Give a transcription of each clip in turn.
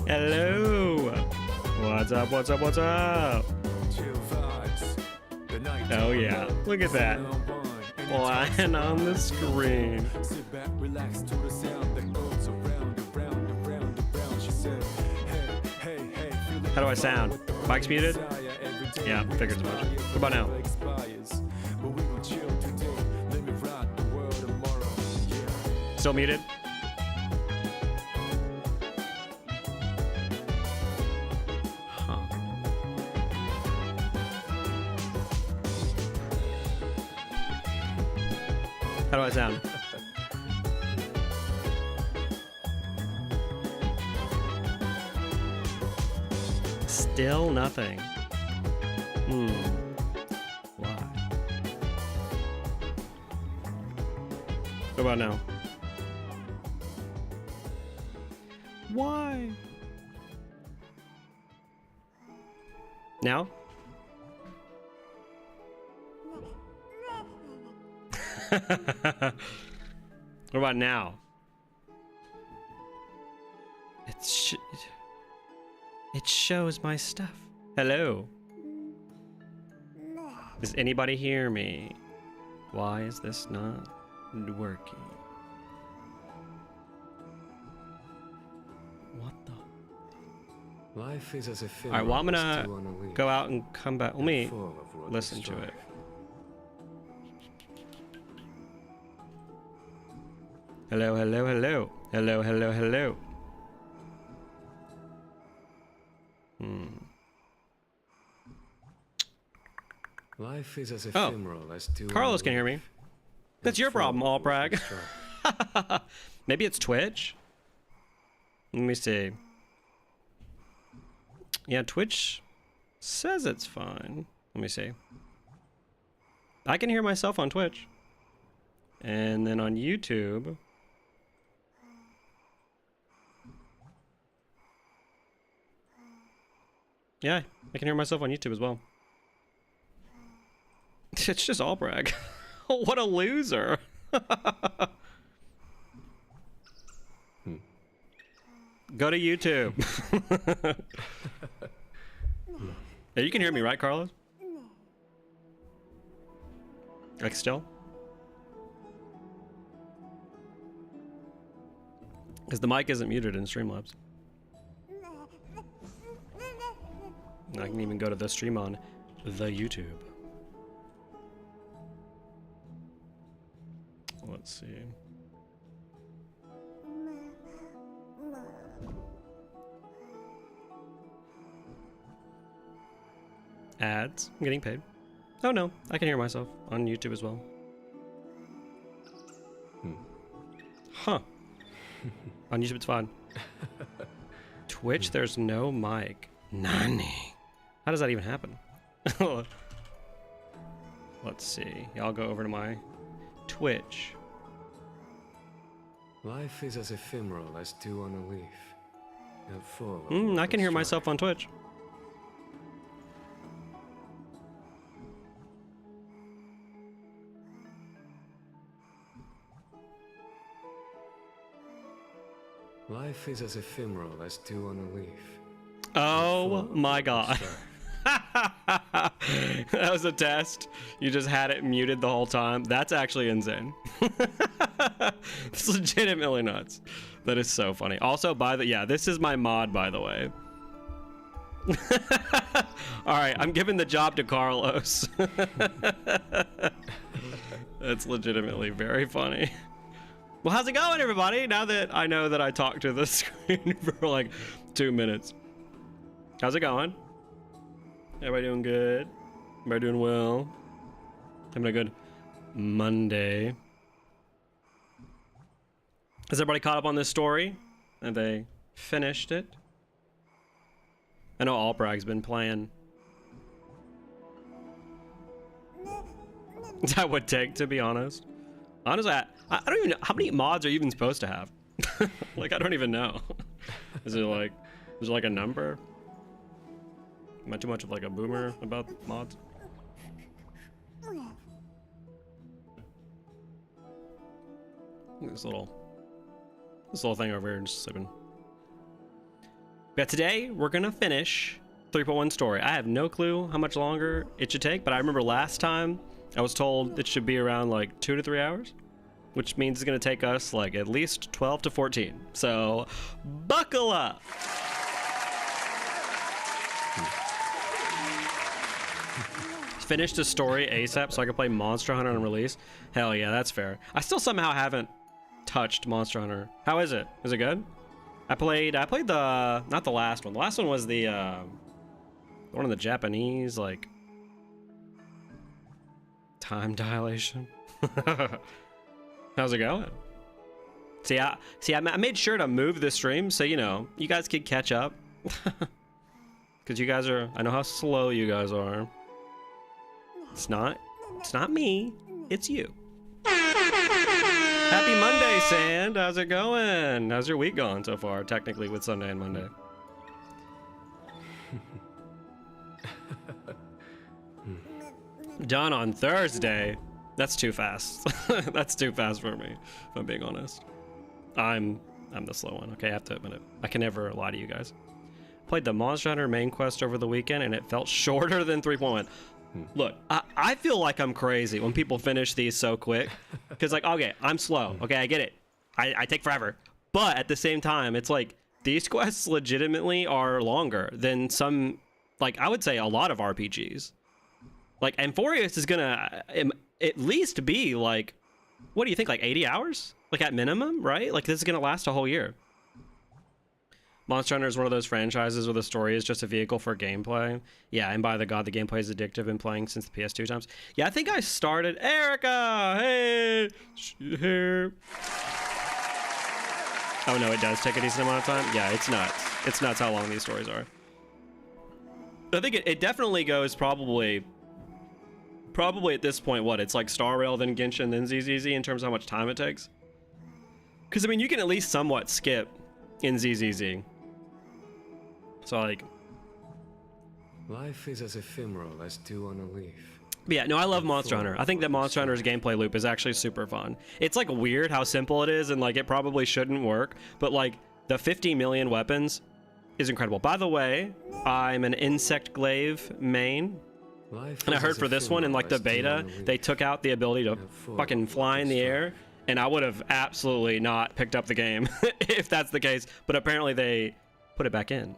Hello. What's up? What's up? What's up? Oh yeah, look at that. Lying on the screen. How do I sound? Mic's muted? Yeah, figured as much. What about now? Still muted? Huh. How do I sound? Still nothing. Why? What about now? Why? Now? What about now? It shows my stuff. Hello. Does anybody hear me? Why is this not working? What the? Life is as all right, well, I'm gonna go out and come back. Let me listen to it. Hello, hello, hello. Hello, hello, hello. Life is as ephemeral as two. Carlos can hear me. That's your problem, all brag. Maybe it's Twitch. Let me see. Yeah, Twitch says it's fine. Let me see. I can hear myself on Twitch. And then on YouTube. Yeah, I can hear myself on YouTube as well. It's just all brag. What a loser. Go to YouTube. Yeah, you can hear me, right, Carlos? Like still? Because the mic isn't muted in Streamlabs. I can even go to the stream on the YouTube. Let's see. Ads. I'm getting paid. Oh no, I can hear myself on YouTube as well. Huh. On YouTube it's fine. Twitch, there's no mic. Nani? How does that even happen? Let's see. Y'all go over to my Twitch. Life is as ephemeral as dew on a leaf. Full I can hear myself on Twitch. Life is as ephemeral as dew on a leaf. Oh my god. That was a test. You just had it muted the whole time. That's actually insane. It's legitimately nuts. That is so funny. Also, this is my mod, by the way. All right, I'm giving the job to Carlos. That's legitimately very funny. Well, how's it going, everybody? Now that I know that I talked to the screen for like 2 minutes. How's it going? Everybody doing good? Everybody doing well? Having a good Monday. Has everybody caught up on this story? Have they finished it? I know Albrag's been playing. That would take, to be honest. Honestly, I don't even know. How many mods are you even supposed to have? Like, I don't even know. Is there like a number? Am I too much of like a boomer about mods? This little thing over here just sleeping. But today we're gonna finish 3.1 story. I have no clue how much longer it should take, but I remember last time I was told it should be around like 2 to 3 hours, which means it's gonna take us like at least 12 to 14. So buckle up. Finish the story ASAP so I can play Monster Hunter on release. Hell yeah, that's fair. I still somehow haven't touched Monster Hunter. How is it? Is it good? I played the, not the last one. The last one was the one of the Japanese, like, time dilation. How's it going? See, I made sure to move the stream so, you know, you guys could catch up. Because you guys are, I know how slow you guys are. It's not me, it's you. Happy Monday, Sand. How's it going? How's your week going so far? Technically with Sunday and Monday. Done on Thursday. That's too fast. That's too fast for me, if I'm being honest. I'm the slow one. Okay, I have to admit it. I can never lie to you guys. Played the Monster Hunter main quest over the weekend and it felt shorter than 3.1. Look, I feel like I'm crazy when people finish these so quick. Because, like, okay, I'm slow. Okay, I get it. I take forever. But at the same time, it's like, these quests legitimately are longer than some, like, I would say a lot of RPGs. Like, Amphorius is gonna at least be, like, what do you think, like 80 hours? Like, at minimum, right? Like, this is gonna last a whole year. Monster Hunter is one of those franchises where the story is just a vehicle for gameplay. Yeah, and by the god, the gameplay is addictive. Been playing since the PS2 times. Yeah, I think I started. Erica, hey, here. Oh no, it does take a decent amount of time. Yeah, it's nuts. It's nuts how long these stories are. I think it definitely goes probably at this point. What, it's like Star Rail, then Genshin, then ZZZ in terms of how much time it takes. Because I mean, you can at least somewhat skip in ZZZ. So like, life is as ephemeral as dew on a leaf. But yeah, no, I love Monster Hunter. I think that Monster Hunter's gameplay loop is actually super fun. It's like weird how simple it is and like it probably shouldn't work, but like the 50 million weapons is incredible. By the way, I'm an insect glaive main. And I heard for this one in like the beta, they took out the ability to fucking fly in the air, and I would have absolutely not picked up the game if that's the case, but apparently they put it back in.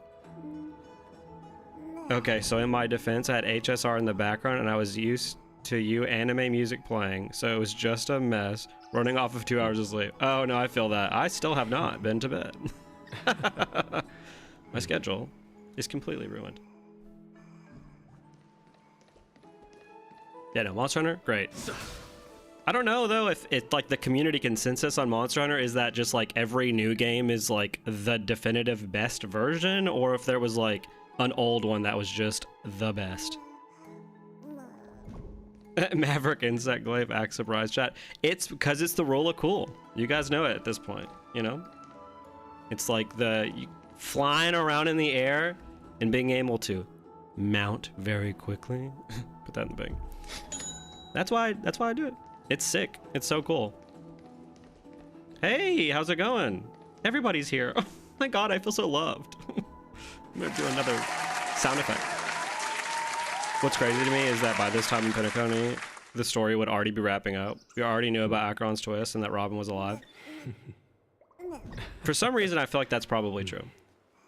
Okay, so in my defense, I had HSR in the background and I was used to you anime music playing, so it was just a mess, running off of 2 hours of sleep. Oh no, I feel that. I still have not been to bed. My schedule is completely ruined. Yeah, no, Monster Hunter, great. I don't know though if it's like the community consensus on Monster Hunter is that just like every new game is like the definitive best version, or if there was like an old one that was just the best. Maverick insect glaive act surprise chat. It's because it's the rule of cool. You guys know it at this point, you know? It's like the flying around in the air and being able to mount very quickly. Put that in the bag. That's why I do it. It's sick. It's so cool. Hey, how's it going? Everybody's here. Oh my god, I feel so loved. I'm gonna do another sound effect. What's crazy to me is that by this time in Penacony, the story would already be wrapping up. We already knew about Acheron's twist and that Robin was alive. For some reason, I feel like that's probably true.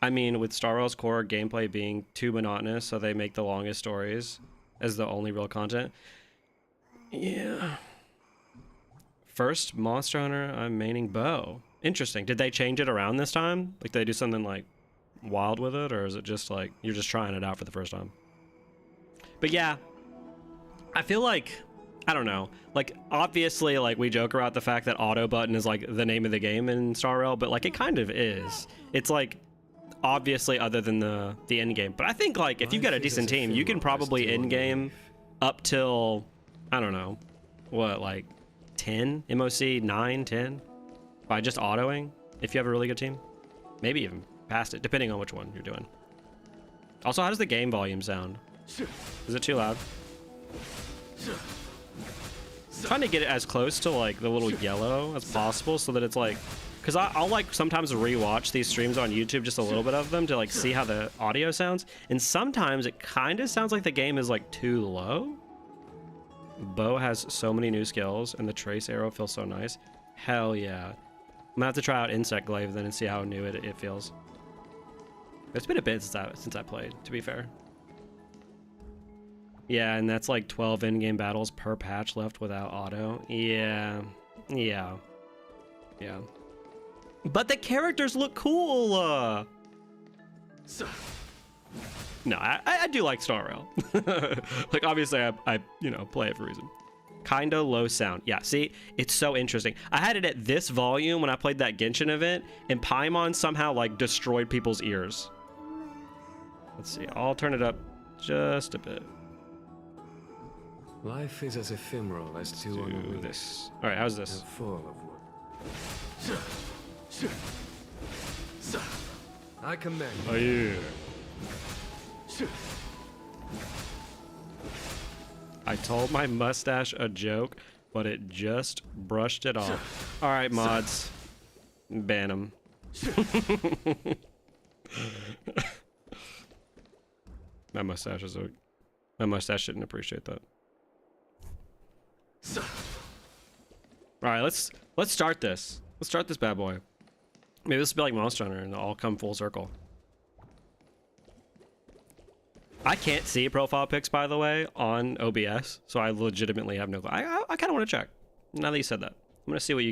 I mean, with Star Wars core gameplay being too monotonous, so they make the longest stories as the only real content. Yeah. First Monster Hunter, I'm maining bow. Interesting. Did they change it around this time? Like, did they do something like wild with it, or is it just like you're just trying it out for the first time? But yeah, I feel like, I don't know, like obviously like we joke about the fact that auto button is like the name of the game in Star Rail, but like it kind of is. It's like obviously other than the end game, but I think like if you've got a decent team, you can probably end game up till, I don't know, what, like 10 MOC, 9, 10 by just autoing if you have a really good team, maybe even past it, depending on which one you're doing. Also, how does the game volume sound? Is it too loud? I'm trying to get it as close to like the little yellow as possible so that it's like because I'll like sometimes rewatch these streams on YouTube, just a little bit of them, to like see how the audio sounds, and sometimes it kind of sounds like the game is like too low. Bo has so many new skills, and the trace arrow feels so nice. Hell yeah. I'm gonna have to try out Insect Glaive then and see how new it feels. It's been a bit since I played, to be fair. Yeah, and that's like 12 in-game battles per patch left without auto. Yeah. But the characters look cool. No, I do like Star Rail. Like, obviously, I play it for a reason. Kinda low sound. Yeah, see, it's so interesting. I had it at this volume when I played that Genshin event, and Paimon somehow like destroyed people's ears. Let's see, I'll turn it up just a bit. Life is as ephemeral as two on a leaf. This. All right, how's this? And full of wood. I command you. Oh yeah. I told my mustache a joke, but it just brushed it off. All right, mods, ban them. My mustache didn't appreciate that. All right, let's start this. Let's start this bad boy. Maybe this will be like Monster Hunter, and it'll all come full circle. I can't see profile pics, by the way, on OBS, so I legitimately have no clue. I kind of want to check. Now that you said that, I'm gonna see what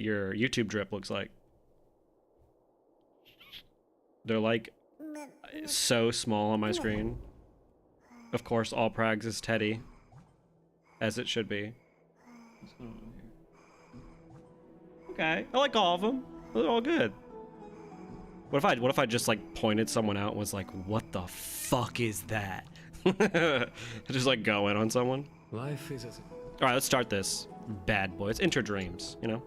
your YouTube drip looks like. They're like so small on my screen. Of course, all Prags is Teddy, as it should be. Okay, I like all of them. They're all good. What if I just like pointed someone out and was like, "What the fuck is that?" Just like go in on someone. Life is as All right, let's start this bad boy. It's Enter Dreams, you know.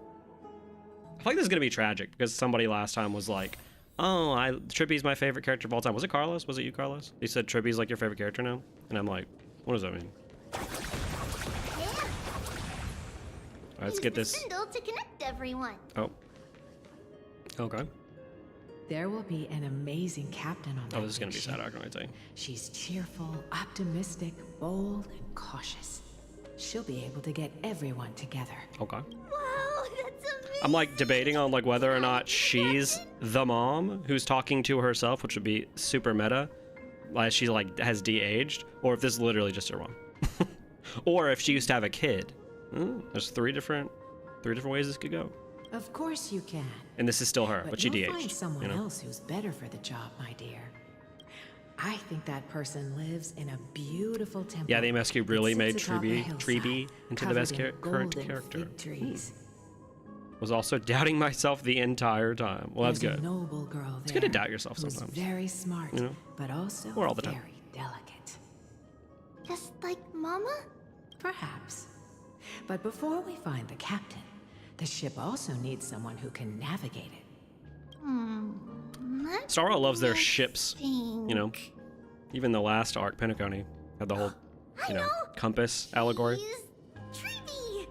I feel like this is gonna be tragic because somebody last time was like, "Oh, Trippy's my favorite character of all time." Was it Carlos? Was it you, Carlos? You said Trippy's like your favorite character now, and I'm like, what does that mean? Yeah. All right, let's get this. Spindle to connect everyone. Oh. Okay. There will be an amazing captain on that. Oh, this is gonna be ship. sad, I can tell you. She's cheerful, optimistic, bold, and cautious. She'll be able to get everyone together. Okay. Wow, that's amazing. I'm like debating on like whether or not she's the mom who's talking to herself, which would be super meta, like she like has de-aged, or if this is literally just her mom, or if she used to have a kid. There's three different ways this could go. Of course you can. And this is still her, but she you'll de-aged. find someone you know? else who's better for the job, my dear. I think that person lives in a beautiful temple. Yeah, the MSQ really that made sits atop a Treeby hillside, into the best covered in current golden character. fig trees. Was also doubting myself the entire time. Well, that's There's good. a noble girl there. It's good to doubt yourself who's sometimes. very smart, you know? but also Or all the time. very delicate. Just like Mama? Perhaps. But before we find the captain, the ship also needs someone who can navigate it. Star Wars loves their ships, Think. you know? Even the last arc, Pentacone, had the whole, you know, compass allegory. He's Trippy.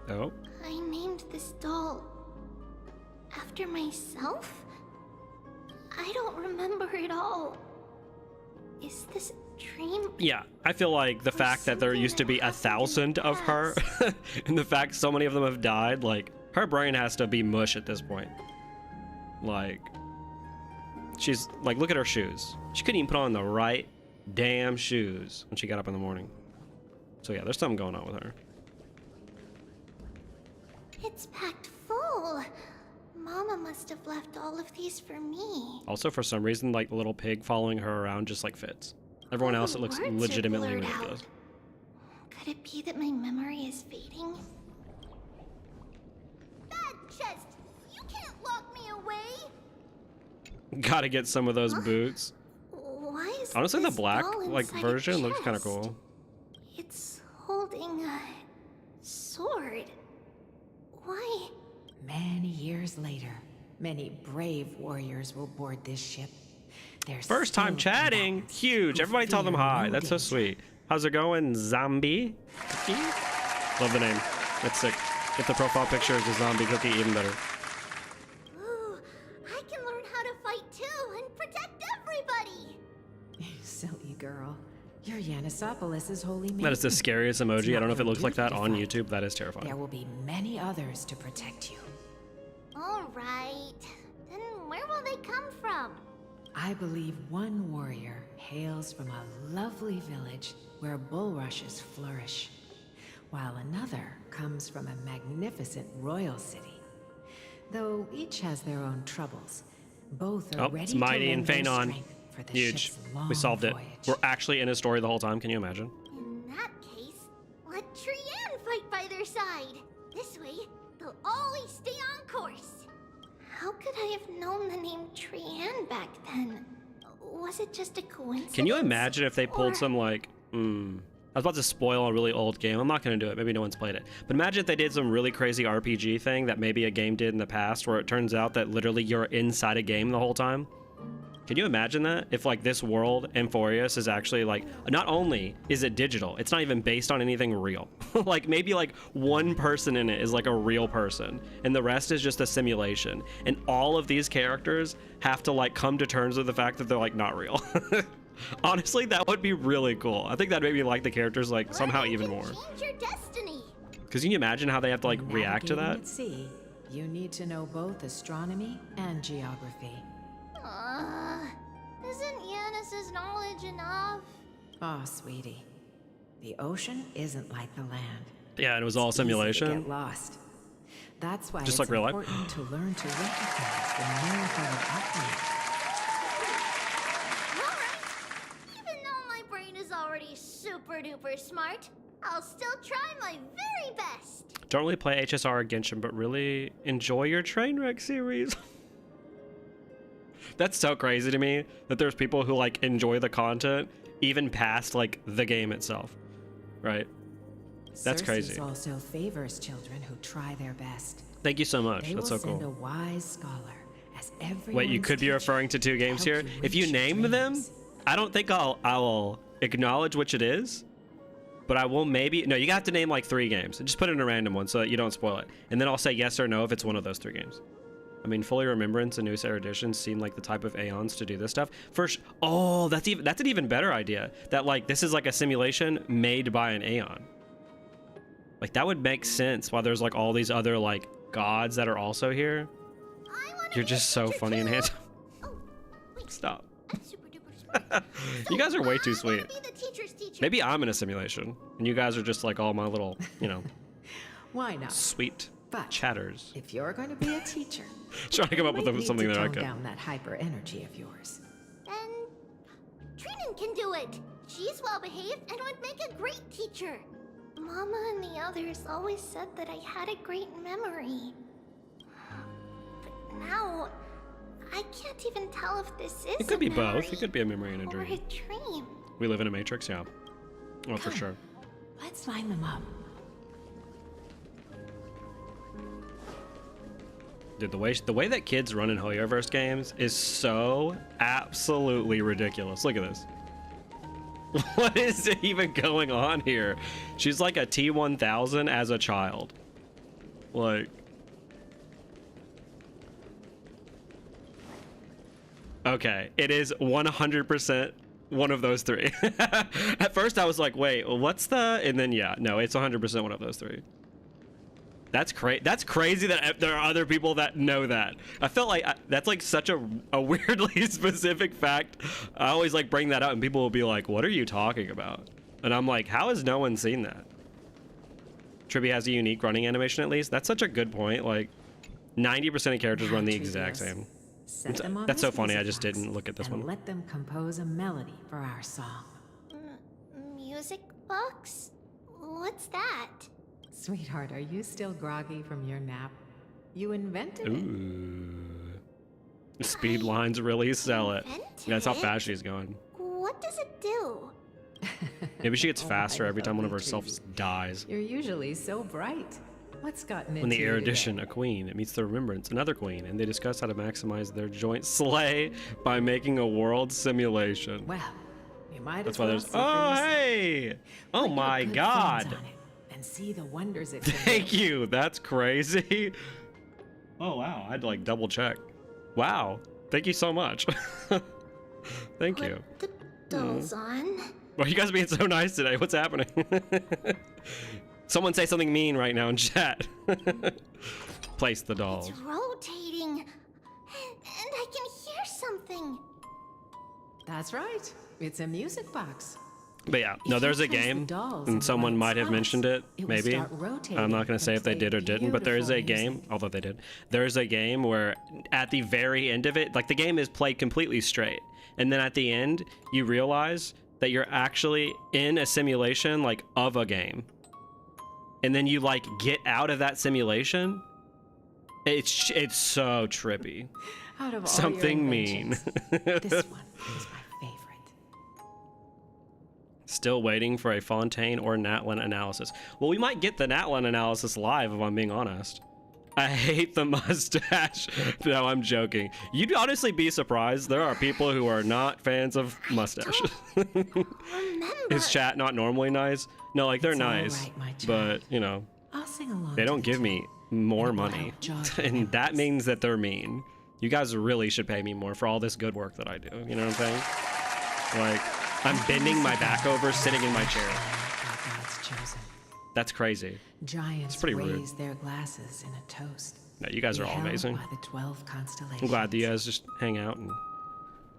Oh. I named this doll after myself? I don't remember it all. Is this a dream? Yeah, I feel like the fact that there used to be 1,000 of her, and the fact so many of them have died, like, her brain has to be mush at this point. Like, she's, like, look at her shoes. She couldn't even put on the right damn shoes when she got up in the morning. So yeah, there's something going on with her. It's packed full. Mama must have left all of these for me. Also, for some reason, like, the little pig following her around just, like, fits. Everyone else, it looks Words are legitimately blurred ridiculous. out. Could it be that my memory is fading? Bad chest! You can't lock me away! Gotta get some of those boots. Why is Honestly, the this black, doll like, inside a version looks kind of chest? cool. It's holding a sword. Why? Many years later, many brave warriors will board this ship. They're First time skilled chatting. combatants Huge. who Everybody tell them fear hi. no That's so danger. sweet. How's it going, Zombie? Love the name. That's sick. If the profile picture is a zombie cookie, even better. Ooh, I can learn how to fight too and protect everybody. You silly girl. You're Yanisopoulos' holy maiden. That is the scariest emoji. It's I not don't know if it your looks like duty that to on fight. YouTube. That is There terrifying. will be many others to protect you. All right. Then where will they come from? I believe one warrior hails from a lovely village where bulrushes flourish, while another comes from a magnificent royal city. Though each has their own troubles, both are Oh, ready it's to Mighty and lend their Phanon. strength for the Huge. ship's long We solved it. voyage. We're actually in a story the whole time. Can you imagine? In that case, let Trian fight by their side. This way, they'll always stay on course. How could I have known the name Trian back then? Was it just a coincidence? Can you imagine if they pulled Or- some like, I was about to spoil a really old game. I'm not going to do it. Maybe no one's played it. But imagine if they did some really crazy RPG thing that maybe a game did in the past where it turns out that literally you're inside a game the whole time. Can you imagine that? If like this world, Amphorius, is actually like, not only is it digital, it's not even based on anything real. Like maybe like one person in it is like a real person and the rest is just a simulation. And all of these characters have to like come to terms with the fact that they're like not real. Honestly, that would be really cool. I think that made me like the characters like somehow Learning even can more. Change your destiny. Because can you imagine how they have to like When react to navigating that? At sea, you need to know both astronomy and geography. Isn't Yanis's knowledge enough? Oh, sweetie. The ocean isn't like the land. Yeah, and it was all It's easy to simulation. get lost. That's why Just it's like real life. important to learn to recognize the miracle of alchemy. Alright. Even though my brain is already super duper smart, I'll still try my very best. Don't really play HSR or Genshin, but really enjoy your Trainwreck series. That's so crazy to me that there's people who like enjoy the content even past like the game itself, right? That's Cersei crazy. also favors children who try their best. Thank you so much. They That's will so send a cool. wise scholar as every. Wait, you could be referring to two games here. If you name them, I don't think I'll acknowledge which it is, but I will maybe. No, you have to name like 3 games. Just put in a random one so that you don't spoil it, and then I'll say yes or no if it's one of those 3 games. I mean, Fully Remembrance and Newest Erudition seem like the type of Aeons to do this stuff. First, oh, that's an even better idea. That like this is like a simulation made by an Aeon. Like that would make sense. While there's like all these other like gods that are also here. I want to You're be just a so teacher funny and too. handsome. Oh, wait. Stop. I'm super duper smart. You guys are way too I wanna sweet. be the teacher's teacher. Maybe I'm in a simulation, and you guys are just like all my little, you know, Why not? sweet But chatters. if you're going to be a teacher, Trying to come up you with might something need that to I tone can. down that hyper energy of yours. Then Trinan can do it. She's well behaved and would make a great teacher. Mama and the others always said that I had a great memory. But now, I can't even tell if this is It could a be memory both. It could be a memory and a or a dream. dream. We live in a matrix, yeah. Oh, for Come. sure. Let's line them up. Dude, the way that kids run in Hoyoverse games is so absolutely ridiculous. Look at this. What is even going on here? She's like a T-1000 as a child. Like... Okay, it is 100% one of those 3. At first I was like, wait, what's the... And then yeah, no, it's 100% one of those 3. That's crazy that there are other people that know that. I felt like that's like such a weirdly specific fact. I always like bring that up and people will be like, what are you talking about? And I'm like, how has no one seen that? Tribby has a unique running animation at least. That's such a good point. Like 90% of characters run the exact same. Set them on That's this so funny, I music just box didn't look at this and one. let them compose a melody for our song. Music box? What's that? Sweetheart, are you still groggy from your nap? You invented it. Ooh. The speed lines really sell it. Invented That's how it? fast she's going. What does it do? Maybe she gets Oh, faster I every time one of love you, herself dies. You're usually so bright. What's gotten into When the you erudition, today? a queen, it meets the remembrance, another queen, and they discuss how to maximize their joint slay by making a world simulation. Well, you might That's as why well there's. see for Oh, yourself. hey! Oh Put your my good god! thumbs on it, and and see the wonders it can Thank do. you. That's crazy. Oh wow, I'd like double check. Wow. Thank you so much. Thank you. Put the dolls on. Why are you guys being so nice today? What's happening? Someone say something mean right now in chat. Place the dolls. It's rotating. And I can hear something. That's right. It's a music box. But yeah, no, If there's you a place the game, dolls in and the someone right might have spots, mentioned it, it will maybe. start rotating I'm not going to say and if they play did or didn't, but there is a beautiful game, music. although they did. There's a game where at the very end of it, like the game is played completely straight. And then at the end, you realize that you're actually in a simulation like of a game. And then you like get out of that simulation. It's so trippy. Out of all Something your mean. inventions, this one is my favorite. Still waiting for a Fontaine or Natlin analysis. Well, we might get the Natlin analysis live if I'm being honest. I hate the mustache. No, I'm joking. You'd honestly be surprised. There are people who are not fans of mustaches. Remember. Is chat not normally nice? No, like they're It's all nice, right, my but child. you know, I'll sing along. they to don't the give tune. me more And it will money, help jog your and that memories. means that they're mean. You guys really should pay me more for all this good work that I do. You know what I'm saying? Like, I'm bending my back over, sitting in my chair. By God's chosen. That's crazy. Giants pretty rude. raise their glasses in a toast. No, you guys are all beheld amazing. By the 12 constellations. I'm glad that you guys just hang out and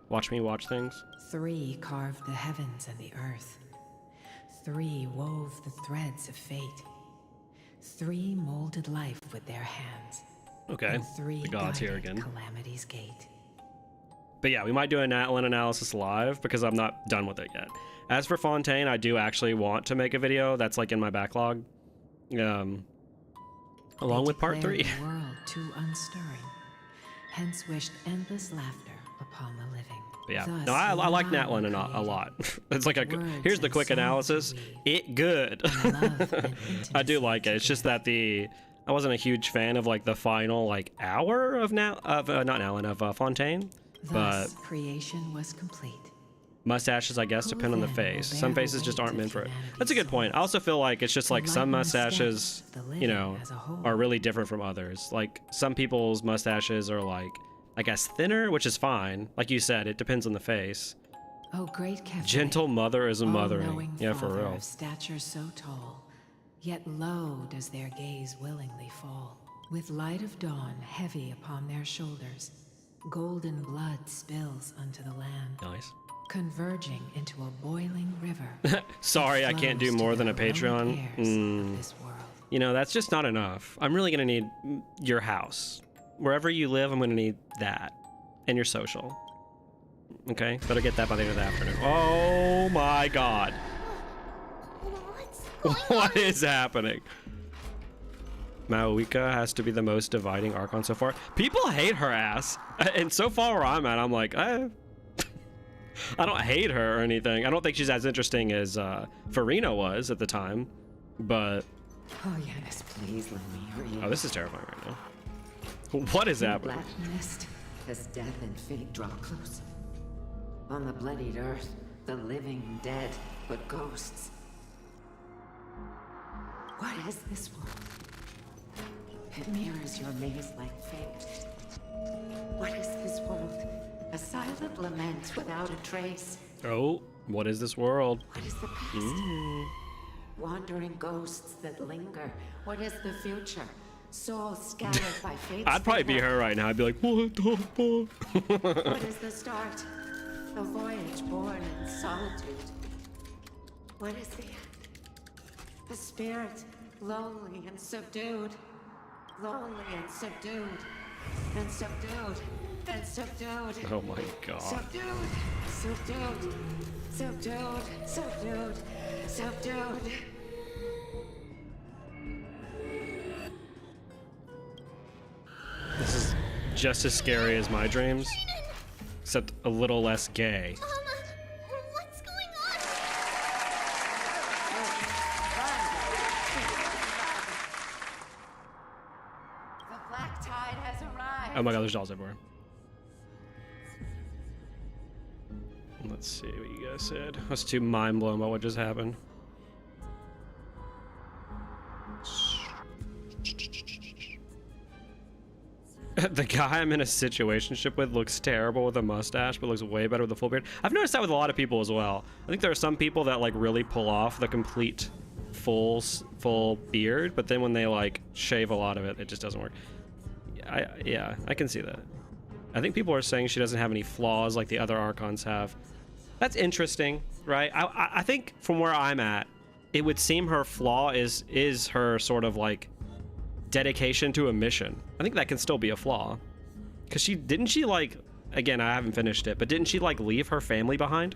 watch me watch things. 3 carved the heavens and the earth. 3 wove the threads of fate. 3 molded life with their hands. Okay, And 3 the gods here guided again. Calamity's gate. But yeah, we might do a Natlin analysis live because I'm not done with it yet. As for Fontaine, I do actually want to make a video that's like in my backlog. Along They with part declared 3. The world too unstirring, hence wished endless laughter upon the living. But yeah, Thus no, I like love Natlin a created lot. It's like a words here's the and quick songs analysis. to read, It good. and love and I do intimacy like it. It's just together. that I wasn't a huge fan of like the final like hour of Fontaine, but Thus, creation was complete. mustaches I guess Who depend on the then face. will Some bear the faces just weight aren't of meant for it. humanity's That's a good point. I also feel like it's just To like some lighten the steps mustaches, of the you living know, as a whole. are really different from others. Like some people's mustaches are like I guess thinner, which is fine. Like you said, it depends on the face. Oh, great Cafe, Gentle mother is a mothering. all-knowing Yeah, for father real. Of stature so tall, yet low does their gaze willingly fall. With light of dawn heavy upon their shoulders, golden blood spills unto the land, Nice. converging into a boiling river. Sorry, I can't do flows to more the than a heroic Patreon. heirs of this world. You know, that's just not enough. I'm really gonna need your house. Wherever you live, I'm gonna need that. And your social. Okay? Better get that by the end of the afternoon. Oh my god. What's going on? What is happening? Maoika has to be the most dividing Archon so far. People hate her ass. And so far where I'm at, I'm like, I don't hate her or anything. I don't think she's as interesting as Farina was at the time. But, Oh yes, please let me hear you. oh, this is terrifying right now. What is In the happening? black mist, as death and fate draw close. On the bloodied earth, the living dead, but ghosts. What is this world? It mirrors your maze-like fate. What is this world? A silent lament without a trace. Oh, what is this world? What is the past? Wandering ghosts that linger. What is the future? Souls scattered by fate. I'd probably be her right now. I'd be like, what the fuck? What is the start? A voyage born in solitude. What is the end? A spirit, lonely and subdued. Lonely and subdued. And subdued. And subdued. Oh my god. Subdued. Subdued. Subdued. Subdued. Subdued. This is just as scary as my dreams, except a little less gay. Mama, what's going on? The black tide has arrived. Oh my god, there's dolls everywhere. Let's see what you guys said. I was too mind blown by what just happened. The guy I'm in a situationship with looks terrible with a mustache, but looks way better with a full beard. I've noticed that with a lot of people as well. I think there are some people that like really pull off the complete full beard, but then when they like shave a lot of it, it just doesn't work. Yeah, I can see that. I think people are saying she doesn't have any flaws like the other Archons have. That's interesting, right? I think from where I'm at, it would seem her flaw is her sort of like dedication to a mission. I think that can still be a flaw. Because didn't she like, again, I haven't finished it, but didn't she like leave her family behind?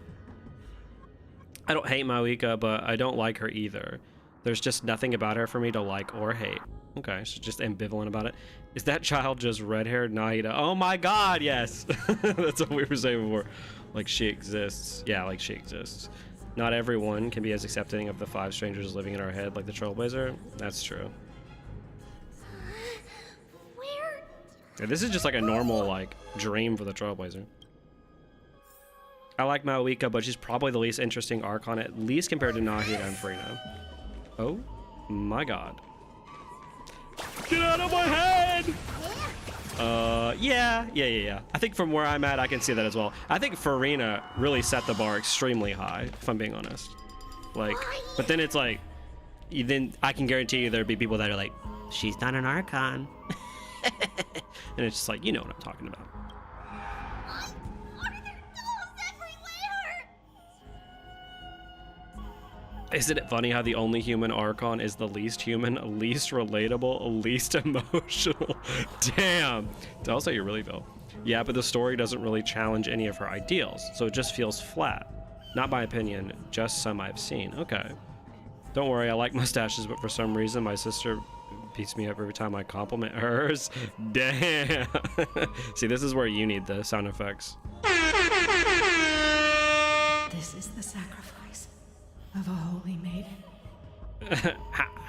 I don't hate Mawika, but I don't like her either. There's just nothing about her for me to like or hate. Okay, she's just ambivalent about it. Is that child just red-haired Nahida? Oh my god, yes! That's what we were saying before. Like, she exists. Yeah, like, she exists. Not everyone can be as accepting of the 5 strangers living in our head like the Trailblazer. That's true. Where? Yeah, this is just like a normal, like, dream for the Trailblazer. I like Mawika, but she's probably the least interesting Archon, at least compared to Nahida and Frina. Oh my god. Get out of my head! Yeah. I think from where I'm at, I can see that as well. I think Farina really set the bar extremely high, if I'm being honest. Like, but then it's like, then I can guarantee you there'd be people that are like, she's not an Archon. And it's just like, you know what I'm talking about. Are there dolls everywhere? Isn't it funny how the only human Archon is the least human, least relatable, least emotional? Damn. Also, you really feel. Yeah, but the story doesn't really challenge any of her ideals, so it just feels flat. Not my opinion, just some I've seen. Okay. Don't worry, I like mustaches, but for some reason my sister beats me up every time I compliment hers. Damn. See, this is where you need the sound effects. This is the sacrifice of a holy maiden.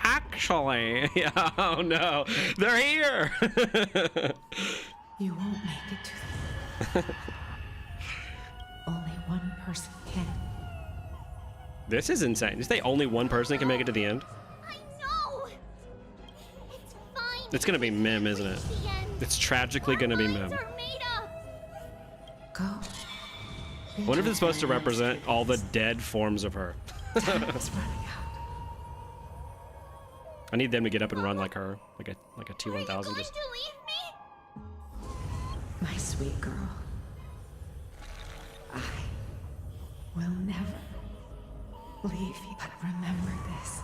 Actually, oh no, they're here. You won't make it to the end. Only one person can. This is insane. You say only one person can make it to the end? I know. It's fine. It's gonna be Mim, isn't it? The end. It's tragically gonna be Our Mim. minds are made up. Go. I wonder if it's supposed to represent all the dead forms of her. Time is running out. I need them to get up and run like her, like a Are you T-1000. going Just to leave me? My sweet girl. I will never leave you. But remember this,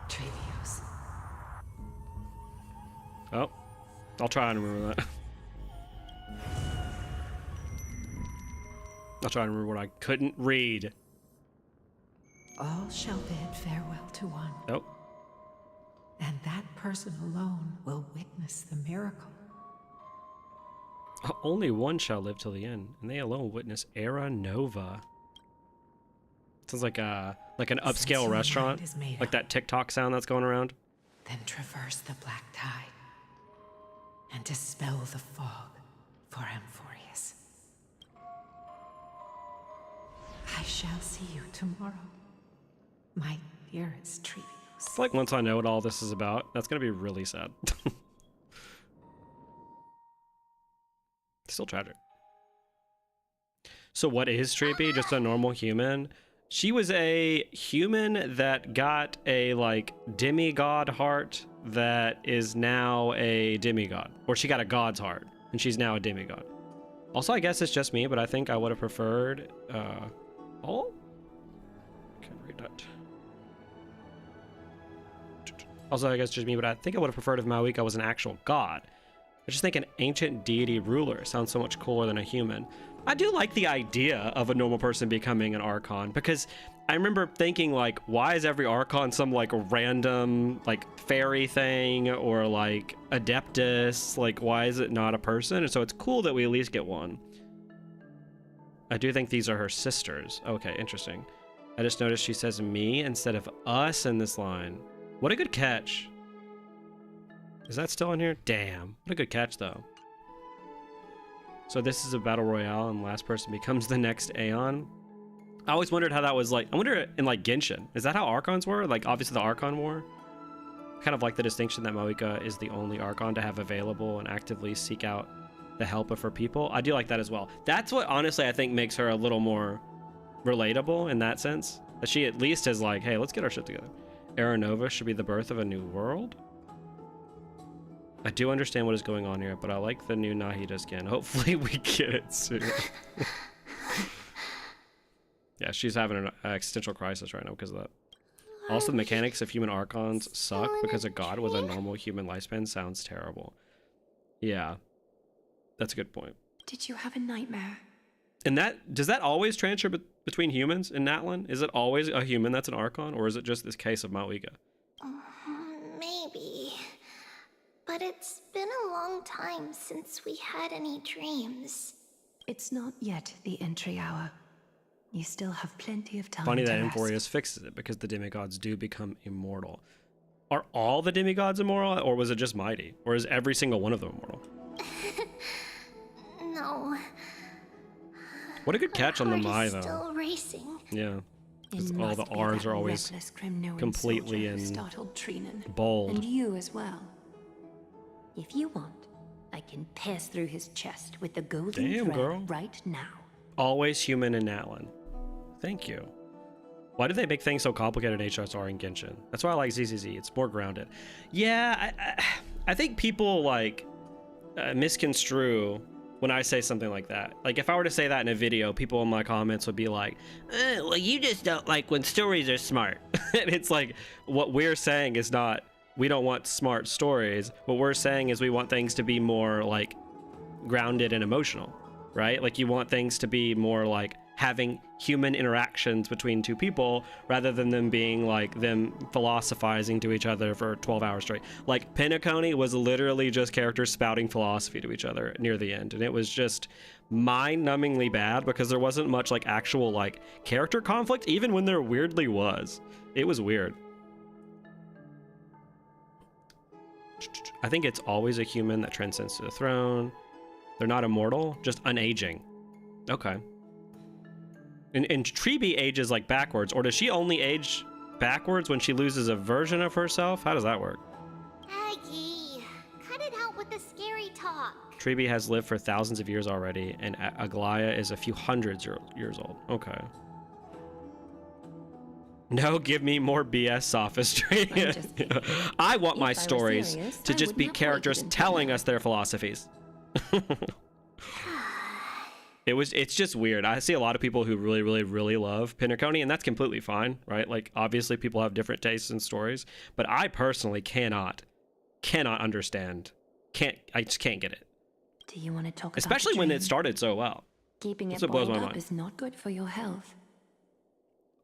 Trevios. oh, I'll try and remember that. I'll try and remember what I couldn't read. All shall bid farewell to one, Nope. and that person alone will witness the miracle. Only one shall live till the end, and they alone witness Era Nova. Sounds like an Since upscale your restaurant, mind is made like up, that TikTok sound that's going around. Then traverse the black tide and dispel the fog for Amphorius. I shall see you tomorrow, my dearest Trevios. It's like once I know what all this is about, that's gonna be really sad. Still tragic. So what is Treepy? Just a normal human? She was a human that got a like demigod heart that is now a demigod. Or she got a god's heart and she's now a demigod. Also, I guess it's just me, but I think I would have preferred oh? Can't read that. Also, I guess just me, but I think I would have preferred if Mawika was an actual god. I just think an ancient deity ruler sounds so much cooler than a human. I do like the idea of a normal person becoming an Archon, because I remember thinking, like, why is every Archon some, like, random, like, fairy thing, or, like, Adeptus? Like, why is it not a person? And so it's cool that we at least get one. I do think these are her sisters. Okay, interesting. I just noticed she says me instead of us in this line. What a good catch. Is that still in here? Damn. What a good catch, though. So this is a battle royale, and last person becomes the next Aeon. I always wondered how that was like. I wonder in like Genshin, is that how Archons were? Like obviously the Archon War. Kind of like the distinction that Moika is the only Archon to have available and actively seek out the help of her people. I do like that as well. That's what honestly I think makes her a little more relatable in that sense. That she at least is like, hey, let's get our shit together. Aranova should be the birth of a new world. I do understand what is going on here, but I like the new Nahida skin. Hopefully we get it soon. Yeah, she's having an existential crisis right now because of that. Also, the mechanics of human Archons suck because a god with a normal human lifespan sounds terrible. Yeah, that's a good point. Did you have a nightmare? And that, does that always transfer between humans in Natlan? Is it always a human that's an Archon, or is it just this case of Mauika? Maybe. But it's been a long time since we had any dreams. It's not yet the entry hour. You still have plenty of time. Funny to that rest. Emporius fixes it because the demigods do become immortal. Are all the demigods immortal, or was it just Mighty? Or is every single one of them immortal? No. What a good catch on the Mai, though. Still racing. Yeah. Because It all the must be R's that are always reckless Kremnoan completely soldier who in startled Trinan. bold. And you as well. If you want, I can pass through his chest with the golden Damn, thread girl. right now. Always human in Natlan. Thank you. Why do they make things so complicated in HSR and Genshin? That's why I like ZZZ. It's more grounded. Yeah, I think people like misconstrue when I say something like that. Like if I were to say that in a video, people in my comments would be like, well, you just don't like when stories are smart. And it's like, what we're saying is not, we don't want smart stories. What we're saying is we want things to be more like grounded and emotional, right? Like you want things to be more like having human interactions between two people rather than them being like them philosophizing to each other for 12 hours straight. Like Penacony was literally just characters spouting philosophy to each other near the end, and it was just mind-numbingly bad because there wasn't much like actual like character conflict, even when there weirdly was. It was weird. I think it's always a human that transcends to the throne. They're not immortal, just unaging. Okay. And Treeby ages like backwards, or does she only age backwards when she loses a version of herself? How does that work? Aggie, cut it out with the scary talk. Treeby has lived for thousands of years already, and Aglaya is a few hundreds years old. Okay. No, give me more BS sophistry. I want my stories to just be characters telling us their philosophies. It's just weird. I see a lot of people who really love Penacony, and that's completely fine, right? Like obviously people have different tastes in stories, but I personally cannot understand. I just can't get it. Do you want to talk especially about when it started so well. Keeping That's it what blows boiled my up mind. is not good for your health.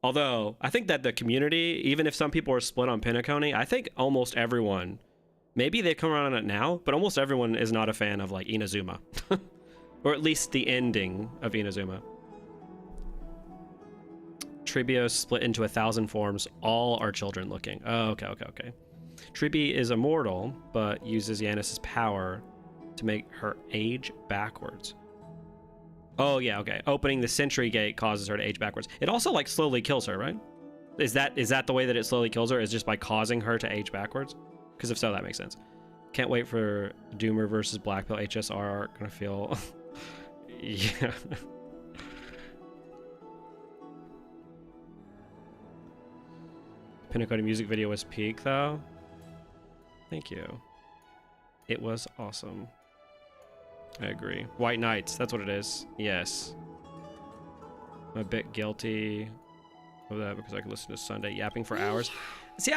Although I think that the community, even if some people are split on Penacony, I think almost everyone, maybe they come around on it now, but almost everyone is not a fan of like Inazuma. Or at least the ending of Inazuma. Tribio split into 1,000 forms. All are children looking. Oh, okay. Tribi is immortal, but uses Yanis's power to make her age backwards. Oh, yeah, okay. Opening the Sentry Gate causes her to age backwards. It also, like, slowly kills her, right? Is that the way that it slowly kills her? Is just by causing her to age backwards? Because if so, that makes sense. Can't wait for Doomer versus Black Belt HSR art. Gonna feel... yeah. Pinnacle music video was peak, though. Thank you. It was awesome. I agree. White Knights, that's what it is. Yes. I'm a bit guilty of that because I can listen to Sunday yapping for hours. See,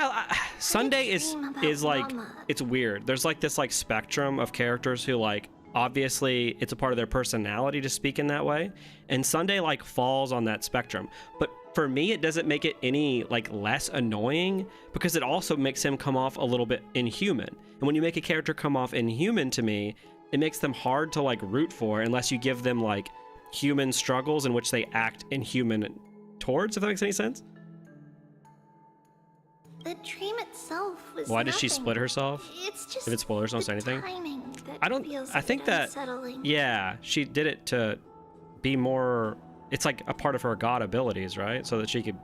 Sunday is like, it's weird. There's like this like spectrum of characters who like, obviously it's a part of their personality to speak in that way. And Sunday like falls on that spectrum. But for me, it doesn't make it any like less annoying because it also makes him come off a little bit inhuman. And when you make a character come off inhuman to me, it makes them hard to like root for unless you give them like human struggles in which they act inhuman towards, if that makes any sense. The dream itself was Why did she nothing. split herself? It's just If it's spoilers, don't say anything. I think that, unsettling. yeah, she did it to be more, it's like a part of her god abilities, right? So that she could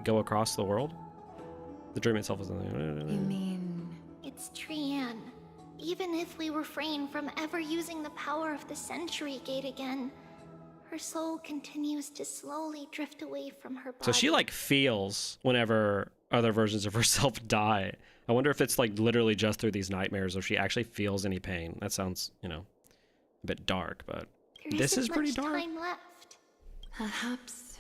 go across the world. The dream itself is You mean It's Trianne. Even if we refrain from ever using the power of the Century Gate again, her soul continues to slowly drift away from her body. So she like feels whenever other versions of herself die. I wonder if it's like literally just through these nightmares or if she actually feels any pain. That sounds, you know, a bit dark, but this is pretty dark. Time left. Perhaps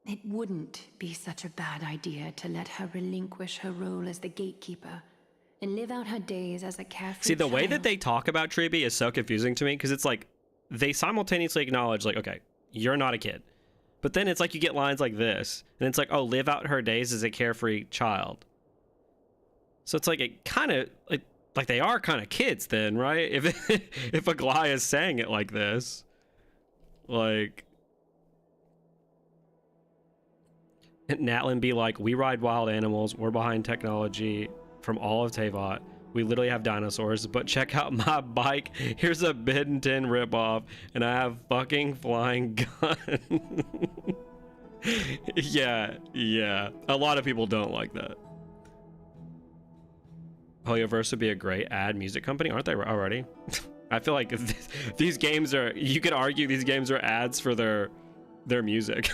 it wouldn't be such a bad idea to let her relinquish her role as the gatekeeper and live out her days as a carefree See, the way that child. they talk about Triby is so confusing to me because it's like they simultaneously acknowledge like, okay, you're not a kid. But then it's like you get lines like this and it's like, oh, live out her days as a carefree child. So it's like it kind of like they are kind of kids then, right? If Aglaia is saying it like this, like Natlin be like, we ride wild animals, we're behind technology from all of Teyvat. We literally have dinosaurs, but check out my bike. Here's a Ben 10 ripoff, and I have fucking flying gun. yeah. A lot of people don't like that. Hoyoverse would be a great ad music company, aren't they already? I feel like these games are, you could argue these games are ads for their music.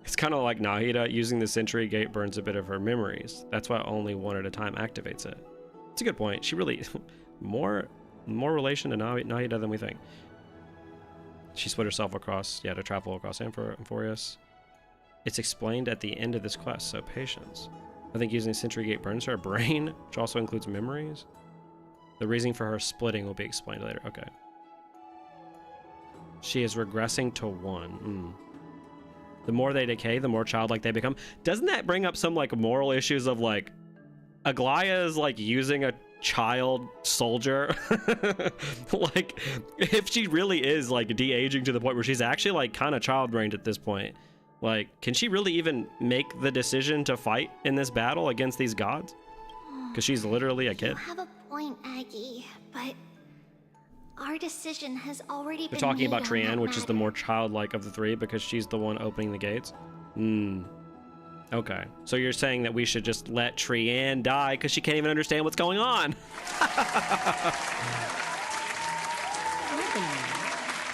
It's kind of like Nahida using the Century Gate burns a bit of her memories. That's why only one at a time activates it. It's a good point. She really, more relation to Nahida than we think. She split herself across, to travel across Amphorius. It's explained at the end of this quest, so patience. I think using Century Gate burns her brain, which also includes memories. The reasoning for her splitting will be explained later. Okay. She is regressing to 1. The more they decay, the more childlike they become. Doesn't that bring up some like moral issues of like Aglaia is like using a child soldier? Like if she really is like de-aging to the point where she's actually like kind of child-brained at this point, like can she really even make the decision to fight in this battle against these gods? Because she's literally a kid. You have a point, Aggie, but our decision has already been We're talking made about on Trianne, that which is the matter. more childlike of the three because she's the one opening the gates. Okay. So you're saying that we should just let Trianne die because she can't even understand what's going on.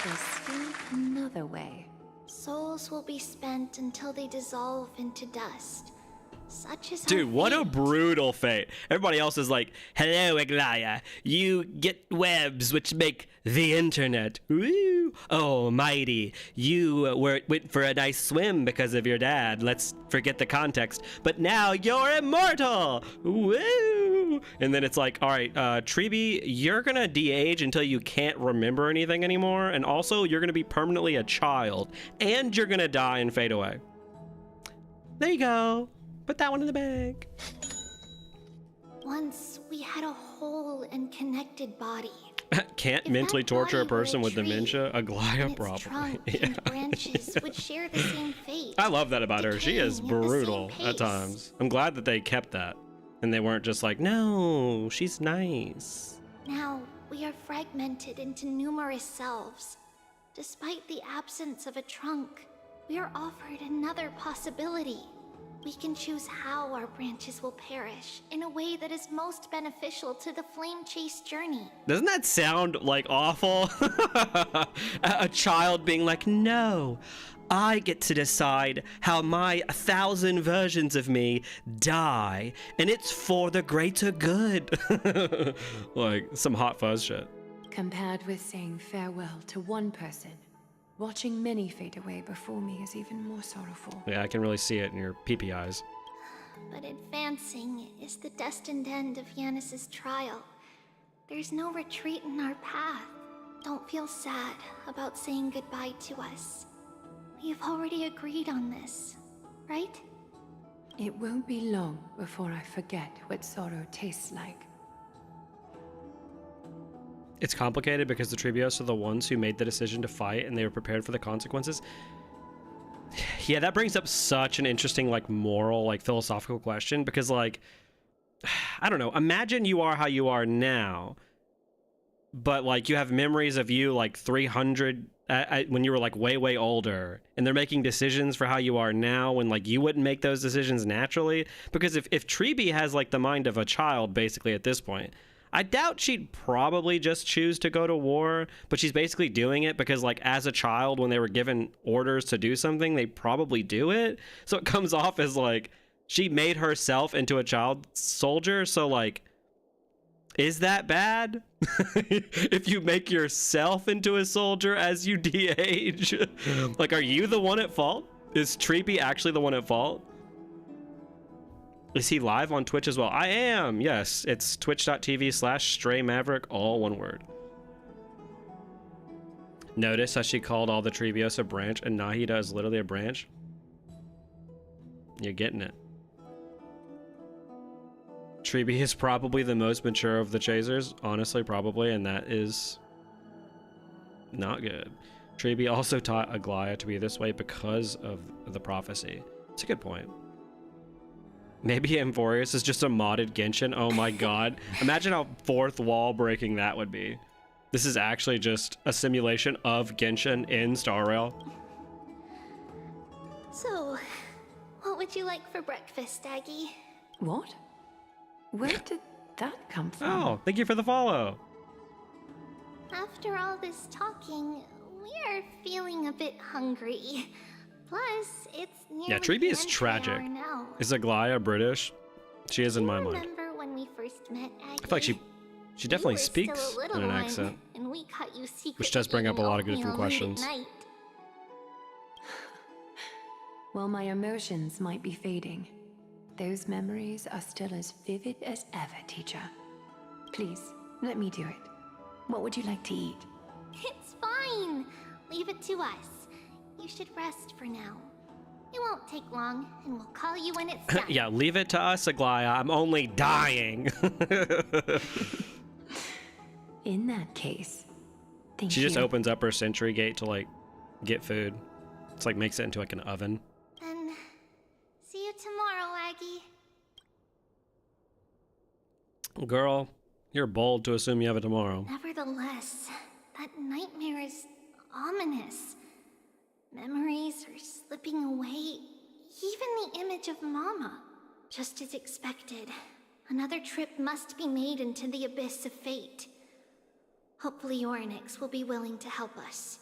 There's still another way. Souls will be spent until they dissolve into dust. Such is our Dude, what a fate. brutal fate. Everybody else is like, hello, Aglaia. You get webs which make the internet. Woo! Oh, mighty. You went for a nice swim because of your dad. Let's forget the context. But now you're immortal. Woo! And then it's like, all right, Triby, you're going to de-age until you can't remember anything anymore. And also, you're going to be permanently a child. And you're going to die and fade away. There you go. Put that one in the bag. Once we had a whole and connected body. Can't If mentally that torture a body were person with tree, dementia? Aglaia, and its probably. trunk Yeah. and branches would share the same fate. I love that about her. She is decaying at the same brutal at pace. times. I'm glad that they kept that. And they weren't just like, no, she's nice. Now, we are fragmented into numerous selves. Despite the absence of a trunk, we are offered another possibility. We can choose how our branches will perish in a way that is most beneficial to the flame chase journey. Doesn't that sound like awful? A child being like, no, I get to decide how my 1,000 versions of me die, and it's for the greater good. Like some hot fuzz shit. Compared with saying farewell to one person, watching many fade away before me is even more sorrowful. Yeah, I can really see it in your peepee eyes. But advancing is the destined end of Yanis's trial. There's no retreat in our path. Don't feel sad about saying goodbye to us. We've already agreed on this, right? It won't be long before I forget what sorrow tastes like. It's complicated because the Tribios are the ones who made the decision to fight and they were prepared for the consequences. Yeah, that brings up such an interesting, like, moral, like, philosophical question because, like, I don't know. Imagine you are how you are now, but, like, you have memories of you, like, 300 when you were like way older, and they're making decisions for how you are now when like you wouldn't make those decisions naturally. Because if Treeby has like the mind of a child basically at this point, I doubt she'd probably just choose to go to war, but she's basically doing it because like as a child when they were given orders to do something, they probably do it. So it comes off as like she made herself into a child soldier. So like, is that bad? If you make yourself into a soldier as you de-age? Like, are you the one at fault? Is Treeby actually the one at fault? Is he live on Twitch as well? I am, yes. It's twitch.tv/Stray Maverick, all one word. Notice how she called all the Treebios a branch and Nahida is literally a branch? You're getting it. Treeby is probably the most mature of the chasers, honestly, probably, and that is not good. Treeby also taught Aglaya to be this way because of the prophecy. It's a good point. Maybe Amphorius is just a modded Genshin. Oh my god. Imagine how fourth wall breaking that would be. This is actually just a simulation of Genshin in Star Rail. So, what would you like for breakfast, Aggie? What? Where did that come from? Oh, thank you for the follow. After all this talking, we are feeling a bit hungry. Plus, it's nearly Yeah, Treeby is lunch tragic. hour now. Is Aglaya British? She is in my mind. Remember when we first met, Aggie? I feel like she definitely speaks in an accent, and we caught you which does bring up a lot of different questions. Well, my emotions might be fading. Those memories are still as vivid as ever, teacher. Please, let me do it. What would you like to eat? It's fine. Leave it to us. You should rest for now. It won't take long, and we'll call you when it's done. Yeah, leave it to us, Aglaya. I'm only dying. In that case, thank She you. just opens up her sentry gate to like get food. It's like makes it into like an oven. Then, see you tomorrow, Aggie. Girl, you're bold to assume you have it tomorrow. Nevertheless, that nightmare is ominous. Memories are slipping away. Even the image of Mama. Just as expected, another trip must be made into the abyss of fate. Hopefully Orynyx will be willing to help us.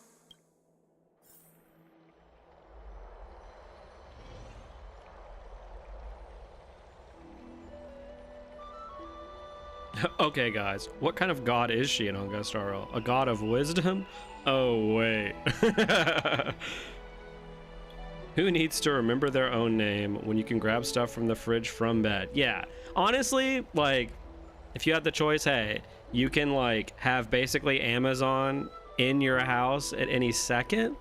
Okay, guys, what kind of god is she in Honkai Star Rail? A god of wisdom? Oh, wait. Who needs to remember their own name when you can grab stuff from the fridge from bed? Yeah, honestly, like, if you had the choice, hey, you can, like, have basically Amazon in your house at any second.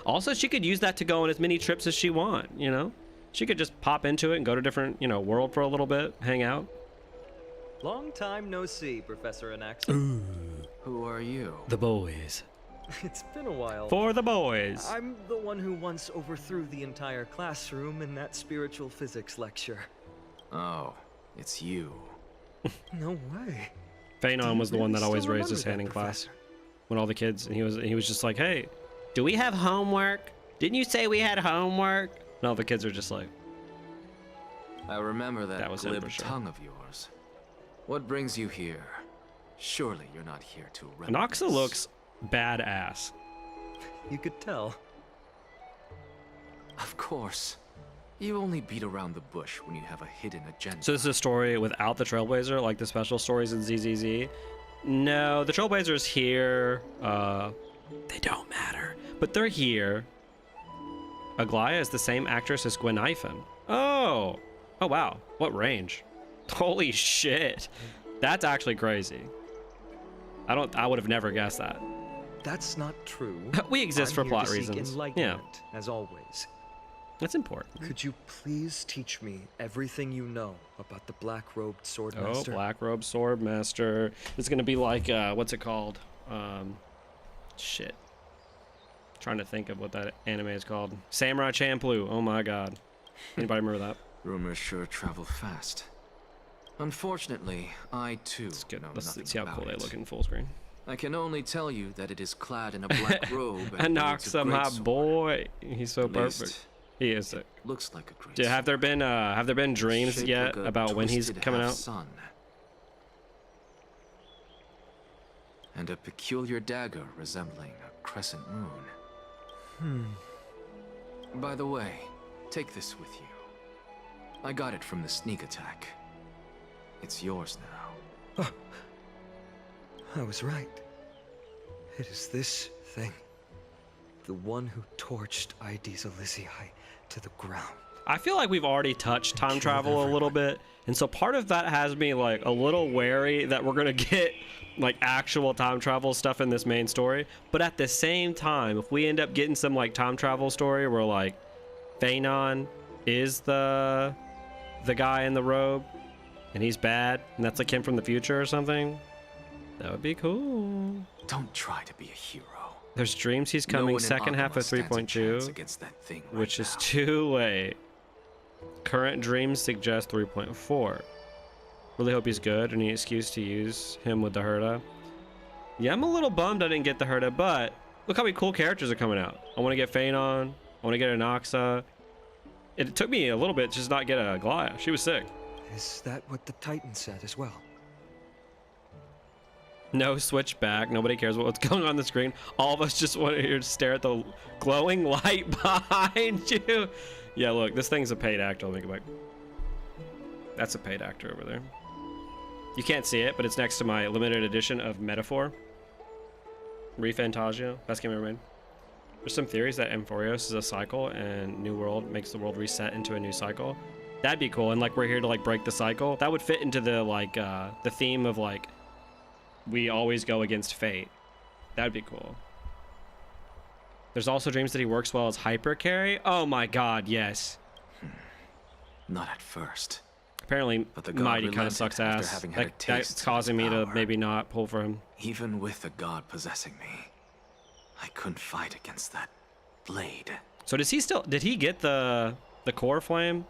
Also, she could use that to go on as many trips as she want, you know? She could just pop into it and go to different, you know, world for a little bit, hang out. Long time no see, Professor Anaxi. Who are you? The boys. It's been a while. For the boys. I'm the one who once overthrew the entire classroom in that spiritual physics lecture. Oh, it's you. No way. Phanon was the one that really always still raised his remember hand in that, class. Professor? When all the kids, and he was just like, hey, do we have homework? Didn't you say we had homework? And all the kids are just like, I remember that, That was him glib for sure. tongue of yours. What brings you here? Surely you're not here to Anoxa reminisce. looks badass. You could tell. Of course. You only beat around the bush when you have a hidden agenda. So this is a story without the Trailblazer, like the special stories in ZZZ. No, the Trailblazer's here. They don't matter, but they're here. Aglaya is the same actress as Gwen Ifen. Oh wow, what range? Holy shit, that's actually crazy. I would have never guessed that. That's not true. We exist I'm for here plot to seek reasons. Yeah, enlightenment, as always. that's important. Could you please teach me everything you know about the black-robed sword Oh, master? Black Robe Sword Master. It's gonna be like, what's it called? Shit. Trying to think of what that anime is called. Samurai Champloo. Oh my god. Anybody remember that? Rumors sure travel fast. Unfortunately, I too Let's get. know Let's nothing see how about cool they it. look in full screen. I can only tell you that it is clad in a black robe and wields a Anoxa, my greatsword. boy. He's so At least, perfect. He is sick. looks like a great Dude, have there been dreams Shaped yet like a about when he's twisted coming out? half-sun. And a peculiar dagger resembling a crescent moon. By the way, take this with you. I got it from the sneak attack. It's yours now. I was right. It is this thing. The one who torched Aedes Elysiae to the ground. I feel like we've already touched time killed travel a little everyone. bit, and so part of that has me like a little wary that we're gonna get like actual time travel stuff in this main story. But at the same time, if we end up getting some like time travel story where like Phanon is the guy in the robe and he's bad and that's like him from the future or something, that would be cool. Don't try to be a hero. There's dreams he's No coming one in second half Akuma of stands a chance 3.2, against that thing right which is now. too late. Current dreams suggest 3.4. Really hope he's good. Any excuse to use him with the Herda? Yeah, I'm a little bummed I didn't get the Herda, but look how many cool characters are coming out. I want to get Phanon. I want to get Anoxa. It took me a little bit to just not get a Glaya. She was sick. Is that what the Titan said as well? No switch back. Nobody cares what's going on the screen. All of us just want to stare at the glowing light behind you. Yeah, look, this thing's a paid actor. Let me go back. That's a paid actor over there. You can't see it, but it's next to my limited edition of Metaphor. Refantasia. Best game ever made. There's some theories that Amphorios is a cycle and New World makes the world reset into a new cycle. That'd be cool. And like we're here to like break the cycle. That would fit into the like the theme of like we always go against fate. That'd be cool. There's also dreams that he works well as hyper carry. Oh my god, yes. Not at first. Apparently But the god Mighty kind of relented sucks after ass. having had a That's taste of causing his me to power. maybe not pull for him. Even with the god possessing me, I couldn't fight against that blade. So did he get the core flame?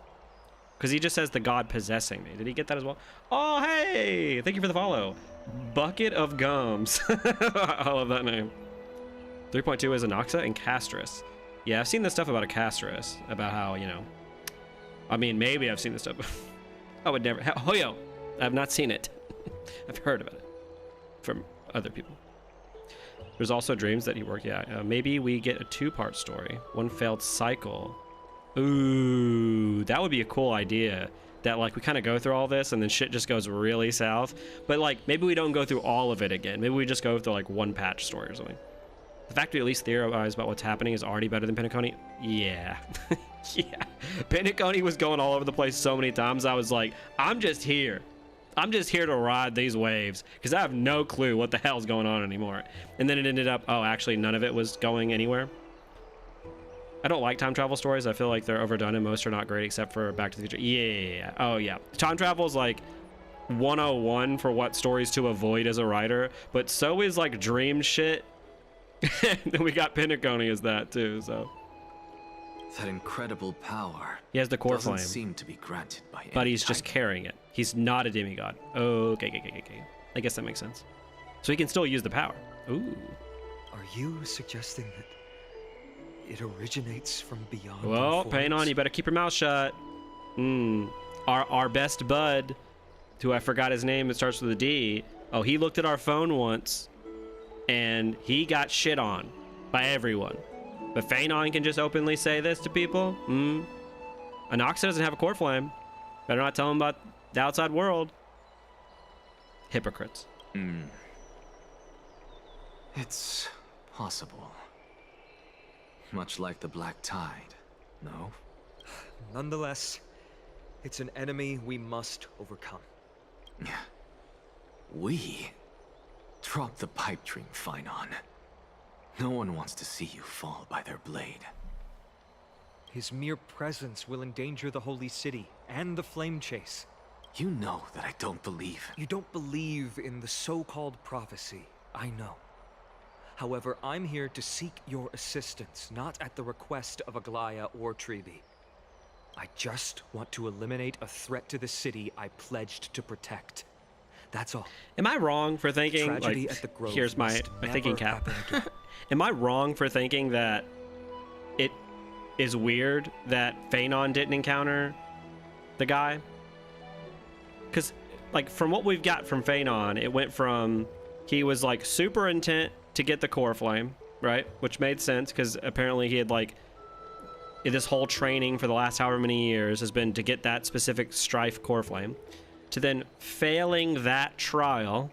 Because he just says the god possessing me. Did he get that as well? Oh, hey! Thank you for the follow. Bucket of Gums. I love that name. 3.2 is Anoxa and Castris. Yeah, I've seen this stuff about a Castris. About how, you know... I mean, maybe I've seen this stuff. I would never... Oh, yo! I've not seen it. I've heard about it. From other people. There's also dreams that he worked... Yeah, maybe we get a two-part story. One failed cycle. Ooh, that would be a cool idea. That like we kind of go through all this and then shit just goes really south. But like maybe we don't go through all of it again. Maybe we just go through like one patch story or something. The fact we at least theorize about what's happening is already better than Penacony. Yeah. Yeah. Penacony was going all over the place so many times. I was like, I'm just here. I'm just here to ride these waves because I have no clue what the hell's going on anymore. And then it ended up, oh, actually none of it was going anywhere. I don't like time travel stories. I feel like they're overdone and most are not great except for Back to the Future. Yeah. Oh, yeah. Time travel is like 101 for what stories to avoid as a writer, but so is like dream shit. And then we got Penacony as that too, so. That incredible power. He has the core doesn't flame. seem to be granted by But any he's just Titan. carrying it. He's not a demigod. Okay. I guess that makes sense. So he can still use the power. Ooh. Are you suggesting that it originates from beyond? Well, the Painon, forms? you better keep your mouth shut. Our best bud, who I forgot his name, it starts with a D. Oh, he looked at our phone once, and he got shit on by everyone. But Phanon can just openly say this to people. Anoxa doesn't have a core flame. Better not tell him about the outside world. Hypocrites. It's possible. Much like the Black Tide, no? Nonetheless, it's an enemy we must overcome. We? Drop the pipe dream, Phanon. No one wants to see you fall by their blade. His mere presence will endanger the Holy City and the Flame Chase. You know that I don't believe. You don't believe in the so-called prophecy, I know. However, I'm here to seek your assistance, not at the request of Aglaya or Tribi. I just want to eliminate a threat to the city I pledged to protect. That's all. Am I wrong for thinking, Tragedy like, at the Grove here's my must thinking never cap. happen again. Am I wrong for thinking that it is weird that Phanon didn't encounter the guy? Because, like, from what we've got from Phanon, it went from he was, like, super intent to get the core flame, right? Which made sense, because apparently he had, like, this whole training for the last however many years has been to get that specific strife core flame, to then failing that trial,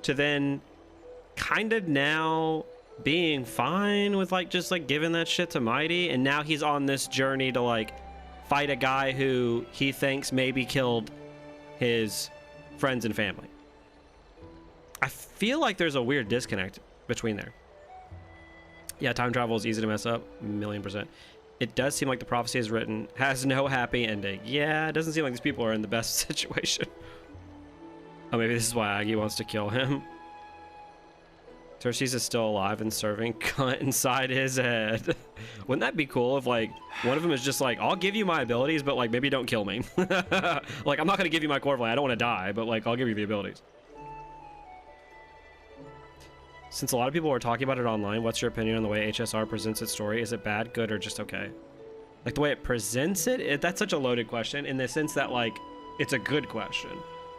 to then kind of now being fine with, like, just, like, giving that shit to Mighty, and now he's on this journey to, like, fight a guy who he thinks maybe killed his friends and family. I feel like there's a weird disconnect between there. Yeah, time travel is easy to mess up, 1,000,000%. It does seem like the prophecy is written has no happy ending. Yeah, it doesn't seem like these people are in the best situation. Oh, maybe this is why Aggie wants to kill him. Xerxes is still alive and serving cunt inside his head. Wouldn't that be cool if, like, one of them is just like, I'll give you my abilities, but, like, maybe don't kill me. Like, I'm not going to give you my core flame. I don't want to die, but, like, I'll give you the abilities. Since a lot of people are talking about it online, what's your opinion on the way HSR presents its story? Is it bad, good, or just okay? Like, the way it presents it, that's such a loaded question in the sense that, like, it's a good question.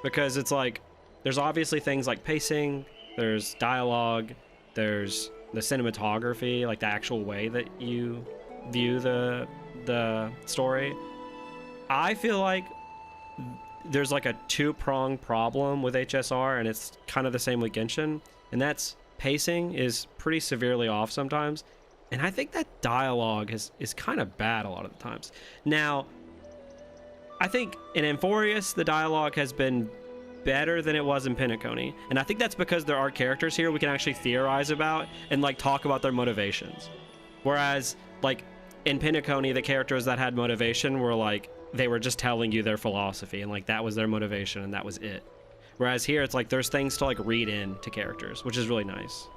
Because it's like, there's obviously things like pacing, there's dialogue, there's the cinematography, like the actual way that you view the story. I feel like there's like a two-pronged problem with HSR, and it's kind of the same with Genshin, and that's pacing is pretty severely off sometimes, and I think that dialogue is kind of bad a lot of the times. Now, I think in Amphorius, the dialogue has been better than it was in Penacony, and I think that's because there are characters here we can actually theorize about and, like, talk about their motivations. Whereas, like, in Penacony, the characters that had motivation were, like, they were just telling you their philosophy, and, like, that was their motivation, and that was it. Whereas here, it's like there's things to, like, read into characters, which is really nice.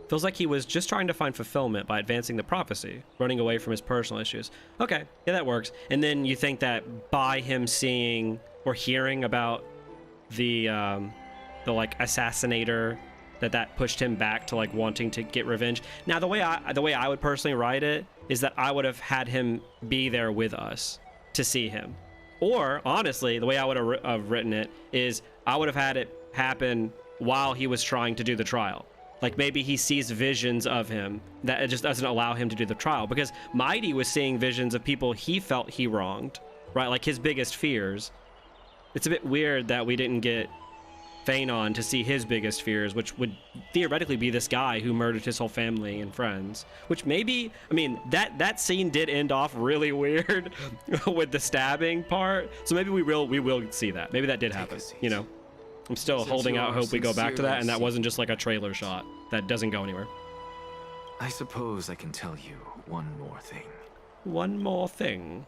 Feels like he was just trying to find fulfillment by advancing the prophecy, running away from his personal issues. Okay, yeah, that works. And then you think that by him seeing or hearing about the like assassinator, that pushed him back to, like, wanting to get revenge. Now, the way I would personally write it is that I would have had him be there with us to see him. Or, honestly, the way I would have written it is I would have had it happen while he was trying to do the trial. Like, maybe he sees visions of him that it just doesn't allow him to do the trial. Because Mighty was seeing visions of people he felt he wronged, right? Like, his biggest fears. It's a bit weird that we didn't get Phanon to see his biggest fears, which would theoretically be this guy who murdered his whole family and friends. Which maybe, I mean, that scene did end off really weird with the stabbing part. So maybe we will see that. Maybe that did happen, you know? I'm still holding out hope we go back to that, and that wasn't just like a trailer shot that doesn't go anywhere. I suppose I can tell you one more thing. One more thing.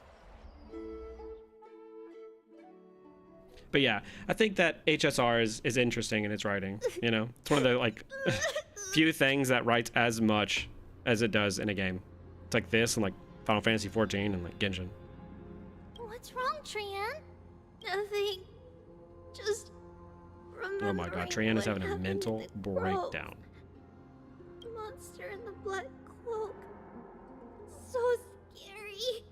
But yeah, I think that HSR is interesting in its writing, you know? It's one of the, like, few things that writes as much as it does in a game. It's like this and, like, Final Fantasy XIV and, like, Genshin. What's wrong, Trian? Nothing. Just remembering. Oh my god, Trian is having a mental breakdown. Monster in the black cloak. So scary.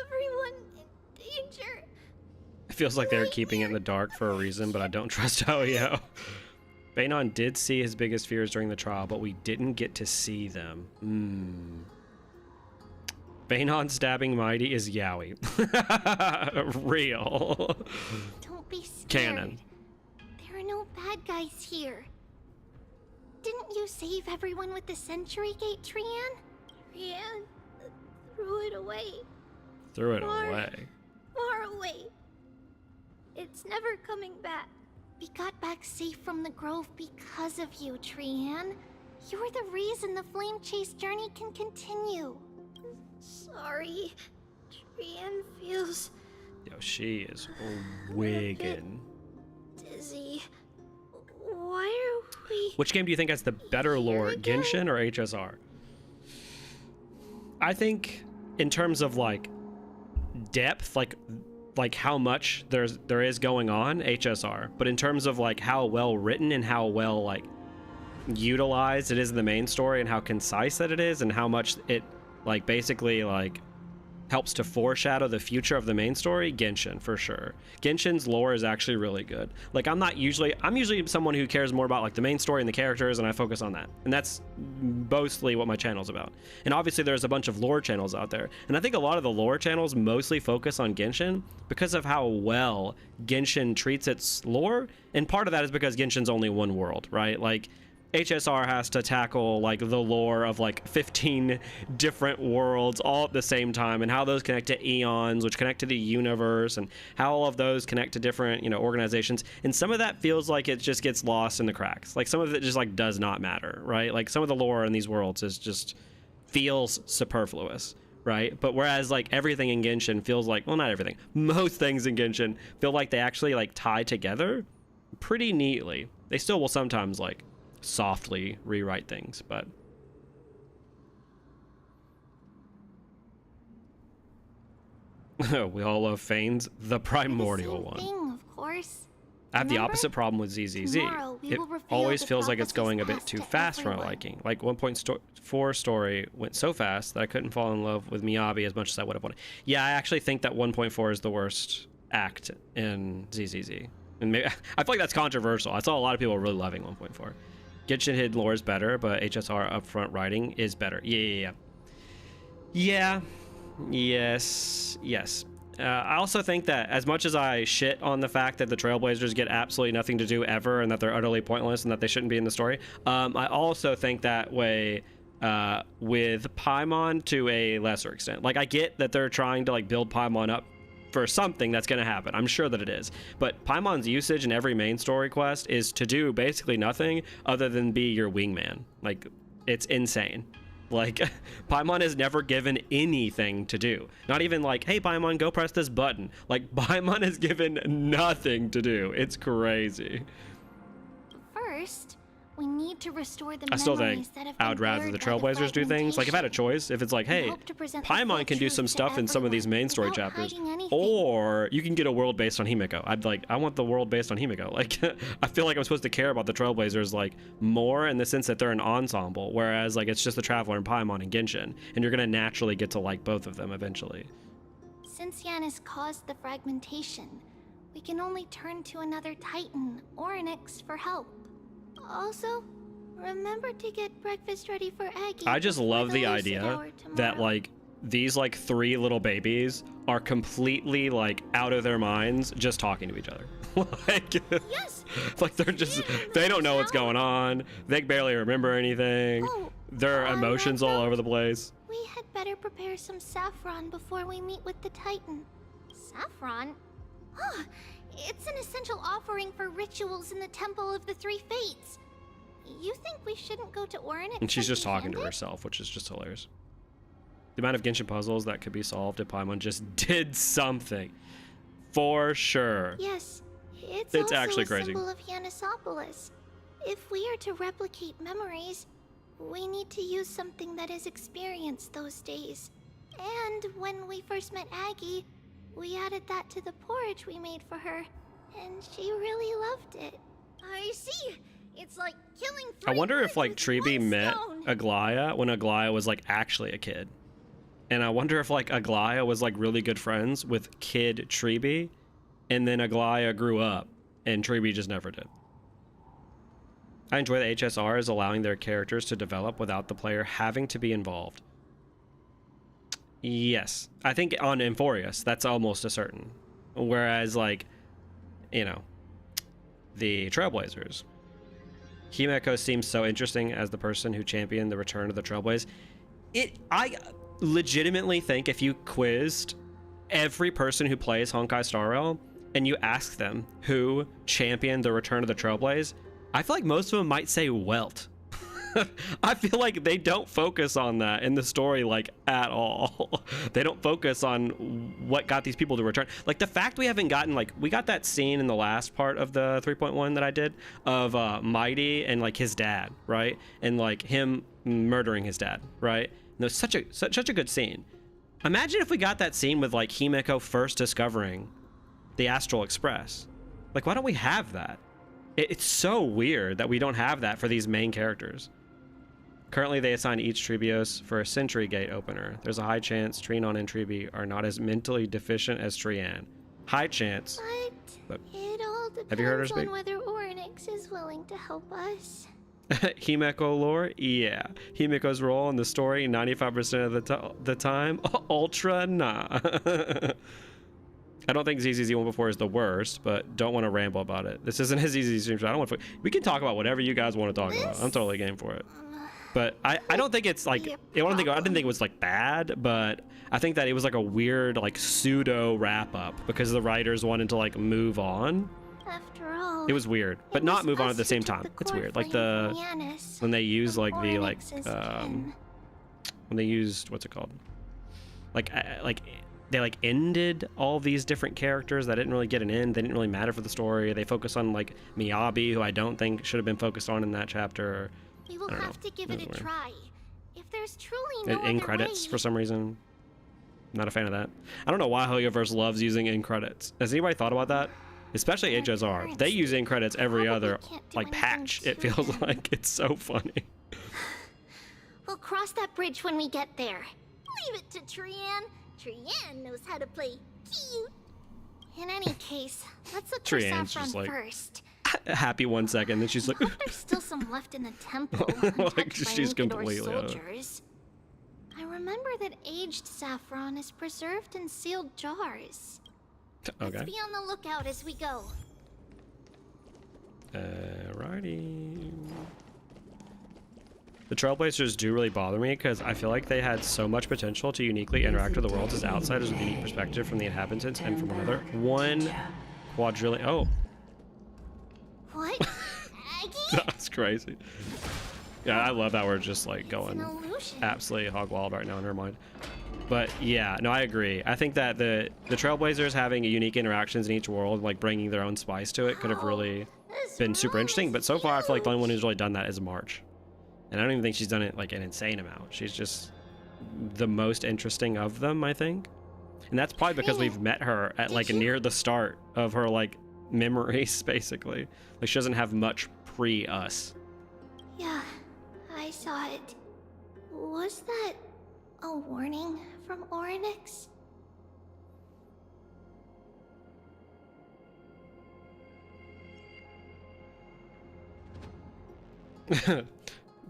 Everyone in danger. It feels like they're keeping it in the dark for a reason, but I don't trust Oeo. Phanon did see his biggest fears during the trial, but we didn't get to see them. Phanon stabbing Mighty is yaoi. Real. Don't be scared. Canon. There are no bad guys here. Didn't you save everyone with the Century Gate, Trian? Trian threw it away. Threw it away. Far away. It's never coming back. We got back safe from the Grove because of you, Trian. You're the reason the Flame Chase journey can continue. Sorry. Trian feels... Yo, she is wiggin'. Dizzy. Why are we... Which game do you think has the better lore, Genshin or HSR? I think in terms of, like, depth, like, like how much there is going on, HSR. But in terms of like how well written and how well like utilized it is in the main story and how concise that it is and how much it like basically like helps to foreshadow the future of the main story, Genshin for sure. Genshin's lore is actually really good. Like I'm usually someone who cares more about like the main story and the characters, and I focus on that, and that's mostly what my channel's about. And obviously there's a bunch of lore channels out there, and I think a lot of the lore channels mostly focus on Genshin because of how well Genshin treats its lore, and part of that is because Genshin's only one world, right? Like HSR has to tackle like the lore of like 15 different worlds all at the same time, and how those connect to eons, which connect to the universe, and how all of those connect to different, you know, organizations. And some of that feels like it just gets lost in the cracks. Like some of it just like does not matter, right? Like some of the lore in these worlds is just feels superfluous, right? But whereas like everything in Genshin feels like, well, not everything, most things in Genshin feel like they actually like tie together pretty neatly. They still will sometimes like softly rewrite things, but we all love Fanes, the primordial one. Thing, of course. I have the Remember? opposite problem with ZZZ. Tomorrow we It will reveal always the feels like it's going a bit prophecy's too past to fast for my everyone. liking. Like 1.4 story went so fast that I couldn't fall in love with Miyabi as much as I would have wanted. Yeah, I actually think that 1.4 is the worst act in ZZZ. And maybe, I feel like that's controversial. I saw a lot of people really loving 1.4. Genshin Hidden Lore is better, but HSR upfront writing is better. Yeah. Yes. I also think that as much as I shit on the fact that the Trailblazers get absolutely nothing to do ever and that they're utterly pointless and that they shouldn't be in the story, I also think that way with Paimon to a lesser extent. Like I get that they're trying to like build Paimon up for something that's going to happen. I'm sure that it is. But Paimon's usage in every main story quest is to do basically nothing other than be your wingman. Like, it's insane. Like, Paimon is never given anything to do. Not even like, hey, Paimon, go press this button. Like, Paimon is given nothing to do. It's crazy. First, we need to restore the I still think memories that have been I would rather the blurred by Trailblazers do things. Like if I had a fragmentation. choice, if it's like, hey, hope to present the Paimon full can do truth some to stuff in some of these everyone main story without chapters, hiding anything. or you can get a world based on Himeko. I want the world based on Himeko. Like I feel like I'm supposed to care about the Trailblazers like more in the sense that they're an ensemble, whereas like it's just the Traveler and Paimon and Genshin, and you're gonna naturally get to like both of them eventually. Since Yanis caused the fragmentation, we can only turn to another Titan or an X for help. Also, remember to get breakfast ready for Aggie. I just before love the lucid idea hour that tomorrow. like these like 3 little babies are completely like out of their minds just talking to each other. Like Yes. like they're just they don't know what's going on. They barely remember anything. Oh, Their on emotions that all note, over the place. We had better prepare some saffron before we meet with the Titan. Saffron? Huh. It's an essential offering for rituals in the Temple of the Three Fates. You think we shouldn't go to Orin And she's just talking to herself, which is just hilarious. The amount of Genshin puzzles that could be solved if Paimon just did something. For sure. Yes, it's It's also actually a crazy. symbol of Yanisopolis. If we are to replicate memories, we need to use something that is experienced those days. And when we first met Aggie, we added that to the porridge we made for her, and she really loved it. I see. It's like killing I 3 wonder if birds like with Tribi one met stone. Aglaya when Aglaya was like actually a kid. And I wonder if like Aglaya was like really good friends with kid Tribi, and then Aglaya grew up and Tribi just never did. I enjoy that HSR is allowing their characters to develop without the player having to be involved. Yes, I think on Emphorius that's almost a certain. Whereas like, you know, the Trailblazers, Himeko seems so interesting as the person who championed the return of the Trailblazers. I legitimately think if you quizzed every person who plays Honkai Star Rail and you ask them who championed the return of the Trailblazers, I feel like most of them might say Welt. I feel like they don't focus on that in the story like at all. They don't focus on what got these people to return. Like the fact we haven't gotten like we got that scene in the last part of the 3.1 that I did of Mighty and like his dad, right? And like him murdering his dad, right? And it was such a good scene. Imagine if we got that scene with like Himeko first discovering the Astral Express. Like, why don't we have that? It's so weird that we don't have that for these main characters. Currently, they assign each Treebios for a Sentry Gate opener. There's a high chance Trinon and Treebi are not as mentally deficient as Trian. High chance. But it all have you heard her depends speak? on whether Oryx is willing to help us. Himeko lore? Yeah. Himeko's role in the story 95% of the time? Ultra nah. I don't think ZZZ one before is the worst, but don't want to ramble about it. This isn't as easy as it seems. I don't want to. We can talk about whatever you guys want to talk about. I'm totally game for it. But I don't think it's like I didn't think it was like bad, but I think that it was like a weird like pseudo wrap up because the writers wanted to like move on. After all, It was like, but not move on at the same time. It's weird. Like when they use like the like when they used what's it called? Like they like ended all these different characters that didn't really get an end. They didn't really matter for the story. They focus on like Miyabi, who I don't think should have been focused on in that chapter. We will have to give it a try. If there's truly no in other credits way. for some reason. Not a fan of that. I don't know why Hoyoverse loves using end credits. Has anybody thought about that? Especially HSR. They use end credits every other like patch. It feels like it's so funny. We'll cross that bridge when we get there. Leave it to Trian. Trian knows how to play cute. In any case, let's look for Trian's Saffron just like first. happy 1 second, then she's like, I hope there's still some left in the temple. like she's completely soldiers. I remember that aged saffron is preserved in sealed jars. Okay. Let's be on the lookout as we go. Alrighty. The Trailblazers do really bother me because I feel like they had so much potential to uniquely interact with the world as outsiders with a unique perspective from the inhabitants and from another. 1 quadrillion. Oh. What? Aggie? That's crazy. Yeah, I love that we're just like It's going an illusion. absolutely hog wild right now in her mind. But yeah, no, I agree. I think that the Trailblazers having unique interactions in each world, like bringing their own spice to it, could have really This been super room interesting. is But so far, I feel like the only one huge. who's really done that is March. And I don't even think she's done it like an insane amount. She's just the most interesting of them, I think. And that's probably because we've met her at like near the start of her like memories, basically. Like she doesn't have much pre-us. Yeah, I saw it. Was that a warning from Oryx?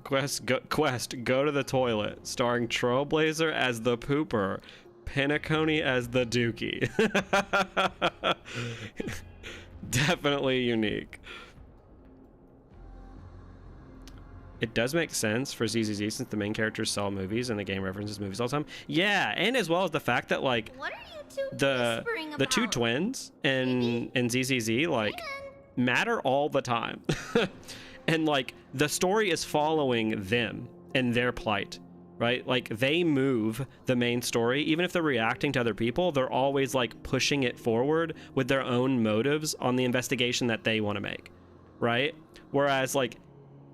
Quest, go to the toilet, starring Trailblazer as the pooper, Penacony as the dookie. Definitely unique. It does make sense for ZZZ since the main characters saw movies and the game references movies all the time. Yeah, and as well as the fact that like What are you two whispering the two about? twins and ZZZ like matter all the time. And like the story is following them and their plight, right? Like they move the main story. Even if they're reacting to other people, they're always like pushing it forward with their own motives on the investigation that they want to make, right? Whereas like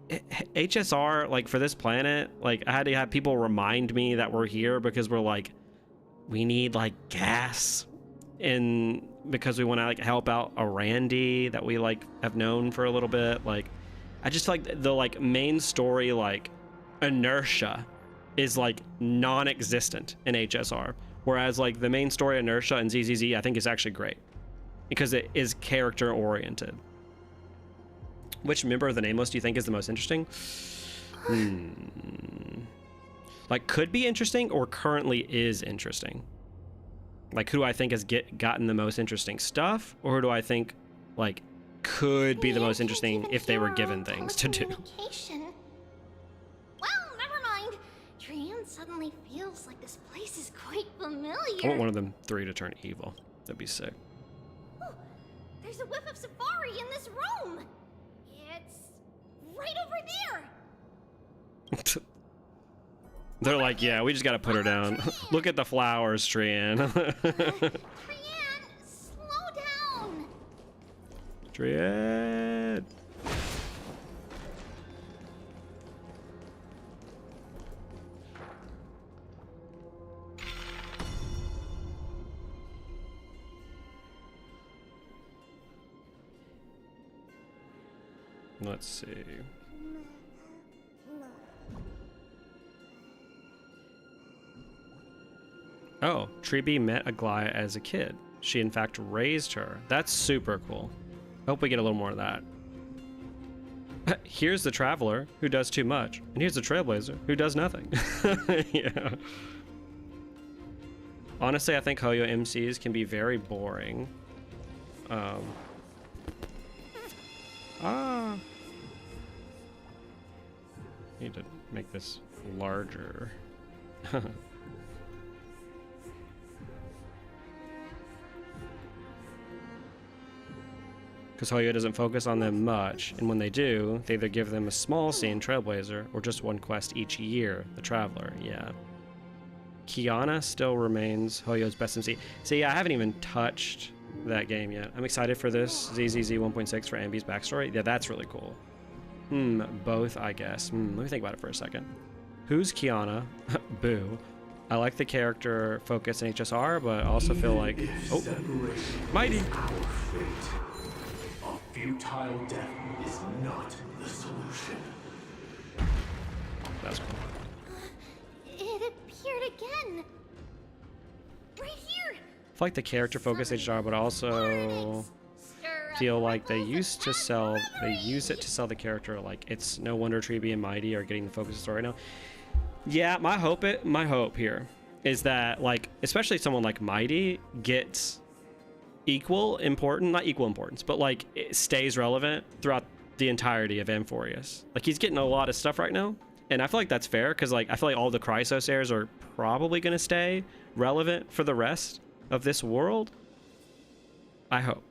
HSR, like for this planet, like I had to have people remind me that we're here because we're like, we need like gas, and because we want to like help out a Randy that we like have known for a little bit. Like I just feel like the like main story like inertia is like non-existent in HSR, whereas like the main story inertia in ZZZ I think is actually great because it is character oriented. Which member of the Nameless do you think is the most interesting? Like could be interesting or currently is interesting. Like who do I think has gotten the most interesting stuff, or who do I think like could be the most interesting if they were given things to do? Well, never mind. Trian suddenly feels like this place is quite familiar. I want one of them 3 to turn evil. That'd be sick. Ooh, there's a whiff of safari in this room. It's right over there. They're like, yeah, we just gotta put her down. Look at the flowers, Trian. Trian, slow down. Trian. Let's see. Oh, Treeby met Aglaya as a kid. She in fact raised her. That's super cool. Hope we get a little more of that. Here's the Traveler, who does too much. And here's the Trailblazer, who does nothing. Yeah. Honestly, I think Hoyo MCs can be very boring. Need to make this larger. Because Hoyo doesn't focus on them much, and when they do, they either give them a small scene, Trailblazer, or just one quest each year, the Traveler, yeah. Kiana still remains Hoyo's best MC. See, I haven't even touched that game yet. I'm excited for this ZZZ 1.6 for Ambi's backstory. Yeah, that's really cool. Both, I guess. Let me think about it for a second. Who's Kiana? Boo. I like the character focus in HSR, but I also feel like... Oh, Mighty! Futile death is not the solution. That's cool. It appeared again. Right here. I feel like the character focus HSR, but also feel like they use it to sell the character. Like, it's no wonder Treeby and Mighty are getting the focus of the story now. Yeah, my hope here is that, like, especially someone like Mighty gets not equal importance, but like it stays relevant throughout the entirety of Amphorius. Like, he's getting a lot of stuff right now, and I feel like that's fair because, like, I feel like all the Chrysos heirs are probably going to stay relevant for the rest of this world. I hope.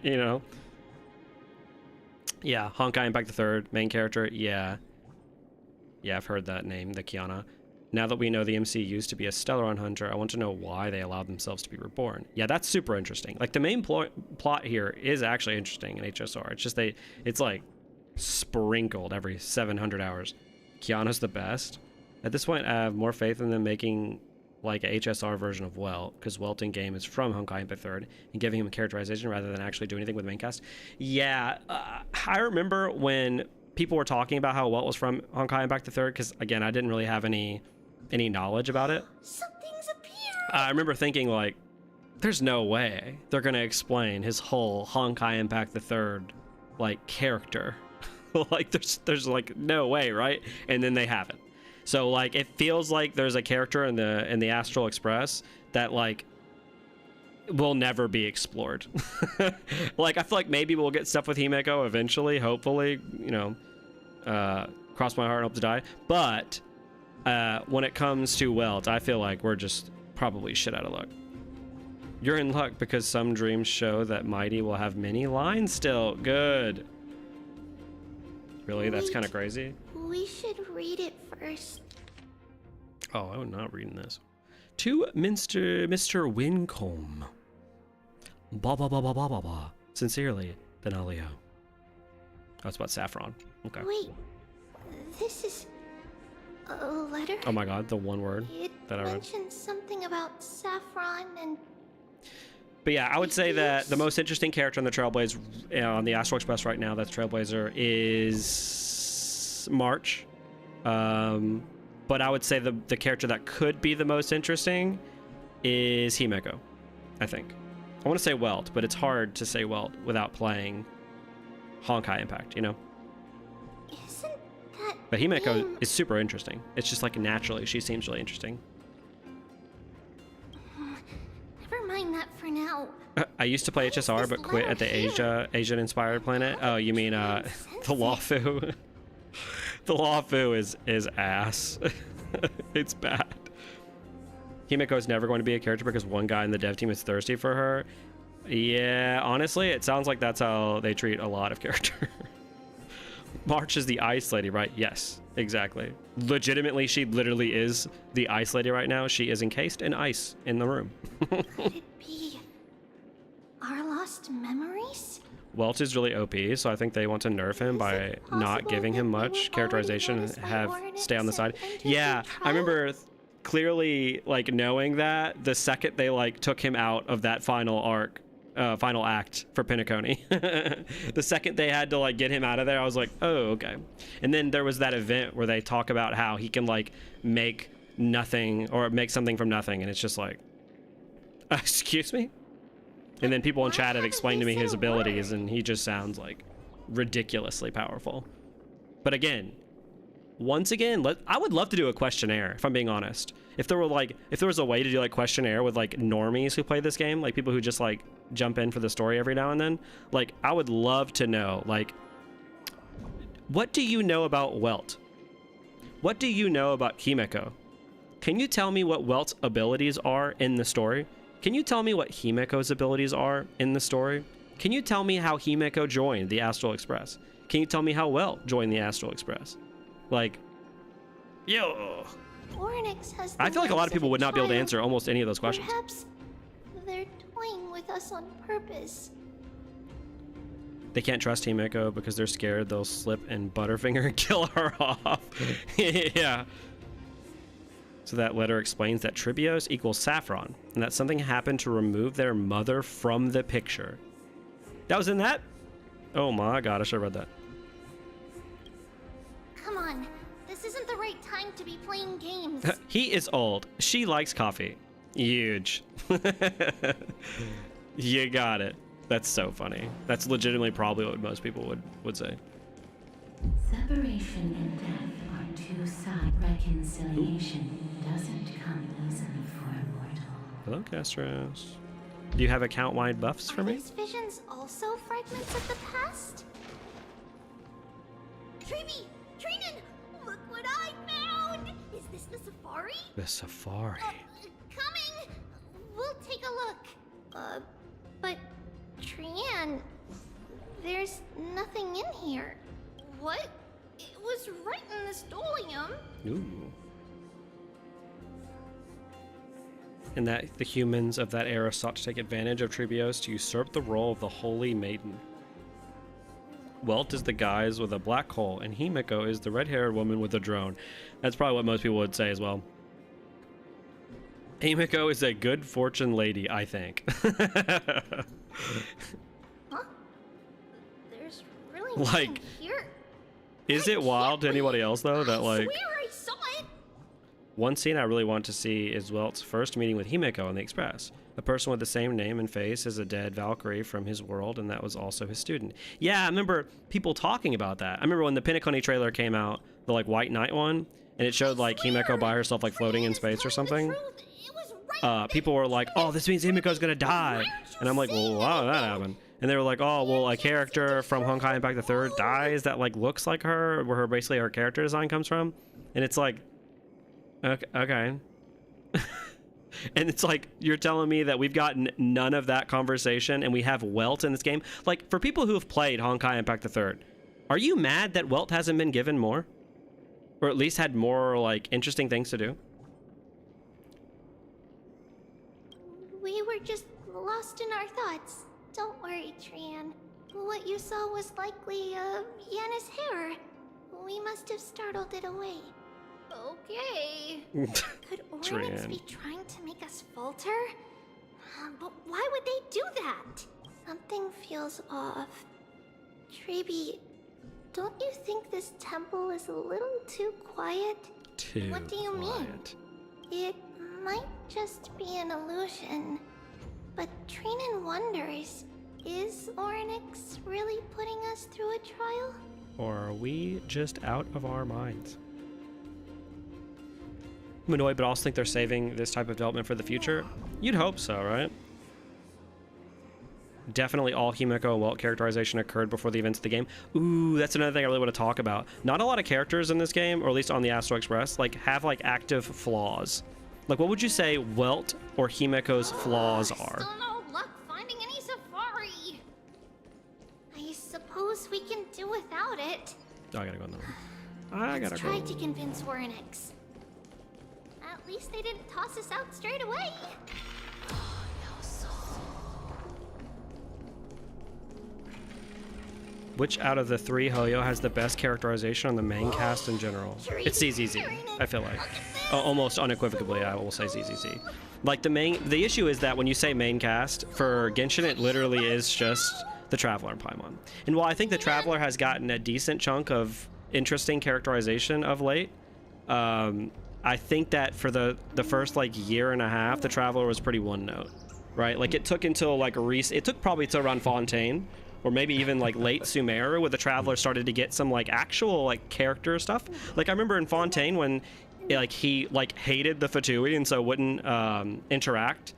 You know. Yeah, Honkai Impact the Third main character. Yeah, I've heard that name, the Kiana. Now that we know the MC used to be a Stellaron hunter, I want to know why they allowed themselves to be reborn. Yeah, that's super interesting. Like, the main plot here is actually interesting in HSR. It's just it's like sprinkled every 700 hours. Kiana's the best. At this point, I have more faith in them making like a HSR version of Welt, because Welt in game is from Honkai Impact Third, and giving him a characterization rather than actually doing anything with the main cast. Yeah, I remember when people were talking about how Welt was from Honkai Impact Third, because again, I didn't really have any knowledge about it. Something's appeared. I remember thinking, like, there's no way they're gonna explain his whole Honkai Impact the Third, like, character. Like, there's like no way, right? And then they haven't. So, like, it feels like there's a character in the Astral Express that, like, will never be explored. Like, I feel like maybe we'll get stuff with Himeko eventually, hopefully, you know, cross my heart and hope to die. But when it comes to Welt, I feel like we're just probably shit out of luck. You're in luck because some dreams show that Mighty will have many lines still. Good. Really? That's kind of crazy. We should read it first. Oh, I'm not reading this. To Mr. Wincombe. Ba ba ba ba ba ba ba. Sincerely, Benalia. Oh, it's about Saffron. Okay. Wait, this is a letter? Oh my god, the one word It that I read. mentioned something about Saffron and... But yeah, I would say that the most interesting character on the Trailblazer, on the Astral Express right now, that's Trailblazer, is March. But I would say the character that could be the most interesting is Himeko, I think. I want to say Welt, but it's hard to say Welt without playing Honkai Impact, you know? Isn't that... But Himeko is super interesting. It's just like naturally, she seems really interesting. Never mind that for now. I used to play HSR, but quit at the Asian-inspired planet. Oh, you mean the Lawfu? The Lawfu is ass. It's bad. Himeko is never going to be a character because one guy in the dev team is thirsty for her. Yeah, honestly, it sounds like that's how they treat a lot of characters. March is the ice lady, right? Yes, exactly. Legitimately, she literally is the ice lady right now. She is encased in ice in the room. Could it be our lost memories? Welt is really OP, so I think they want to nerf him by not giving him much characterization and have stay on the side. Yeah, I remember clearly like knowing that the second they like took him out of that final arc, final act for Penacony. The second they had to like get him out of there, I was like, oh, okay. And then there was that event where they talk about how he can like make nothing or make something from nothing, and it's just like, excuse me. And then people in chat have explained to me his abilities, and he just sounds like ridiculously powerful. But again, once again, I would love to do a questionnaire, if I'm being honest. If there was a way to do like questionnaire with like normies who play this game, like people who just like jump in for the story every now and then, like I would love to know, like, what do you know about Welt? What do you know about Himeko? Can you tell me what Welt's abilities are in the story? Can you tell me what Himeko's abilities are in the story? Can you tell me how Himeko joined the Astral Express? Can you tell me how Welt joined the Astral Express? Like, yo. I feel like a lot of people would not be able to answer almost any of those questions. Perhaps they're toying with us on purpose. They can't trust Himeko because they're scared they'll slip and Butterfinger and kill her off. Yeah. So that letter explains that Tribios equals Saffron, and that something happened to remove their mother from the picture. That was in that? Oh my god, I should have read that. Come on, this isn't the right time to be playing games. He is old. She likes coffee. Huge. You got it. That's so funny. That's legitimately probably what most people would say. Separation and death are two-side. Reconciliation doesn't come easily for a mortal. Hello, Castros. Do you have account-wide buffs for me? Are these visions also fragments of the past? Treeby! Trinan! Look what I found! Is this the safari? The safari. Coming! We'll take a look. But Trian, there's nothing in here. What? It was right in the stolium. Ooh. And that the humans of that era sought to take advantage of Tribios to usurp the role of the Holy Maiden. Welt is the guys with a black hole, and Himeko is the red-haired woman with a drone. That's probably what most people would say as well. Himeko is a good fortune lady, I think. Huh? There's really like, nothing here. Is it wild to anybody else though that like? I swear I saw it. One scene I really want to see is Welt's first meeting with Himeko on the Express. A person with the same name and face as a dead Valkyrie from his world, and that was also his student. Yeah, I remember people talking about that. I remember when the Penacony trailer came out, the like White Knight one, and it showed like Himeko by herself like floating in space or something. People were like, oh, this means Himeko's gonna die. And I'm like, well, how did that happen? And they were like, oh, well, a character from Honkai Impact the Third dies that like looks like her, where basically her character design comes from. And it's like, okay. And it's like, you're telling me that we've gotten none of that conversation and we have Welt in this game? Like, for people who have played Honkai Impact the Third, are you mad that Welt hasn't been given more? Or at least had more, like, interesting things to do? We were just lost in our thoughts. Don't worry, Trian. What you saw was likely, Yana's hair. We must have startled it away. Okay. Could Oryx be trying to make us falter? But why would they do that? Something feels off. Treeby, don't you think this temple is a little too quiet? What do you mean? It might just be an illusion. But Trinan wonders, is Oryx really putting us through a trial? Or are we just out of our minds? I'm annoyed, but I also think they're saving this type of development for the future. You'd hope so, right? Definitely all Himeko and Welt characterization occurred before the events of the game. Ooh, that's another thing I really want to talk about. Not a lot of characters in this game, or at least on the Astral Express, like have like active flaws. Like, what would you say Welt or Himeko's flaws are? Still no luck finding any safari. I suppose we can do without it. Oh, I gotta go in the room. I gotta go. Let's try to convince Oryx. At least they didn't toss us out straight away. Which out of the three Hoyo has the best characterization on the main cast in general? It's easy. I feel like. almost unequivocally, I will say ZZZ. Like the issue is that when you say main cast for Genshin, it literally is just the Traveler and Paimon. And while I think the Traveler has gotten a decent chunk of interesting characterization of late, I think that for the first like year and a half, the Traveler was pretty one note, right? Like it took until like it took probably till around Fontaine, or maybe even like late Sumeru, where the Traveler started to get some like actual like character stuff. Like I remember in Fontaine when like he like hated the Fatui and so wouldn't interact,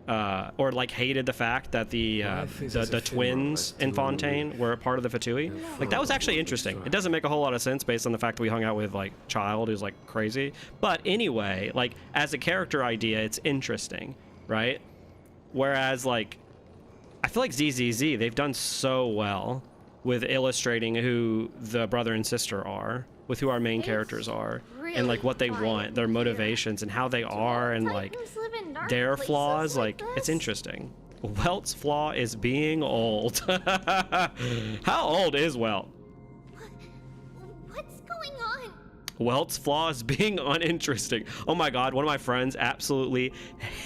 or like hated the fact that the twins in Fontaine were a part of the Fatui. Like that was actually interesting. It doesn't make a whole lot of sense based on the fact that we hung out with like Child, who's like crazy. But anyway, like as a character idea, it's interesting, right? Whereas like I feel like ZZZ, they've done so well with illustrating who the brother and sister are, with who our main characters are, and like what they want, their motivations, and how they are, and like their flaws. Like it's interesting. Welt's flaw is being old. How old is Welt? What's going on? Welt's flaw is being uninteresting. Oh my god, one of my friends absolutely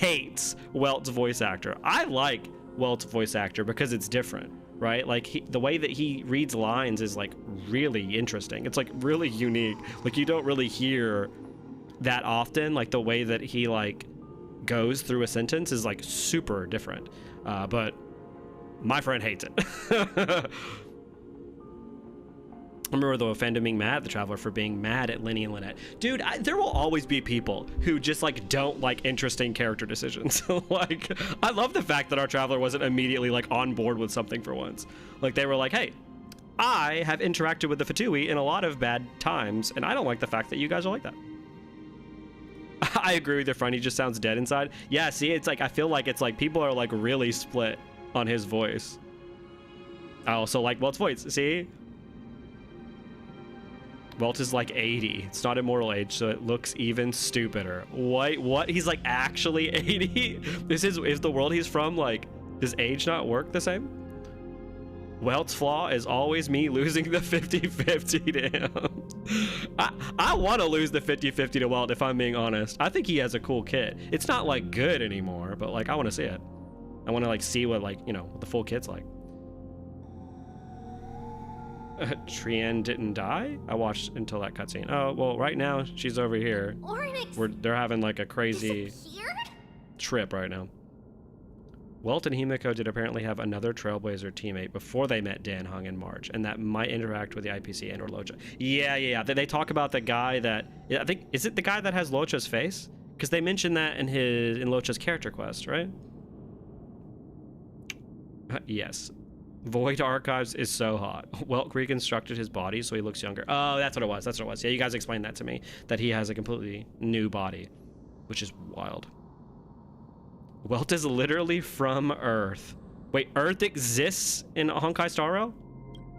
hates Welt's voice actor. I like Welt's voice actor because it's different, right? Like the way that he reads lines is like really interesting. It's like really unique. Like you don't really hear that often. Like the way that he like goes through a sentence is like super different. But my friend hates it. I remember though offending being mad at the Traveler for being mad at Lenny and Lynette. Dude, there will always be people who just like don't like interesting character decisions. Like, I love the fact that our Traveler wasn't immediately like on board with something for once. Like they were like, hey, I have interacted with the Fatui in a lot of bad times, and I don't like the fact that you guys are like that. I agree with your friend. He just sounds dead inside. Yeah, see, it's like I feel like it's like people are like really split on his voice. I also like Welt's voice. See? Welt is like 80. It's not immortal age, so it looks even stupider. What? He's like actually 80? Is the world he's from like, does age not work the same? Welt's flaw is always me losing the 50-50 to him. I want to lose the 50-50 to Welt if I'm being honest. I think he has a cool kit. It's not like good anymore, but like I want to see it. I want to like see what like, you know, what the full kit's like. Trienne didn't die? I watched until that cutscene. Oh, well, right now she's over here. They're having like a crazy trip right now. Welt and Himiko did apparently have another Trailblazer teammate before they met Dan Hung in March, and that might interact with the IPC and or Locha. Yeah. They talk about the guy that, I think, is it the guy that has Locha's face? Because they mentioned that in Locha's character quest, right? Yes. Void Archives is so hot. Welt reconstructed his body so he looks younger. Oh, that's what it was. Yeah, you guys explained that to me, that he has a completely new body, which is wild. Welt is literally from Earth. Wait, Earth exists in Honkai Star Rail?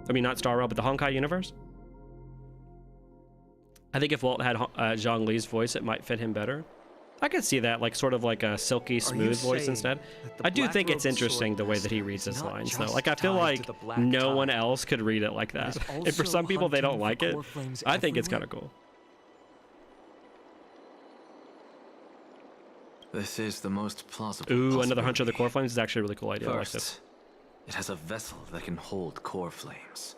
I mean, not Star Rail, but the Honkai universe? I think if Welt had Zhang Li's voice, it might fit him better. I could see that, like sort of like a silky, smooth voice instead. I do think it's interesting the way that he reads his lines, though. Like, I feel like no one else could read it like that. And for some people, they don't like it. I think it's kind of cool. This is the most plausible. Ooh, another Hunter of the Core Flames is actually a really cool idea. First, I like this. It has a vessel that can hold core flames.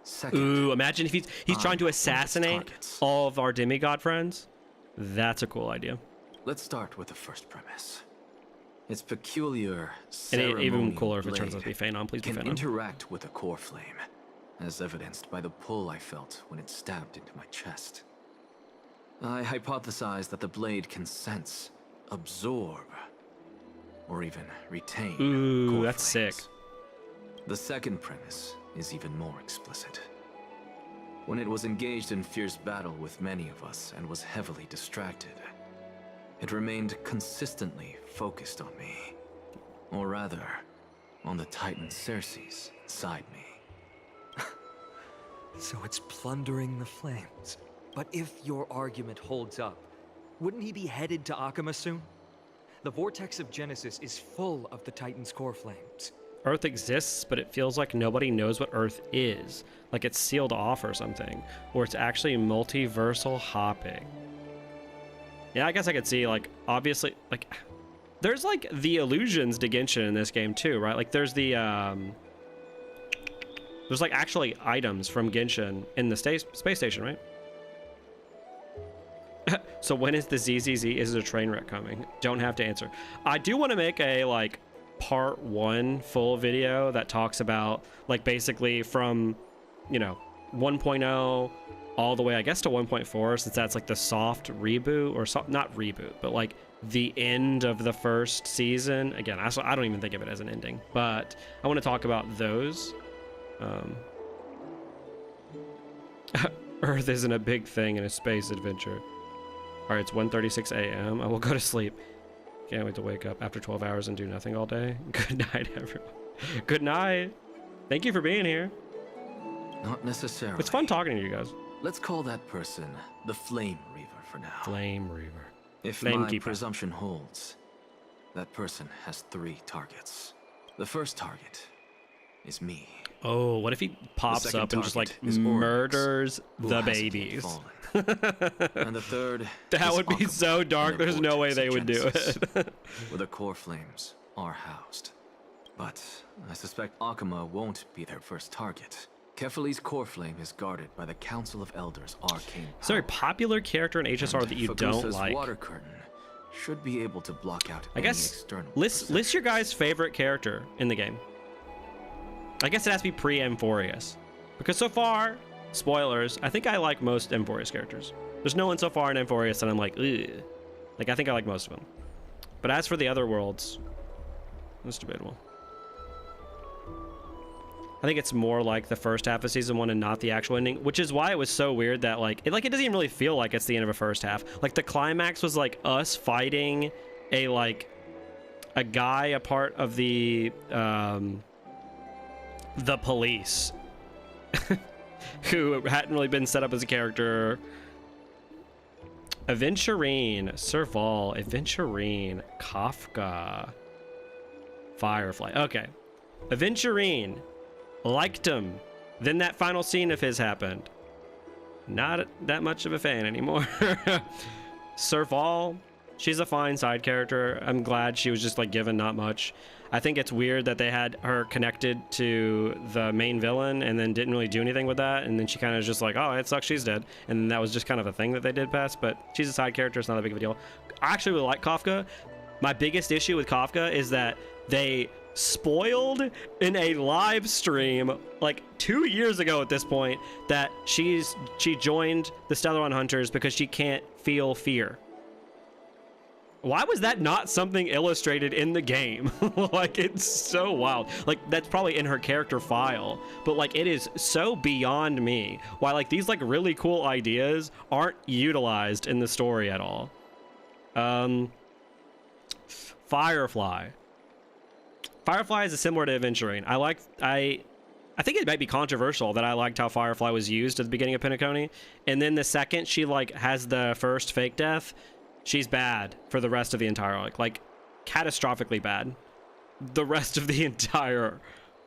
Second, ooh, imagine if he's trying to assassinate all of our demigod friends. That's a cool idea. Let's start with the first premise. Its peculiar and even cooler if it turns out to be Phanon. Please be Phanon. Can interact with a core flame, as evidenced by the pull I felt when it stabbed into my chest. I hypothesized that the blade can sense, absorb, or even retain. Ooh, that's flames. sick. The second premise is even more explicit. When it was engaged in fierce battle with many of us and was heavily distracted, it remained consistently focused on me. Or rather, on the Titan Cersei's inside me. So it's plundering the flames. But if your argument holds up, wouldn't he be headed to Akama soon? The vortex of Genesis is full of the Titan's core flames. Earth exists, but it feels like nobody knows what Earth is. Like it's sealed off or something. Or it's actually multiversal hopping. Yeah, I guess I could see, like, obviously, like, there's, like, the allusions to Genshin in this game, too, right? Like, there's the, there's, like, actually items from Genshin in the space station, right? So when is the ZZZ? Is it a train wreck coming? Don't have to answer. I do want to make a, like, part 1 full video that talks about, like, basically from, you know, 1.0 all the way, I guess, to 1.4, since that's like the soft reboot, or not reboot, but like the end of the first season. Again, I don't even think of it as an ending, but I want to talk about those. Earth isn't a big thing in a space adventure. All right, it's 1:36 a.m. I will go to sleep. Can't wait to wake up after 12 hours and do nothing all day. Good night, everyone. Good night. Thank you for being here. Not necessarily. It's fun talking to you guys. Let's call that person the Flame Reaver for now. Flame Reaver. If Flame my Keeper. presumption holds, that person has 3 targets. The first target is me. Oh, what if he pops second up and just like target is murders who the hasn't babies? fallen. And the third That is would be Akuma so dark. and the There's no way vortex they of would do Genesis, it. where the core flames are housed. But I suspect Akuma won't be their first target. Kefali's core flame is guarded by the Council of Elders' arcane power. Is there a popular character in HSR that you don't Fagusa's like? water curtain should be able to block out I any guess external list your guys' favorite character in the game. I guess it has to be pre-Amphorius, because so far, spoilers, I think I like most Amphorius characters. There's no one so far in Amphorius that I'm like, ugh. Like, I think I like most of them. But as for the other worlds, it's debatable. I think it's more like the first half of season 1 and not the actual ending, which is why it was so weird that it doesn't even really feel like it's the end of a first half. Like, the climax was like us fighting a guy, a part of the police who hadn't really been set up as a character. Aventurine, Serval, Aventurine, Kafka, Firefly. Okay. Aventurine. Liked him. Then that final scene of his happened. Not that much of a fan anymore. Serval, she's a fine side character. I'm glad she was just like given not much. I think it's weird that they had her connected to the main villain and then didn't really do anything with that. And then she kind of just like, oh, it sucks, she's dead. And that was just kind of a thing that they did past, but she's a side character. It's not a big of a deal. I actually really like Kafka. My biggest issue with Kafka is that they spoiled in a live stream like 2 years ago at this point that she joined the Stellaron Hunters because she can't feel fear. Why was that not something illustrated in the game? Like, it's so wild. Like, that's probably in her character file, but like, it is so beyond me why like these like really cool ideas aren't utilized in the story at all. Firefly is similar to Aventurine. I think it might be controversial that I liked how Firefly was used at the beginning of Penacony, and then the second she like has the first fake death, she's bad for the rest of the entire arc, like catastrophically bad. The rest of the entire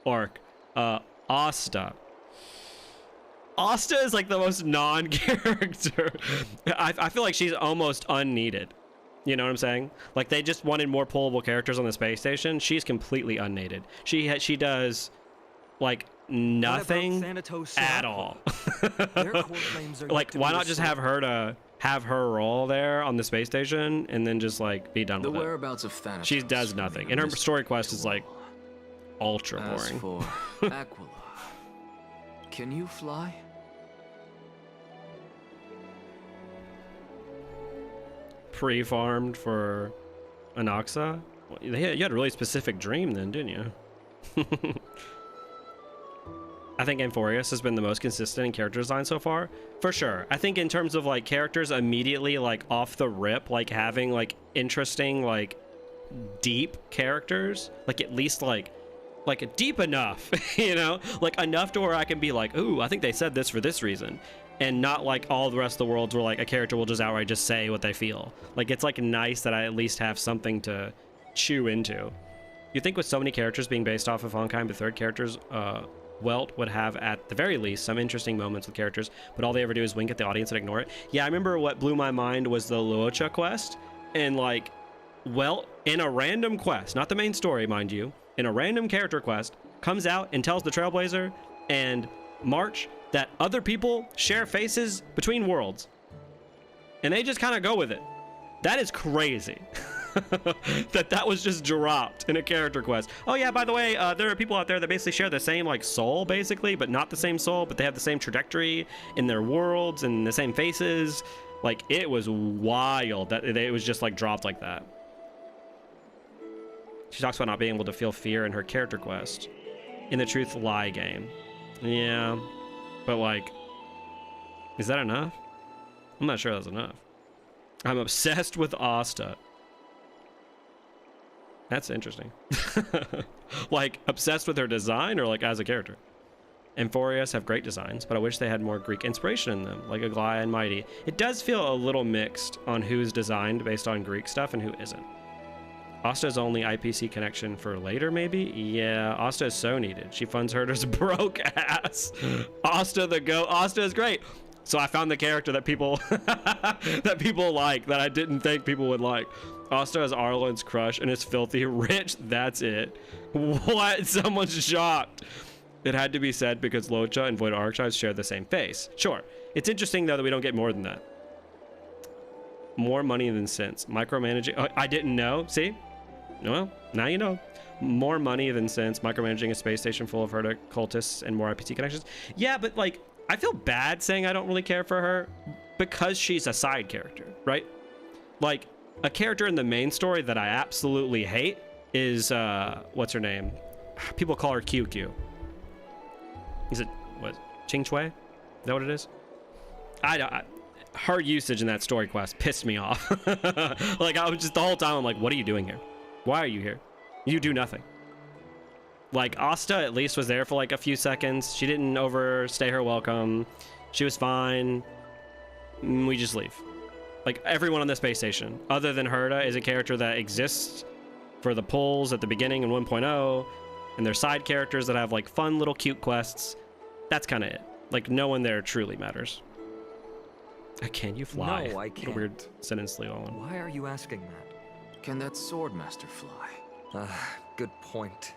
arc. Asta is like the most non-character. I feel like she's almost unneeded. You know what I'm saying? Like, they just wanted more pullable characters on the space station. She's completely unneeded. She does like nothing at all. Like, why not just have her role there on the space station and then just like be done with it? The whereabouts of Thanatos. She does nothing, and her story quest is like ultra As boring. for Aquila, can you fly? Pre-farmed for Anaxa? Well, you had a really specific dream then, didn't you? I think Amphorius has been the most consistent in character design so far, for sure. I think in terms of like characters immediately like off the rip, like having like interesting like deep characters, like at least like deep enough, you know, like enough to where I can be like, ooh, I think they said this for this reason. And not like all the rest of the worlds where like a character will just outright just say what they feel. Like, it's like nice that I at least have something to chew into. You think with so many characters being based off of Honkai, the third characters Welt would have, at the very least, some interesting moments with characters, but all they ever do is wink at the audience and ignore it. Yeah, I remember what blew my mind was the Luocha quest, and like, Welt, in a random quest, not the main story, mind you, in a random character quest, comes out and tells the Trailblazer and March that other people share faces between worlds. And they just kind of go with it. That is crazy. that was just dropped in a character quest. Oh yeah, by the way, there are people out there that basically share the same like soul, basically, but not the same soul, but they have the same trajectory in their worlds and the same faces. Like, it was wild that it was just like dropped like that. She talks about not being able to feel fear in her character quest in the Truth Lie game. Yeah, but like, is that enough? I'm not sure that's enough. I'm obsessed with Asta. That's interesting. Like, obsessed with her design or like as a character? Amphorius have great designs, but I wish they had more Greek inspiration in them, like Aglaia and Mighty. It does feel a little mixed on who's designed based on Greek stuff and who isn't. Asta's only IPC connection for later, maybe? Yeah, Asta is so needed. She funds herders broke ass. Asta the goat. Asta is great. So I found the character that people that people like, that I didn't think people would like. Asta is Arlen's crush and is filthy rich. That's it. What? Someone's shocked. It had to be said because Locha and Void Archives share the same face. Sure. It's interesting though that we don't get more than that. More money than sense. Micromanaging. Oh, I didn't know. See? Well, now you know. More money than sense. Micromanaging a space station full of herdic cultists and more IPT connections. Yeah, but like, I feel bad saying I don't really care for her because she's a side character, right? Like, a character in the main story that I absolutely hate is, what's her name? People call her QQ. Is it, what, Ching Chui? Is that what it is? Her usage in that story quest pissed me off. Like, I was just, the whole time, I'm like, what are you doing here? Why are you here? You do nothing. Like, Asta at least was there for like a few seconds. She didn't overstay her welcome. She was fine. We just leave. Like, everyone on the space station, other than Herda, is a character that exists for the pulls at the beginning in 1.0, and they're side characters that have like fun little cute quests. That's kind of it. Like, no one there truly matters. Can you fly? No, I can't. What a weird sentence, Leon. Why are you asking that? Can that Swordmaster fly? Good point.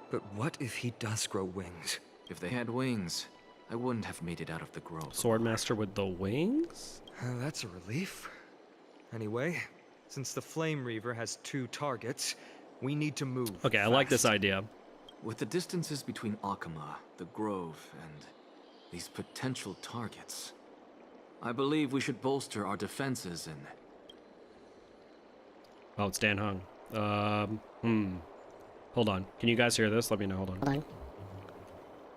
But what if he does grow wings? If they had wings, I wouldn't have made it out of the grove. Swordmaster with the wings? That's a relief. Anyway, since the Flame Reaver has 2 targets, we need to move. Okay, I like this idea. With the distances between Akama, the grove, and these potential targets, I believe we should bolster our defenses and... Oh, it's Dan Hung. Hold on. Can you guys hear this? Let me know. Hold on. Hold on.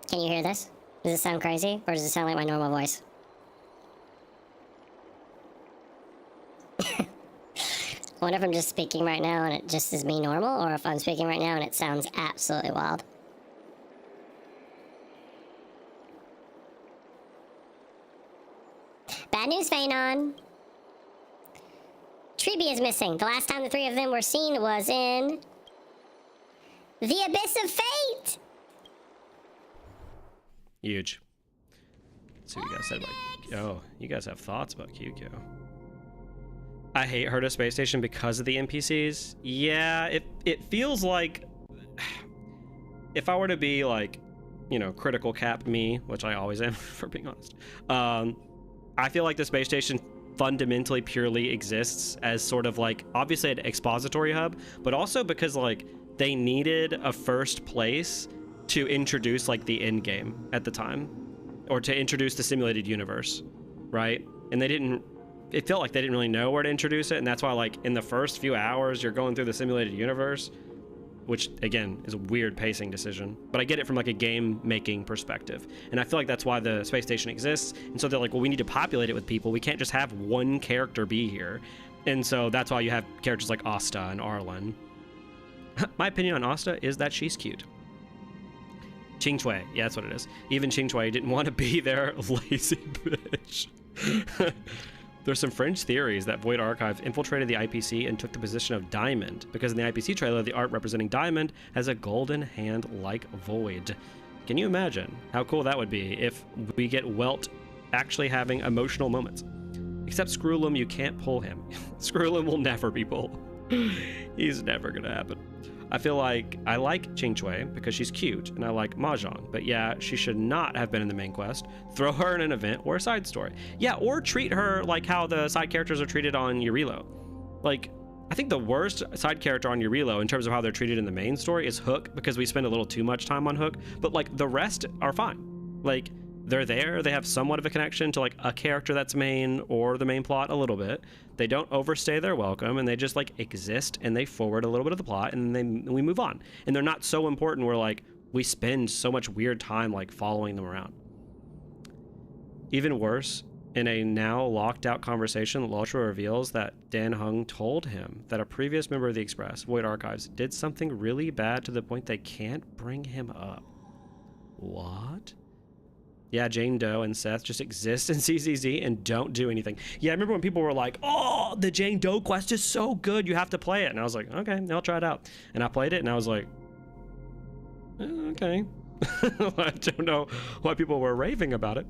Can you hear this? Does it sound crazy, or does it sound like my normal voice? I wonder if I'm just speaking right now and it just is me normal, or if I'm speaking right now and it sounds absolutely wild. Bad news, Phanon. Treeby is missing. The last time the 3 of them were seen was in... The Abyss of Fate! Huge. So you guys said like, oh, you guys have thoughts about QQ. I hate Herda Space Station because of the NPCs. Yeah, it feels like if I were to be like, you know, critical cap me, which I always am for being honest. I feel like the space station fundamentally purely exists as sort of like obviously an expository hub, but also because like they needed a first place to introduce like the end game at the time, or to introduce the simulated universe, right? And they didn't, it felt like they didn't really know where to introduce it, and that's why like in the first few hours you're going through the simulated universe, which again is a weird pacing decision, but I get it from like a game making perspective. And I feel like that's why the space station exists. And so they're like, well, we need to populate it with people. We can't just have one character be here. And so that's why you have characters like Asta and Arlen. My opinion on Asta is that she's cute. Ching Chui, yeah, that's what it is. Even Ching Chui didn't want to be there, lazy bitch. There's some fringe theories that Void Archive infiltrated the IPC and took the position of Diamond, because in the IPC trailer, the art representing Diamond has a golden hand like Void. Can you imagine how cool that would be if we get Welt actually having emotional moments? Except Screwlum, you can't pull him. Screwlum will never be pulled. He's never gonna happen. I feel like I like Qingchui because she's cute, and I like Mahjong, but yeah, she should not have been in the main quest. Throw her in an event or a side story. Yeah, or treat her like how the side characters are treated on Yurilo. Like, I think the worst side character on Yurilo in terms of how they're treated in the main story is Hook, because we spend a little too much time on Hook, but like the rest are fine. Like, they're there, they have somewhat of a connection to like a character that's main or the main plot a little bit. They don't overstay their welcome, and they just like exist, and they forward a little bit of the plot, and then we move on. And they're not so important where like we spend so much weird time like following them around. Even worse, in a now locked out conversation, Luotra reveals that Dan Heng told him that a previous member of the Express, Void Archives, did something really bad to the point they can't bring him up. What? Yeah, Jane Doe and Seth just exist in CCZ and don't do anything. Yeah, I remember when people were like, oh, the Jane Doe quest is so good, you have to play it. And I was like, okay, I'll try it out. And I played it, and I was like, okay. I don't know why people were raving about it.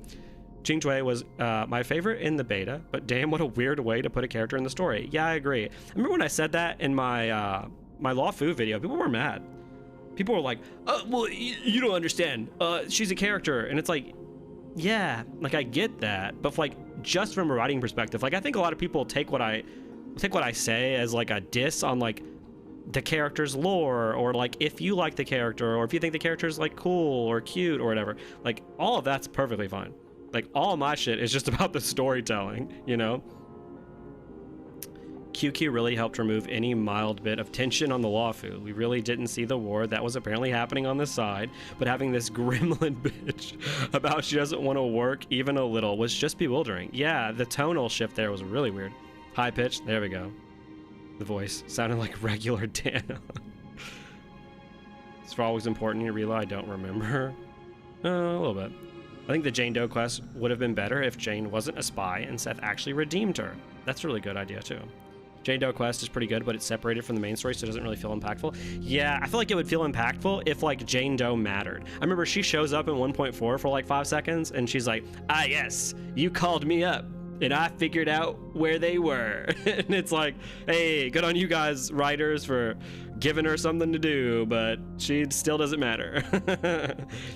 Qingchui was my favorite in the beta, but damn, what a weird way to put a character in the story. Yeah, I agree. I remember when I said that in my my Law Fu video, people were mad. People were like, well, you don't understand. She's a character. And it's like, yeah, like I get that, but like just from a writing perspective, like I think a lot of people take what I say as like a diss on like the character's lore, or like if you like the character, or if you think the character's like cool or cute or whatever. Like all of that's perfectly fine. Like all of my shit is just about the storytelling, you know? QQ really helped remove any mild bit of tension on the Lawfu. We really didn't see the war that was apparently happening on this side, but having this gremlin bitch about she doesn't want to work even a little was just bewildering. Yeah, the tonal shift there was really weird. High pitch, there we go. The voice sounded like regular Dan. It's for always important in Relo, I don't remember. A little bit. I think the Jane Doe quest would have been better if Jane wasn't a spy and Seth actually redeemed her. That's a really good idea too. Jane Doe quest is pretty good, but it's separated from the main story, so it doesn't really feel impactful. Yeah, I feel like it would feel impactful if like Jane Doe mattered. I remember she shows up in 1.4 for like 5 seconds, and she's like, ah yes, you called me up, and I figured out where they were. And it's like, hey, good on you guys, writers, for giving her something to do, but she still doesn't matter.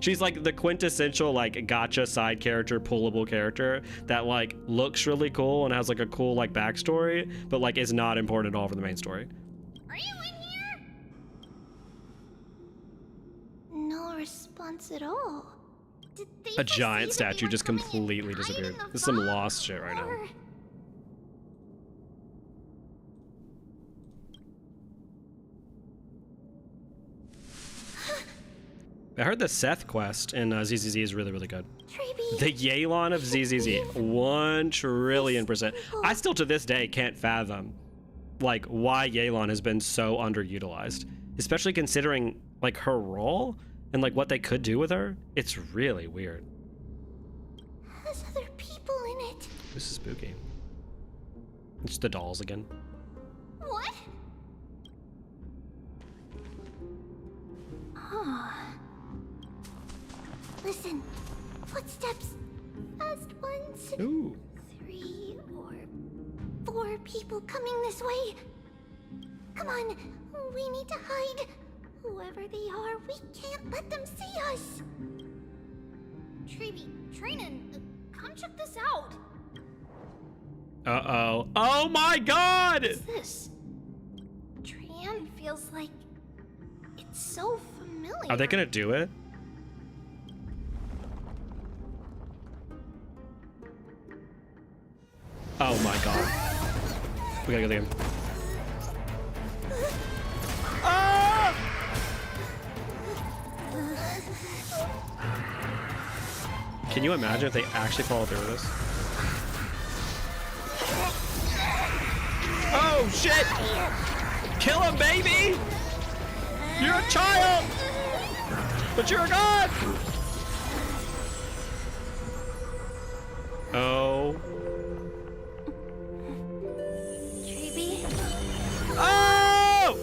She's like the quintessential like gacha side character, pullable character that like looks really cool and has like a cool like backstory, but like is not important at all for the main story. Are you in here? No response at all. Did they A giant statue just completely disappeared. This is some lost shit right now. I heard the Seth quest in ZZZ is really, really good. The Yelan of ZZZ, 1,000,000,000,000%. I still to this day can't fathom like why Yelan has been so underutilized, especially considering like her role and like what they could do with her. It's really weird. There's other people in it. This is spooky. It's the dolls again. What? Huh. Listen, footsteps. Fast ones. Ooh. 3 or 4 people coming this way. Come on, we need to hide. Whoever they are, we can't let them see us. Trinan, come check this out. Uh-oh. Oh my god! What's this? Trian feels like it's so familiar. Are they gonna do it? Oh my god. We gotta get him. Ah! Can you imagine if they actually follow through with this? Oh shit! Kill him, baby! You're a child! But you're a god! Oh. Treeby. Oh!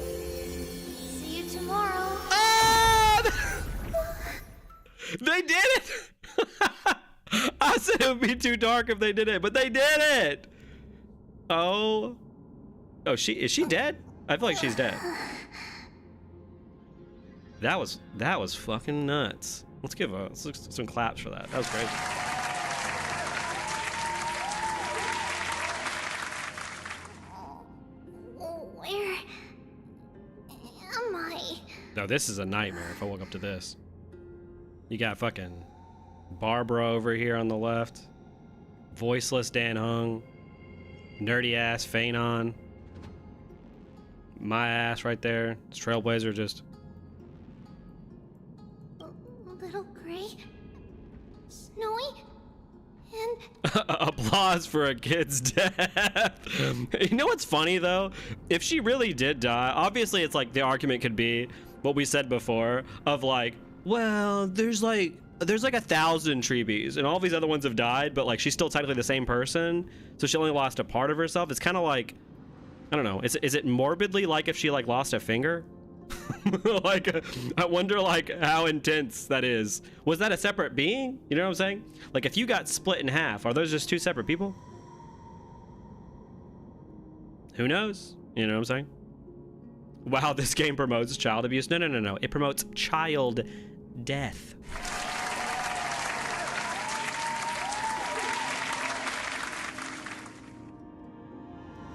See you tomorrow. Ah! They did it! I said it would be too dark if they did it, but they did it! Oh. Oh, is she dead? I feel like she's dead. That was fucking nuts. Let's give some claps for that. That was crazy. Where am I? No, this is a nightmare if I woke up to this. You got fucking Barbara over here on the left. Voiceless Dan Hung. Nerdy ass Phanon. My ass right there. Trailblazer just... Little gray, snowy, and applause for a kid's death. You know what's funny though? If she really did die, obviously it's like the argument could be what we said before of like, well, there's like 1,000 Treebees and all these other ones have died, but like she's still technically the same person, so she only lost a part of herself. It's kind of like, I don't know, is it morbidly like if she like lost a finger? Like, I wonder like how intense that is. Was that a separate being? You know what I'm saying? Like if you got split in half, are those just two separate people? Who knows? You know what I'm saying? Wow, this game promotes child abuse. No. It promotes child death.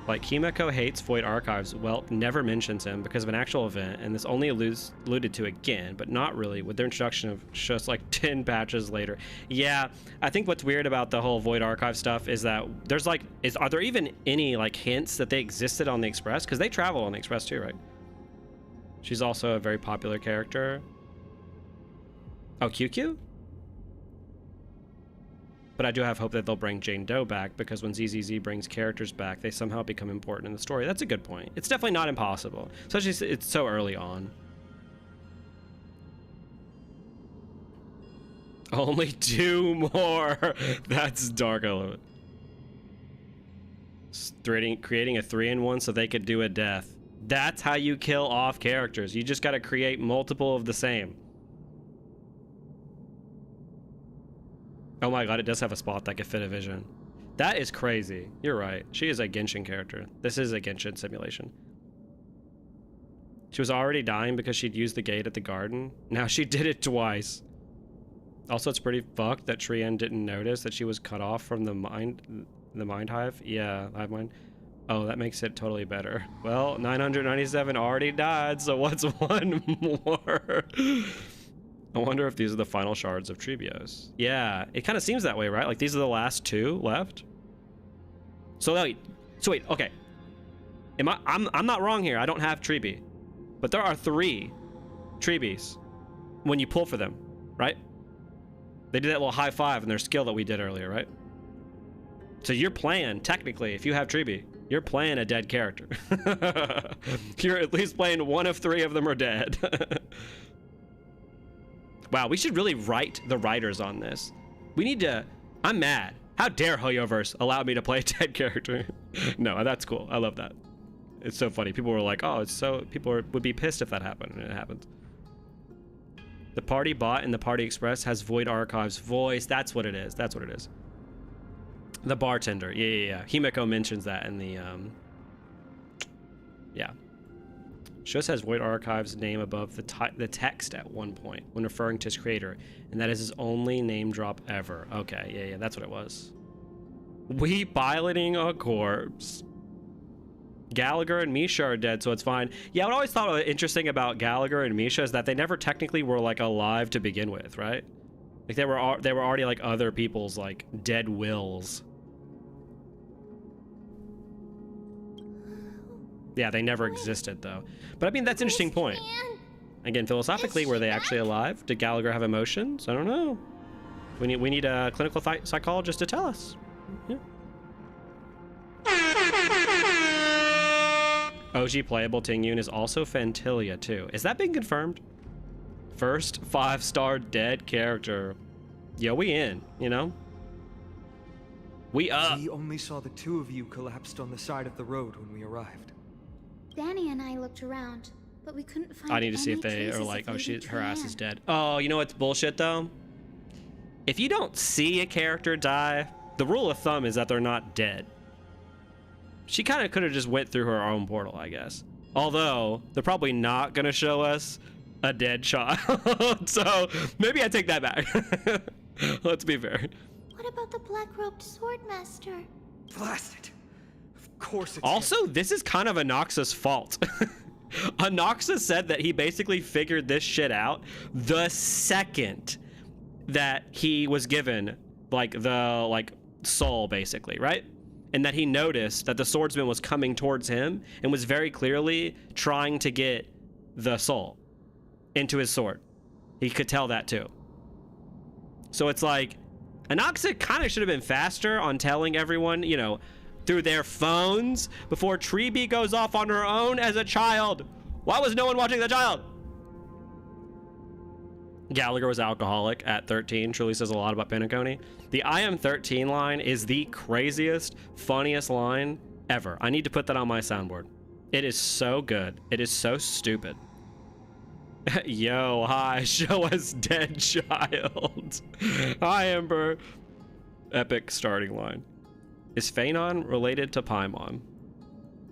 Like, Himeko hates Void Archives. Well, never mentions him because of an actual event, and this only alluded to again, but not really, with their introduction of just like 10 patches later. Yeah, I think what's weird about the whole Void Archive stuff is that there's like, are there even any like hints that they existed on the Express? Because they travel on the Express too, right? She's also a very popular character. Oh, QQ? But I do have hope that they'll bring Jane Doe back, because when ZZZ brings characters back, they somehow become important in the story. That's a good point. It's definitely not impossible, especially it's so early on. Only 2 more. That's dark. I love it. Creating a 3-in-1 so they could do a death. That's how you kill off characters. You just got to create multiple of the same. Oh my god, it does have a spot that could fit a vision. That is crazy. You're right. She is a Genshin character. This is a Genshin simulation. She was already dying because she'd used the gate at the garden. Now she did it twice. Also, it's pretty fucked that Trien didn't notice that she was cut off from the mind hive. Yeah, hive mind. Oh, that makes it totally better. Well, 997 already died, so what's one more? I wonder if these are the final shards of Treebios. Yeah, it kind of seems that way, right? Like these are the last 2 left. So wait, okay. I'm not wrong here. I don't have Treebie, but there are 3 Treebies when you pull for them, right? They did that little high five in their skill that we did earlier, right? So you're playing, technically, if you have Treebie, you're playing a dead character. You're at least playing 1 of 3 of them are dead. Wow, we should really write the writers on this. We need to... I'm mad. How dare Hoyoverse allow me to play a dead character? No, that's cool. I love that. It's so funny. People were like, oh, it's so... People would be pissed if that happened, and it happens. The party bot in the Party Express has Void Archive's voice. That's what it is. That's what it is. The bartender. Yeah. Himeko mentions that in the... Yeah. Shus has Void Archive's name above the text at one point when referring to his creator, and that is his only name drop ever. Okay, yeah, that's what it was. We piloting a corpse. Gallagher and Misha are dead, so it's fine. Yeah, what I always thought was interesting about Gallagher and Misha is that they never technically were like alive to begin with, right? Like they were already like other people's like dead wills. Yeah, they never existed though. But I mean, that's an interesting point. Again, philosophically, were they actually alive? Did Gallagher have emotions? I don't know. We need a clinical psychologist to tell us. Yeah. OG playable Tingyun is also Fantilia too. Is that being confirmed? First 5-star dead character. Yo, we in, you know? We up. We only saw the 2 of you collapsed on the side of the road when we arrived. Danny and I looked around, but we couldn't find I need to see if they are like, oh, her ass is dead. Oh, you know what's bullshit though? if you don't see a character die, the rule of thumb is that they're not dead. She kind of could have just went through her own portal, I guess. Although, they're probably not going to show us a dead child. So, maybe I take that back. Let's be fair. What about the black-robed swordmaster? Blast it! Of course it's Also, him. this is kind of Anoxa's fault. Anoxa said that he basically figured this shit out the second that he was given, like, the, like, soul, basically, right? And that he noticed that the swordsman was coming towards him and was very clearly trying to get the soul into his sword. He could tell that too. So it's like, Anoxa kind of should have been faster on telling everyone, you know, through their phones before Treeby goes off on her own as a child. Why was no one watching the child? Gallagher was alcoholic at 13. Truly says a lot about Penacony. The I am 13 line is the craziest, funniest line ever. I need to put that on my soundboard. It is so good. It is so stupid. Yo, hi, show us dead child. Hi, Ember. Epic starting line. Is Phanon related to Paimon?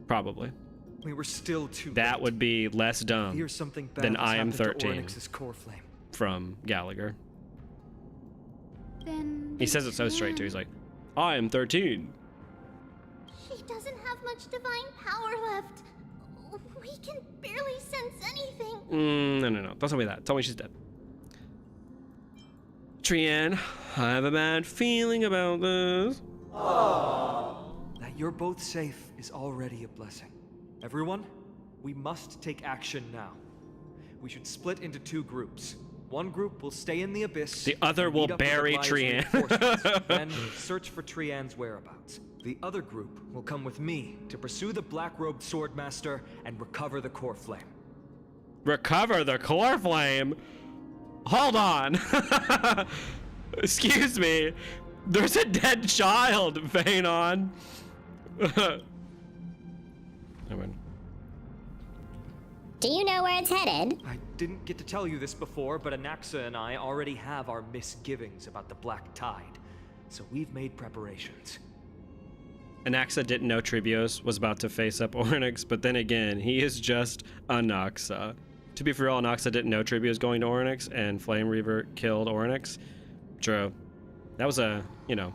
Probably. We were still too That late. would be less dumb Here's something bad than has I am happened to 13 Ornyx's core flame. from Gallagher. Then He says it so straight too. He's like, I am 13. she doesn't have much divine power left. We can barely sense anything. No. Don't tell me that. Tell me she's dead. Trian, I have a bad feeling about this. That you're both safe is already a blessing. Everyone, we must take action now. We should split into two groups. One group will stay in the abyss. The other and will meet up with bury Elias' Trian. reinforcements, then search for Trian's whereabouts. The other group will come with me to pursue the black-robed swordmaster and recover the core flame. Recover the core flame? Hold on. Excuse me. There's a dead child, Phanon. Do you know where it's headed? I didn't get to tell you this before, but Anaxa and I already have our misgivings about the Black Tide, so we've made preparations. Anaxa didn't know Tribios was about to face up Ornyx, but then again, he is just Anaxa. To be for real, Anaxa didn't know Tribios going to Ornyx, and Flame Reaver killed Ornyx. True. That was a, you know,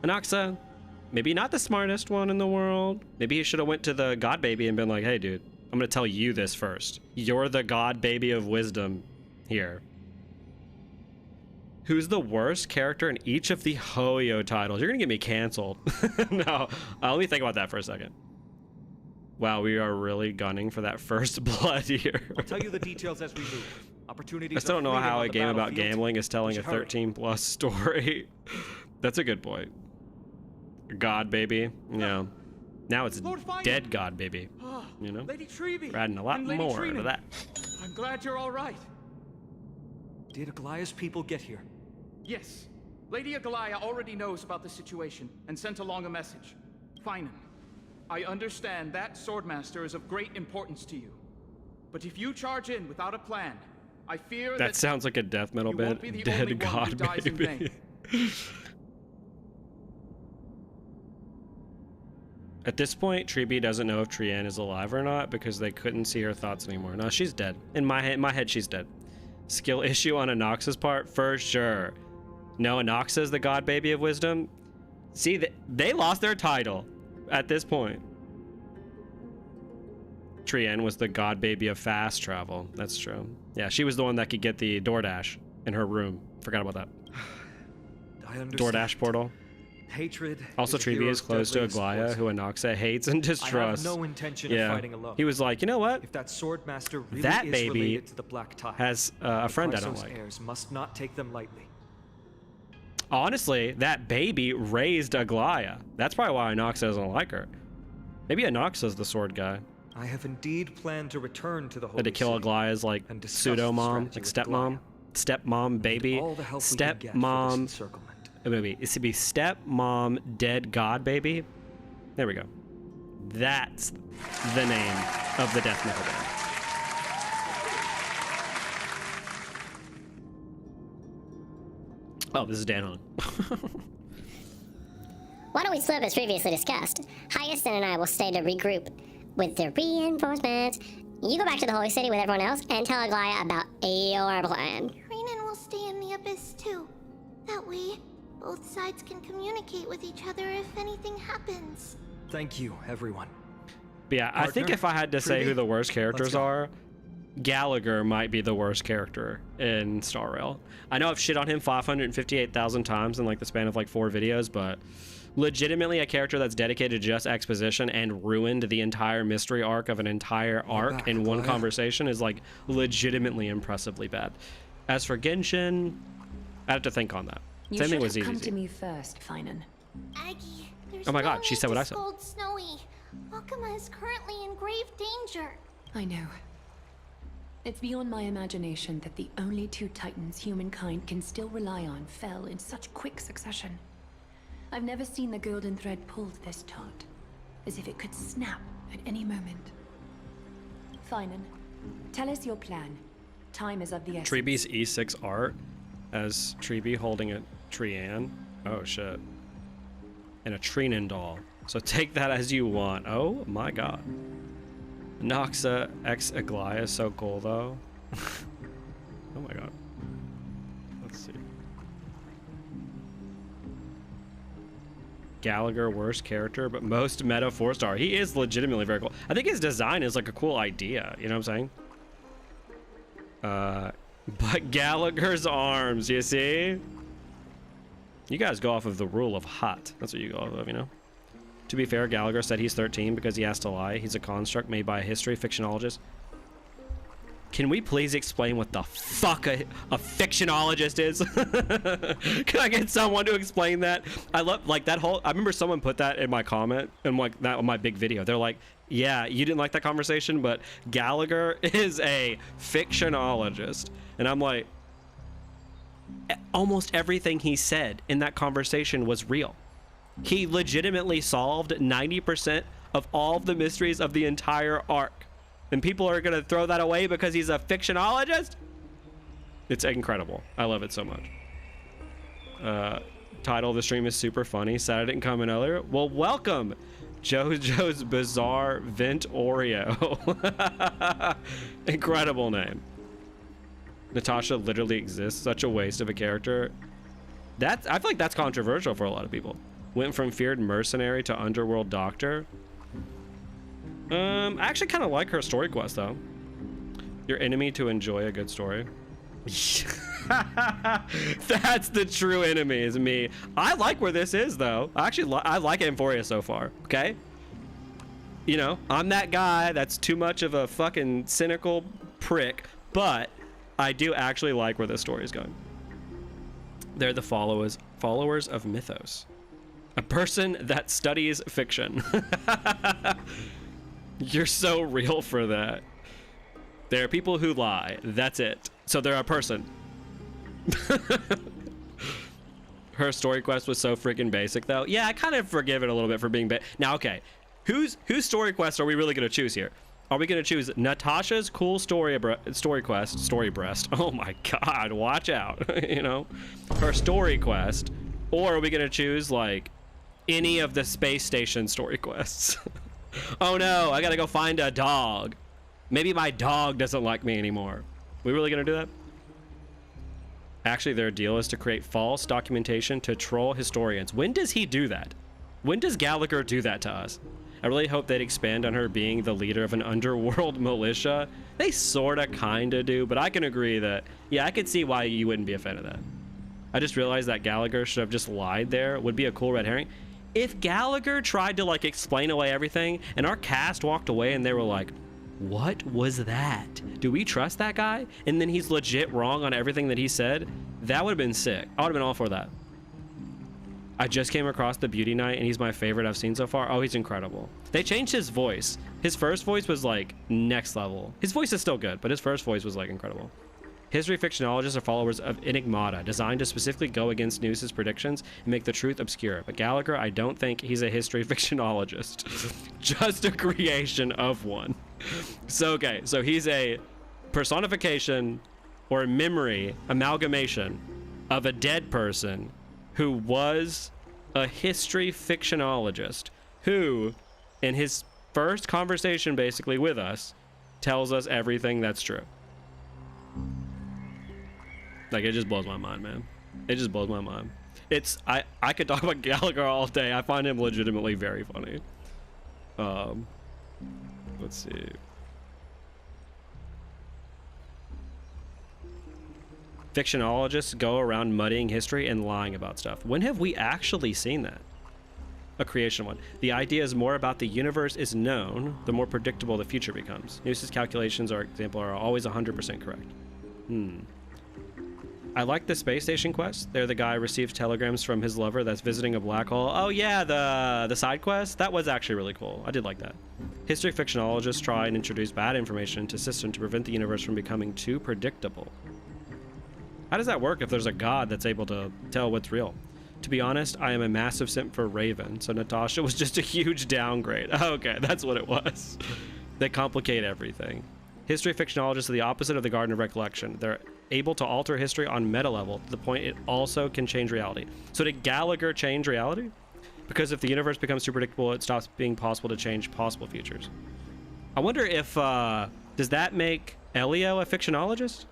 Anaxa, maybe not the smartest one in the world. Maybe he should have went to the God Baby and been like, hey, dude, I'm going to tell you this first. You're the God Baby of wisdom here. Who's the worst character in each of the Hoyo titles? You're going to get me canceled. No, let me think about that for a second. Wow, we are really gunning for that first blood here. I'll tell you the details as we move. Opportunities I still don't know are how fleeting a on the game about battlefield. gambling is telling We a should hurry. 13+ story. That's a good point. God Baby, yeah. Now it's Lord Finan. dead God Baby. You know? Lady Treeby. We're adding a lot and Lady more Trina. to that. I'm glad you're all right. Did Aglaya's people get here? Yes. Lady Aglaya already knows about the situation and sent along a message. Finan, I understand that Swordmaster is of great importance to you. But if you charge in without a plan, I fear That sounds like a death metal you band. won't be the only Dead one who God dies in Baby. vain. At this point, Treeby doesn't know if Trian is alive or not because they couldn't see her thoughts anymore. No, she's dead. In my head, she's dead. Skill issue on Anoxa's part? For sure. No, Anoxa is the God Baby of wisdom. See, they lost their title at this point. Trian was the God Baby of fast travel. That's true. Yeah, she was the one that could get the DoorDash in her room. Forgot about that. I understand. DoorDash portal. Hatred. Also, is a Treeby is hero's close to deadliest Aglaya, poison. who Anoxa hates and distrusts. I have no intention Yeah. of fighting alone. He was like, you know what? If that swordmaster really That is baby related to the Black Tide, has a friend I don't Chrysos like. heirs must not take them lightly. Honestly, that baby raised Aglaya. That's probably why Anoxa doesn't like her. Maybe Anoxa's the sword guy. I have indeed planned to return to the Holy Had to kill City Aglaya's like and discuss pseudo mom, strategy like with stepmom, stepmom baby, all the help we can get for stepmom. this encirclement. Maybe it should be stepmom dead God Baby. There we go. That's the name of the death metal band. Oh, this is Dan Hong. Why don't we split up as previously discussed? Hyacinth and I will stay to regroup with the reinforcements. You go back to the Holy City with everyone else and tell Aglaya about your plan. Trinan will stay in the Abyss too. That way, both sides can communicate with each other if anything happens. Thank you, everyone. But yeah, I think if I had to say who the worst characters are, Gallagher might be the worst character in Star Rail. I know I've shit on him 558,000 times in like the span of like 4 videos, but legitimately a character that's dedicated to just exposition and ruined the entire mystery arc of an entire arc in one conversation is like legitimately impressively bad. As for Genshin, I have to think on that. Same thing with ZZ. Come to me first, Finan. Aggie, there's Oh my no god, she need said what to I said. scold Snowy. Akuma is currently in grave danger. I know. It's beyond my imagination that the only 2 titans humankind can still rely on fell in such quick succession. I've never seen the golden thread pulled this taut, as if it could snap at any moment. Finan, tell us your plan. Time is of the essence. Treebee's E6 art as Treebee holding a Trian. Oh shit. And a Trinan doll. So take that as you want. Oh my god. Noxa X Aglaya is so cool though. Oh my god. Let's see. Gallagher, worst character, but most meta 4-star. He is legitimately very cool. I think his design is like a cool idea. You know what I'm saying? But Gallagher's arms, you see? You guys go off of the rule of hot. That's what you go off of, you know? To be fair, Gallagher said he's 13 because he has to lie. He's a construct made by a history fictionologist. Can we please explain what the fuck a fictionologist is? Can I get someone to explain that? I love, like, that whole... I remember someone put that in my comment, and like that on my big video. They're like, yeah, you didn't like that conversation, but Gallagher is a fictionologist. And I'm like, almost everything he said in that conversation was real. He legitimately solved 90% of all of the mysteries of the entire arc. And people are going to throw that away because he's a fictionologist? It's incredible. I love it so much. Title of the stream is super funny. Sad I didn't come in earlier. Well, welcome, JoJo's Bizarre Vent Oreo. Incredible name. Natasha literally exists. Such a waste of a character. I feel like that's controversial for a lot of people. Went from feared mercenary to underworld doctor. I actually kind of like her story quest though. Your enemy to enjoy a good story. That's the true enemy, is me. I like where this is though. I like Amphoria so far. Okay. You know, I'm that guy that's too much of a fucking cynical prick, but I do actually like where this story is going. They're the followers of mythos. A person that studies fiction. You're so real for that. There are people who lie. That's it. So they're a person. Her story quest was so freaking basic though. Yeah, I kind of forgive it a little bit for being basic. Now, okay. Whose story quest are we really going to choose here? Are we going to choose Natasha's cool story quest, story breast? Oh my god, watch out. You know, her story quest. Or are we going to choose like any of the space station story quests? Oh no, I got to go find a dog. Maybe my dog doesn't like me anymore. We really going to do that? Actually, their deal is to create false documentation to troll historians. When does he do that? When does Gallagher do that to us? I really hope they'd expand on her being the leader of an underworld militia. They sorta kinda do, but I can agree that, yeah, I could see why you wouldn't be a fan of that. I just realized that Gallagher should have just lied there. Would be a cool red herring. If Gallagher tried to like explain away everything and our cast walked away and they were like, what was that? Do we trust that guy? And then he's legit wrong on everything that he said. That would have been sick. I would have been all for that. I just came across the Beauty Knight and he's my favorite I've seen so far. Oh, he's incredible. They changed his voice. His first voice was like next level. His voice is still good, but his first voice was like incredible. History fictionologists are followers of Enigmata, designed to specifically go against Noose's predictions and make the truth obscure. But Gallagher, I don't think he's a history fictionologist. Just a creation of one. So, okay, so he's a personification or a memory amalgamation of a dead person who was a history fictionologist who, in his first conversation basically with us, tells us everything that's true. Like, it just blows my mind, man. It just blows my mind. I could talk about Gallagher all day. I find him legitimately very funny. Let's see. Fictionologists go around muddying history and lying about stuff. When have we actually seen that? A creation one. The idea is more about the universe is known, the more predictable the future becomes. News's calculations, for example, are always 100% correct. I like the space station quest. There the guy receives telegrams from his lover that's visiting a black hole. Oh yeah, the side quest? That was actually really cool. I did like that. History fictionologists try and introduce bad information into system to prevent the universe from becoming too predictable. How does that work if there's a god that's able to tell what's real? To be honest, I am a massive simp for Raven, so Natasha was just a huge downgrade. Okay, that's what it was. They complicate everything. History fictionologists are the opposite of the Garden of Recollection. They're able to alter history on meta level to the point it also can change reality. So did Gallagher change reality? Because if the universe becomes too predictable, it stops being possible to change possible futures. I wonder if, does that make Elio a fictionologist?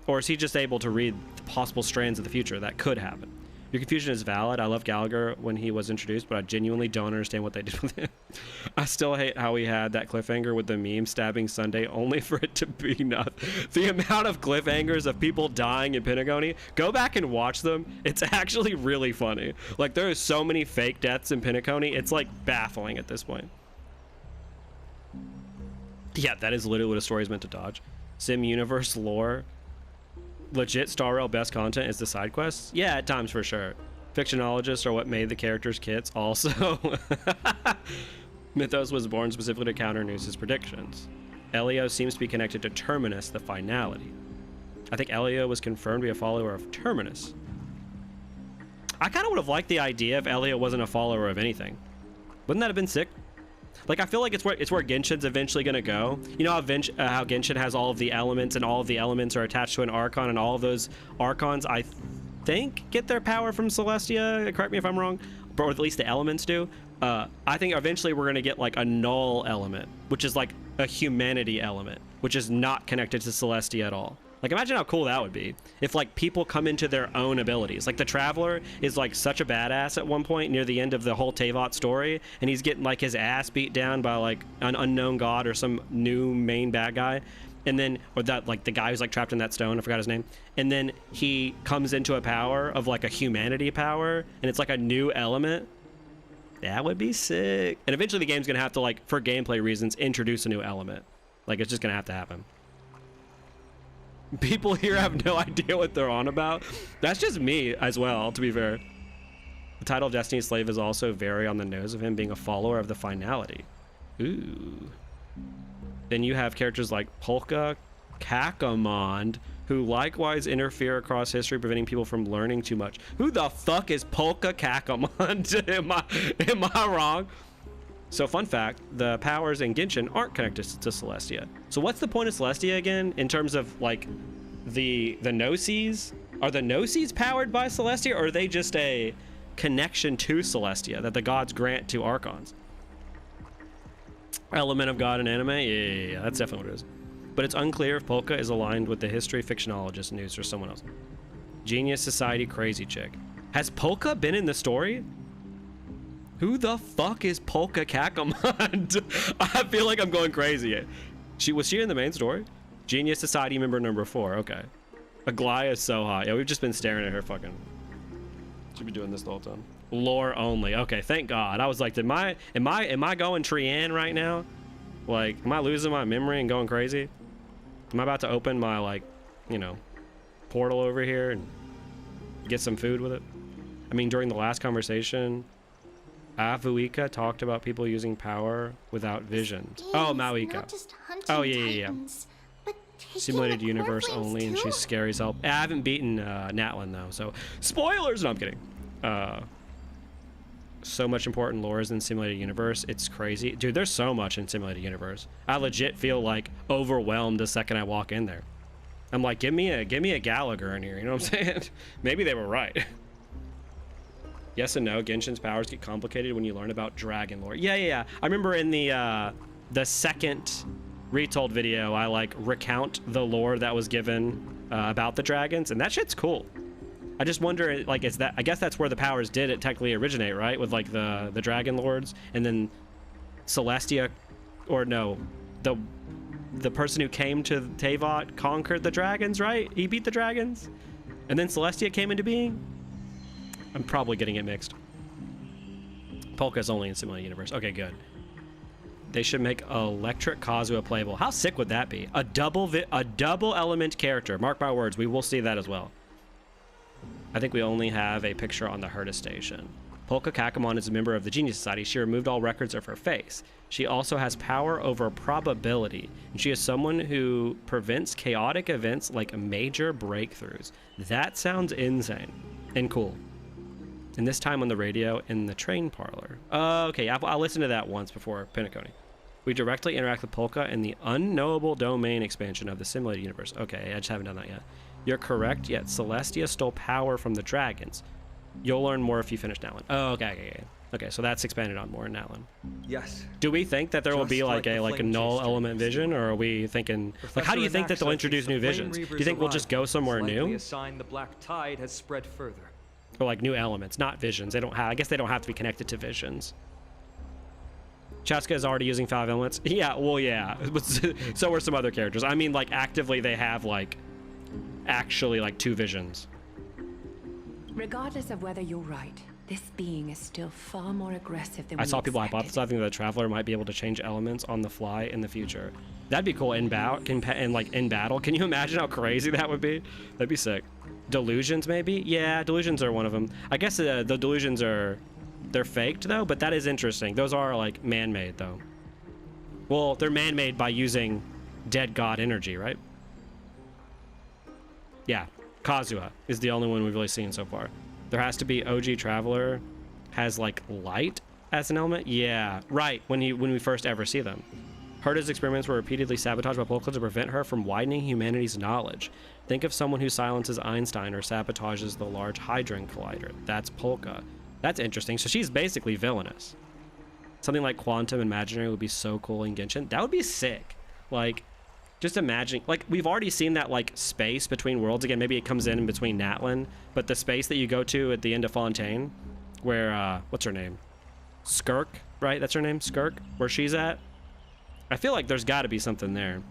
Or is he just able to read the possible strands of the future that could happen? Your confusion is valid. I love Gallagher when he was introduced, but I genuinely don't understand what they did with him. I still hate how he had that cliffhanger with the meme stabbing Sunday only for it to be nothing. The amount of cliffhangers of people dying in Pentagony, go back and watch them. It's actually really funny. Like, there are so many fake deaths in Pentagony. It's like baffling at this point. Yeah, that is literally what a story is meant to dodge. Sim universe lore. Legit Star Rail best content is the side quests? Yeah, at times for sure. Fictionologists are what made the characters' kits also. Mythos was born specifically to counter News's predictions. Elio seems to be connected to Terminus, the finality. I think Elio was confirmed to be a follower of Terminus. I kind of would have liked the idea if Elio wasn't a follower of anything. Wouldn't that have been sick? Like, I feel like it's where Genshin's eventually going to go. You know how Genshin has all of the elements, and all of the elements are attached to an Archon, and all of those Archons, I think, get their power from Celestia. Correct me if I'm wrong. Or at least the elements do. I think eventually we're going to get, like, a null element, which is, like, a humanity element, which is not connected to Celestia at all. Like, imagine how cool that would be if, like, people come into their own abilities. Like, the Traveler is, like, such a badass at one point near the end of the whole Teyvat story, and he's getting, like, his ass beat down by, like, an unknown god or some new main bad guy. And then, or that, like, the guy who's, like, trapped in that stone, I forgot his name. And then he comes into a power of, like, a humanity power, and it's, like, a new element. That would be sick. And eventually the game's gonna have to, like, for gameplay reasons, introduce a new element. Like, it's just gonna have to happen. People here have no idea what they're on about. That's just me as well, to be fair. The title of Destiny's Slave is also very on the nose of him being a follower of the finality. Ooh. Then you have characters like Polka Kakamond, who likewise interfere across history, preventing people from learning too much. Who the fuck is Polka Kakamond? am I wrong? So, fun fact, the powers in Genshin aren't connected to Celestia. So what's the point of Celestia again, in terms of, like, the Gnosis? Are the Gnosis powered by Celestia, or are they just a connection to Celestia that the gods grant to Archons? Element of God in anime? Yeah, that's definitely what it is. But it's unclear if Polka is aligned with the history fictionologist news or someone else. Genius Society crazy chick. Has Polka been in the story? Who the fuck is Polka Kakamond? I feel like I'm going crazy. Was she in the main story? Genius Society member number 4. Okay. Aglaya is so hot. Yeah, we've just been staring at her fucking. Should be doing this the whole time. Lore only. Okay, thank God. I was like, am I going Trian right now? Like, am I losing my memory and going crazy? Am I about to open my, like, you know, portal over here and get some food with it? I mean, during the last conversation, Avuika talked about people using power without vision. Oh, Mauika. Oh, yeah. Simulated universe only, and she's scary as hell. I haven't beaten Natlin, though, so spoilers! No, I'm kidding. So much important lore is in Simulated Universe. It's crazy. Dude, there's so much in Simulated Universe. I legit feel, like, overwhelmed the second I walk in there. I'm like, give me a Gallagher in here, you know what I'm saying? Maybe they were right. Yes and no, Genshin's powers get complicated when you learn about dragon lore. Yeah. I remember in the second retold video, I like recount the lore that was given about the dragons, and that shit's cool. I just wonder, like, is that, I guess that's where the powers did it technically originate, right? With like the dragon lords, and then Celestia, or no, the person who came to Teyvat conquered the dragons, right? He beat the dragons, and then Celestia came into being. I'm probably getting it mixed. Polka's only in Simulated Universe. Okay, good. They should make Electric Kazuha playable. How sick would that be? A double element character. Mark my words, we will see that as well. I think we only have a picture on the Herta station. Polka Kakamon is a member of the Genius Society. She removed all records of her face. She also has power over probability, and she is someone who prevents chaotic events like major breakthroughs. That sounds insane and cool. And this time on the radio in the train parlor. Okay, I'll listen to that once before Penacony. We directly interact with Polka in the unknowable domain expansion of the Simulated Universe. Okay, I just haven't done that yet. You're correct, yet Celestia stole power from the dragons. You'll learn more if you finish Natlin. Oh, okay. Okay, so that's expanded on more in Natlin. Yes. Do we think that there will be like a null element vision, or are we thinking, like, how do you think that they'll introduce new visions? Do you think we'll just go somewhere new? A sign the black tide has spread further. Or like new elements, not visions. They don't have, I guess they don't have to be connected to visions. Chaska is already using 5 elements. Yeah, well, yeah. So are some other characters. I mean, like, actively they have, like, actually, like, 2 visions. Regardless of whether you're right, this being is still far more aggressive than I saw people hypothesizing that the Traveler might be able to change elements on the fly in the future. That'd be cool in battle. In battle, can you imagine how crazy that would be? That'd be sick. Delusions, maybe? Yeah, delusions are one of them. I guess the delusions they're faked though, but that is interesting. Those are like man-made though. Well, they're man-made by using dead god energy, right? Yeah, Kazuha is the only one we've really seen so far. There has to be OG Traveler has like light as an element. Yeah, right. When we first ever see them. Herta's experiments were repeatedly sabotaged by Polka to prevent her from widening humanity's knowledge. Think of someone who silences Einstein or sabotages the Large Hadron Collider. That's Polka. That's interesting. So she's basically villainous. Something like Quantum Imaginary would be so cool in Genshin. That would be sick. Like, just imagine, like, we've already seen that, like, space between worlds. Again, maybe it comes in between Natlin, but the space that you go to at the end of Fontaine, where, what's her name? Skirk, right? That's her name? Skirk? Where she's at? I feel like there's got to be something there.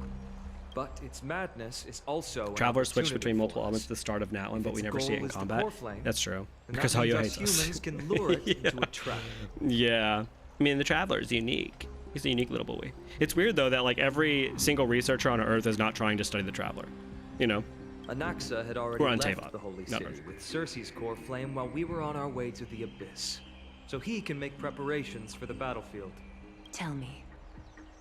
But its madness is also Travelers switch between multiple elements at the start of Natlin, but we never see it in combat. That's true. Because Hoyo hates us. Humans can lure it into a trap. Yeah. I mean, the Traveler is unique. He's a unique little boy. It's weird, though, that, like, every single researcher on Earth is not trying to study the Traveler. You know? Anaxa had already left the Holy City with Cersei's core flame while we were on our way to the Abyss. So he can make preparations for the battlefield. Tell me,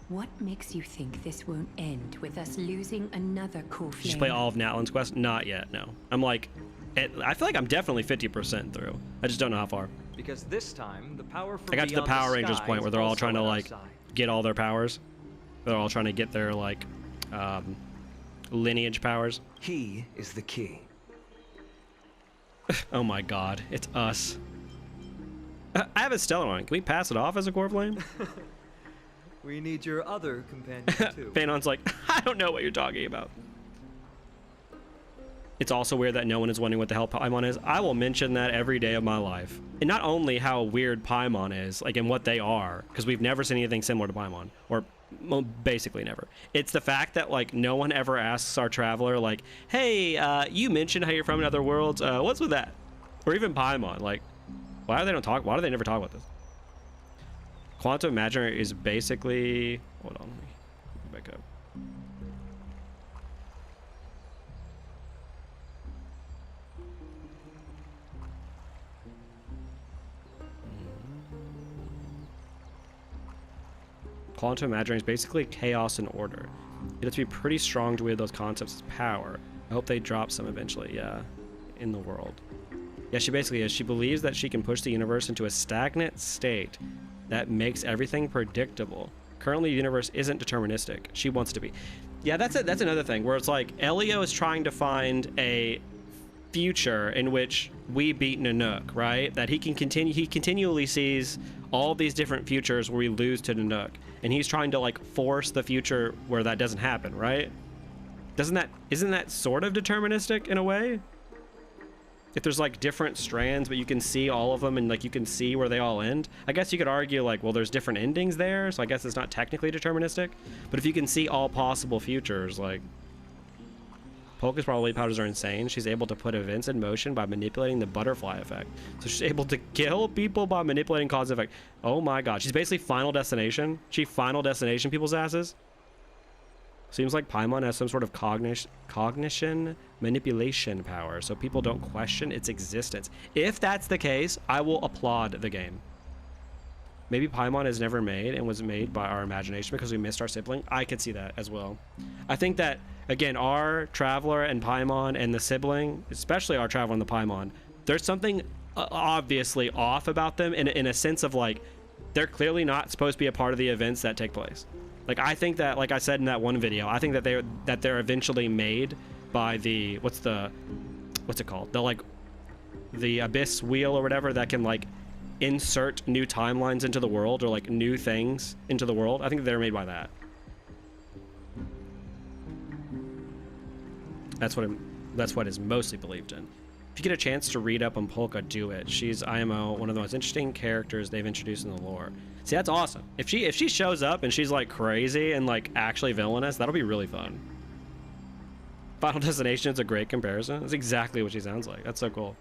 what makes you think this won't end with us losing another core flame? Did you play all of Natlin's quest? Not yet, no. I'm like, I feel like I'm definitely 50% through. I just don't know how far. Because this time, the power from I got to the Power Rangers point where they're all trying to, like, get all their powers. They're all trying to get their, like, lineage powers. He is the key. Oh my god, it's us. I have a stellar one. Can we pass it off as a core flame? We need your other companion too. Phanon's like, I don't know what you're talking about. It's also weird that no one is wondering what the hell Paimon is. I will mention that every day of my life. And not only how weird Paimon is, like, and what they are, because we've never seen anything similar to Paimon, or well, basically never. It's the fact that, like, no one ever asks our Traveler, like, hey, you mentioned how you're from another world. What's with that? Or even Paimon, like, why do they never talk about this? Quantum Imaginary is basically, hold on, let me back up. Quantum Imaginary is basically chaos and order. You have to be pretty strong to wield those concepts as power. I hope they drop some eventually, yeah, in the world. Yeah, she basically is. She believes that she can push the universe into a stagnant state that makes everything predictable. Currently, the universe isn't deterministic. She wants to be. Yeah, that's another thing where it's like Elio is trying to find a future in which we beat Nanook, right? That he continually sees all these different futures where we lose to Nanook, and he's trying to like force the future where that doesn't happen, right? Isn't that sort of deterministic in a way? If there's like different strands, but you can see all of them and like you can see where they all end. I guess you could argue like, well, there's different endings there, so I guess it's not technically deterministic. But if you can see all possible futures, like Polka's probability powers are insane. She's able to put events in motion by manipulating the butterfly effect. So she's able to kill people by manipulating cause and effect. Oh my god, she's basically Final Destination. She Final Destination people's asses. Seems like Paimon has some sort of cognition manipulation power, so people don't question its existence. If that's the case, I will applaud the game. Maybe Paimon is never made and was made by our imagination because we missed our sibling. I could see that as well. I think that, again, our Traveler and Paimon and the sibling, especially our Traveler and the Paimon, there's something obviously off about them in a sense of like, they're clearly not supposed to be a part of the events that take place. Like, I think that, like I said in that one video, I think that they're eventually made by the, what's it called? The Abyss Wheel or whatever that can like insert new timelines into the world or like new things into the world. I think they're made by that. That's what is mostly believed in. If you get a chance to read up on Polka, do it. She's IMO, one of the most interesting characters they've introduced in the lore. See, that's awesome. If she shows up and she's like crazy and like actually villainous, that'll be really fun. Final Destination is a great comparison. That's exactly what she sounds like. That's so cool.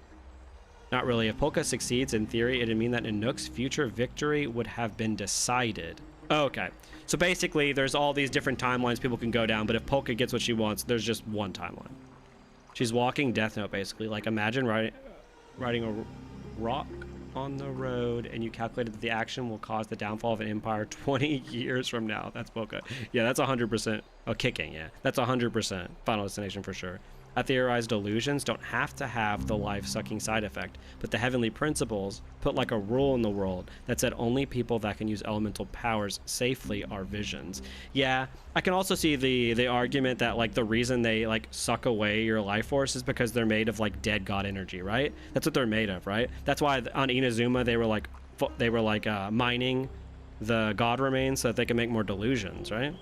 Not really. If Polka succeeds, in theory, it'd mean that Nanook's future victory would have been decided. Okay. So basically, there's all these different timelines people can go down, but if Polka gets what she wants, there's just one timeline. She's walking Death Note, basically. Like, imagine riding a rock on the road, and you calculated that the action will cause the downfall of an empire 20 years from now. That's Polka. Yeah, that's 100%. Oh, kicking, yeah. That's 100% Final Destination for sure. I theorized illusions don't have to have the life-sucking side effect, but the heavenly principles put like a rule in the world that said only people that can use elemental powers safely are visions. Yeah, I can also see the argument that like the reason they like suck away your life force is because they're made of like dead god energy, right? That's what they're made of, right? That's why on Inazuma they were like mining the god remains so that they can make more delusions, right?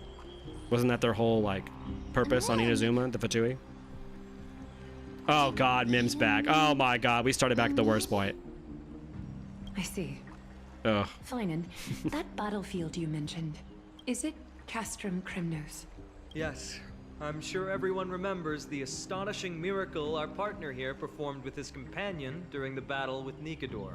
Wasn't that their whole like purpose on Inazuma, the Fatui? Oh god, Mim's back. Oh my god, we started back at the worst point. I see. Ugh. Fine, and that battlefield you mentioned, is it Castrum Krymnos? Yes. I'm sure everyone remembers the astonishing miracle our partner here performed with his companion during the battle with Nikador,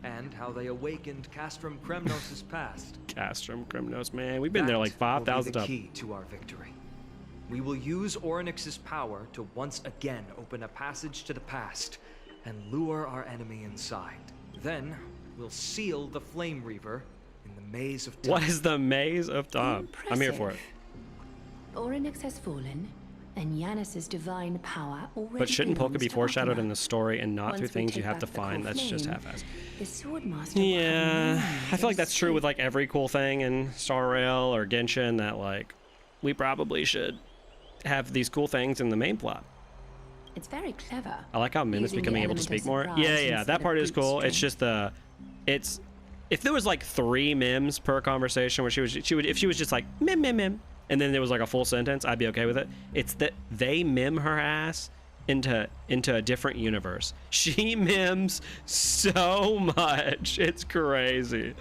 and how they awakened Castrum Krymnos' past. Castrum Krymnos, man. We've been there like 5,000 times. That will be the key to our victory. We will use Orynyx's power to once again open a passage to the past and lure our enemy inside. Then we'll seal the Flame Reaver in the Maze of Time. What is the Maze of Time? I'm here for it. Orynyx has fallen, and Yanis's divine power already. But shouldn't Polka be belongs to foreshadowed Akuma. in the story and not Once through we things you take have to back the find? core That's just flame, half-assed. The Swordmaster will Yeah, have I feel like that's true with like every cool thing in Star Rail or Genshin, that like we probably should have these cool things in the main plot. It's very clever. I like how Mim is Using the becoming able to element of speak more. surprise Yeah, instead that of part is brute cool. It's strength. just if there was like 3 Mims per conversation where if she was just like Mim Mim Mim, and then there was like a full sentence, I'd be okay with it. It's that they mim her ass into a different universe. She mims so much. It's crazy.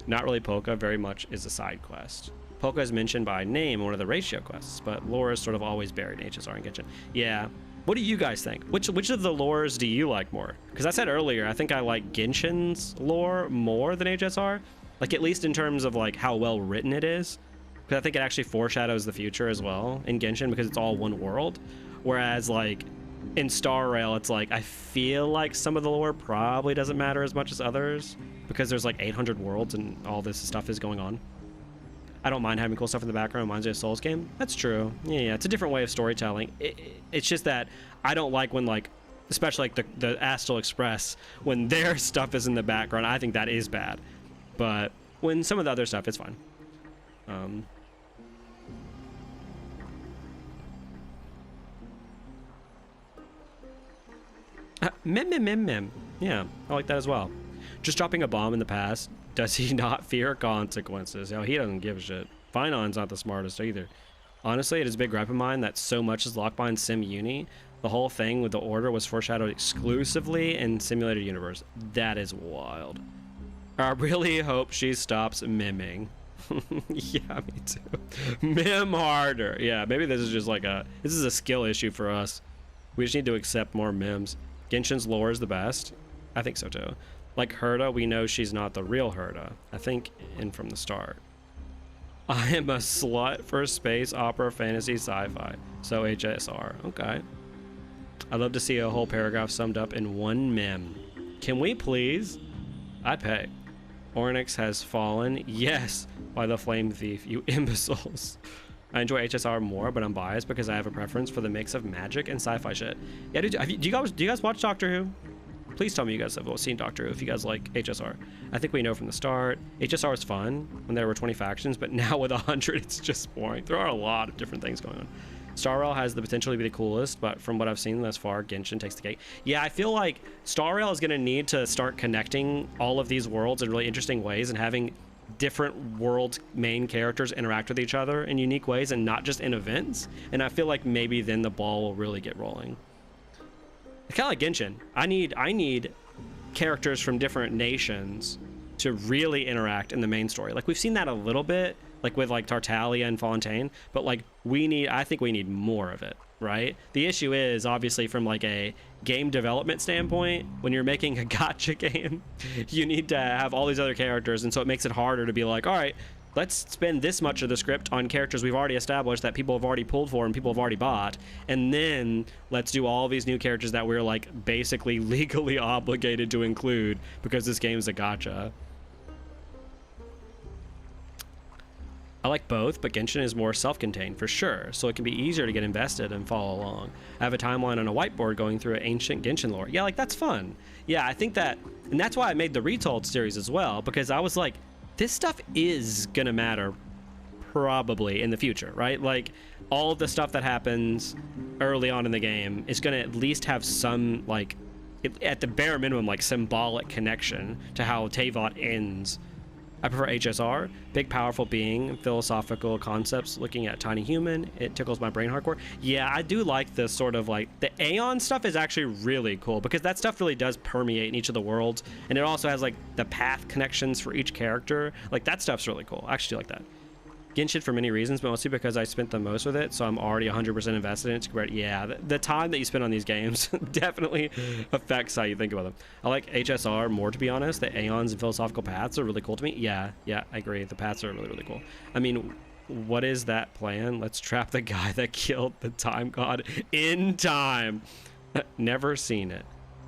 Not really Polka, very much is a side quest. Polka is mentioned by name in one of the ratio quests, but lore is sort of always buried in HSR and Genshin. Yeah. What do you guys think? Which of the lores do you like more? Because I said earlier, I think I like Genshin's lore more than HSR. Like, at least in terms of like how well written it is. Because I think it actually foreshadows the future as well in Genshin because it's all one world. Whereas like in Star Rail, it's like I feel like some of the lore probably doesn't matter as much as others because there's like 800 worlds and all this stuff is going on. I don't mind having cool stuff in the background. It reminds me of a Souls game. That's true. Yeah, it's a different way of storytelling. It's just that I don't like when like, especially like the Astral Express, when their stuff is in the background. I think that is bad. But when some of the other stuff, it's fine. Mim. Yeah, I like that as well. Just dropping a bomb in the past, does he not fear consequences? No, he doesn't give a shit. Finon's not the smartest either. Honestly, it is a big gripe of mine that so much is locked behind Sim Uni. The whole thing with the Order was foreshadowed exclusively in Simulated Universe. That is wild. I really hope she stops miming. Yeah, me too. Mim harder. Yeah, maybe this is just like this is a skill issue for us. We just need to accept more mims. Genshin's lore is the best. I think so too. Like Herta, we know she's not the real Herta. I think in from the start. I am a slut for space opera fantasy sci-fi. So HSR. Okay. I'd love to see a whole paragraph summed up in one mem. Can we please? I'd pay. Ornyx has fallen. Yes, by the flame thief, you imbeciles. I enjoy HSR more, but I'm biased because I have a preference for the mix of magic and sci-fi shit. Yeah, do you guys watch Doctor Who? Please tell me you guys have seen Doctor Who if you guys like HSR. I think we know from the start. HSR was fun when there were 20 factions, but now with 100, it's just boring. There are a lot of different things going on. Star Rail has the potential to be the coolest, but from what I've seen thus far, Genshin takes the cake. Yeah, I feel like Star Rail is going to need to start connecting all of these worlds in really interesting ways and having different world main characters interact with each other in unique ways and not just in events. And I feel like maybe then the ball will really get rolling. It's kind of like Genshin. I need characters from different nations to really interact in the main story. Like we've seen that a little bit, like with like Tartaglia and Fontaine, but like I think we need more of it, right? The issue is obviously from like a game development standpoint, when you're making a gacha game, you need to have all these other characters, and so it makes it harder to be like, all right, let's spend this much of the script on characters we've already established that people have already pulled for and people have already bought, and then let's do all these new characters that we're like basically legally obligated to include because this game is a gacha. I like both, but Genshin is more self-contained for sure, so it can be easier to get invested and follow along. I have a timeline on a whiteboard going through ancient Genshin lore. Yeah, like that's fun. Yeah, I think that, and that's why I made the Retold series as well, because I was like, this stuff is gonna matter probably in the future, right? Like all of the stuff that happens early on in the game is gonna at least have some, like, at the bare minimum, like symbolic connection to how Teyvat ends. I prefer HSR, big powerful being, philosophical concepts, looking at tiny human. It tickles my brain hardcore. Yeah, I do like this sort of like, the Aeon stuff is actually really cool because that stuff really does permeate in each of the worlds. And it also has like the path connections for each character. Like that stuff's really cool. I actually do like that. Genshin for many reasons, but mostly because I spent the most with it, so I'm already 100% invested in it. But yeah, the time that you spend on these games definitely affects how you think about them. I like HSR more, to be honest. The Aeons and philosophical paths are really cool to me. Yeah, I agree. The paths are really, really cool. I mean, what is that plan? Let's trap the guy that killed the time god in time. Never seen it.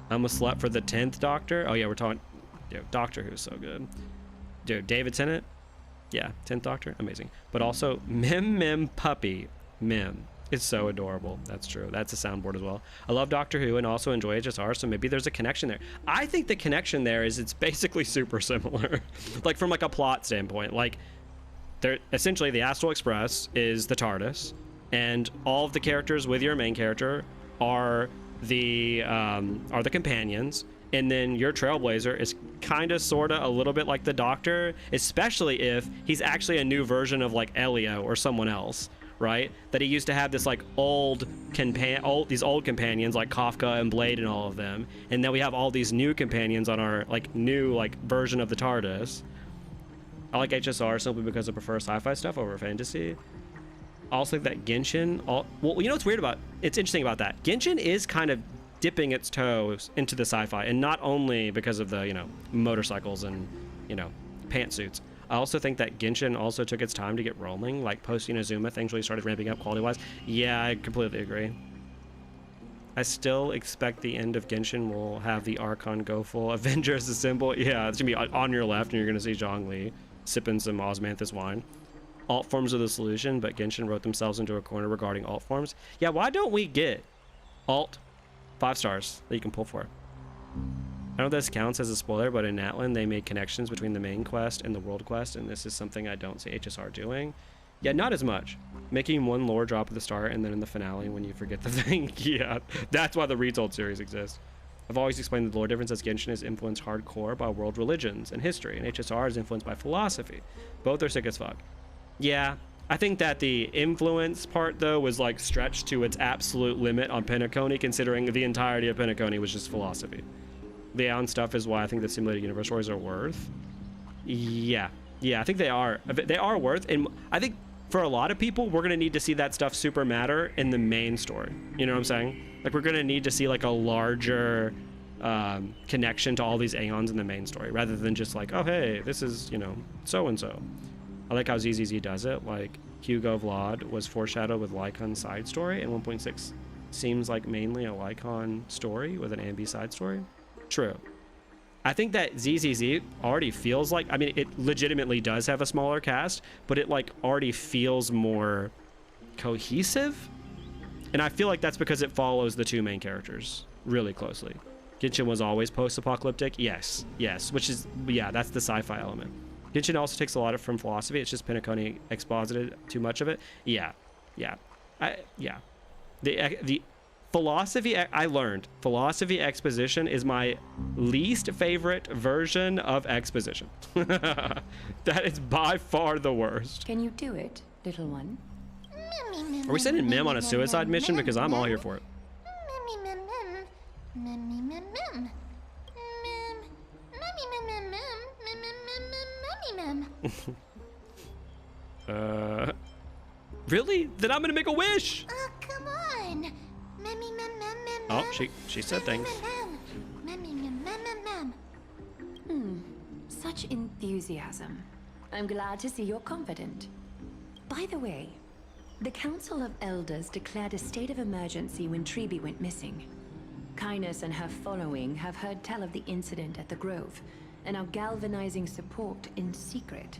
I'm a slut for the 10th Doctor. Oh yeah, we're talking. Dude, Doctor Who's so good. Dude, David Tennant. Yeah, 10th Doctor, amazing. But also, Mim Puppy. Mim. It's so adorable. That's true. That's a soundboard as well. I love Doctor Who and also enjoy HSR, so maybe there's a connection there. I think the connection there is it's basically super similar. Like from like a plot standpoint. Like, essentially the Astral Express is the TARDIS, and all of the characters with your main character are the companions. And then your Trailblazer is kind of, sort of, a little bit like the Doctor, especially if he's actually a new version of like Elio or someone else, right? That he used to have this like these old companions like Kafka and Blade and all of them, and then we have all these new companions on our like new like version of the TARDIS. I like HSR simply because I prefer sci-fi stuff over fantasy. I also think that Genshin, well, you know what's weird about, it's interesting about that. Genshin is kind of dipping its toes into the sci-fi, and not only because of the, you know, motorcycles and, you know, pantsuits. I also think that Genshin also took its time to get rolling, like post Inazuma, things really started ramping up quality-wise. Yeah, I completely agree. I still expect the end of Genshin will have the Archon go full Avengers Assemble. Yeah, it's gonna be on your left, and you're gonna see Zhongli sipping some Osmanthus wine. Alt forms are the solution, but Genshin wrote themselves into a corner regarding alt forms. Yeah, why don't we get alt 5 stars that you can pull for? I know this counts as a spoiler, but in Atlan they made connections between the main quest and the world quest, and this is something I don't see HSR doing. Yeah, not as much. Making one lore drop at the start and then in the finale when you forget the thing. Yeah, that's why the Retold series exists. I've always explained the lore difference as Genshin is influenced hardcore by world religions and history, and HSR is influenced by philosophy. Both are sick as fuck. Yeah, I think that the influence part, though, was like stretched to its absolute limit on Penacony, considering the entirety of Penacony was just philosophy. The Aeon stuff is why I think the simulated universe stories are worth. Yeah, I think they are. They are worth, and I think for a lot of people, we're gonna need to see that stuff super matter in the main story. You know what I'm saying? Like, we're gonna need to see like a larger connection to all these Aeons in the main story, rather than just like, oh hey, this is, you know, so and so. I like how ZZZ does it. Like, Hugo Vlad was foreshadowed with Lycon's side story, and 1.6 seems like mainly a Lycon story with an Ambi side story. True. I think that ZZZ already feels like, I mean, it legitimately does have a smaller cast, but it like already feels more cohesive. And I feel like that's because it follows the two main characters really closely. Genshin was always post-apocalyptic. Yes, which is, yeah, that's the sci-fi element. Genshin also takes a lot from philosophy. It's just Penacony exposited too much of it. Yeah. The philosophy, I learned philosophy exposition is my least favorite version of exposition. That is by far the worst. Can you do it, little one? Are we sending Mim on a suicide mission? Because I'm all here for it. Really? Then I'm gonna make a wish. Oh, come on. Oh, she said things. Such enthusiasm. I'm glad to see you're confident. By the way, the Council of Elders declared a state of emergency when Treeby went missing. Kynus and her following have heard tell of the incident at the Grove and are galvanizing support in secret.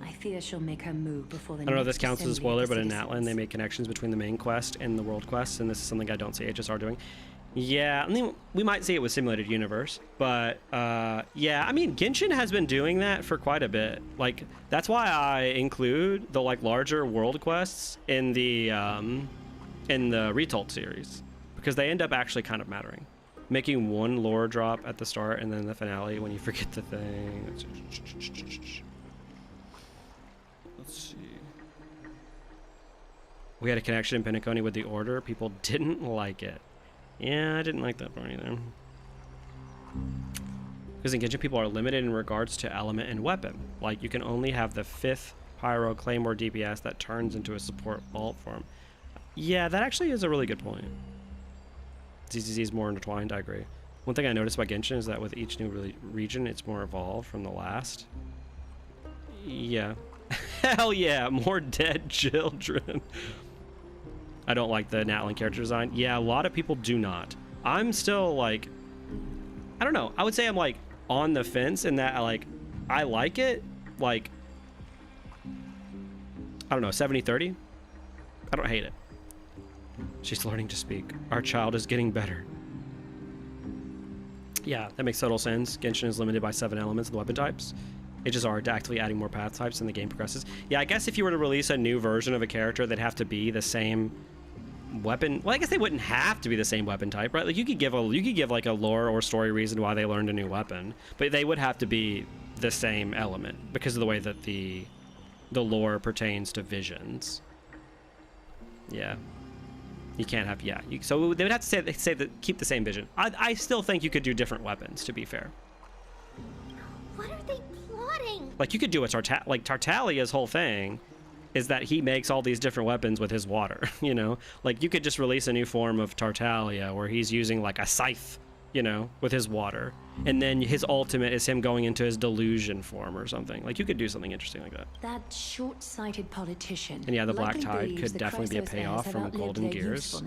I fear she'll make her move before the I don't know if this counts as a spoiler, but in Natlan they make connections between the main quest and the world quests, and this is something I don't see HSR doing. Yeah, I mean, we might see it with Simulated Universe, but yeah, I mean, Genshin has been doing that for quite a bit. Like, that's why I include the like larger world quests in the Retold series, because they end up actually kind of mattering. Making one lore drop at the start and then the finale when you forget the thing. Let's see. We had a connection in Penacony with the Order. People didn't like it. Yeah, I didn't like that part either. Because in Genshin, people are limited in regards to element and weapon. Like, you can only have the 5th Pyro Claymore DPS that turns into a support vault form. Yeah, that actually is a really good point. ZZZ is more intertwined, I agree. One thing I noticed about Genshin is that with each new region, it's more evolved from the last. Yeah. Hell yeah, more dead children. I don't like the Natlan character design. Yeah, a lot of people do not. I'm still like, I don't know. I would say I'm like on the fence in that I like it. Like, I don't know, 70-30. I don't hate it. She's learning to speak. Our child is getting better. Yeah, that makes total sense. Genshin is limited by 7 elements and weapon types. HSR actively adding more path types and the game progresses. Yeah, I guess if you were to release a new version of a character, they'd have to be the same weapon. Well, I guess they wouldn't have to be the same weapon type, right? Like, you could give like a lore or story reason why they learned a new weapon, but they would have to be the same element because of the way that the lore pertains to visions. Yeah. You can't have, yeah. So they would have to say that keep the same vision. I still think you could do different weapons, to be fair. What are they plotting? Like, you could do a Tartalia's whole thing is that he makes all these different weapons with his water, you know? Like, you could just release a new form of Tartalia where he's using like a scythe, you know, with his water. And then his ultimate is him going into his delusion form or something. Like, you could do something interesting like that. That short-sighted politician. And yeah, the Black Tide could definitely be a payoff from Golden Gears.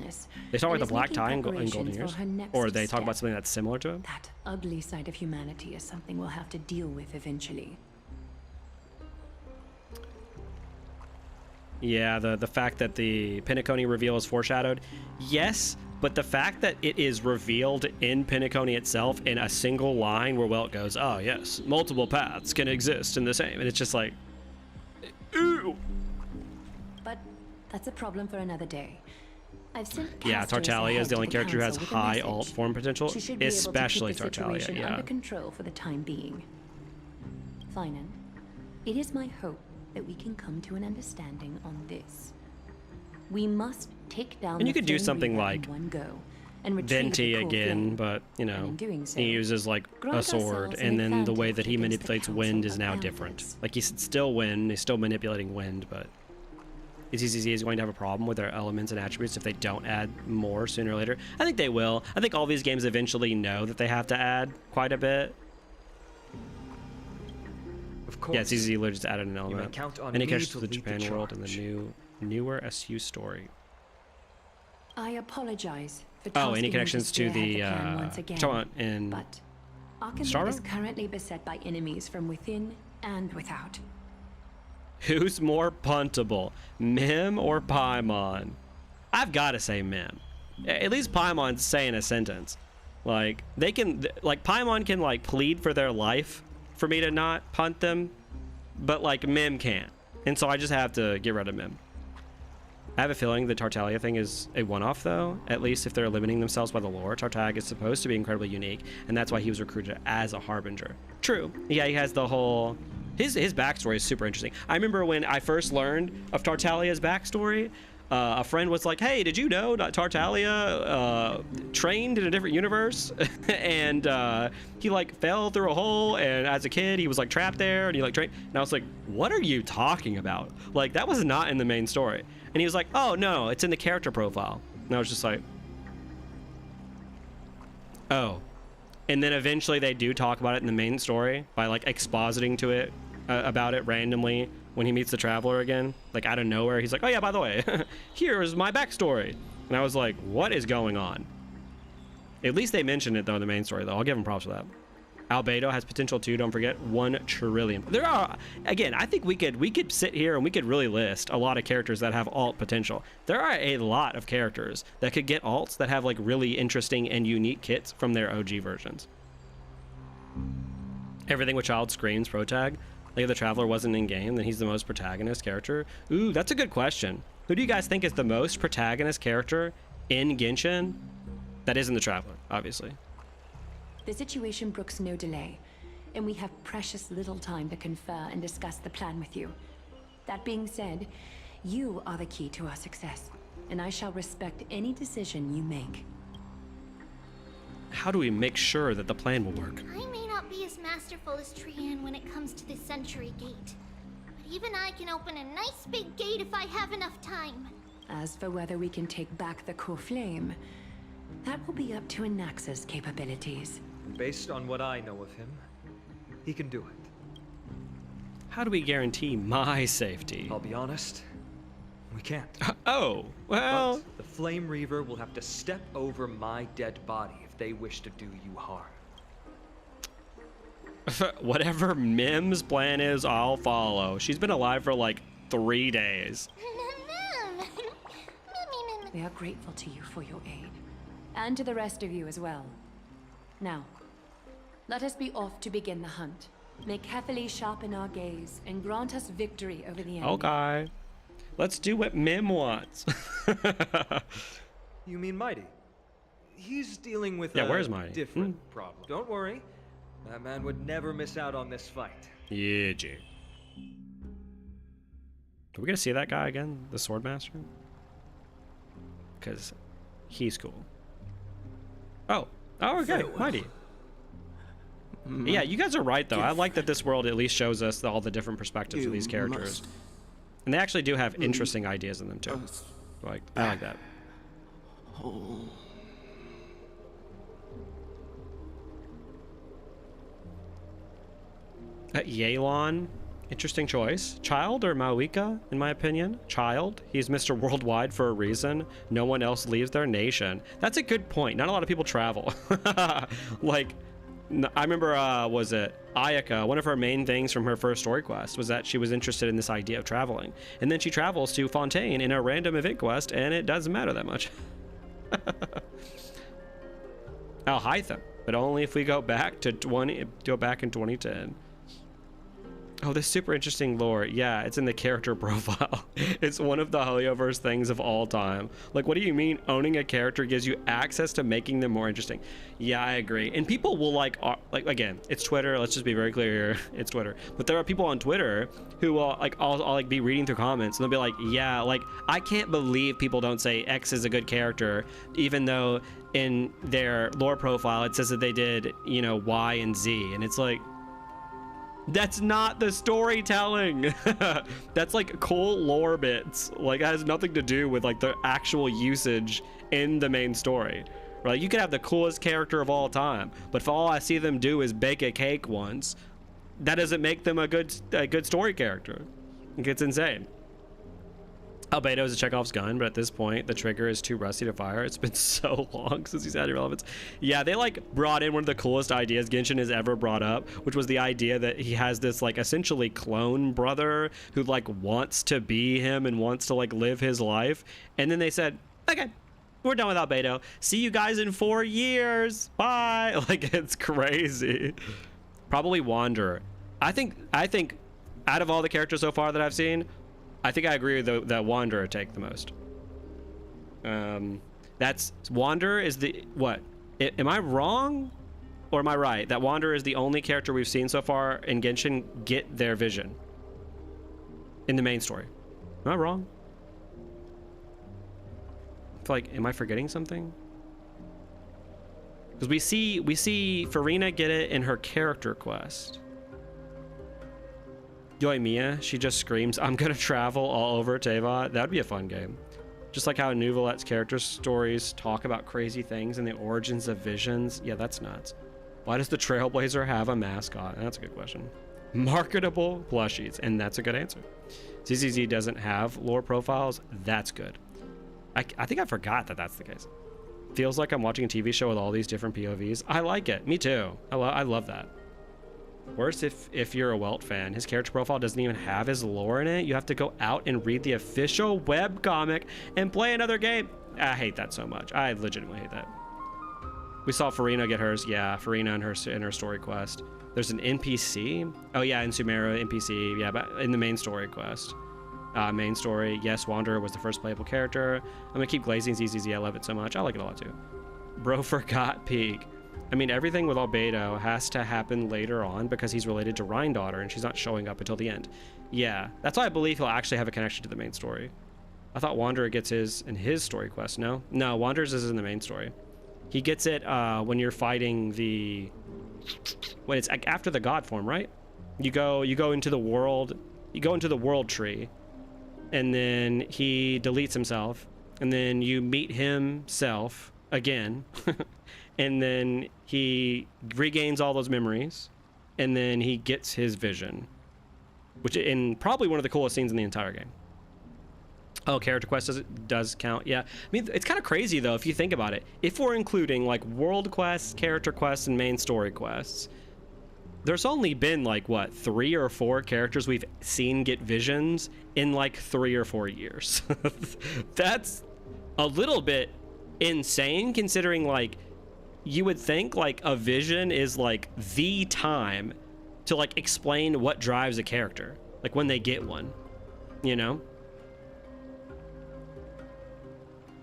They talk about the Black Tide in Golden Gears? Or they talk about something that's similar to it? That ugly side of humanity is something we'll have to deal with eventually. Yeah, the fact that the Penacony reveal is foreshadowed. Yes, but the fact that it is revealed in Penacony itself in a single line where, well, it goes, oh yes, multiple paths can exist in the same, and it's just like, ooh. But that's a problem for another day. Yeah, Tartaglia is the only character who has high alt alt form potential, especially Tartaglia. Yeah. Under control for the time being. Finan, it is my hope that we can come to an understanding on this. We must take down. And you the could do Flame something Reaper like in one go and retrieve Venti the core again, flame. but you know, And in doing so, he uses like a grant sword, ourselves and an then the way that he advantage manipulates against the wind Council is of now Boundless. different. Like he's still wind, he's still manipulating wind, but ECCC is going to have a problem with their elements and attributes if they don't add more sooner or later. I think they will. I think all these games eventually know that they have to add quite a bit. Of course. Yeah, CCC literally just added an You may element. count on And it me catches to the lead the Japan world and the charge. newer SU story. I apologize for Oh, any tasking you connections to spearhead the plan once again, talking about in but Arkham Starro? is currently beset by enemies from within and without. Who's more puntable, Mim or Paimon? I've got to say Mim. At least Paimon's saying a sentence. Like they can, like Paimon can like plead for their life for me to not punt them, but like Mim can't, and so I just have to get rid of Mim. I have a feeling the Tartaglia thing is a one-off though, at least if they're limiting themselves by the lore. Tartag is supposed to be incredibly unique, and that's why he was recruited as a Harbinger. True, yeah, he has the whole, his backstory is super interesting. I remember when I first learned of Tartaglia's backstory, a friend was like, hey, did you know that Tartaglia trained in a different universe? And he like fell through a hole, and as a kid he was like trapped there, and he like trained, and I was like, what are you talking about? Like that was not in the main story. And he was like, oh no, it's in the character profile. And I was just like, oh. And then eventually they do talk about it in the main story by like expositing to it about it randomly when he meets the Traveler again, like out of nowhere. He's like, oh yeah, by the way, here's my backstory. And I was like, what is going on? At least they mentioned it though in the main story though. I'll give him props for that. Albedo has potential too, don't forget, 1 trillion. There are, again, I think we could sit here and we could really list a lot of characters that have alt potential. There are a lot of characters that could get alts that have like really interesting and unique kits from their OG versions. Everything with Child screams protag. Like if the Traveler wasn't in game, then he's the most protagonist character. Ooh, that's a good question. Who do you guys think is the most protagonist character in Genshin? That isn't the Traveler, obviously. The situation brooks no delay, and we have precious little time to confer and discuss the plan with you. That being said, you are the key to our success, and I shall respect any decision you make. How do we make sure that the plan will work? I may not be as masterful as Trian when it comes to the Century Gate, but even I can open a nice big gate if I have enough time. As for whether we can take back the core flame, that will be up to Anaxa's capabilities. Based on what I know of him, he can do it. How do we guarantee my safety? I'll be honest, we can't. Oh, well... But the Flame Reaver will have to step over my dead body if they wish to do you harm. Whatever Mim's plan is, I'll follow. She's been alive for like 3 days. We are grateful to you for your aid, and to the rest of you as well. Now, let us be off to begin the hunt. May carefully sharpen our gaze and grant us victory over the enemy. Okay. Let's do what Mim wants. You mean Mighty? He's dealing with where's Mighty? different problem. Don't worry. That man would never miss out on this fight. Yeah, G. Are we gonna see that guy again? The Swordmaster? Because he's cool. Oh, okay, Mighty. Yeah, you guys are right though. I like that this world at least shows us all the different perspectives of these characters. And they actually do have interesting ideas in them too. Like, I like that. Yelan, interesting choice. Child or Mawika, in my opinion? Child. He's Mr. Worldwide for a reason. No one else leaves their nation. That's a good point. Not a lot of people travel. Like, I remember, was it Ayaka? One of her main things from her first story quest was that she was interested in this idea of traveling. And then she travels to Fontaine in a random event quest, and it doesn't matter that much. Alhaitham, but only if we go back to 2010. Oh, this super interesting lore. Yeah, it's in the character profile. It's one of the Helioverse things of all time. Like, what do you mean owning a character gives you access to making them more interesting? Yeah, I agree. And people will like again, it's Twitter. Let's just be very clear here. It's Twitter. But there are people on Twitter who will like, I'll like be reading through comments and they'll be like, yeah, like I can't believe people don't say X is a good character, even though in their lore profile it says that they did, you know, Y and Z. And it's like, that's not the storytelling. That's like cool lore bits. Like, it has nothing to do with like the actual usage in the main story. Right? You could have the coolest character of all time, but if all I see them do is bake a cake once, that doesn't make them a good story character. It's insane. Albedo is a Chekhov's gun, but at this point, the trigger is too rusty to fire. It's been so long since he's had relevance. Yeah, they like brought in one of the coolest ideas Genshin has ever brought up, which was the idea that he has this like essentially clone brother who like wants to be him and wants to like live his life. And then they said, okay, we're done with Albedo. See you guys in 4 years. Bye. Like, it's crazy. Probably Wanderer. I think out of all the characters so far that I've seen, I think I agree with that Wanderer take the most. That's Wanderer is the what? Am I wrong, or am I right? That Wanderer is the only character we've seen so far in Genshin get their vision in the main story. Am I wrong? I feel like, am I forgetting something? Because we see Farina get it in her character quest. Yoimiya, she just screams, I'm gonna travel all over Teva. That'd be a fun game. Just like how Nouvelette's character stories talk about crazy things and the origins of visions. Yeah, that's nuts. Why does the Trailblazer have a mascot? That's a good question. Marketable plushies, and that's a good answer. ZZZ doesn't have lore profiles. That's good. I think I forgot that that's the case. Feels like I'm watching a TV show with all these different POVs. I like it. Me too. I love that. Worse if you're a Welt fan. His character profile doesn't even have his lore in it. You have to go out and read the official webcomic and play another game. I hate that so much. I legitimately hate that. We saw Farina get hers. Yeah, Farina in her story quest. There's an NPC. Oh yeah, in Sumeru NPC. Yeah, but in the main story quest. Main story. Yes, Wanderer was the first playable character. I'm gonna keep glazing ZZZ. I love it so much. I like it a lot too. Bro forgot Peak. I mean, everything with Albedo has to happen later on because he's related to Rhine-Daughter and she's not showing up until the end. Yeah, that's why I believe he'll actually have a connection to the main story. I thought Wanderer gets his in his story quest. No, Wanderer's is in the main story. He gets it when you're fighting when it's after the god form, right? You go into the world. You go into the world tree, and then he deletes himself, and then you meet himself again. And then he regains all those memories, and then he gets his vision, which in probably one of the coolest scenes in the entire game. Oh, character quest does count. Yeah, I mean, it's kind of crazy though if you think about it. If we're including like world quests, character quests, and main story quests, there's only been like what 3 or 4 characters we've seen get visions in like 3 or 4 years. That's a little bit insane considering like you would think like a vision is like the time to like explain what drives a character, like when they get one, you know?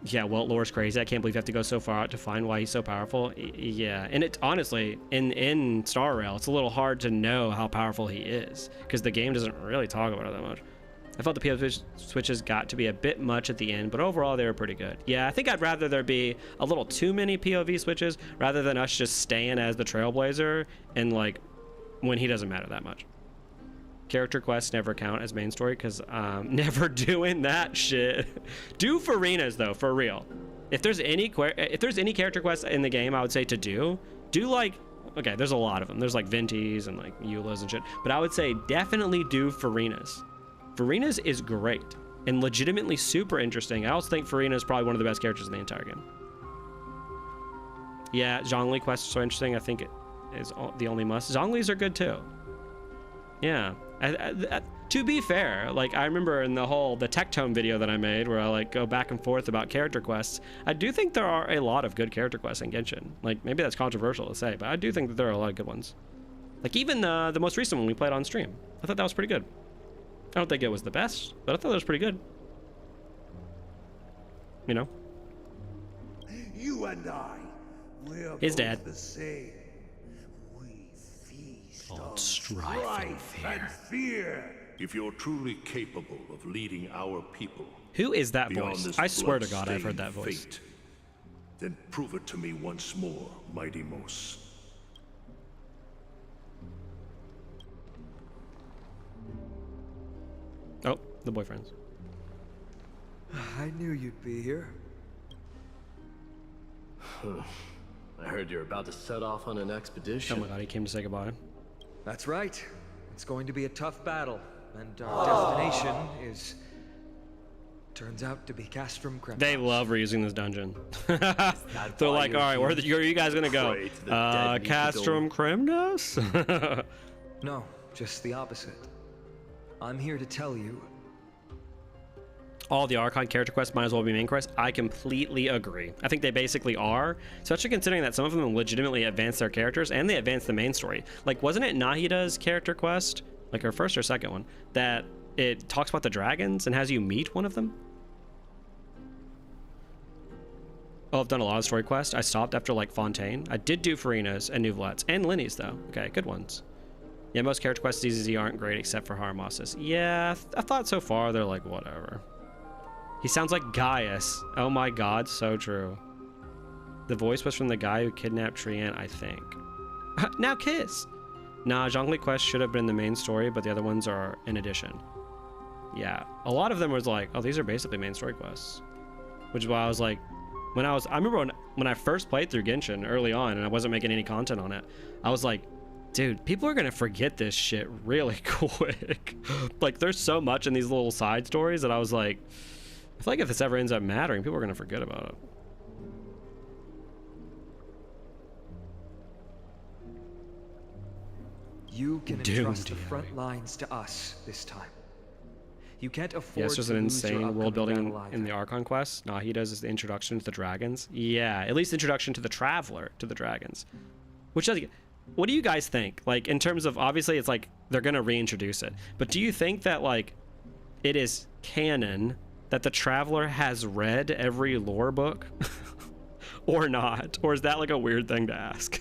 Yeah, well, lore's crazy. I can't believe you have to go so far out to find why he's so powerful. Yeah, and it's honestly in Star Rail, it's a little hard to know how powerful he is because the game doesn't really talk about it that much. I felt the POV switches got to be a bit much at the end, but overall they were pretty good. Yeah, I think I'd rather there be a little too many POV switches rather than us just staying as the Trailblazer and like when he doesn't matter that much. Character quests never count as main story because never doing that shit. Do Farina's though, for real. If there's any character quests in the game, I would say to do like, okay, there's a lot of them. There's like Ventis and like Eula's and shit, but I would say definitely do Farina's. Farina's is great and legitimately super interesting. I also think Farina is probably one of the best characters in the entire game. Yeah, Zhongli quests are so interesting. I think it is the only must. Zhongli's are good too. Yeah. To be fair, like I remember in the Tectone video that I made where I like go back and forth about character quests, I do think there are a lot of good character quests in Genshin. Like maybe that's controversial to say, but I do think that there are a lot of good ones. Like even the most recent one we played on stream. I thought that was pretty good. I don't think it was the best, but I thought it was pretty good. You know? You and I, we're His both dad. the same. We feast On strife and fear. If you're truly capable of leading our people, Who is that beyond voice? this I swear to God, I've heard that blood-stained voice. fate, then prove it to me once more, mighty Mos. Oh, the boyfriends. I knew you'd be here. I heard you're about to set off on an expedition. Oh my God, he came to say goodbye. That's right. It's going to be a tough battle, and our destination is... turns out to be Castrum Cremnos. They love reusing this dungeon. They're like, all right, where are you guys gonna go? Castrum Cremnos? No, just the opposite. I'm here to tell you... All the Archon character quests might as well be main quests. I completely agree. I think they basically are, especially considering that some of them legitimately advance their characters and they advance the main story. Like, wasn't it Nahida's character quest, like her first or second one, that it talks about the dragons and has you meet one of them? Oh, I've done a lot of story quests. I stopped after like Fontaine. I did do Farina's and Nouvelette's and Linny's though. Okay, good ones. Yeah, most character quests DZZ aren't great except for Harmos's. Yeah, I thought so far they're like whatever. He sounds like Gaius. Oh my God, so true. The voice was from the guy who kidnapped Trian, I think. Now kiss. Nah, Zhongli quest should have been the main story, but the other ones are in addition. Yeah, a lot of them was like, oh, these are basically main story quests, which is why I was like, I remember when I first played through Genshin early on, and I wasn't making any content on it, I was like, dude, people are gonna forget this shit really quick. Like, there's so much in these little side stories that I was like, I feel like if this ever ends up mattering, people are gonna forget about it. You can entrust the front lines to us this time. You can't afford yeah, it's just to an lose your insane world upcoming building battle in the Archon quest. Nahida's is the introduction to the dragons. Yeah, at least introduction to the Traveler to the dragons. Which does, what do you guys think? Like, in terms of, obviously it's like they're gonna reintroduce it, but do you think that like it is canon that the Traveler has read every lore book or not? Or is that like a weird thing to ask?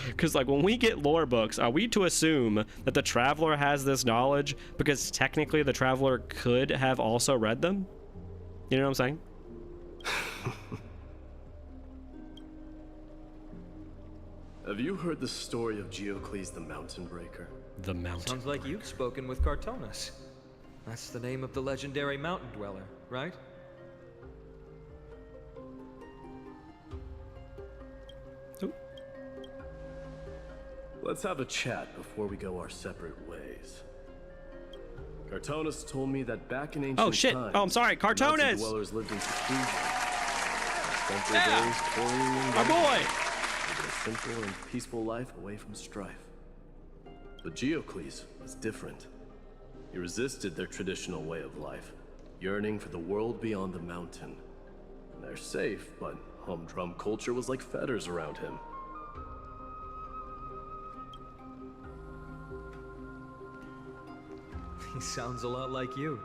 Because like when we get lore books, are we to assume that the Traveler has this knowledge because technically the Traveler could have also read them? You know what I'm saying? Have you heard the story of Geocles the Mountain Breaker? The Mountain Sounds like you've spoken with Cartonus. That's the name of the legendary mountain dweller, right? Let's have a chat before we go our separate ways. Cartonus told me that back in ancient Oh shit! times, Oh, I'm sorry, mountain Cartonus! dwellers lived in seclusion. Spent their days toiling and My boy! living a simple and peaceful life away from strife. But Geocles was different. He resisted their traditional way of life, yearning for the world beyond the mountain. They're safe, but humdrum culture was like fetters around him. He sounds a lot like you.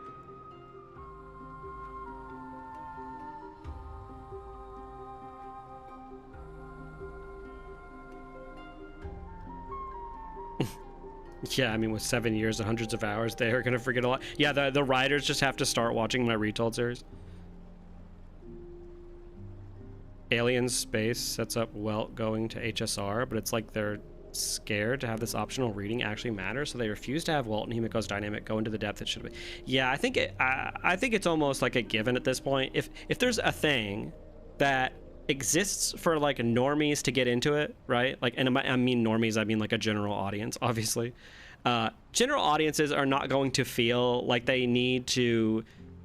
Yeah, I mean, with 7 years and hundreds of hours, they are gonna forget a lot. Yeah, the writers just have to start watching my Retold series. Alien Space sets up Welt going to HSR, but it's like they're scared to have this optional reading actually matter, so they refuse to have Welt and Himiko's dynamic go into the depth it should be. Yeah, I think it's almost like a given at this point. If there's a thing that exists for like normies to get into it, right? Like, and I mean normies, I mean like a general audience, obviously. General audiences are not going to feel like they need to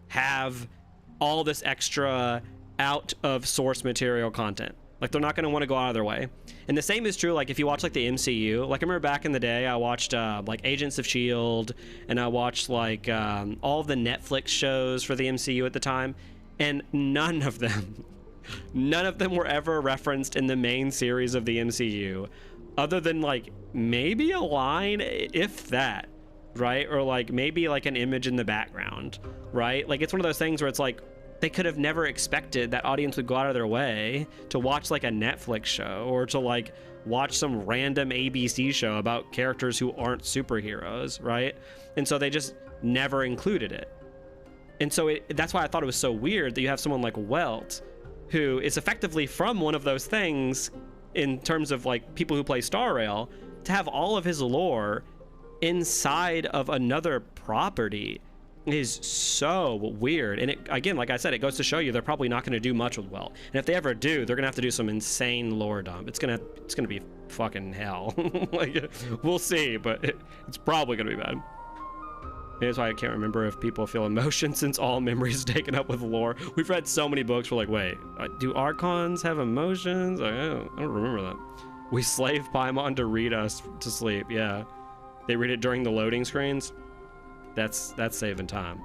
have all this extra out of source material content. Like, they're not going to want to go out of their way. And the same is true, like, if you watch, like, the MCU. Like, I remember back in the day, I watched, like, Agents of S.H.I.E.L.D., and I watched, like, all the Netflix shows for the MCU at the time, and none of them were ever referenced in the main series of the MCU other than like maybe a line, if that, right? Or like maybe like an image in the background, right? Like it's one of those things where it's like they could have never expected that audience would go out of their way to watch like a Netflix show or to like watch some random ABC show about characters who aren't superheroes, right? And so they just never included it. And so that's why I thought it was so weird that you have someone like Welt, who is effectively from one of those things in terms of like people who play Star Rail, to have all of his lore inside of another property is so weird. And it, again, like I said, it goes to show you they're probably not going to do much with Welt. And if they ever do, they're going to have to do some insane lore dump. It's going to be fucking hell. Like, we'll see, but it's probably going to be bad. That's why I can't remember if people feel emotion since all memory is taken up with lore. We've read so many books, we're like, wait, do Archons have emotions? I don't remember that. We slave Paimon to read us to sleep. Yeah, they read it during the loading screens. That's saving time.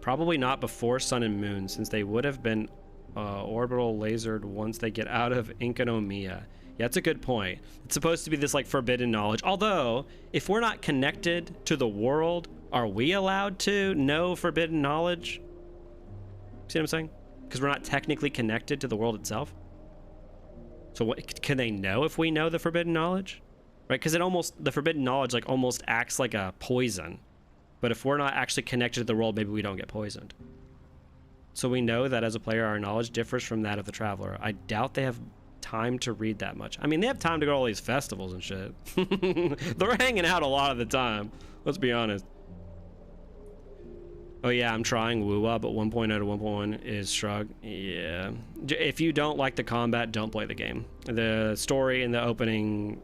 Probably not before Sun and Moon, since they would have been orbital lasered once they get out of Inkonomiya. Yeah, that's a good point. It's supposed to be this like forbidden knowledge. Although, if we're not connected to the world, are we allowed to know forbidden knowledge? See what I'm saying? Because we're not technically connected to the world itself. So what, can they know if we know the forbidden knowledge? Right? Because the forbidden knowledge like almost acts like a poison. But if we're not actually connected to the world, maybe we don't get poisoned. So we know that as a player, our knowledge differs from that of the traveler. I doubt they have time to read that much. I mean, they have time to go to all these festivals and shit. They're hanging out a lot of the time. Let's be honest. Oh yeah, I'm trying WUA, but 1.0 to 1.1 is shrug. Yeah. If you don't like the combat, don't play the game. The story in the opening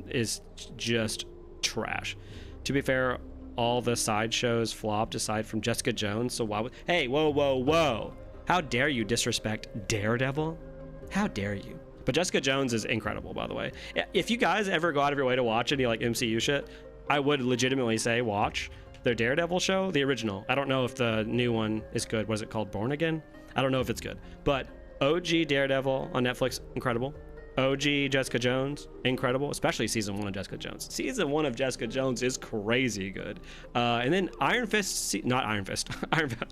is just trash. To be fair, all the side shows flopped aside from Jessica Jones, so why would... Hey, whoa, whoa, whoa. How dare you disrespect Daredevil? How dare you? But Jessica Jones is incredible, by the way. If you guys ever go out of your way to watch any like MCU shit, I would legitimately say watch their Daredevil show, the original. I don't know if the new one is good. Was it called Born Again? I don't know if it's good. But OG Daredevil on Netflix, incredible. OG Jessica Jones, incredible. Especially season 1 of Jessica Jones. Season 1 of Jessica Jones is crazy good. And then Iron Fist, not Iron Fist.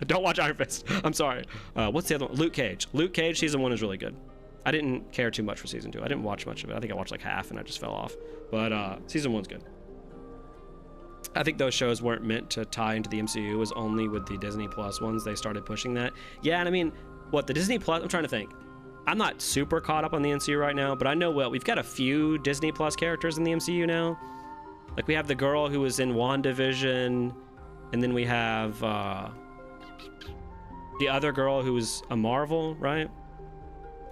Don't watch Iron Fist. I'm sorry. What's the other one? Luke Cage. Luke Cage season 1 is really good. I didn't care too much for season 2. I didn't watch much of it. I think I watched like half and I just fell off. But season 1's good. I think those shows weren't meant to tie into the MCU. It was only with the Disney Plus ones they started pushing that. Yeah, and I mean, what, the Disney Plus, I'm trying to think. I'm not super caught up on the MCU right now, but I know, well, we've got a few Disney Plus characters in the MCU now. Like we have the girl who was in WandaVision, and then we have the other girl who was a Marvel, right?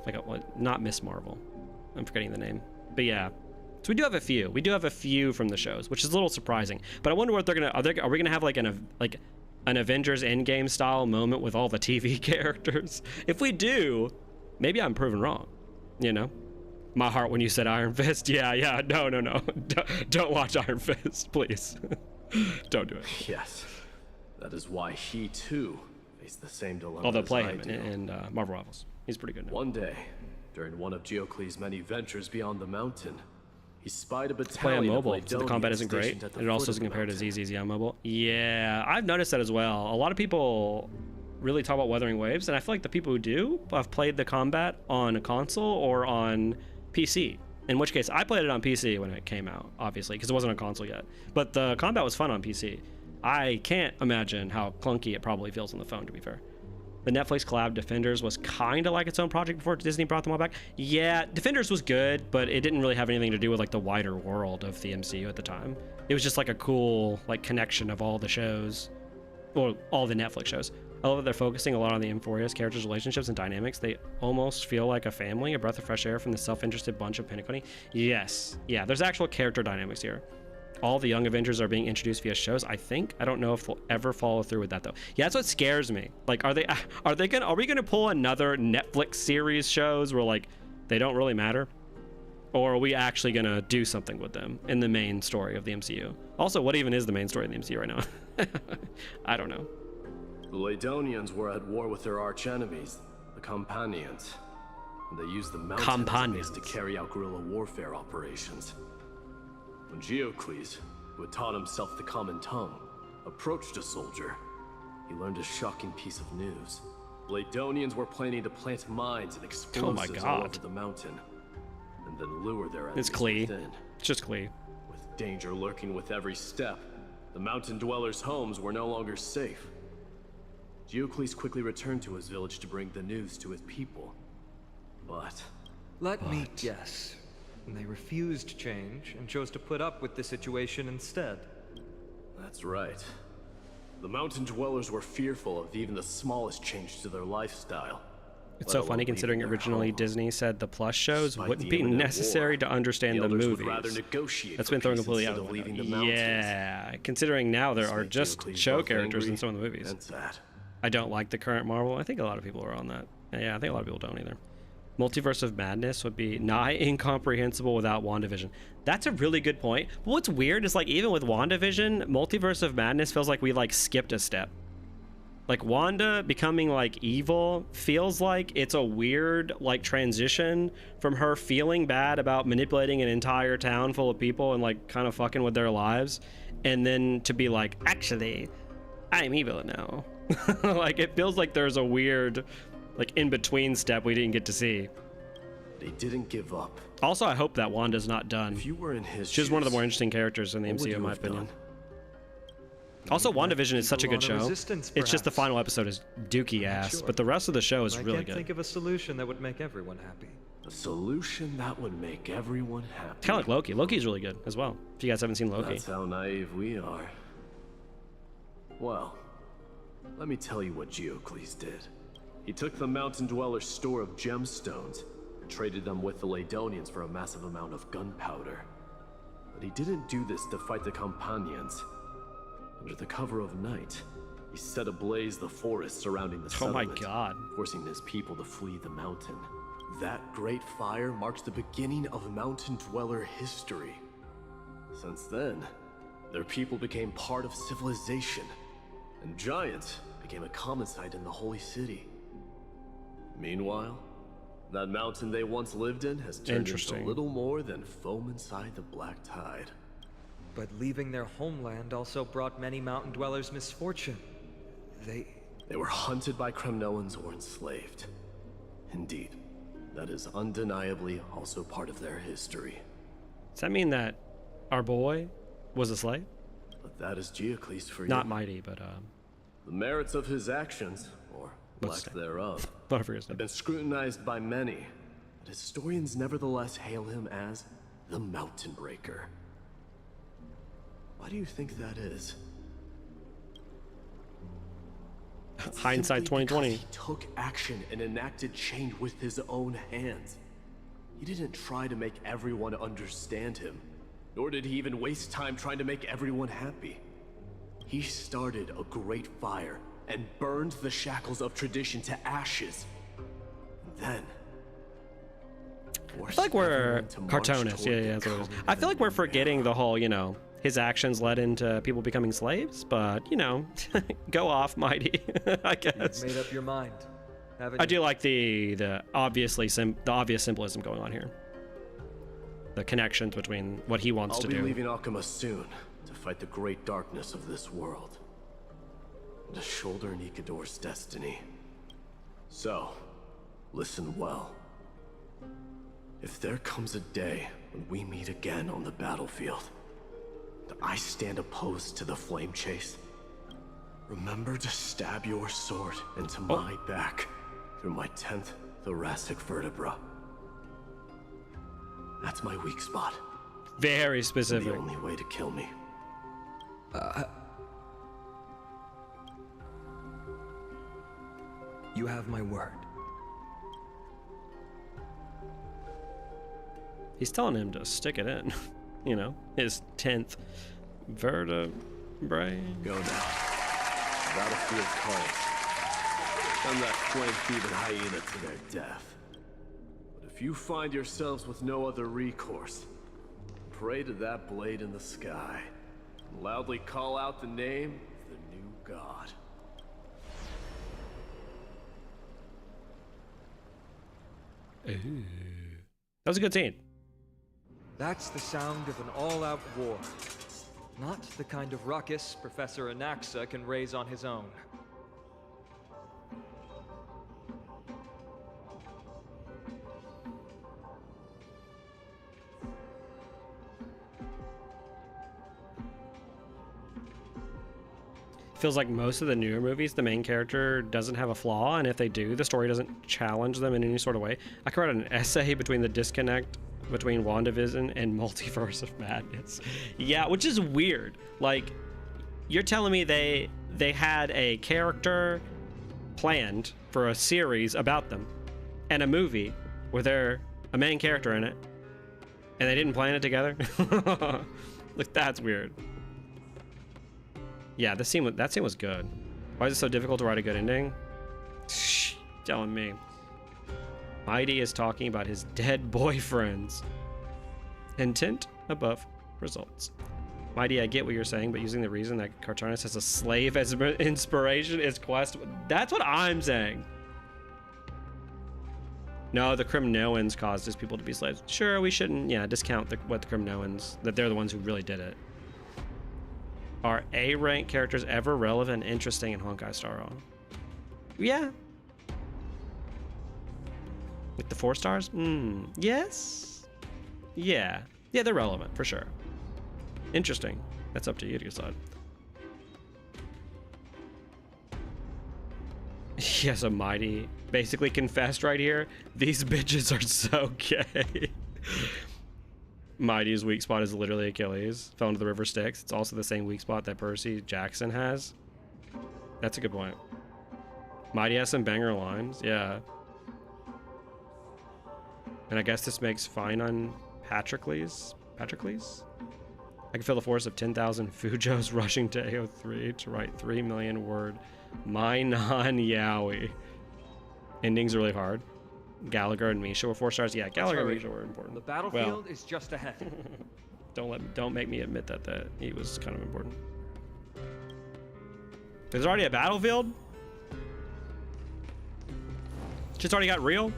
Like not Miss Marvel. I'm forgetting the name. But yeah. So we do have a few. We do have a few from the shows, which is a little surprising. But I wonder what they're gonna are we gonna have like an Avengers Endgame style moment with all the TV characters? If we do, maybe I'm proven wrong. You know, my heart when you said Iron Fist. Yeah. No. Don't watch Iron Fist, please. Don't do it. Yes, that is why he too faced the same dilemma. Although play him in Marvel Rivals. He's pretty good now. One day, during one of Geocles' many ventures beyond the mountain, he spied a battalion play on mobile, of so the combat isn't great, and it also doesn't compare to ZZZ on mobile. Yeah, I've noticed that as well. A lot of people really talk about Wuthering Waves, and I feel like the people who do have played the combat on a console or on PC. In which case, I played it on PC when it came out, obviously, because it wasn't on console yet. But the combat was fun on PC. I can't imagine how clunky it probably feels on the phone, to be fair. The Netflix collab Defenders was kind of like its own project before Disney brought them all back. Yeah, Defenders was good, but it didn't really have anything to do with like the wider world of the MCU at the time. It was just like a cool like connection of all the shows, or all the Netflix shows. I love that they're focusing a lot on the Emphoria's characters' relationships and dynamics. They almost feel like a family, a breath of fresh air from the self-interested bunch of Pinnacle. Yes, yeah, there's actual character dynamics here. All the young Avengers are being introduced via shows, I think. I don't know if they'll ever follow through with that though. Yeah, that's what scares me. Like, are we gonna pull another Netflix series shows where like they don't really matter? Or are we actually gonna do something with them in the main story of the MCU? Also, what even is the main story of the MCU right now? I don't know. The Ladonians were at war with their arch enemies, the Companions. and they used the mountain as a base to carry out guerrilla warfare operations. When Geocles, who had taught himself the common tongue, approached a soldier, he learned a shocking piece of news. Bladonians were planning to plant mines and explosives all over the mountain, and then lure their enemies within. It's just Klee. With danger lurking with every step, the mountain dwellers' homes were no longer safe. Geocles quickly returned to his village to bring the news to his people. But let me guess. They refused change and chose to put up with the situation instead. That's right. The mountain dwellers were fearful of even the smallest change to their lifestyle. It's so funny considering originally Disney said the plus shows wouldn't be necessary to understand the movies. That's been thrown completely out of the window. Yeah, considering now there are just show characters in some of the movies. I don't like the current Marvel. I think a lot of people are on that. Yeah, I think a lot of people don't either. Multiverse of Madness would be nigh incomprehensible without WandaVision. That's a really good point. But what's weird is, like, even with WandaVision, Multiverse of Madness feels like we, like, skipped a step. Like, Wanda becoming, like, evil feels like it's a weird, like, transition from her feeling bad about manipulating an entire town full of people and, like, kind of fucking with their lives, and then to be like, actually, I'm evil now. Like, it feels like there's a weird, like, in-between step we didn't get to see. They didn't give up. Also, I hope that Wanda's not done. If you were in his She's one of the more interesting characters in the MCU, in my opinion. Also, WandaVision is such a good show. It's just the final episode is dookie ass, but the rest of the show is really good. I can't think of a solution that would make everyone happy. A solution that would make everyone happy. Kind of like Loki. Loki's really good as well. If you guys haven't seen Loki. That's how naive we are. Well, let me tell you what Geocles did. He took the mountain dweller's store of gemstones and traded them with the Ladonians for a massive amount of gunpowder. But he didn't do this to fight the Companions. Under the cover of night, he set ablaze the forest surrounding the settlement, forcing his people to flee the mountain. That great fire marks the beginning of mountain dweller history. Since then, their people became part of civilization, and giants became a common sight in the holy city. Meanwhile, that mountain they once lived in has turned into little more than foam inside the black tide. But leaving their homeland also brought many mountain dwellers misfortune. They were hunted by Kremnoans or enslaved. Indeed, that is undeniably also part of their history. Does that mean that our boy was a slave? But that is Geocles for you. Not mighty, but the merits of his actions, or lack thereof, have been scrutinized by many, but historians nevertheless hail him as the Mountain Breaker. Why do you think that is? Hindsight 2020. He took action and enacted change with his own hands. He didn't try to make everyone understand him, nor did he even waste time trying to make everyone happy. He started a great fire and burned the shackles of tradition to ashes. Then, I feel like we're cartoonists. Yeah, that's what it is. I feel like we're forgetting the whole, you know, his actions led into people becoming slaves, but, you know, go off, mighty, I guess. You've made up your mind, haven't I do like the obvious symbolism going on here. The connections between what he wants to do. I'll be leaving Akuma soon to fight the great darkness of this world, and to shoulder Nikador's destiny. So, listen well. If there comes a day when we meet again on the battlefield, and I stand opposed to the flame chase, remember to stab your sword into my back through my 10th thoracic vertebra. That's my weak spot. Very specific. The only way to kill me. You have my word. He's telling him to stick it in. You know, his 10th vertebrae. Go now. Battlefield calls. Send that flame-thieving hyena to their death. But if you find yourselves with no other recourse, pray to that blade in the sky, and loudly call out the name of the new god. Ooh. That was a good scene. That's the sound of an all-out war. Not the kind of ruckus Professor Anaxa can raise on his own. Feels like most of the newer movies, the main character doesn't have a flaw, and if they do, the story doesn't challenge them in any sort of way. I could write an essay between the disconnect between WandaVision and Multiverse of Madness. Yeah, which is weird. Like, you're telling me they had a character planned for a series about them and a movie where they're a main character in it, and they didn't plan it together? Like, that's weird. Yeah, that scene was good. Why is it so difficult to write a good ending? Shh, telling me. Mighty is talking about his dead boyfriends. Intent above results. Mighty, I get what you're saying, but using the reason that Cartoonist has a slave as inspiration is questionable. That's what I'm saying. No, the Crimnoans caused his people to be slaves. Sure, we shouldn't, discount what the Crimnoans, that they're the ones who really did it. Are A-rank characters ever relevant and interesting in Honkai Star Rail? Yeah. With the 4 stars? Yes. Yeah, they're relevant for sure. Interesting. That's up to you to decide. Yes, a Mighty basically confessed right here. These bitches are so gay. Mighty's weak spot is literally Achilles. Fell into the river Styx. It's also the same weak spot that Percy Jackson has. That's a good point. Mighty has some banger lines, yeah. And I guess this makes fine on Patrocles? Patrocles? I can feel the force of 10,000 Fujos rushing to AO3 to write 3 million word Mainan Yaoi. Ending's really hard. Gallagher and Misha were 4 stars. Yeah, Gallagher and Misha were important. The battlefield is just ahead. Don't make me admit that he was kind of important. There's already a battlefield? Just already got real?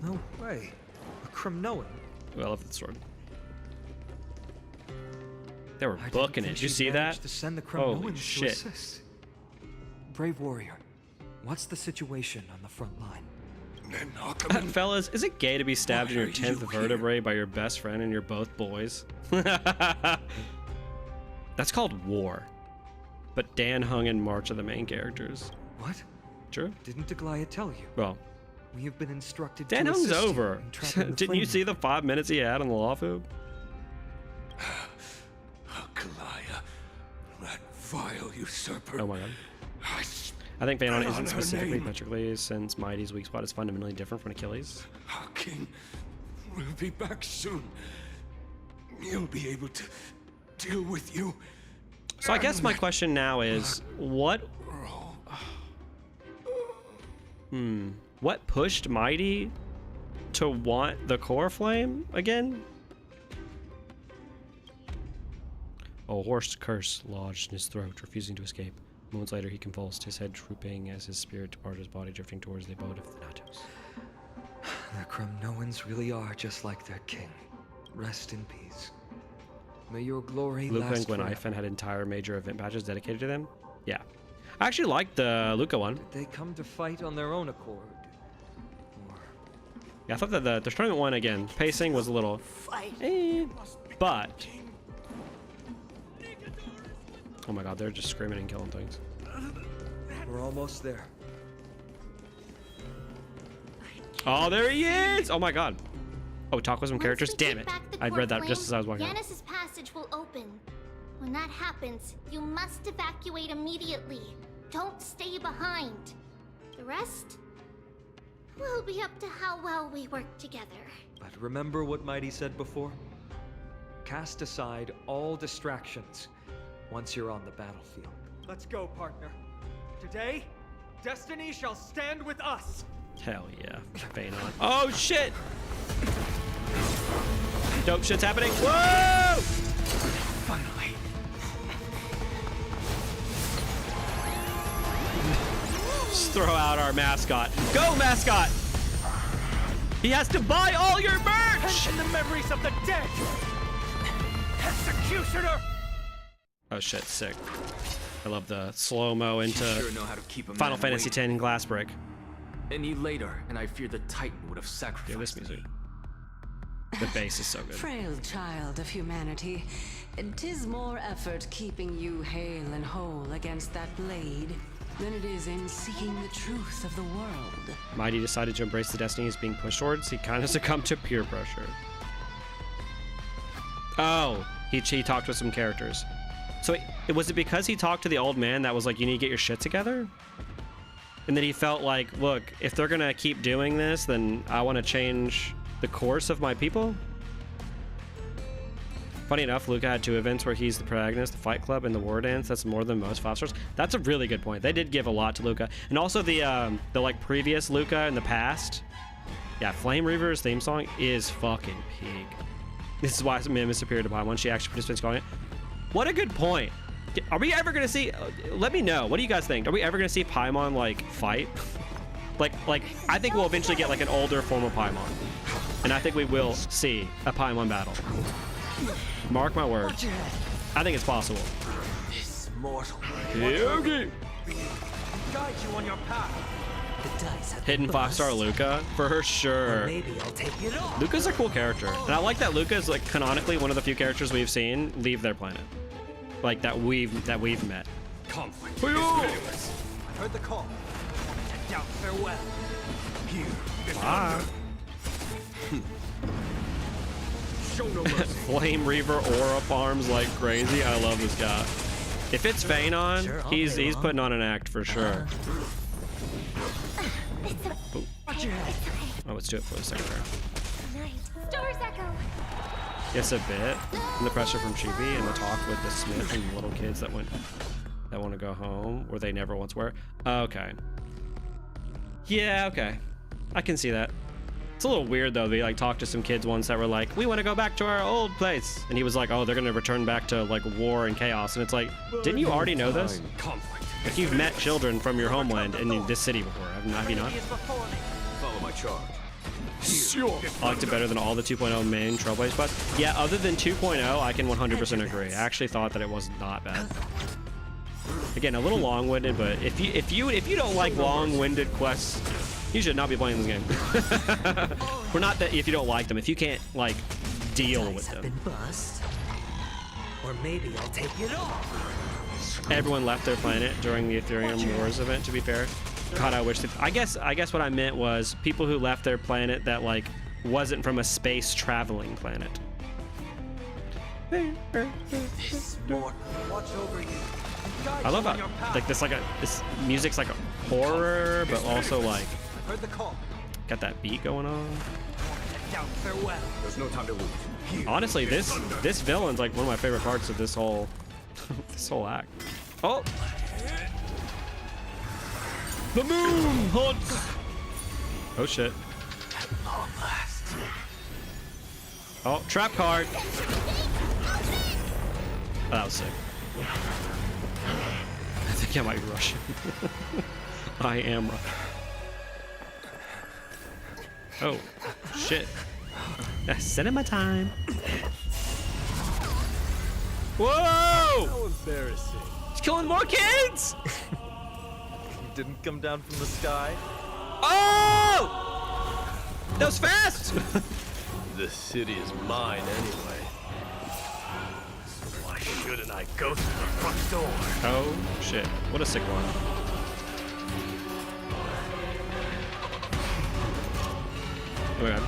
No way. A Crimnoan. Well, I love the sword. They were booking it. Did you see that? To send the Holy Crimnoans shit. to assist. Brave warrior, what's the situation on the front line? Fellas, is it gay to be stabbed in your 10th vertebrae by your best friend and you're both boys? That's called war. But Dan Hung and March are the main characters. What? True. Didn't Deglaya tell you? Well, we have been instructed Dan to Hung's assist over. you in tracking the Didn't you flame. see the 5 minutes he had on the Lawfu? Kalaya, that vile usurper. Oh my god. I think Phanon isn't specifically Patrocles, since Mighty's weak spot is fundamentally different from Achilles. Our king will be back soon. He'll be able to deal with you. So I guess my question now is, what pushed Mighty to want the core flame again? A hoarse curse lodged in his throat, refusing to escape. Moments later, he convulsed, his head drooping as his spirit departed his body, drifting towards the abode of Thanatos. The Crimnoans really are just like their king. Rest in peace. May your glory Luca and last Gwen forever. Ifen had entire major event patches dedicated to them? Yeah. I actually liked the Luca one. Did they come to fight on their own accord? Or... Yeah, I thought that the tournament one, again, pacing was a little... but... Oh my god, they're just screaming and killing things. We're almost there. Oh, there he is! Oh my god. Oh, talk with some Once characters? we Damn take it. back the I core read that flame, just as I was walking out. Yanis's passage will open. When that happens, you must evacuate immediately. Don't stay behind. The rest will be up to how well we work together. But remember what Mighty said before? Cast aside all distractions once you're on the battlefield. Let's go, partner. Today, destiny shall stand with us. Hell yeah. Phanon. Oh shit! Dope shit's happening. Whoa! Finally. Just throw out our mascot. Go, mascot! He has to buy all your merch! In the memories of the dead! Executioner! Oh shit, sick. I love the slow-mo into Sure know how to keep a Final man Fantasy waiting. X glass brick. Any later, and I fear the Titan would have sacrificed Yeah, this music. me. The bass is so good. Frail child of humanity, 'tis more effort keeping you hale and whole against that blade than it is in seeking the truth of the world. Mighty decided to embrace the destiny he's being pushed towards. He kind of succumbed to peer pressure. Oh, he talked with some characters. So was it because he talked to the old man that was like, you need to get your shit together? And then he felt like, look, if they're gonna keep doing this, then I want to change the course of my people? Funny enough, Luca had 2 events where he's the protagonist, the Fight Club and the War Dance. That's more than most 5-stars. That's a really good point. They did give a lot to Luca. And also the like previous Luca in the past. Yeah, Flame Reaver's theme song is fucking peak. This is why Miss appeared to Paimon. She actually participates in it. What a good point. Are we ever gonna see? Let me know. What do you guys think? Are we ever gonna see Paimon like fight? like I think we'll eventually get like an older form of Paimon, and I think we will see a Paimon battle. Mark my words. I think it's possible. This mortal Okay. guide you on your path. The dice have Hidden been 5-star blessed. Luca for Or sure. maybe I'll take it all. Luca's a cool character, and I like that Luca is like canonically one of the few characters we've seen leave their planet, like that we've met. Conflict. Booyah! I've heard the call. I doubt farewell. Here is Ah. Show no mercy. Flame Reaver aura farms like crazy. I love this guy. If it's Phanon, Sure, I'll he's play along. putting on an act for sure. It's okay. Oh. It's okay. Oh, let's do it for the second turn. Nice. Stars echo. Yes, a bit. And the pressure from Chibi and the talk with the Smith and the little kids that want to go home where they never once were. Okay. Yeah, okay. I can see that. It's a little weird though. They like talked to some kids once that were like, "We want to go back to our old place," and he was like, "Oh, they're gonna return back to like war and chaos." And it's like, didn't you already know this? Conflict. Like you've met children from your homeland in this city before, have you not? Follow my charge. Sure. I liked it better than all the 2.0 main Trailblaze quests. Yeah, other than 2.0, I can 100% agree. I actually thought that it was not bad. Again, a little long-winded, but if you don't like long-winded quests, you should not be playing this game. We're not that if you don't like them, if you can't like deal with them. Or maybe I'll take it all. Everyone left their planet during the Ethereum Wars event, to be fair. God, I wish that, I guess what I meant was people who left their planet that like wasn't from a space traveling planet. This mortal watch over you. I love how like this music's like a horror, but also like I've heard the call. got that beat going on. Down farewell. There's no time to lose. Honestly, this villain's like one of my favorite parts of this whole this whole act. Oh, the moon hunts. Oh shit. Oh, trap card. Oh, that was sick. I think I might be rushing. I am rushing. Oh, shit. Cinema time. Whoa! How embarrassing. He's killing more kids! You didn't come down from the sky? Oh! That was fast! This city is mine anyway. So why shouldn't I go through the front door? Oh, shit. What a sick one. Oh my god.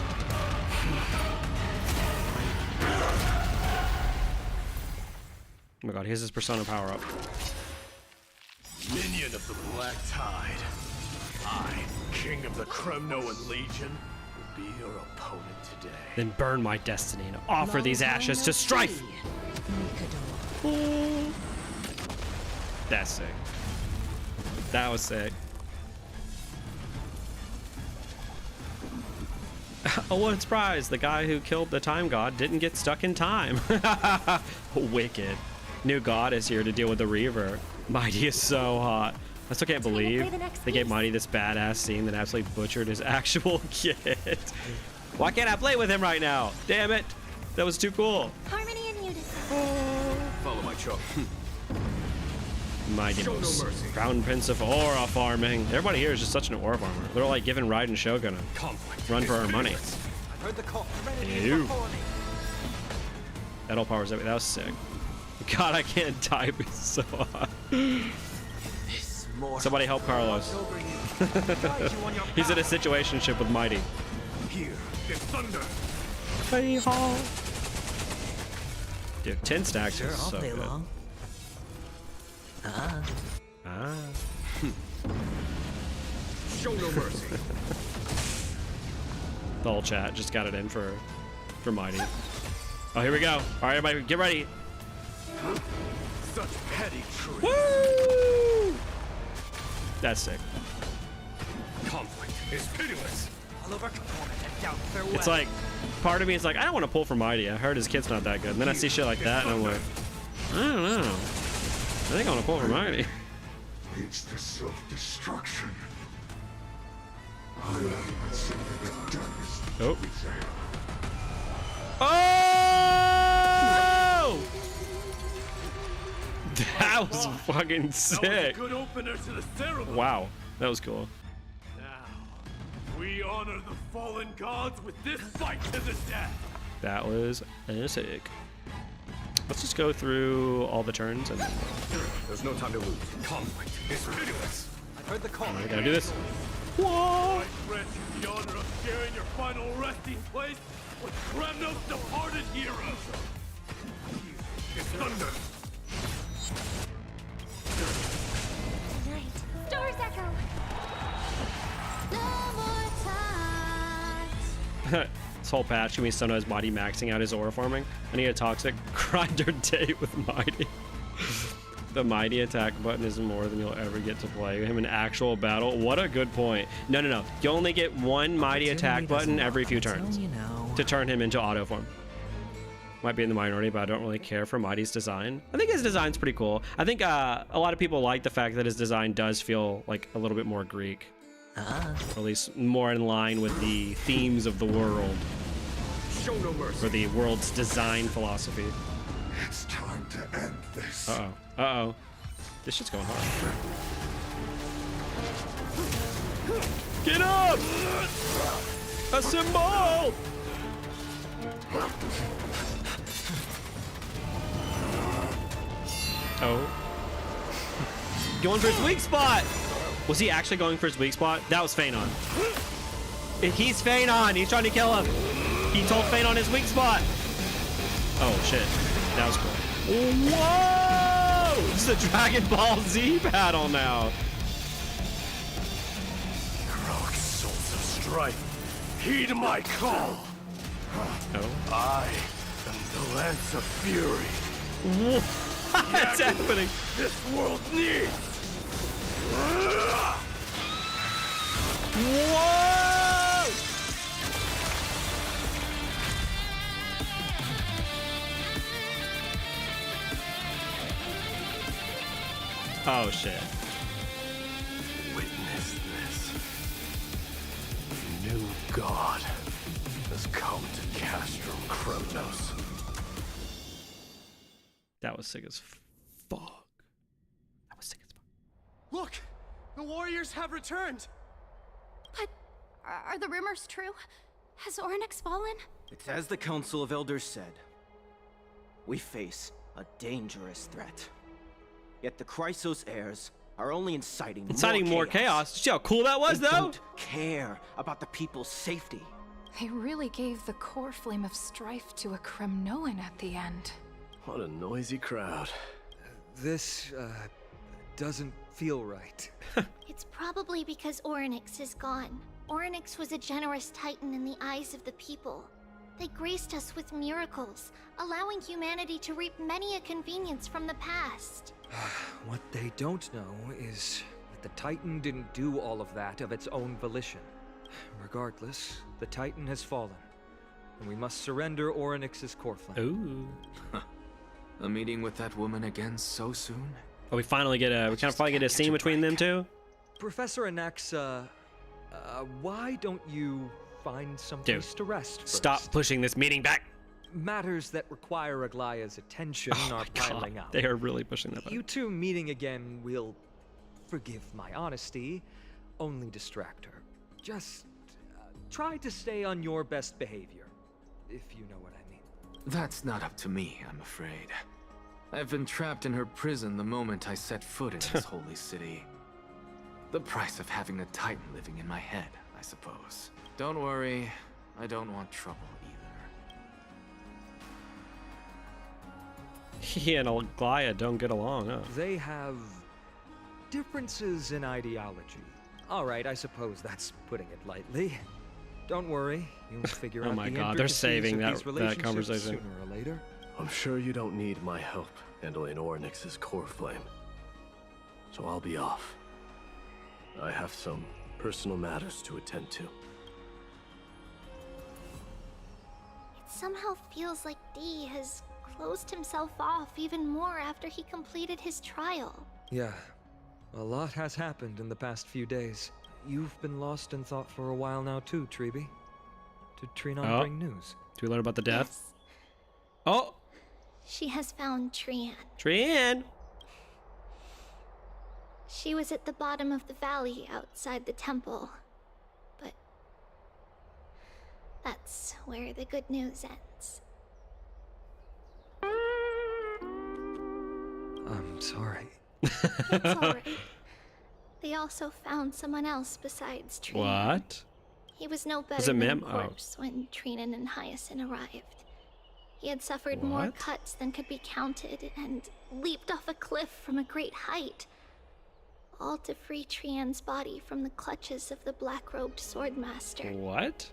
Oh my god, here's his persona power up. Minion of the Black Tide. I, King of the Kremnoan Legion, will be your opponent today. Then burn my destiny and offer these ashes to Strife! That's sick. That was sick. Oh, what a surprise! The guy who killed the time god didn't get stuck in time. Wicked. New god is here to deal with the Reaver. Mighty is so hot. I still can't believe they gave Mighty this badass scene that absolutely butchered his actual kid. Why can't I play with him right now? Damn it. That was too cool. Harmony and unison. Follow my chalk. Mighty Show no Moose. mercy. Crown Prince of Aura farming. Everybody here is just such an aura farmer. They're like giving Raiden Shogun a Conflict run is for our money. pitiless. I've heard the call. Serenity is Ew. before me. That all powers everything. That was sick. God, I can't type. It's so hard. Somebody help Carlos. He's in a situationship with Mighty. Here is thunder. Hey, Hall. Dude, 10 stacks Sure, is I'll so play good. along. Ah. Show no mercy. The whole chat just got it in for Mighty. Oh, here we go. All right, everybody, get ready. Such petty tricks. Woo! That's sick. Conflict is pitiless. I'll overcome it and doubt farewell. It's like, part of me is like, I don't want to pull for Mighty. I heard his kid's not that good. And then I see shit like that, and I'm like, I don't know. I think I want to pull for Mighty. It's the self-destruction. I am considered the darkest. Oh. Oh! That was fucking sick. Good opener to the ceremony. Wow, that was cool. Now, we honor the fallen gods with this fight to the death. That was sick. Let's just go through all the turns and There's no time to lose. Conflict is pitiless. I've heard the call. we gotta do this. I grant you the honor of sharing your final resting place with Kremnos' departed heroes. It's thunder. Night. Stars echo. No more times. This whole patch can be sometimes Mighty maxing out his aura farming. I need a toxic grinder date with Mighty. The Mighty attack button is more than you'll ever get to play him in actual battle. What a good point. No. You only get one Mighty attack button every few turns to turn him into auto form. Might be in the minority, but I don't really care for Mighty's design. I think his design's pretty cool. I think a lot of people like the fact that his design does feel like a little bit more Greek. Or at least more in line with the themes of the world. Show no mercy. Or the world's design philosophy. It's time to end this. Uh-oh. This shit's going hard. Get up! A symbol! Oh. Going for his weak spot! Was he actually going for his weak spot? That was Phanon. He's Phanon! He's trying to kill him! He told Phanon his weak spot! Oh shit. That was cool. Whoa! This is a Dragon Ball Z battle now. Heroic souls of strife, heed my call. Oh. I am the Lance of Fury. What's happening? This world needs. Whoa! Oh shit. Witness this. New God has come to castrum Kremnos. That was sick as fuck. That was sick as fuck. Look! The warriors have returned! But are the rumors true? Has Oryx fallen? It's as the Council of Elders said. We face a dangerous threat. Yet the Chrysos heirs are only inciting more chaos. See how cool that was, they though? Don't care about the people's safety. They really gave the core flame of strife to a Kremnoan at the end. What a noisy crowd. This, doesn't feel right. It's probably because Oryx is gone. Oryx was a generous titan in the eyes of the people. They graced us with miracles, allowing humanity to reap many a convenience from the past. What they don't know is that the Titan didn't do all of that of its own volition. Regardless, the Titan has fallen, and we must surrender Oryx's core flame. Ooh. A meeting with that woman again so soon? Oh, we finally get a, we kind of finally get a scene between them two. Professor Anaxa, why don't you find some place to rest first? Stop pushing this meeting back. Matters that require Aglaya's attention are piling up. They are really pushing that back. You two meeting again will, forgive my honesty, only distract her. Just try to stay on your best behavior, if you know what I mean. That's not up to me, I'm afraid. I've been trapped in her prison the moment I set foot in this holy city. The price of having a Titan living in my head, I suppose. Don't worry, I don't want trouble either. He and Aglaya don't get along, huh? They have differences in ideology. All right, I suppose that's putting it lightly. Don't worry, you'll figure out Oh my the god, they're saving intricacies of these that conversation. sooner or later. I'm sure you don't need my help handling Ornyx's core flame. So I'll be off. I have some personal matters to attend to. It somehow feels like D has closed himself off even more after he completed his trial. Yeah, a lot has happened in the past few days. You've been lost in thought for a while now too, Treeby. Did Trinon bring news? Do we learn about the death? Yes. Oh! She has found Trian. Trian! She was at the bottom of the valley outside the temple. But that's where the good news ends. I'm sorry. It's alright. They also found someone else besides Trian. What? He was no better Was it than a Mim? corpse when Trinan and Hyacinth arrived. He had suffered more What? cuts than could be counted and leaped off a cliff from a great height. All to free Trian's body from the clutches of the black-robed swordmaster. What?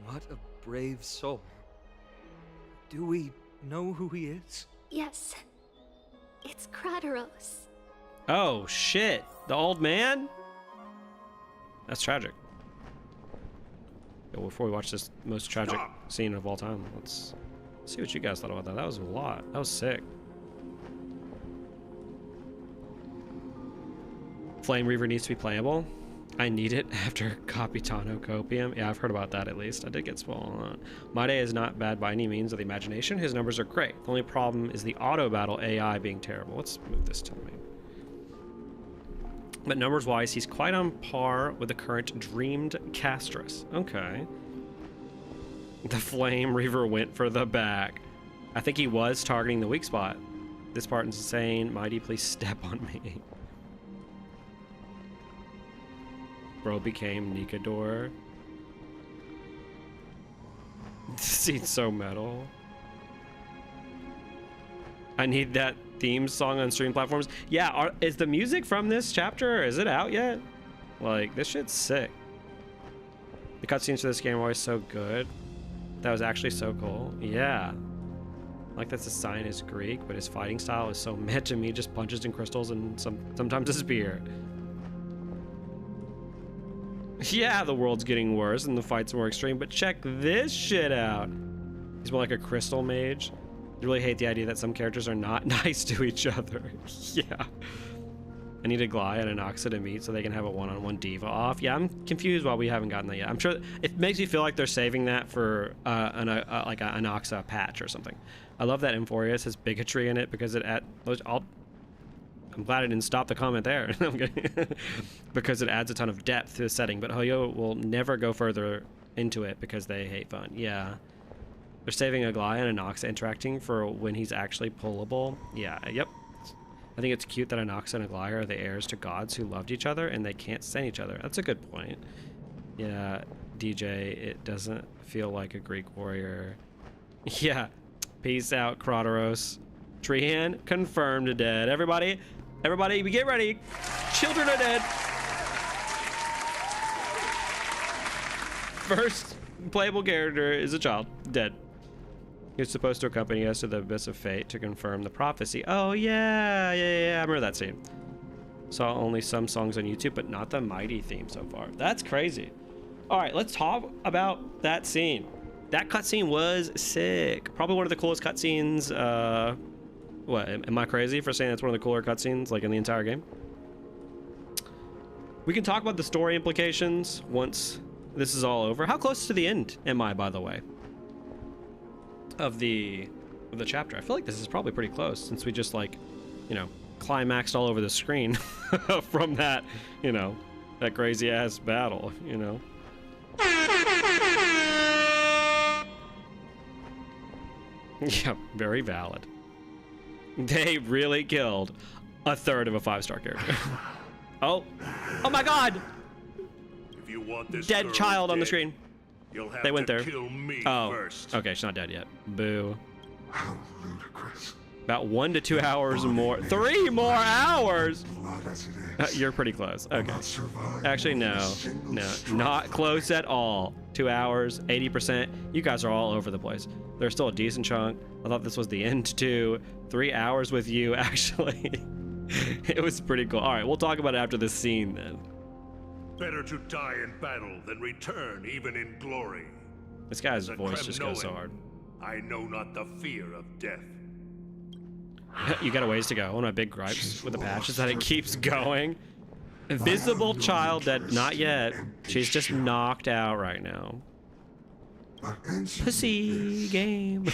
What a brave soul. Do we know who he is? Yes. It's Krateros. Oh shit! The old man? That's tragic. Yo, before we watch this most tragic scene of all time, let's see what you guys thought about that. That was a lot. That was sick. Flame Reaver needs to be playable. I need it after Capitano Copium. Yeah, I've heard about that at least. I did get spoiled on that. My day is not bad by any means of the imagination. His numbers are great. The only problem is the auto battle AI being terrible. Let's move this to me. But numbers wise, he's quite on par with the current dreamed castress. Okay. The Flame Reaver went for the back. I think he was targeting the weak spot. This part is insane. Mighty, please step on me. Bro became Nikador. This scene's so metal. I need that theme song on stream platforms. Yeah, is the music from this chapter, is it out yet? Like, this shit's sick. The cutscenes for this game are always so good. That was actually so cool. Yeah. Like that the sign is Greek, but his fighting style is so meh to me, just punches and crystals and sometimes a spear. Yeah, the world's getting worse and the fight's more extreme, but check this shit out. He's more like a crystal mage. I really hate the idea that some characters are not nice to each other. Yeah. I need Aglaya and Anaxa to meet so they can have a one-on-one diva off. Yeah, I'm confused why we haven't gotten that yet. I'm sure it makes me feel like they're saving that for like an Anaxa patch or something. I love that Emphorius has bigotry in it because I'm glad I didn't stop the comment there. Because it adds a ton of depth to the setting, but Hoyo will never go further into it because they hate fun. Yeah. They're saving Aglaya and Anaxa interacting for when he's actually pullable. Yeah, yep. I think it's cute that Anaxa and Aglaya are the heirs to gods who loved each other and they can't stand each other. That's a good point. Yeah, DJ, it doesn't feel like a Greek warrior. Yeah, peace out, Krateros. Trian confirmed dead. Everybody, we get ready. Children are dead. First playable character is a child, dead. He was supposed to accompany us to the Abyss of Fate to confirm the prophecy. Oh, yeah, I remember that scene. Saw only some songs on YouTube, but not the Mighty theme so far. That's crazy. All right, let's talk about that scene. That cutscene was sick. Probably one of the coolest cutscenes What, am I crazy for saying that's one of the cooler cutscenes, like, in the entire game? We can talk about the story implications once this is all over. How close to the end am I, by the way, of the chapter? I feel like this is probably pretty close, since we just, like, you know, climaxed all over the screen from that, you know, that crazy ass battle, you know. Yeah, very valid. They really killed a third of a 5-star character. Oh my God! If you want this dead girl child on the dead, screen. you'll have They went to there. kill me Oh, first. okay, she's not dead yet. Boo. How ludicrous. About 1 to 2 hours more. 3 more hours! You're pretty close. Okay. Actually, no. No, not close at all. 2 hours, 80%. You guys are all over the place. There's still a decent chunk. I thought this was the end too. 3 hours with you, actually. It was pretty cool. All right, we'll talk about it after this scene then. Better to die in battle than return even in glory. This guy's As a voice just goes so Kremnoan, hard. I know not the fear of death. You got a ways to go. One of my big gripes with the patch is that it keeps going. Invisible child dead. Not yet. She's just knocked out right now. Pussy game.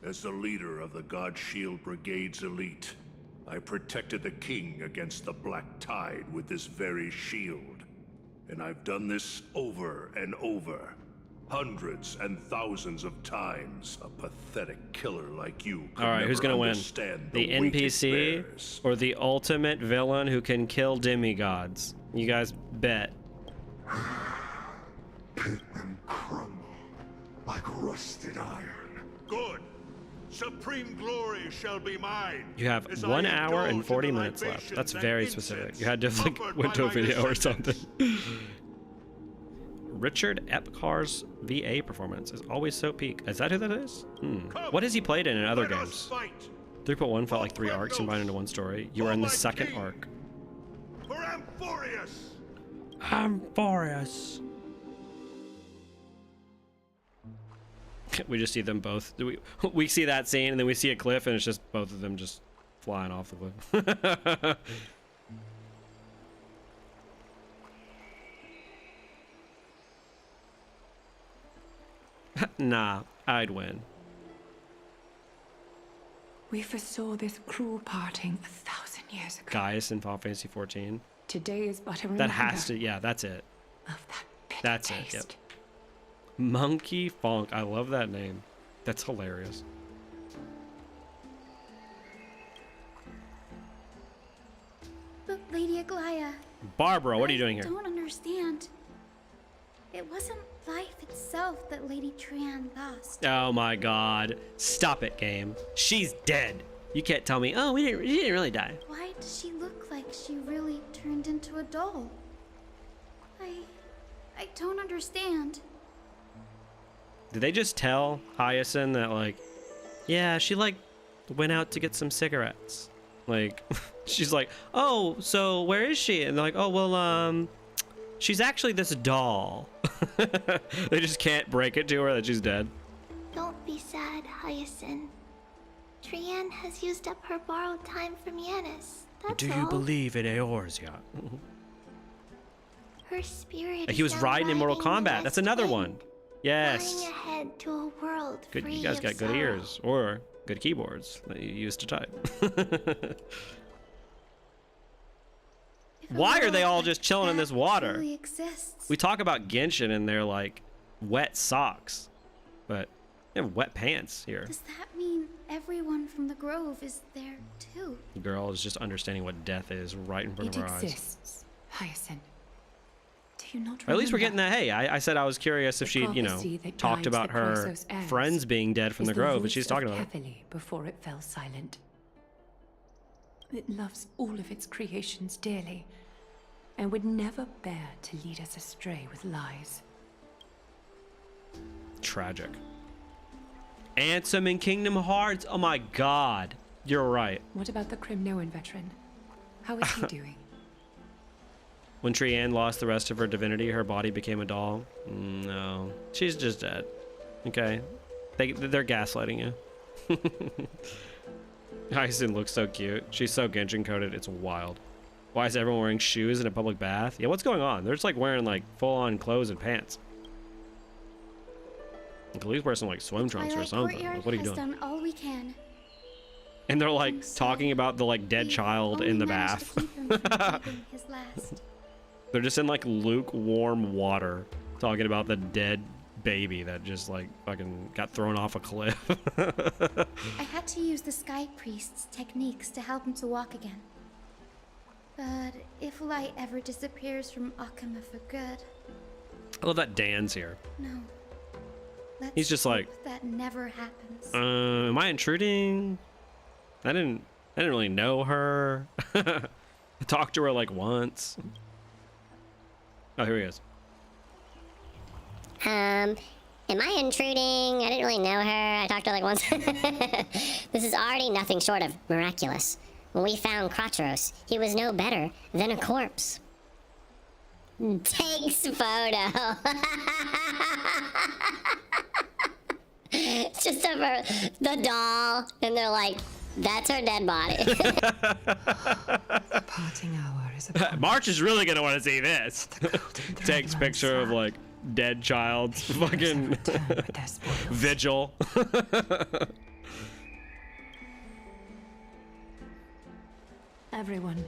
As the leader of the God Shield Brigade's elite, I protected the king against the Black Tide with this very shield. And I've done this over and over. Hundreds and thousands of times. A pathetic killer like you could All right, who's gonna win? understand The weight it NPC bears. or the ultimate villain who can kill demigods? You guys bet. Pit and crumble like rusted iron. Good. Supreme glory shall be mine. You have as 1 I hour and indulge 40 in the minutes left. That's libations very and specific. incense You had to have, like, offered went by to a my video or descendants. something. Richard Epcar's VA performance is always so peak. Is that who that is? What has he played in other Let us games? fight 3.1 felt like 3 arcs combined into one story. You are in the second arc. for Amphorius. Amphorius. We just see them both. We see that scene and then we see a cliff and it's just both of them just flying off the cliff. Nah, I'd win. We foresaw this cruel parting 1,000 years ago. Gaius in Final Fantasy 14. Today is but a That reminder has to, yeah, that's it. of that bitter That's taste. it, yep. Monkey Funk, I love that name. That's hilarious. But Lady Aglaya, Barbara, what are you doing I here? don't understand. It wasn't life itself that Lady Trian lost. Oh my god. Stop it, game. She's dead. You can't tell me, oh, she didn't really die. Why does she look like she really turned into a doll? I don't understand. Did they just tell Hyacinth that, like, yeah, she, like, went out to get some cigarettes? Like, she's like, oh, so where is she? And they're like, oh, well, she's actually this doll. They just can't break it to her that she's dead. Don't be sad, Hyacinth. Trian has used up her borrowed time from Yanis. That's Do you all. believe in Eorzea? Her spirit He was is riding in Mortal riding the Kombat. That's west another wind, one. Yes. Flying ahead to a world Good. free You guys of got good sorrow. ears or good keyboards that you use to type. Why are they all just chilling in this water? Truly exists. We talk about Genshin and they're like wet socks, but they have wet pants here. Does that mean everyone from the Grove is there too? The girl is just understanding what death is right in front It of her eyes. exists, Hyacinth. Do you not Or at least we're remember? getting that. Hey, I said I was curious if The she'd, you know, prophecy that talked guides about the her Chrysos heirs friends being dead from is the Grove, and voice she's of talking about it. Heavily before it fell silent. It loves all of its creations dearly, and would never bear to lead us astray with lies. Tragic. Ansem in Kingdom Hearts. Oh my god. You're right. What about the Kremnoan veteran? How is he doing? When Trian lost the rest of her divinity, her body became a doll. No. She's just dead. Okay. They're gaslighting you. Hyacinth looks so cute. She's so Genshin coded. It's wild. Why is everyone wearing shoes in a public bath? Yeah, what's going on? They're just like wearing like full-on clothes and pants. At least wear some like swim trunks or something. Like, what are you doing? Done all we can. And they're like talking about the like dead child in the bath. His last. They're just in like lukewarm water talking about the dead baby that just like fucking got thrown off a cliff. I had to use the Sky Priest's techniques to help him to walk again. But if light ever disappears from Akama for good... I love that Dan's here. No. He's just like... That never happens. Am I intruding? I didn't really know her. I talked to her like once. Oh, here he is. Am I intruding? I didn't really know her. I talked to her like once. This is already nothing short of miraculous. When we found Kratros, he was no better than a corpse. Takes photo. It's just of her, the doll, and they're like, that's her dead body. The parting hour is upon March is really gonna want to see this. Takes picture of like dead child's fucking vigil. Everyone,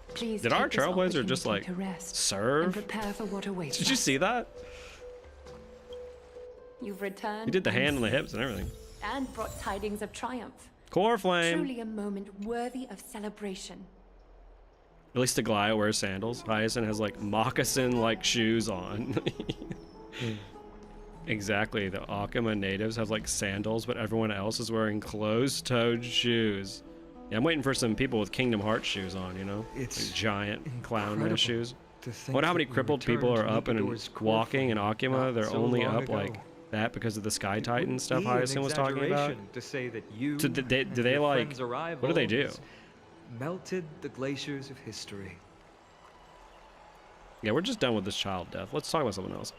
please. Did our trailblazer just like serve? And prepare for what awaits. Did you see that? You've returned. He did the hand on the hips and everything. And brought tidings of triumph. Core flame. Truly a moment worthy of celebration. At least Aglaya wears sandals. Hyacinth has like moccasin-like shoes on. Exactly. The Akama natives have like sandals, but everyone else is wearing closed-toed shoes. Yeah, I'm waiting for some people with Kingdom Hearts shoes on, you know? It's like giant clown shoes. I wonder how many crippled people are up and walking in Akama. They're only up like that because of the Sky Titan stuff Hyacinth was talking about. To say that you so do they like, what do they do? Melted the glaciers of history. Yeah, we're just done with this child death. Let's talk about something else.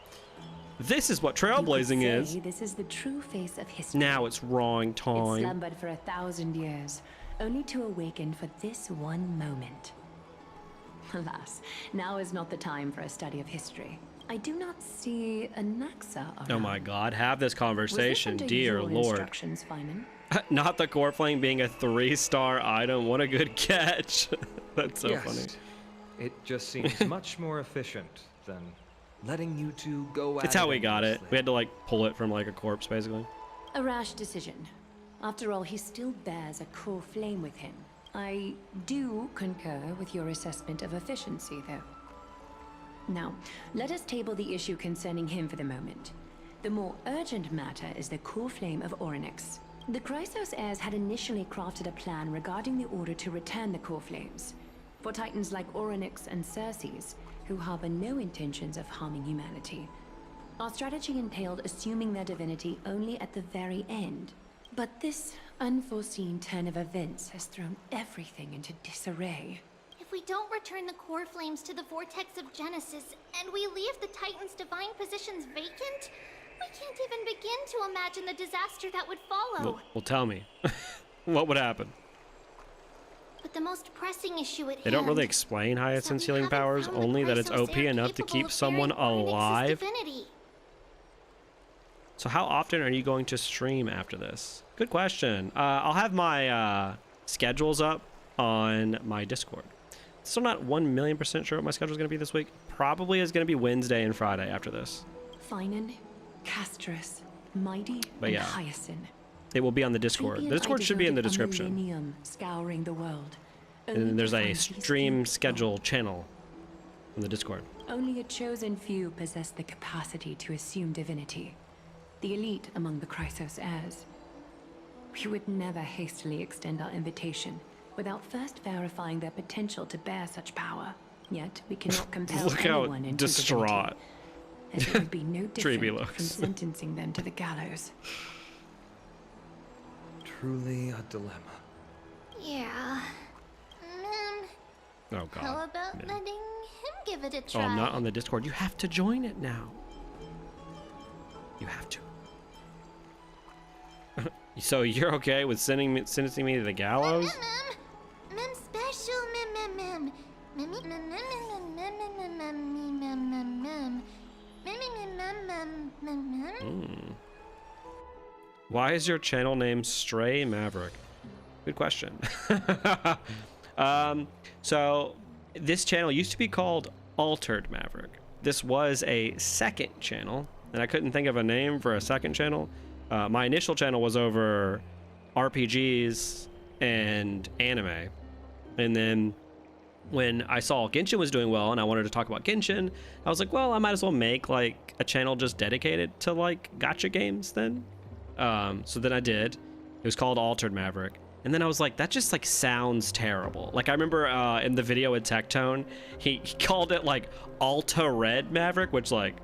This is what trailblazing is. This is the true face of history. Now it's wrong time. It slumbered for 1,000 years, only to awaken for this one moment. Alas, now is not the time for a study of history. I do not see a Naxa around. Oh my god, have this conversation, Was this under dear your lord. Instructions, Feynman? Not the core flame being a 3-star item. What a good catch. That's so funny. It just seems much more efficient than letting you two go at It's how we got it. We had to like pull it from like a corpse, basically. A rash decision. After all, he still bears a core flame with him. I do concur with your assessment of efficiency, though. Now, let us table the issue concerning him for the moment. The more urgent matter is the core flame of Orynyx. The Chrysos heirs had initially crafted a plan regarding the order to return the core flames. For titans like Orynyx and Circes, who harbor no intentions of harming humanity. Our strategy entailed assuming their divinity only at the very end. But this unforeseen turn of events has thrown everything into disarray. If we don't return the core flames to the vortex of Genesis, and we leave the Titan's divine positions vacant, we can't even begin to imagine the disaster that would follow. Well, tell me. What would happen? But the most pressing issue at They don't really explain Hyacinth's healing powers, only that it's OP enough to keep someone alive. So how often are you going to stream after this? Good question. I'll have my schedules up on my Discord. Still not 1,000,000% sure what my schedule is going to be this week. Probably is going to be Wednesday and Friday after this. Finan, Castrus, Mighty, But yeah. and Hyacinth. It will be on the Discord. The Discord should be in the description. Millennium scouring the world. And then there's a stream schedule channel on the Discord. Only a chosen few possess the capacity to assume divinity. The elite among the Chrysos heirs. We would never hastily extend our invitation without first verifying their potential to bear such power. Yet we cannot compel Look how anyone into distraught divinity, as it would be no Treeby different looks. from sentencing them to the gallows. Truly a dilemma. Yeah. Oh god. How about letting him give it a Oh, try? I'm not on the Discord. You have to join it now. You have to. So you're okay with sentencing me to the gallows? Mem special mem. Why is your channel name Stray Maverick? Good question. So this channel used to be called Altered Maverick. This was a second channel, and I couldn't think of a name for a second channel. My initial channel was over RPGs and anime. And then when I saw Genshin was doing well and I wanted to talk about Genshin, I was like, well, I might as well make like a channel just dedicated to like gacha games then. So then I did. It was called Altered Maverick. And then I was like, that just like sounds terrible. Like I remember in the video with Tectone, he called it like Alta Red Maverick, which like,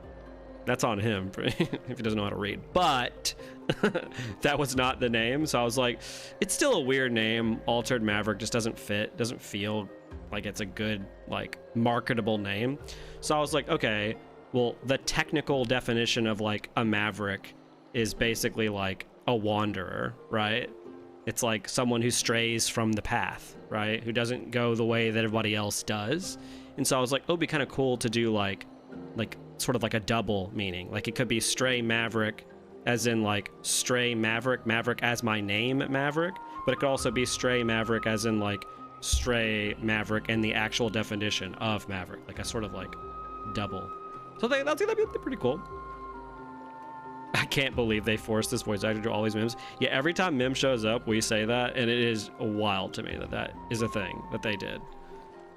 that's on him if he doesn't know how to read. But that was not the name. So I was like, it's still a weird name. Altered Maverick just doesn't fit, doesn't feel like it's a good, like marketable name. So I was like, okay, well, the technical definition of like a Maverick is basically like a wanderer, right? It's like someone who strays from the path, right? Who doesn't go the way that everybody else does. And so I was like, oh, it'd be kind of cool to do like sort of like a double meaning. Like it could be Stray Maverick as in like Stray Maverick, Maverick as my name, Maverick. But it could also be Stray Maverick as in like Stray Maverick and the actual definition of Maverick. Like a sort of like double. So that'd be pretty cool. I can't believe they forced this voice actor to do all these memes. Yeah, every time Mim shows up, we say that, and it is wild to me that that is a thing that they did.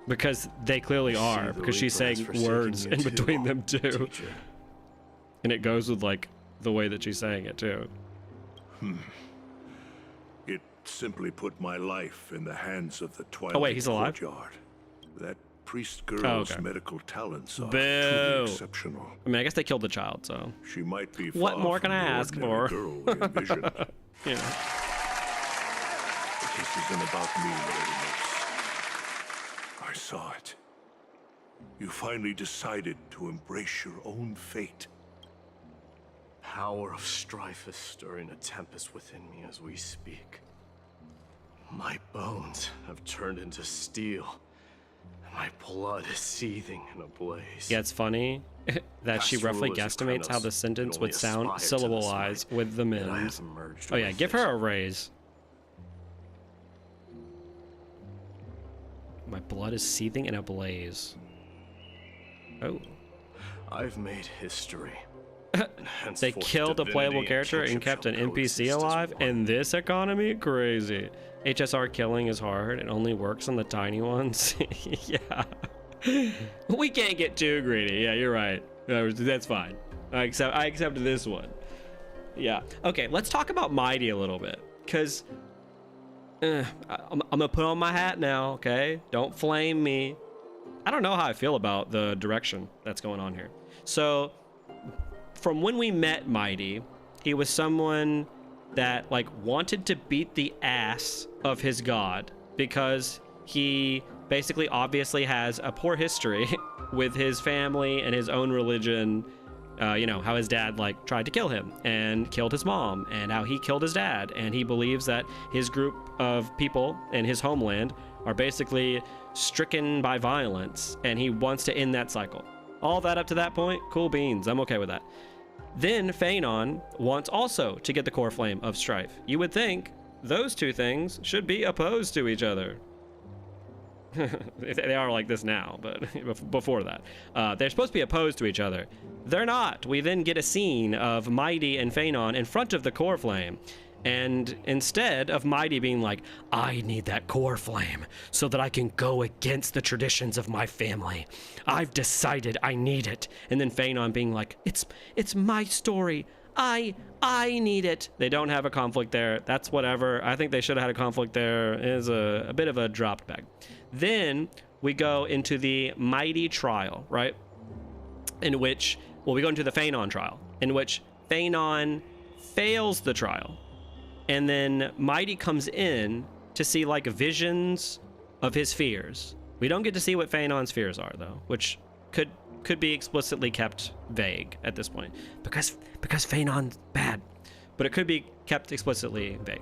Because they clearly are, because she's saying words in between them too. Teacher. And it goes with like the way that she's saying it too. It simply put my life in the hands of the Twilight. Oh wait, he's alive? Courtyard. That priest girl's okay. medical talents are Boo. truly exceptional. I mean, I guess they killed the child, so. She might be what far more can from I the ask ordinary for? Girl we envisioned. Yeah. But this isn't about me, Lady Moose. I saw it. You finally decided to embrace your own fate. Power of strife is stirring a tempest within me as we speak. My bones have turned into steel. My blood is seething in a blaze. Yeah, it's funny that she roughly guesstimates how the sentence would sound syllable-wise with the mims. Oh yeah, give her a raise. My blood is seething in a blaze. Oh. I've made history. They killed a playable character and kept an NPC alive in this economy? Crazy. HSR killing is hard. It only works on the tiny ones. Yeah. We can't get too greedy. Yeah, you're right. That's fine. I accept this one. Yeah. Okay, let's talk about Mighty a little bit. Because I'm going to put on my hat now, okay? Don't flame me. I don't know how I feel about the direction that's going on here. So, from when we met Mighty, he was someone that like wanted to beat the ass of his god because he basically obviously has a poor history with his family and his own religion. You know, how his dad like tried to kill him and killed his mom, and how he killed his dad, and he believes that his group of people in his homeland are basically stricken by violence, and he wants to end that cycle. All that up to that point, cool beans, I'm okay with that. Then Phanon wants also to get the core flame of strife. You would think those two things should be opposed to each other. They are like this now, but before that. They're supposed to be opposed to each other. They're not. We then get a scene of Mighty and Phanon in front of the core flame. And instead of Mighty being like, I need that core flame so that I can go against the traditions of my family. I've decided I need it. And then Phanon being like, it's my story. I need it. They don't have a conflict there. That's whatever. I think they should have had a conflict there. It is a bit of a dropped bag. Then we go into the Mighty trial, right? In which, well, we go into the Phanon trial, in which Phanon fails the trial. And then Mighty comes in to see like visions of his fears. We don't get to see what Phanon's fears are though, which could be explicitly kept vague at this point because Phanon's bad. but it could be kept explicitly vague.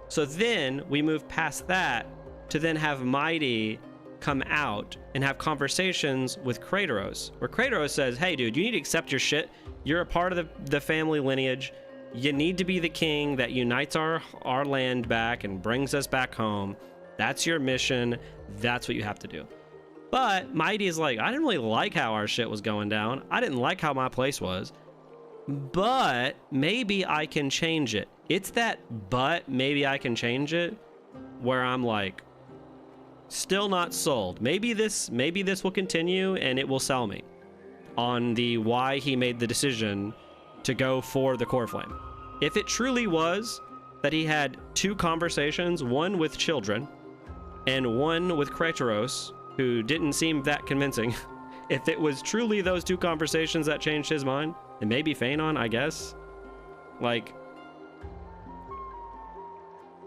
So then we move past that to then have Mighty come out and have conversations with Kratos, where Kratos says, hey dude, you need to accept your shit. You're a part of the family lineage. You need to be the king that unites our land back and brings us back home. That's your mission. That's what you have to do. But Mighty is like, I didn't really like how our shit was going down. I didn't like how my place was, but maybe I can change it. It's that but maybe I can change it where I'm like, still not sold. Maybe this will continue and it will sell me on the why he made the decision to go for the core flame. If it truly was that he had 2 conversations, one with children and one with Kratos, who didn't seem that convincing. If it was truly those 2 conversations that changed his mind, and maybe Phanon, I guess. Like,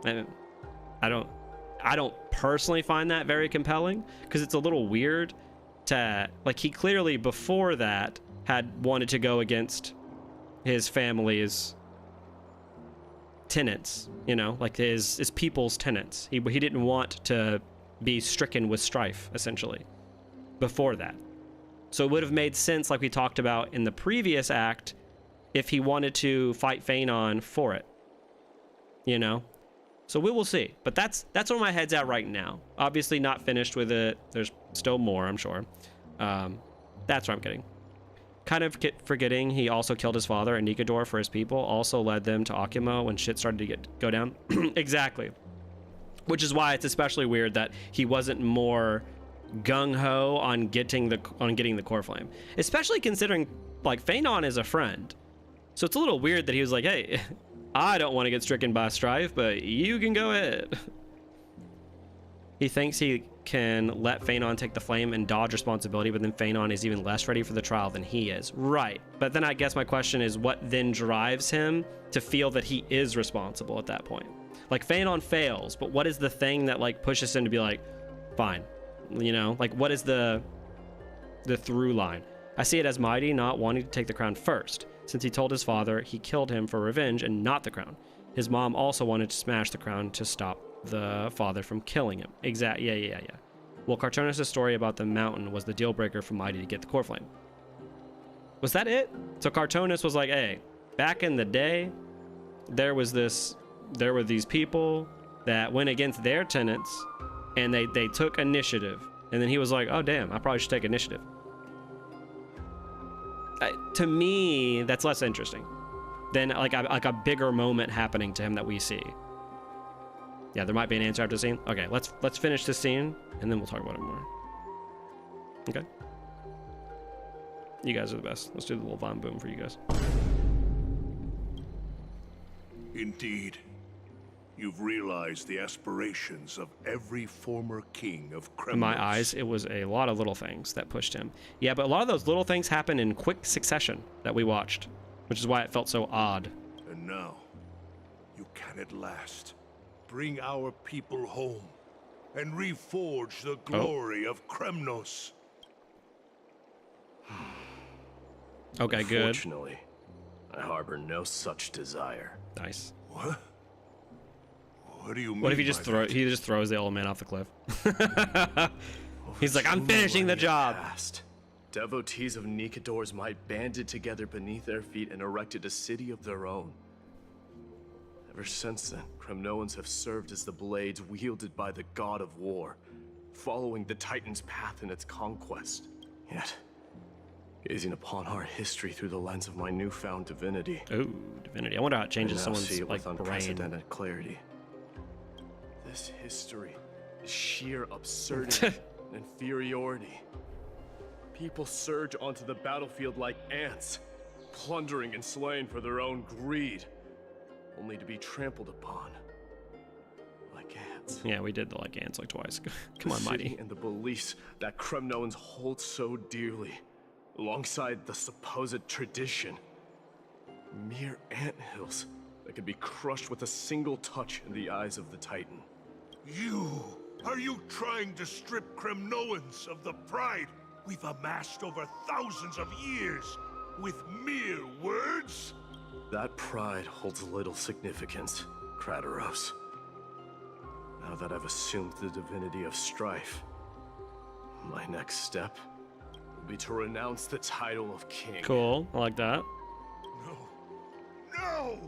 I don't personally find that very compelling, because it's a little weird to, like, he clearly before that had wanted to go against his family's tenets, you know, like his people's tenets. He didn't want to be stricken with strife, essentially, before that. So it would have made sense, like we talked about in the previous act, if he wanted to fight Phanon for it, you know? So we will see. But that's where my head's at right now. Obviously not finished with it. There's still more, I'm sure. That's where I'm getting. Kind of forgetting he also killed his father and Nikador for his people, also led them to Akuma when shit started to go down. Exactly. Which is why it's especially weird that he wasn't more gung-ho on getting the core flame, especially considering like Phanon is a friend. So it's a little weird that he was like, hey, I don't want to get stricken by strife, but you can go ahead. He thinks he can let Phanon take the flame and dodge responsibility, but then Phanon is even less ready for the trial than he is. Right. But then I guess my question is, what then drives him to feel that he is responsible at that point? Like, Phanon fails, but what is the thing that like pushes him to be like, fine, you know, like what is the through line? I see it as Mighty not wanting to take the crown first, since he told his father he killed him for revenge and not the crown. His mom also wanted to smash the crown to stop the father from killing him. Yeah. Well, Cartoonus' story about the mountain was the deal breaker for Mighty to get the core flame. Was that it? So Cartoonus was like, hey, back in the day, there were these people that went against their tenets and they took initiative. And then he was like, oh damn, I probably should take initiative. To me, that's less interesting than like a bigger moment happening to him that we see. Yeah, there might be an answer after the scene. Okay, let's finish this scene and then we'll talk about it more. Okay. You guys are the best. Let's do the little Von Boom for you guys. Indeed. You've realized the aspirations of every former king of Kremnos. In my eyes, it was a lot of little things that pushed him. Yeah, but a lot of those little things happened in quick succession that we watched, which is why it felt so odd. And now, you can at last bring our people home and reforge the glory of Kremnos. Okay, good. Unfortunately, I harbor no such desire. Nice. What? What do you mean? What if he just throws the old man off the cliff? He's like, I'm finishing the job. Devotees of Nikador's might banded together beneath their feet and erected a city of their own. Ever since then, Kremnoans have served as the blades wielded by the god of war, following the Titan's path in its conquest. Yet, gazing upon our history through the lens of my newfound divinity. Ooh, divinity. I wonder how it changes someone's see it like with brain. unprecedented clarity. This history is sheer absurdity and inferiority. People surge onto the battlefield like ants, plundering and slaying for their own greed, only to be trampled upon like ants. Yeah, we did the like ants like twice. Come on, Mighty. And the beliefs that Kremnoans hold so dearly, alongside the supposed tradition, mere anthills that could be crushed with a single touch in the eyes of the Titan. Are you trying to strip Kremnoans of the pride we've amassed over thousands of years with mere words? That pride holds little significance, Kratos. Now that I've assumed the divinity of strife, my next step will be to renounce the title of king. Cool, I like that. No!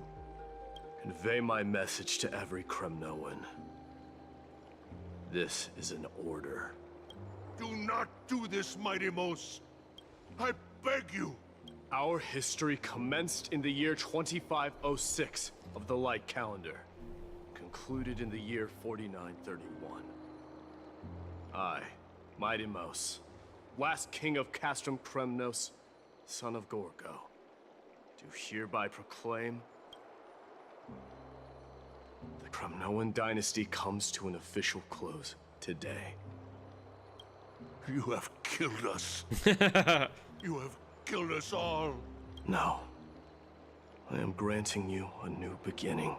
Convey my message to every Kremnoan. This is an order. Do not do this, Mighty Mos. I beg you. Our history commenced in the year 2506 of the Light Calendar, concluded in the year 4931. I, Mighty Mos, last king of Castrum Kremnos, son of Gorgo, do hereby proclaim the Kremnoan dynasty comes to an official close today. You have killed us. You have killed us all. No. I am granting you a new beginning.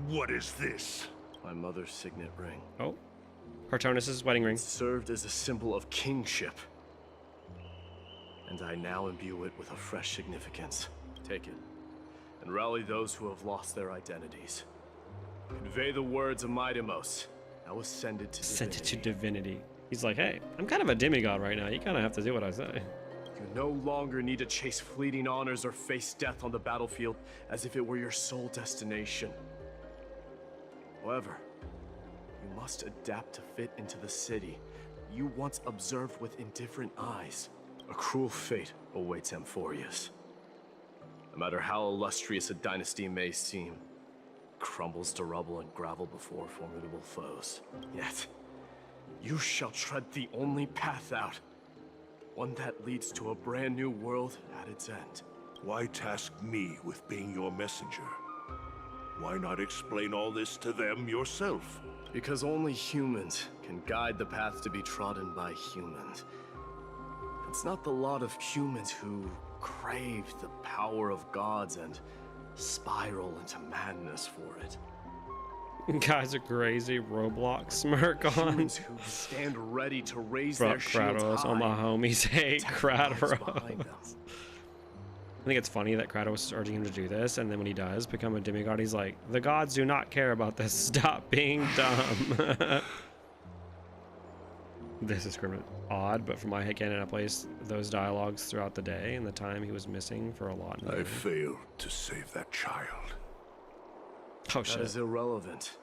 What is this? My mother's signet ring. Oh. Cartonis' wedding ring. It served as a symbol of kingship. And I now imbue it with a fresh significance. Take it, and rally those who have lost their identities. Convey the words of Mighty Mos. Now ascend it to divinity. Sent it to divinity. He's like, hey, I'm kind of a demigod right now. You kind of have to do what I say. You no longer need to chase fleeting honors or face death on the battlefield as if it were your sole destination. However, you must adapt to fit into the city you once observed with indifferent eyes. A cruel fate awaits Amphorius. No matter how illustrious a dynasty may seem, it crumbles to rubble and gravel before formidable foes. Yet, you shall tread the only path out. One that leads to a brand new world at its end. Why task me with being your messenger? Why not explain all this to them yourself? Because only humans can guide the path to be trodden by humans. It's not the lot of humans who crave the power of gods and spiral into madness for it. Guys, a crazy Roblox smirk on. Humans who stand ready to raise Bro, their shields Kratos, high. all my homies hate Kratos. Behind them. I think it's funny that Kratos is urging him to do this, and then when he does become a demigod, he's like, the gods do not care about this. Stop being dumb. This is odd, but for my headcanon, I placed those dialogues throughout the day and the time he was missing for a lot. I failed to save that child. Oh shit. That is irrelevant.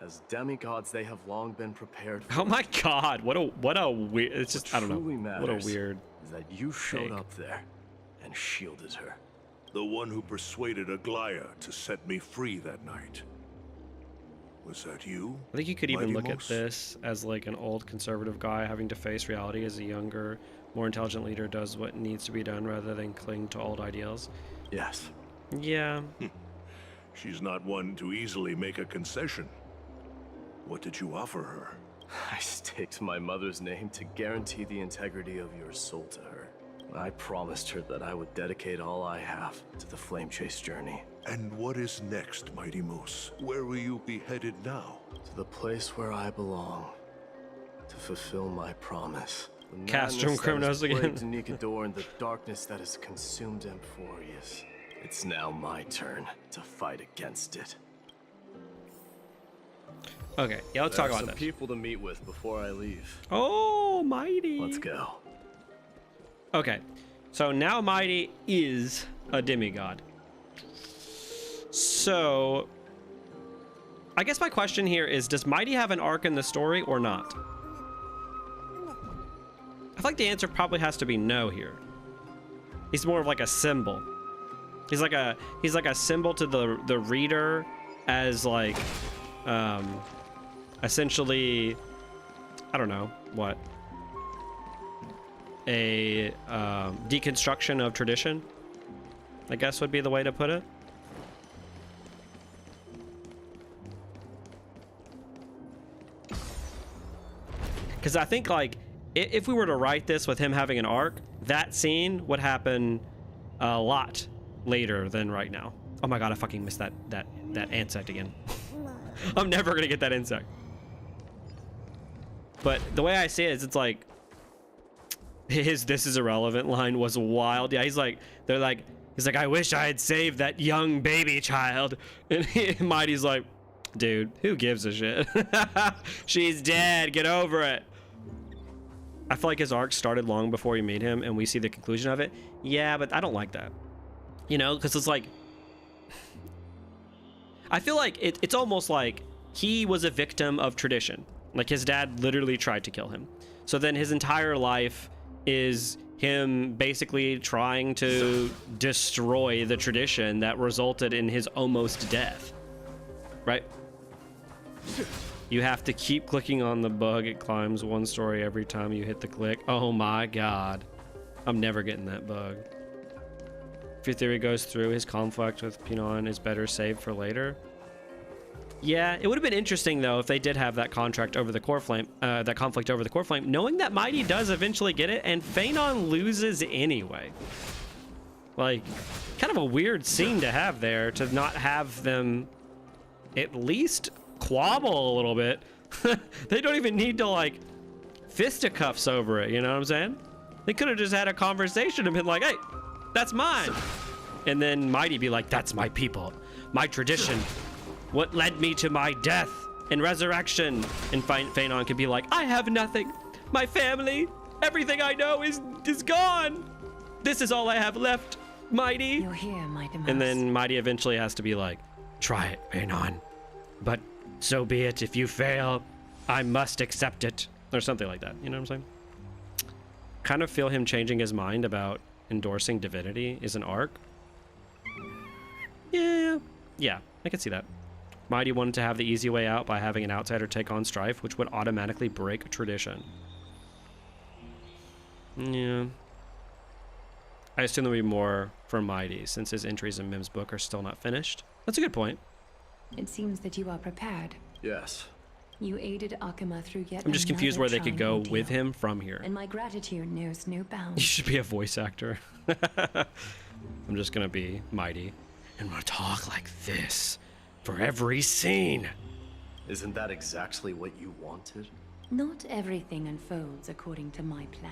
As demigods, they have long been prepared for. Oh my god, what a weird, it's just, I don't know, what a weird is that you showed take. up there and shielded her. The one who persuaded Aglaya to set me free that night. Was that you? I think you could even Mighty look at Mos? this as like an old conservative guy having to face reality as a younger, more intelligent leader does what needs to be done rather than cling to old ideals. Yes. Yeah. She's not one to easily make a concession. What did you offer her? I staked my mother's name to guarantee the integrity of your soul to her. I promised her that I would dedicate all I have to the flame chase journey. And what is next, Mighty Mos? Where will you be headed now? To the place where I belong. To fulfill my promise. The Castrum madness that has Kremnos again. plagued Nikador and the darkness that has consumed Amphorius. It's now my turn to fight against it. Okay, yeah, let's talk about some this. people to meet with before I leave. Oh, Mighty. Let's go. Okay, so now Mighty is a demigod. So, I guess my question here is, does Mighty have an arc in the story or not? I feel like the answer probably has to be no here. He's more of like a symbol. He's like a symbol to the reader as like essentially, I don't know what, a deconstruction of tradition, I guess would be the way to put it. Because I think like if we were to write this with him having an arc, that scene would happen a lot later than right now. Oh my god, I fucking missed that insect again. I'm never gonna get that insect. But the way I see it is, it's like his "this is irrelevant" line was wild. Yeah, he's like, they're like, He's like, I wish I had saved that young baby child. And Mighty's like, dude, who gives a shit? She's dead. Get over it. I feel like his arc started long before we meet him and we see the conclusion of it. Yeah, but I don't like that. You know, because it's like, I feel like it's almost like he was a victim of tradition. Like his dad literally tried to kill him. So then his entire life is him basically trying to destroy the tradition that resulted in his almost death. Right? You have to keep clicking on the bug. It climbs one story every time you hit the click. Oh my god. I'm never getting that bug. If your theory goes through, his conflict with Pinon is better saved for later. Yeah, it would have been interesting though if they did have that contract over the core flame, that conflict over the core flame, knowing that Mighty does eventually get it and Phanon loses anyway. Like, kind of a weird scene to have there, to not have them at least quabble a little bit. They don't even need to like fisticuffs over it, you know what I'm saying? They could have just had a conversation and been like, hey, that's mine. And then Mighty be like, that's my people, my tradition. What led me to my death and resurrection? And Phanon could be like, I have nothing. My family, everything I know is gone. This is all I have left, Mighty. You're here, Mighty Mouse. And then Mighty eventually has to be like, try it, Phanon. But so be it. If you fail, I must accept it. Or something like that. You know what I'm saying? Kind of feel him changing his mind about endorsing divinity is an arc. Yeah, I can see that. Mighty wanted to have the easy way out by having an outsider take on Strife, which would automatically break tradition. Yeah. I assume there'll be more for Mighty, since his entries in Mim's book are still not finished. That's a good point. It seems that you are prepared. Yes. You aided Akuma through yet I'm just confused where they could go ordeal. with him from here. And my gratitude knows no You bounds. should be a voice actor. I'm just gonna be Mighty. And we'll talk like this for every scene. Isn't that exactly what you wanted? Not everything unfolds according to my plan.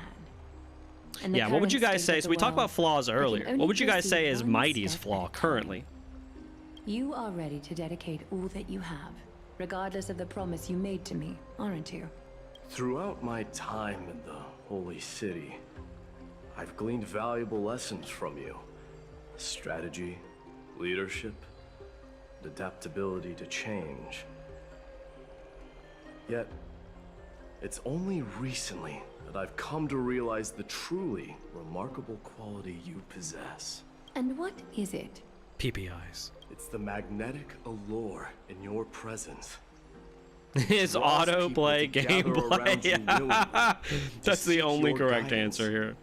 And Yeah, what would you guys say? So we talked about flaws earlier. only What would you guys proceed say is one Mighty's step flaw currently? You are ready to dedicate all that you have, regardless of the promise you made to me, aren't you? Throughout my time in the Holy City, I've gleaned valuable lessons from you. Strategy, leadership, and adaptability to change. Yet, it's only recently that I've come to realize the truly remarkable quality you possess. And what is it? PPIs. It's the magnetic allure in your presence. His Draws autoplay people to gather around you gameplay. willingly That's to the seek only your correct guidance. answer here.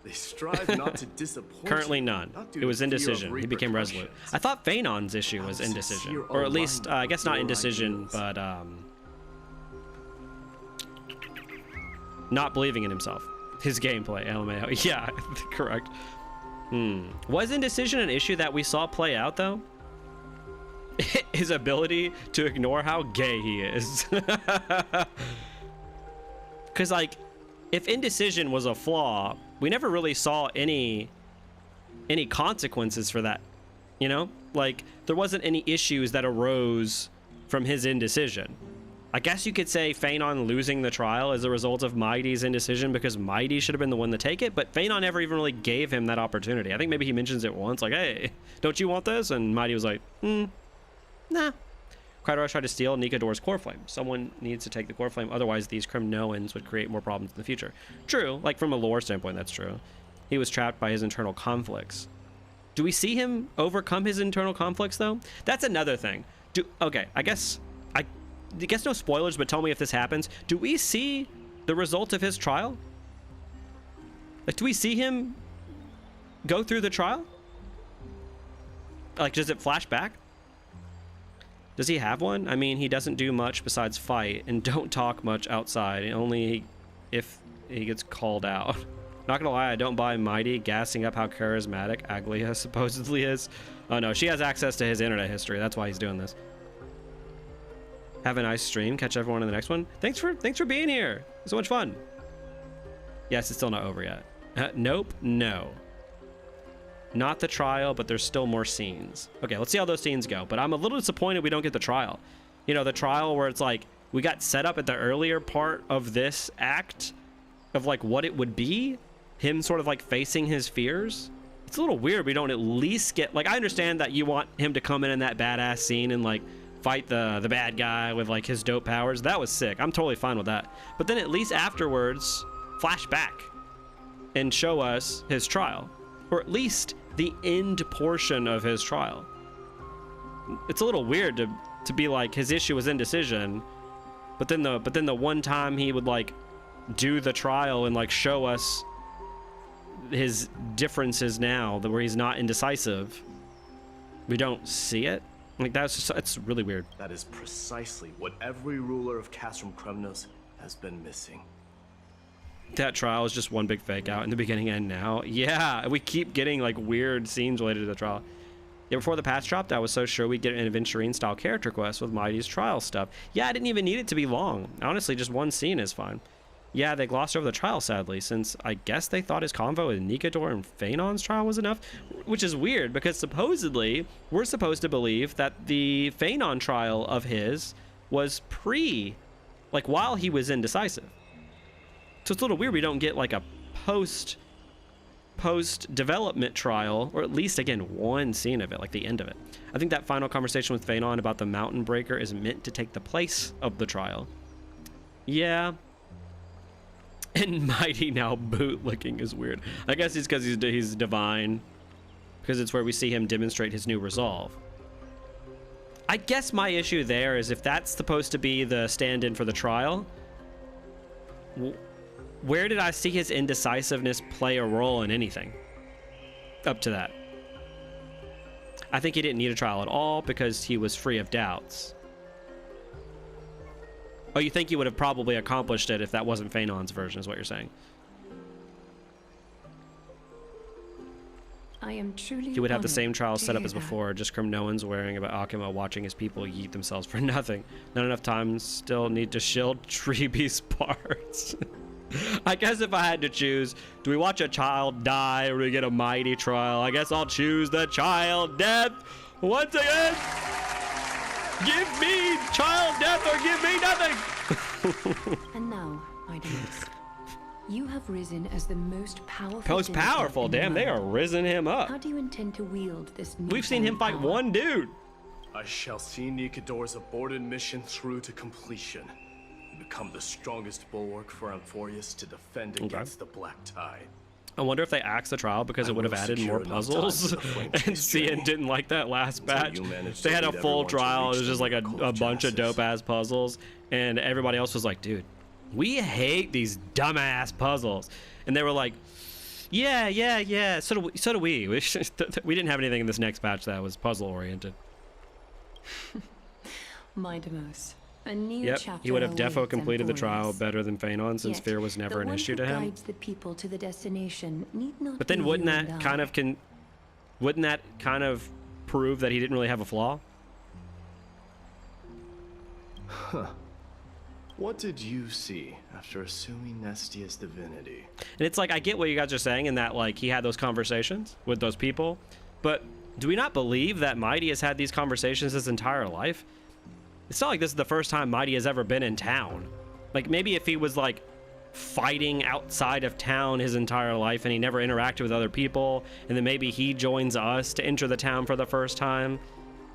They strive not to disappoint Currently you, none. not due It was to fear of indecision. He became resolute. I thought Phanon's issue was indecision. Or at least, I guess not indecision, but not believing in himself. His gameplay, LMAO. Yeah, correct. Was indecision an issue that we saw play out, though? His ability to ignore how gay he is. Because, like, if indecision was a flaw, we never really saw any consequences for that, you know? Like, there wasn't any issues that arose from his indecision. I guess you could say Phanon losing the trial as a result of Mighty's indecision because Mighty should have been the one to take it, but Phanon never even really gave him that opportunity. I think maybe he mentions it once, like, hey, don't you want this? And Mighty was like, nah. Krydoros tried to steal Nikador's core flame. Someone needs to take the core flame, otherwise these Kremnoans would create more problems in the future. True, like from a lore standpoint, that's true. He was trapped by his internal conflicts. Do we see him overcome his internal conflicts, though? That's another thing. Okay, I guess no spoilers, but tell me if this happens. Do we see the result of his trial? Like, do we see him go through the trial? Like, does it flash back? Does he have one? I mean, he doesn't do much besides fight and don't talk much outside, only if he gets called out. Not gonna lie, I don't buy Mighty gassing up how charismatic Aglia supposedly is. Oh no, she has access to his internet history. That's why he's doing this. Have a nice stream. Catch everyone in the next one. Thanks for being here. It's so much fun. Yes, it's still not over yet. Nope. No. Not the trial, but there's still more scenes. Okay, let's see how those scenes go. But I'm a little disappointed we don't get the trial. You know, the trial where it's like, we got set up at the earlier part of this act of like what it would be. Him sort of like facing his fears. It's a little weird we don't at least get, like, I understand that you want him to come in that badass scene and like fight the bad guy with like his dope powers. That was sick. I'm totally fine with that. But then at least afterwards, flash back and show us his trial. Or at least the end portion of his trial. It's a little weird to be like his issue was indecision, but then the one time he would like do the trial and like show us his differences now, where he's not indecisive, we don't see it. Like that's really weird. That is precisely what every ruler of Castrum Kremnos has been missing. That trial is just one big fake out in the beginning and now. Yeah, we keep getting like weird scenes related to the trial. Yeah, before the patch dropped, I was so sure we'd get an Aventurine style character quest with Mighty's trial stuff. Yeah, I didn't even need it to be long. Honestly, just one scene is fine. Yeah, they glossed over the trial, sadly, since I guess they thought his convo with Nikador and Phaenon's trial was enough, which is weird because supposedly we're supposed to believe that the Phaenon trial of his was while he was indecisive. So it's a little weird we don't get like a post development trial, or at least again one scene of it, like the end of it. I think that final conversation with Phaenon about the Mountain Breaker is meant to take the place of the trial. Yeah. And Mighty now bootlicking is weird. I guess it's because he's divine, because it's where we see him demonstrate his new resolve. I guess my issue there is if that's supposed to be the stand-in for the trial, where did I see his indecisiveness play a role in anything up to that? I think he didn't need a trial at all because he was free of doubts. Oh, you think he would have probably accomplished it if that wasn't Phaenon's version, is what you're saying? I am truly He would have the same trial to set up hear as that. before, just Kremnoans worrying about Akima watching his people yeet themselves for nothing. Not enough time, still need to shield Treebe's parts. I guess if I had to choose, do we watch a child die or do we get a Mighty trial? I guess I'll choose the child death. Once again, give me child death or give me nothing. And now, Mightiness, you have risen as the most powerful. Most powerful, damn, they are rising him up. How do you intend to wield this new We've seen him fight power? one dude. I shall see Nikador's aborted mission through to completion. Become the strongest bulwark for Amphorius to defend against the Black Tide. I wonder if they axed the trial because it would have added more puzzles. And CN didn't like that last batch. They had a full trial. It was just like a bunch of dope ass puzzles. And everybody else was like, dude, we hate these dumbass puzzles. And they were like, yeah. So do we. We didn't have anything in this next batch that was puzzle oriented. Mightiness. A new Yep, chapter he would have defo awaits completed the trial Amphorius. better than Phaenon since Yet, fear was never the an one issue who to him. guides the people to the destination need not But then be wouldn't you that and kind I. of wouldn't that kind of prove that he didn't really have a flaw? Huh. What did you see after assuming Nestia's divinity? And it's like, I get what you guys are saying in that, like, he had those conversations with those people, but do we not believe that Mighty has had these conversations his entire life? It's not like this is the first time Mighty has ever been in town. Like, maybe if he was, like, fighting outside of town his entire life and he never interacted with other people, and then maybe he joins us to enter the town for the first time,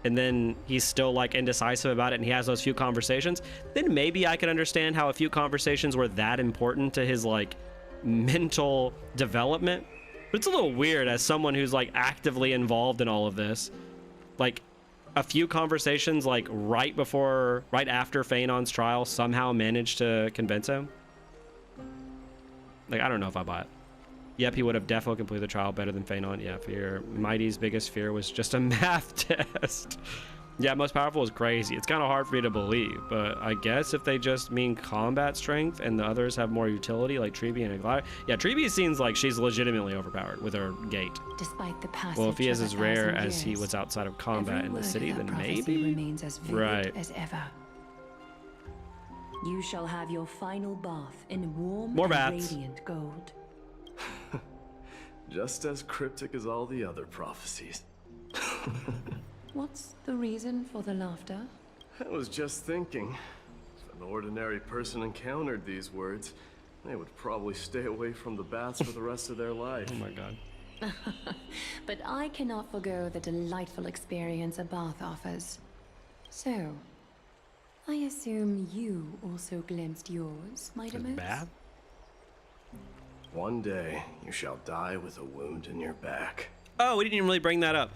and then he's still, like, indecisive about it and he has those few conversations, then maybe I can understand how a few conversations were that important to his, like, mental development. But it's a little weird as someone who's, like, actively involved in all of this. Like, a few conversations, like, right after Phaenon's trial somehow managed to convince him. Like, I don't know if I buy it. Yep, he would have definitely completed the trial better than Phaenon. Yeah, fear. Mighty's biggest fear was just a math test. Yeah, most powerful is crazy. It's kind of hard for me to believe, but I guess if they just mean combat strength and the others have more utility, like Treebe and Aglaya. Yeah, Treebe seems like she's legitimately overpowered with her gate. Despite the passage Well, if he is of as 1,000 rare as he years, was outside of combat every in the word city, of that then prophecy maybe. remains as vivid Right. as ever. You shall have your final bath in warm More and baths. radiant gold. Just as cryptic as all the other prophecies. What's the reason for the laughter? I was just thinking, if an ordinary person encountered these words, they would probably stay away from the baths for the rest of their life. Oh my god. But I cannot forgo the delightful experience a bath offers. So, I assume you also glimpsed yours, Mightimus? Bath? One day, you shall die with a wound in your back. Oh, we didn't even really bring that up.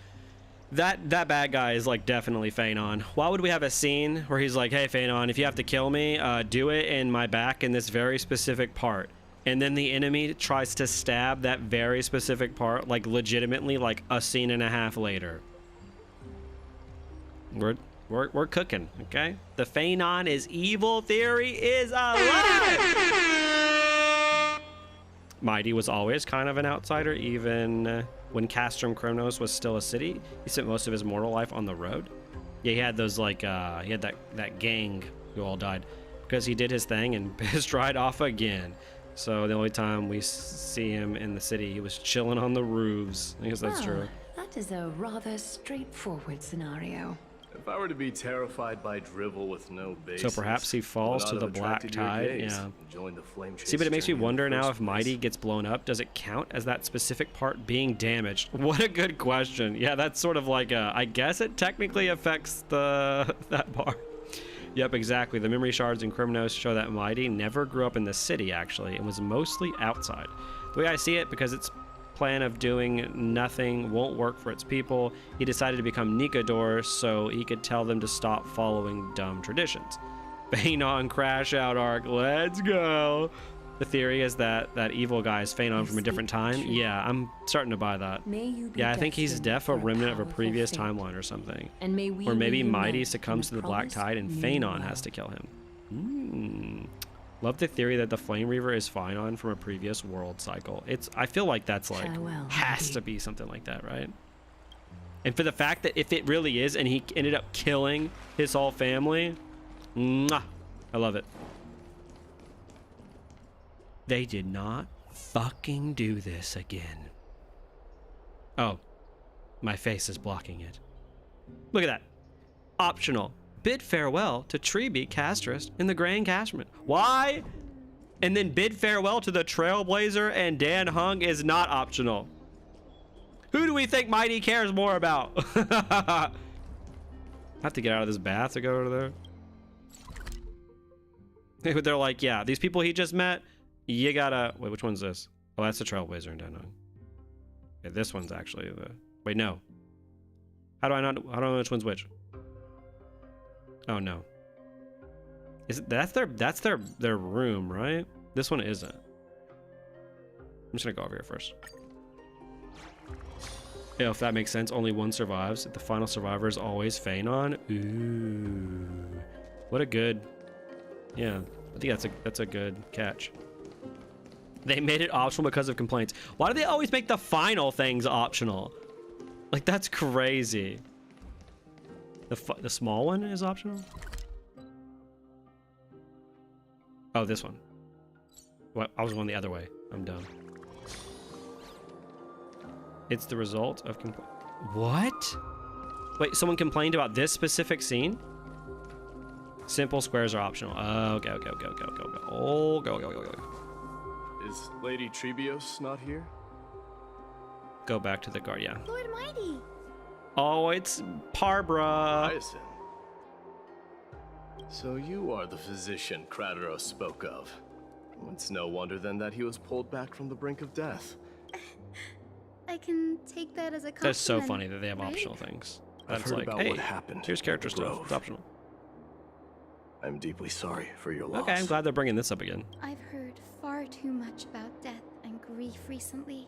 That bad guy is like definitely Phanon. Why would we have a scene where he's like, hey Phanon, if you have to kill me, do it in my back in this very specific part. And then the enemy tries to stab that very specific part, like legitimately, like a scene and a half later. We're cooking, okay? The Phanon is evil theory is alive! Mighty was always kind of an outsider, even when Castrum Chronos was still a city. He spent most of his mortal life on the road. Yeah, he had those like, he had that gang who all died because he did his thing and pissed right off again. So the only time we see him in the city, he was chilling on the roofs. I guess that's true. That is a rather straightforward scenario. If I were to be terrified by drivel with no basis, So perhaps he falls to the black tide. Yeah. See, but it makes me wonder now if Mighty gets blown up, does it count as that specific part being damaged? What a good question. Yeah, that's sort of like a, I guess it technically affects that part. Yep, exactly. The memory shards in Krymnos show that Mighty never grew up in the city, actually, and was mostly outside. The way I see it, because its plan of doing nothing won't work for its people, he decided to become Nikador so he could tell them to stop following dumb traditions. Phanon crash out arc, let's go! The theory is that evil guy is Phanon from a different time. Yeah, I'm starting to buy that. Yeah, I think he's def a remnant of a previous timeline or something. And may we or maybe Mighty succumbs to the black tide and Phanon has to kill him. Love the theory that the Flame Reaver is Phanon from a previous world cycle. I feel like that's like, has to be something like that, right? And for the fact that if it really is and he ended up killing his whole family, mwah, I love it. They did not fucking do this again. Oh, my face is blocking it. Look at that. Optional. Bid farewell to Treeby Castrist in the Grand Cashman. Why? And then bid farewell to the Trailblazer and Dan Hung is not optional. Who do we think Mighty cares more about? I have to get out of this bath to go over there. They're like, yeah, these people he just met, you gotta... Wait, which one's this? Oh, that's the Trailblazer in Dan Hung. Okay, this one's actually the... Wait, no. How do I know which one's which? Oh no. That's their room, right? This one isn't. I'm just gonna go over here first. Yeah, if that makes sense, only one survives. The final survivor is always Phanon. Ooh. What a good... Yeah, I think that's a good catch. They made it optional because of complaints. Why do they always make the final things optional? Like, that's crazy. The small one is optional? Oh, this one. What? I was going the other way. I'm dumb. It's the result of What? Wait, someone complained about this specific scene? Simple squares are optional. Okay. Go. Is Lady Trebios not here? Go back to the guard, yeah. Lord Mighty! Oh, it's Parbra. Hyacinth. So you are the physician Krateros spoke of. It's no wonder then that he was pulled back from the brink of death. I can take that as a compliment. That's so funny that they have optional things. That's I've heard like, about hey, what happened. Here's character stuff. It's optional. I'm deeply sorry for your loss. Okay, I'm glad they're bringing this up again. I've heard far too much about death and grief recently.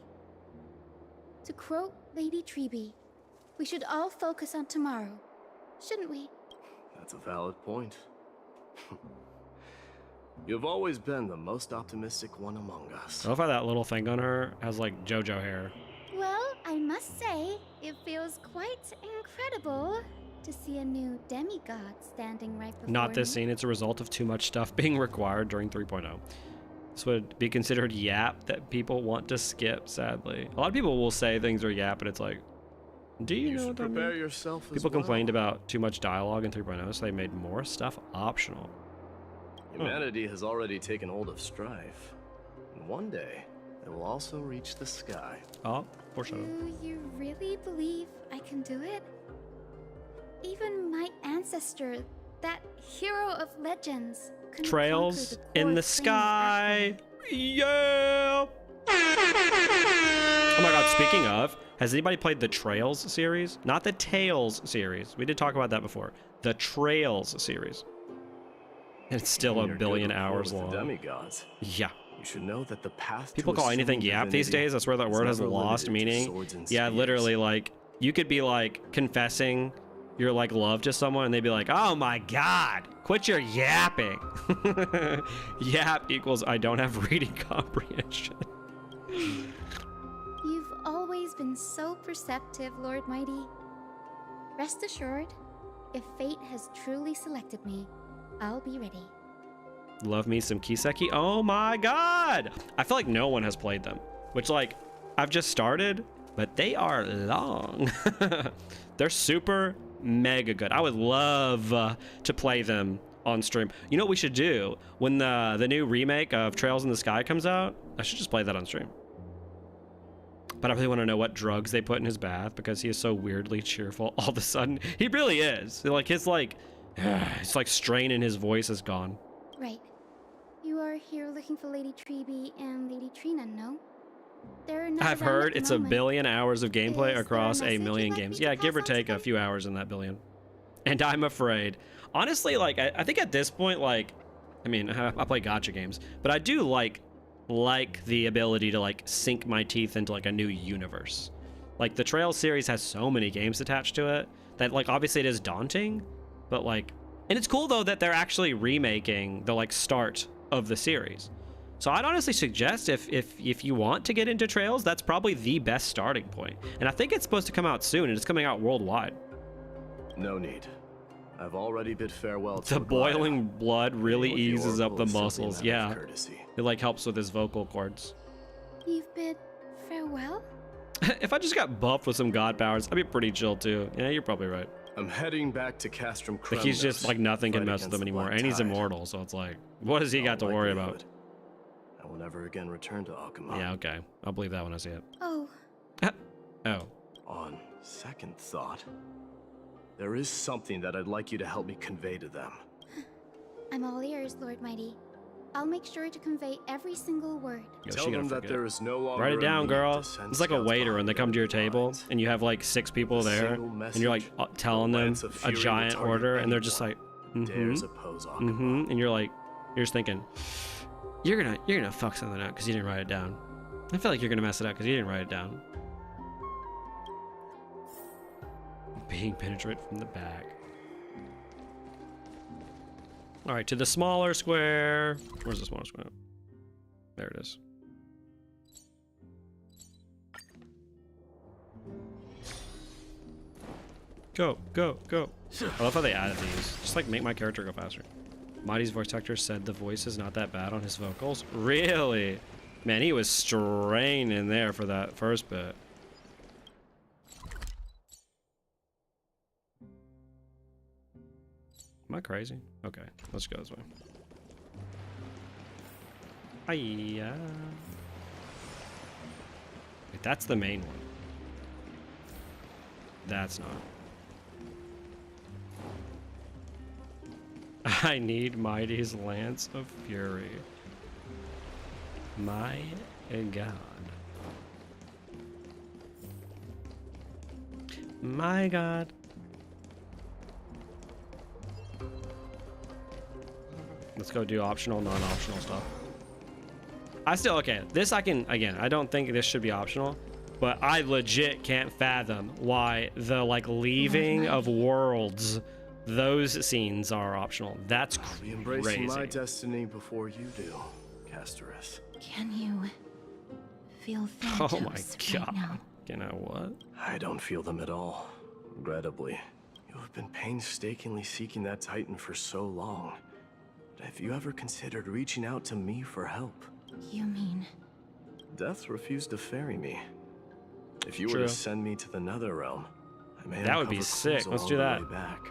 To quote Lady Treeby, we should all focus on tomorrow, shouldn't we? That's a valid point. You've always been the most optimistic one among us. I love how that little thing on her has like JoJo hair. Well, I must say, it feels quite incredible to see a new demigod standing right before Not this me. scene, it's a result of too much stuff being required during 3.0. This would be considered yap that people want to skip, sadly. A lot of people will say things are yap, and it's like, do you know what that prepare means? yourself as People well. complained about too much dialogue in 3.0, so they made more stuff optional. Humanity has already taken hold of strife. And one day, it will also reach the sky. Oh, foreshadow. Do you really believe I can do it? Even my ancestor, that hero of legends, couldn't Trails conquer the in core the flame sky. Yeah. Oh my god, speaking of, has anybody played the Trails series? Not the Tales series. We did talk about that before. The Trails series. It's still a billion hours long. The demigods. Yeah. You should know that the path People to call anything assumed yap these divinity days. I swear that is word has never lost limited to meaning. swords and Yeah, spears. literally, like, you could be like confessing your like love to someone and they'd be like, oh my god, quit your yapping. Yap equals I don't have reading comprehension. You've always been so perceptive, Lord Mighty. Rest assured, if fate has truly selected me, I'll be ready. Love me some Kiseki. Oh my god. I feel like no one has played them, which like I've just started, but they are long. They're super mega good. I would love to play them on stream. You know what we should do when the new remake of Trails in the Sky comes out? I should just play that on stream. But I really want to know what drugs they put in his bath because he is so weirdly cheerful all of a sudden. He really is. Like his like it's like strain in his voice is gone. Right. You are here looking for Lady Treeby and Lady Trina, no? They're not I've around heard at the it's a moment. billion hours of gameplay Is there a across a message million you'd like games. me to Yeah, give or pass on take a few hours in that billion. And I'm afraid. Honestly, like, I think at this point, like, I mean, I play gacha games, but I do like the ability to, like, sink my teeth into, like, a new universe. Like, the Trails series has so many games attached to it that, like, obviously it is daunting, but, like, and it's cool, though, that they're actually remaking the, like, start of the series. So I'd honestly suggest if you want to get into Trails, that's probably the best starting point. And I think it's supposed to come out soon, and it's coming out worldwide. No need. I've already bid farewell to The boiling blood really With eases up Oracle the is simply a muscles. matter of Yeah, courtesy. it like helps with his vocal cords. You've bid farewell? If I just got buffed with some god powers, I'd be pretty chill too. Yeah, you're probably right. I'm heading back to Castrum. Like he's just like nothing can mess with him anymore, and he's immortal, so it's like, what has he got to worry about? I will never again return to Akuma. Yeah, okay, I'll believe that when I see it. Oh. Oh. On second thought, there is something that I'd like you to help me convey to them. I'm all ears, Lord Mighty. I'll make sure to convey every single word. Yo, Tell she gonna them that forget. there is no longer Write it a down, need girl. to send It's like a scouts waiter when they come to your table and you have like 6 people there, and you're like telling them lance of a fury giant will target order, and they're just like, dares oppose Akuma. and you're like, you're just thinking, you're gonna fuck something up because you didn't write it down. I feel like you're gonna mess it up because you didn't write it down. Being penetrated from the back. All right, to the smaller square. Where's the smaller square? There it is. Go, go, go. I love how they added these. Just like make my character go faster. Mighty's voice actor said the voice is not that bad on his vocals. Really? Man, he was straining there for that first bit. Am I crazy? Okay, let's go this way. Hiya. Wait, that's the main one. That's not. I need Mighty's Lance of Fury. My God. My God. Let's go do optional, non-optional stuff. Okay, this I can, again, I don't think this should be optional, but I legit can't fathom why the, like, leaving of worlds, those scenes are optional. That's crazy. Embracing my destiny before you do, Castorus. Can you feel Oh Thanatos my God. right now? You know what? I don't feel them at all. Regrettably, you have been painstakingly seeking that Titan for so long. Have you ever considered reaching out to me for help? You mean... Death refused to ferry me. If you were True. to send me to the Nether Realm, I may That would be uncover sick. clues Let's do along that. the way back.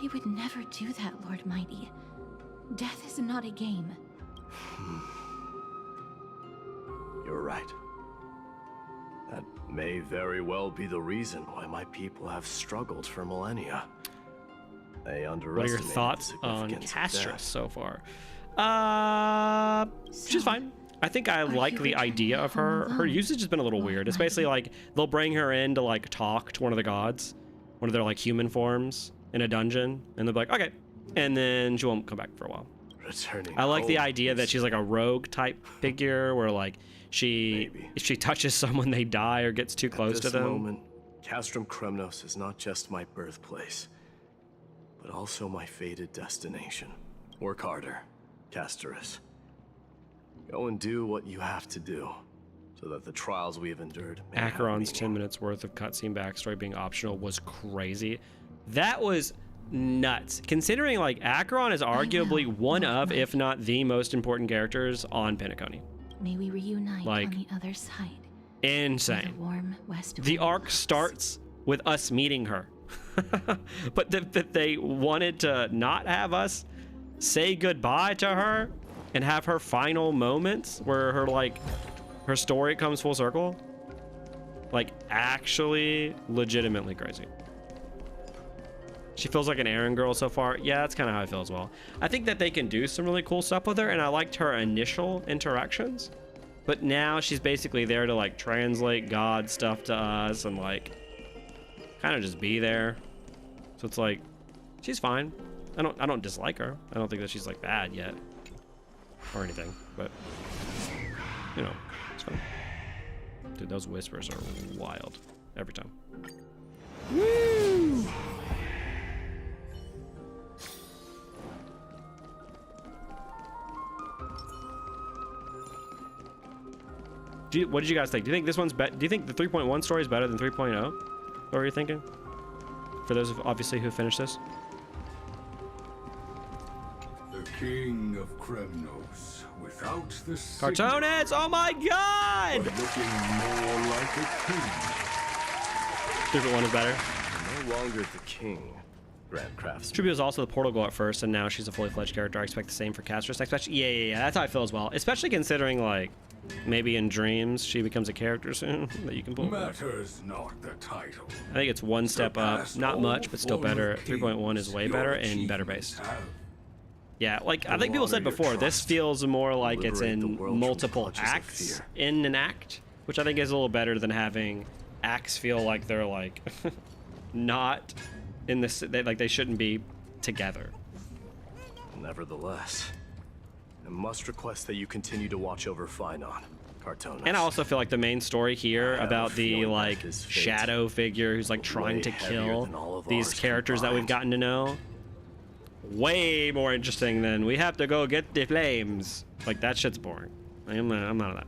I would never do that, Lord Mighty. Death is not a game. You're right. That may very well be the reason why my people have struggled for millennia. They What are underestimated your thoughts the on significance of Castress death. so far? She's fine. I think I like the idea of her. Her usage has been a little weird. It's basically like they'll bring her in to like talk to one of the gods, one of their like human forms in a dungeon, and they'll be like, okay, and then she won't come back for a while. Returning I like the home idea that is- she's like a rogue type figure, where like if she touches someone, they die or gets too close At to this them. moment, Castrum Kremnos is not just my birthplace, but also my fated destination. Work harder, Casterus. Go and do what you have to do, so that the trials we have endured may have Acheron's meaning. 10 minutes worth of cutscene backstory being optional was crazy. That was nuts. Considering like Acheron is arguably one of, if not the most important characters on Penacony. May we reunite Like, on the other side. Insane. The warm west The wind arc blows. starts with us meeting her. But that they wanted to not have us say goodbye to her and have her final moments where her story comes full circle. Like, actually legitimately crazy. She feels like an errand girl so far. Yeah, that's kind of how I feel as well. I think that they can do some really cool stuff with her, and I liked her initial interactions. But now she's basically there to like translate God stuff to us and like kind of just be there. So it's like she's fine. I don't dislike her. I don't think that she's like bad yet or anything. But you know, it's fine. Dude, those whispers are wild every time. Woo! What did you guys think? Do you think this one's better? Do you think the 3.1 story is better than 3.0? What were you thinking? For those of obviously who finished this. The king of Kremnos, without the Cartoonets! Oh my god! but looking more like a king. 3.1 is better. No longer the king, Grand Craftsman. Tribute was also the portal girl at first, and now she's a fully fledged character. I expect the same for Castress. Yeah. That's how I feel as well. Especially considering, like, maybe in dreams she becomes a character soon that you can pull. Matters not the title. I think it's one step up. Not much, but still better. 3.1 is way better and better based. Yeah, like I think people said before, this feels more like it's in multiple acts in an act, which I think is a little better than having acts feel like they're like not in this, like they shouldn't be together. Nevertheless, I must request that you continue to watch over Finon, Cartoonets. And I also feel like the main story here have about a the feeling that like his fate shadow figure who's like way trying to heavier kill than all of these ours characters that we've combined. gotten to know. Way more interesting than we have to go get the flames. Like that shit's boring. I'm not on that.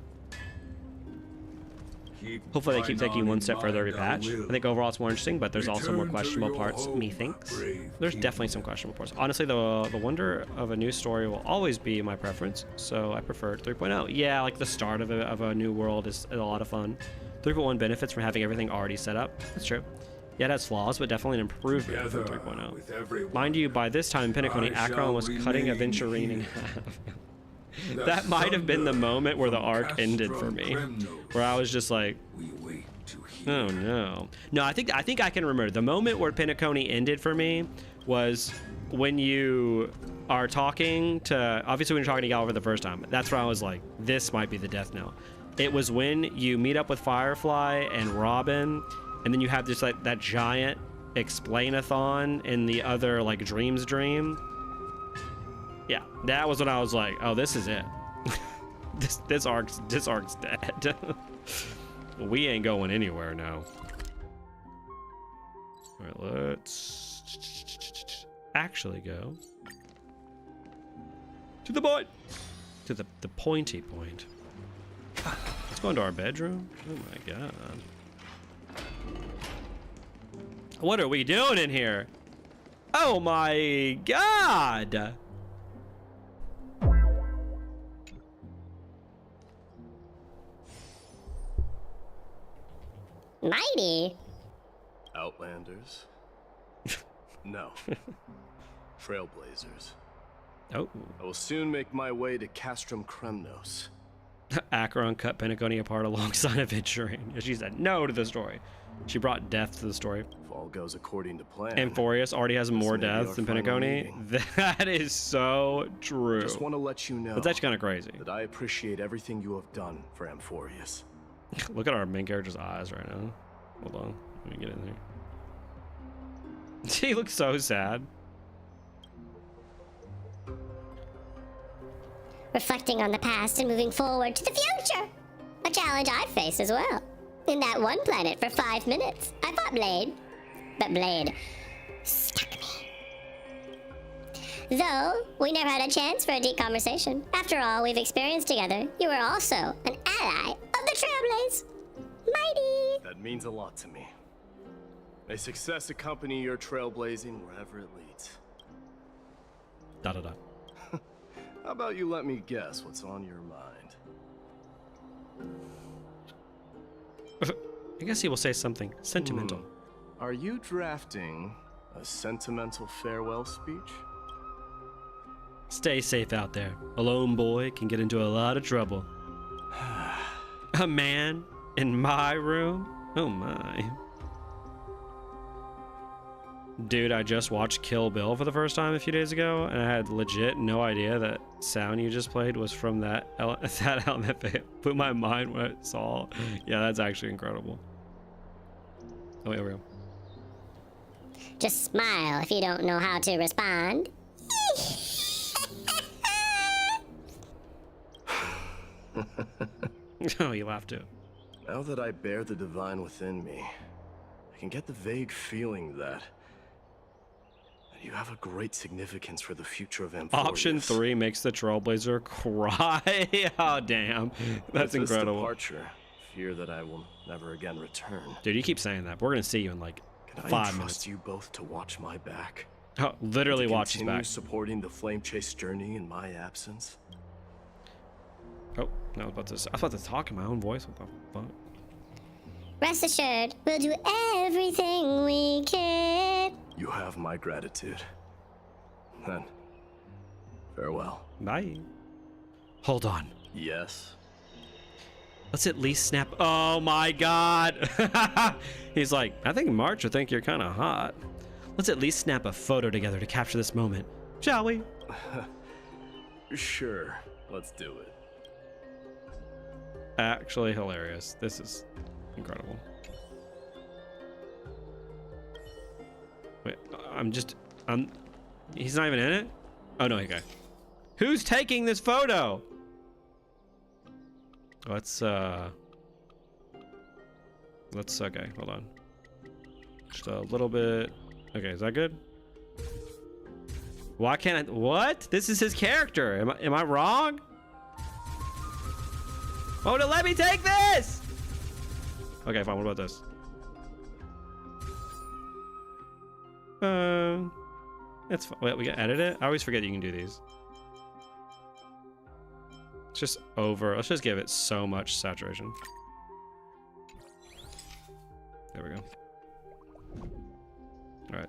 Hopefully they keep taking one step further every patch. I think overall it's more interesting, but there's also more questionable parts, methinks. There's definitely some questionable parts. Honestly, the wonder of a new story will always be my preference, so I prefer 3.0. Yeah, like the start of a new world is a lot of fun. 3.1 benefits from having everything already set up. That's true. Yeah, it has flaws, but definitely an improvement from 3.0. Mind you, by this time, Penacony Acheron was cutting Aventurine in half. That might have been the moment where the arc ended for me, where I was just like, oh no. No, I think I can remember the moment where Penacony ended for me was when you are talking to, obviously when you're talking to Gal for the first time. That's where I was like, this might be the death knell. It was when you meet up with Firefly and Robin, and then you have this like that giant explain-a-thon in the other like dreams dream. Yeah, that was when I was like, oh, this is it. this arc's dead. We ain't going anywhere now. All right, let's actually go to the point, to the pointy point. Let's go into our bedroom. Oh my god. What are we doing in here? Oh my god. Mighty? Outlanders? No. Trailblazers. Oh. I will soon make my way to Castrum Kremnos. Acheron cut Penacony apart alongside adventuring. She said no to the story. She brought death to the story. If all goes according to plan. Amphorius already has more deaths than Penacony. That is so true. Just want to let you know. That's actually kind of crazy. That I appreciate everything you have done for Amphorius. Look at our main character's eyes right now. Hold on. Let me get in there. She looks so sad. Reflecting on the past and moving forward to the future. A challenge I face as well. In that one planet for 5 minutes, I fought Blade. But Blade stuck me. Though, we never had a chance for a deep conversation. After all we've experienced together, you were also an ally of the Trailblaze. Mighty! That means a lot to me. May success accompany your trailblazing wherever it leads. Da da da. How about you let me guess what's on your mind? I guess he will say something sentimental. Are you drafting a sentimental farewell speech? Stay safe out there. A lone boy can get into a lot of trouble. A man in my room? Oh my. Dude, I just watched Kill Bill for the first time a few days ago, and I had legit no idea that sound you just played was from that element that blew my mind when I saw. Yeah, that's actually incredible. Oh, here we go. Just smile if you don't know how to respond. Oh, you laughed too. Now that I bear the divine within me, I can get the vague feeling that you have a great significance for the future of Amphorius. Option 3 makes the Trailblazer cry. Oh, damn. That's With this incredible. Departure, fear that I will never again return. Dude, you keep saying that. But we're going to see you in like Can 5 I minutes. trust you both to watch my back? Oh, literally watch his continue back. supporting the flame chase journey in my absence? Oh, no, I was about to talk in my own voice. What the fuck? Rest assured, we'll do everything we can. You have my gratitude. Then, farewell. Bye. Hold on. Yes. Let's at least snap. Oh my god. He's like, I think March would think you're kind of hot. Let's at least snap a photo together to capture this moment. Shall we? Sure. Let's do it. Actually hilarious. This is incredible. Wait, he's not even in it? Oh no, okay. Who's taking this photo? Let's okay, hold on. Just a little bit. Okay, is that good? Why can't I, what? This is his character. Am I wrong? Oh, no, let me take this! Okay, fine, what about this? It's fine. Wait, we can edit it? I always forget you can do these. It's just over. Let's just give it so much saturation. There we go. Alright.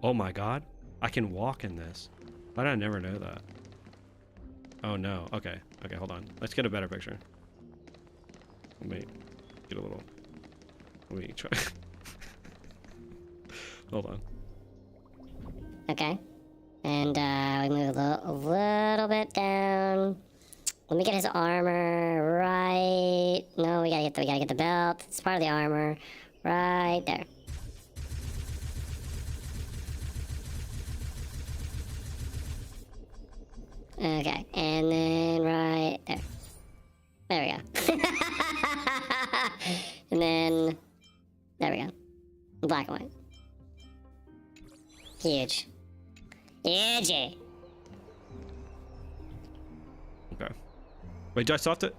Oh my god. I can walk in this. Why did I never know that? Oh no. Okay. Okay, hold on. Let's get a better picture. Let me get a little. Let me try. Hold on. Okay. And we move a little bit down. Let me get his armor right. No, we gotta get the belt. It's part of the armor. Right there. Okay, and then right there. There we go. And then there we go. Black and white. Huge. Huge. Okay. Wait, do I still have to?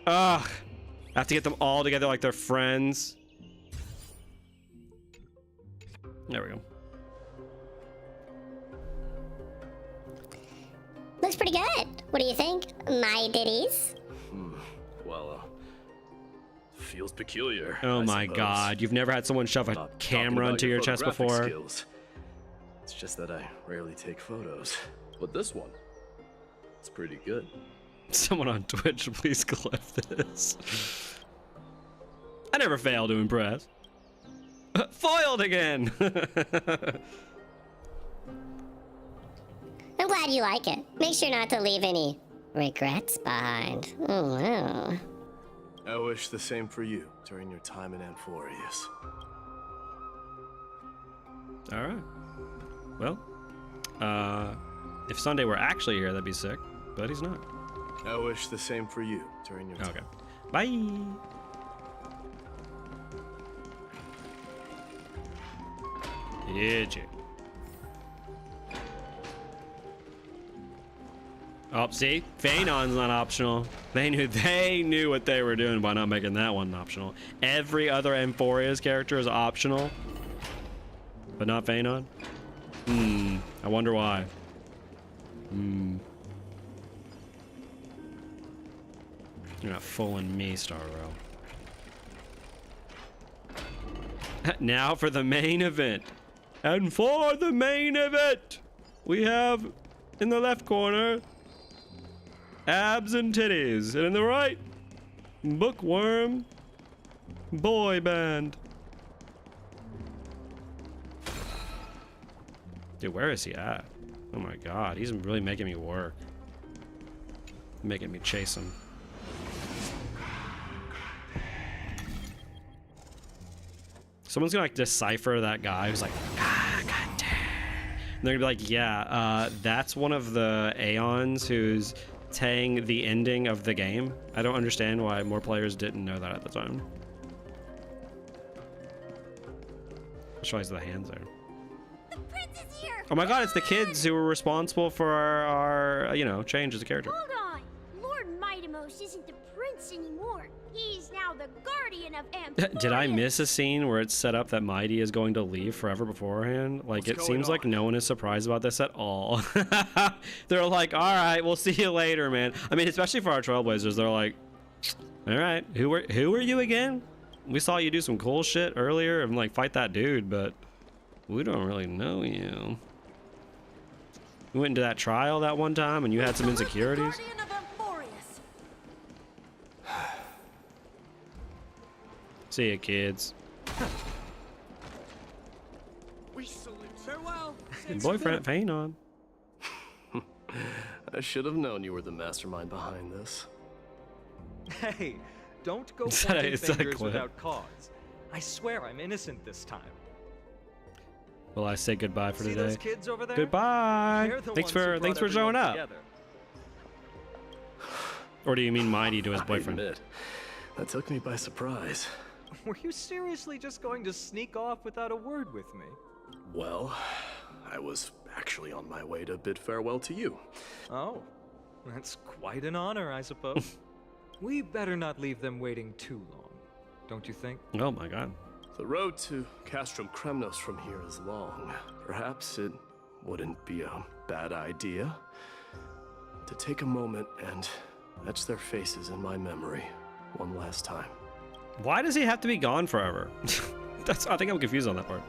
Ugh. I have to get them all together like they're friends. There we go. Looks pretty good. What do you think, my ditties? Well, feels peculiar. Oh I my suppose. god, you've never had someone shove a Not talking camera about into your chest photographic before? skills. It's just that I rarely take photos. But this one, it's pretty good. Someone on Twitch, please clip this. I never fail to impress. Foiled again! I'm glad you like it. Make sure not to leave any regrets behind. Oh, wow. I wish the same for you during your time in Amphorius. Alright. Well, if Sunday were actually here, that'd be sick, but he's not. I wish the same for you during your time. Okay. Bye! Yeah, Jay. Oh, see? Phaenon's not optional. They knew what they were doing by not making that one optional. Every other Amphoria's character is optional, but not Phaenon. I wonder why. You're not fooling me, Starro. Now for the main event. And for the main event, we have in the left corner abs and titties, and in the right, bookworm boy band. Dude, where is he at? Oh my god, he's really making me work. Making me chase him. Someone's gonna like decipher that guy who's like, god damn. And they're gonna be like, yeah, that's one of the Aeons who's saying the ending of the game. I don't understand why more players didn't know that at the time. That's why the hands there. The prince is here! Oh my god, it's the kids who were responsible for our you know, change as a character. Hold on! Lord Mightimos isn't the prince anymore. He's now the guardian of Amphorius. Did I miss a scene where it's set up that Mighty is going to leave forever beforehand? Like, it seems like no one is surprised about this at all. They're like, all right, we'll see you later, man. I mean, especially for our Trailblazers, they're like, all right, who are you again? We saw you do some cool shit earlier and like fight that dude, but we don't really know you. We went into that trial that one time and you had some insecurities. See ya, kids. We salute. Farewell. Boyfriend Phaenon. I should have known you were the mastermind behind this. Hey, don't go Is that pointing is that a fingers clip? without cause. I swear I'm innocent this time. Will I say goodbye for See today? those kids over there? Goodbye. They're the Thanks ones who for brought showing everyone up. together. Or do you mean Mighty to his I boyfriend? admit, that took me by surprise. Were you seriously just going to sneak off without a word with me? Well, I was actually on my way to bid farewell to you. Oh, that's quite an honor, I suppose. We better not leave them waiting too long, don't you think? Oh my god. The road to Castrum Kremnos from here is long. Perhaps it wouldn't be a bad idea to take a moment and etch their faces in my memory one last time. Why does he have to be gone forever? I think I'm confused on that part.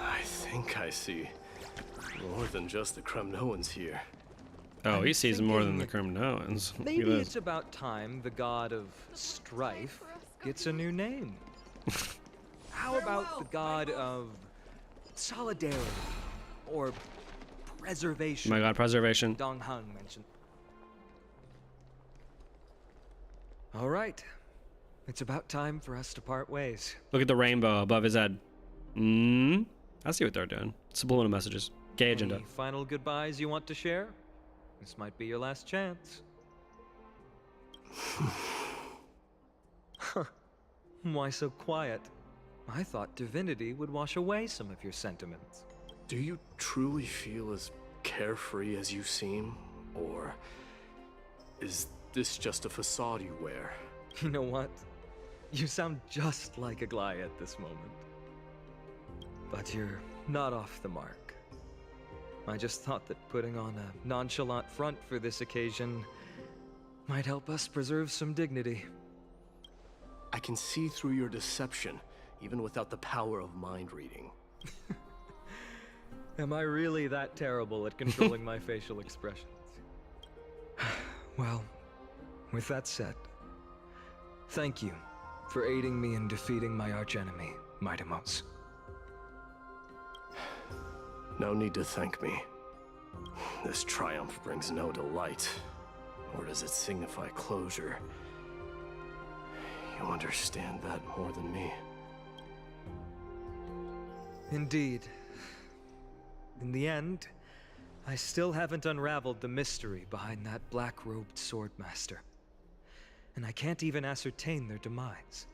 I think I see more than just the Kremnoans here. Oh, he sees more than the Kremnoans. Maybe it's about time the god of strife gets a new name. How about the god of solidarity or preservation? Oh my god, preservation. Dong Han mentioned. All right, it's about time for us to part ways. Look at the rainbow above his head. I see what they're doing. Subliminal messages. Gay agenda. Any final goodbyes you want to share? This might be your last chance. Why so quiet? I thought divinity would wash away some of your sentiments. Do you truly feel as carefree as you seem? Or is this just a facade you wear? You know what? You sound just like Aglaya at this moment. But you're not off the mark. I just thought that putting on a nonchalant front for this occasion Might help us preserve some dignity. I can see through your deception, even without the power of mind reading. Am I really that terrible at controlling my facial expressions? Well, with that said, thank you for aiding me in defeating my archenemy, Mightimos. No need to thank me. This triumph brings no delight, nor does it signify closure. You understand that more than me. Indeed. In the end, I still haven't unraveled the mystery behind that black-robed swordmaster. And I can't even ascertain their demise.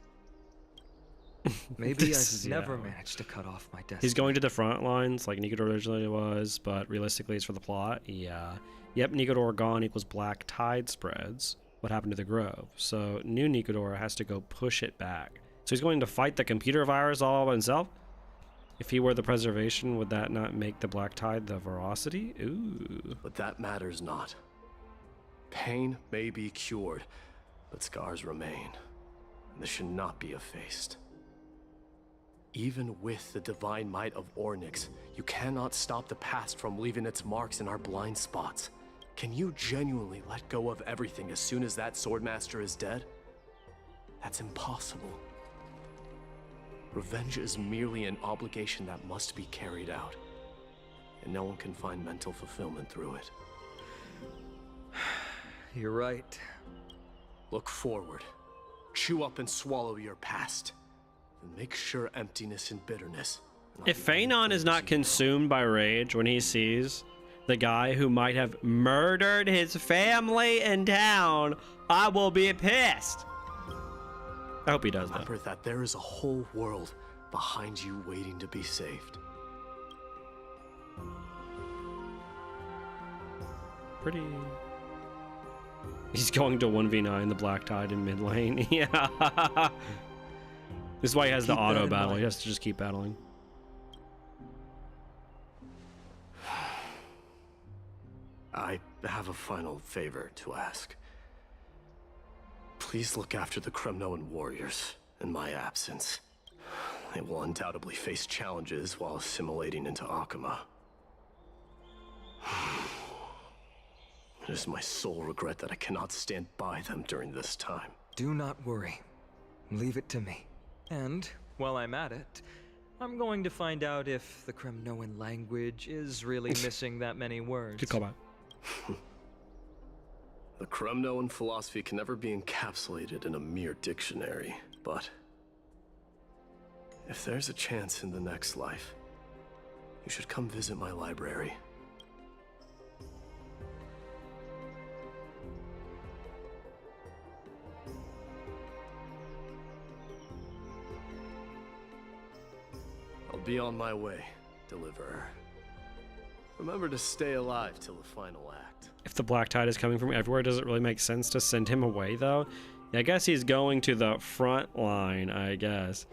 Maybe I've never managed to cut off my destiny. He's going to the front lines like Nikodor originally was, but realistically it's for the plot. Yeah. Yep, Nikodor gone equals black tide spreads. What happened to the Grove? So new Nikodor has to go push it back. So he's going to fight the computer virus all by himself? If he were the preservation, would that not make the black tide the veracity? Ooh. But that matters not. Pain may be cured, but scars remain. And this should not be effaced. Even with the divine might of Ornyx, you cannot stop the past from leaving its marks in our blind spots. Can you genuinely let go of everything as soon as that swordmaster is dead? That's impossible. Revenge is merely an obligation that must be carried out, and no one can find mental fulfillment through it. You're right. Look forward. Chew up and swallow your past. And make sure emptiness and bitterness. If Phanon is not consumed by rage when he sees the guy who might have murdered his family in town, I will be pissed. I hope he does that. Remember that there is a whole world behind you waiting to be saved. Pretty. He's going to 1v9 the Black Tide in mid lane. Yeah. This is why he has the auto battle. He has to just keep battling. I have a final favor to ask. Please look after the Kremnoan warriors in my absence. They will undoubtedly face challenges while assimilating into Akama. It is my sole regret that I cannot stand by them during this time. Do not worry. Leave it to me. And, while I'm at it, I'm going to find out if the Kremnoan language is really missing that many words. Good callback. The Kremnoan philosophy can never be encapsulated in a mere dictionary, but if there's a chance in the next life, you should come visit my library. I'll be on my way, Deliverer. Remember to stay alive till the final act. If the Black Tide is coming from everywhere, does it really make sense to send him away, though? Yeah, I guess he's going to the front line, I guess.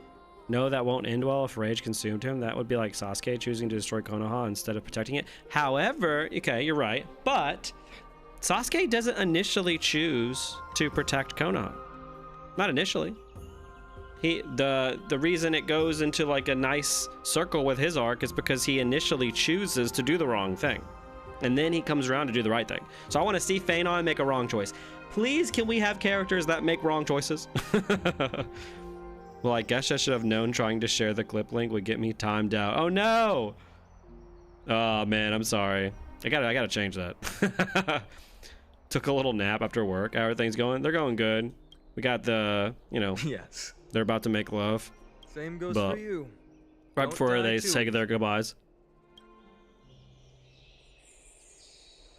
No, that won't end well if Rage consumed him. That would be like Sasuke choosing to destroy Konoha instead of protecting it. However, okay, you're right, but Sasuke doesn't initially choose to protect Konoha. Not initially. The reason it goes into like a nice circle with his arc is because he initially chooses to do the wrong thing. And then he comes around to do the right thing. So I want to see Phanon make a wrong choice. Please, can we have characters that make wrong choices? Well, I guess I should have known trying to share the clip link would get me timed out. Oh no! Oh man, I'm sorry. I gotta change that. Took a little nap after work. How are things going? They're going good. We got the, you know. Yes. They're about to make love. Same goes for you. Right before they say their goodbyes.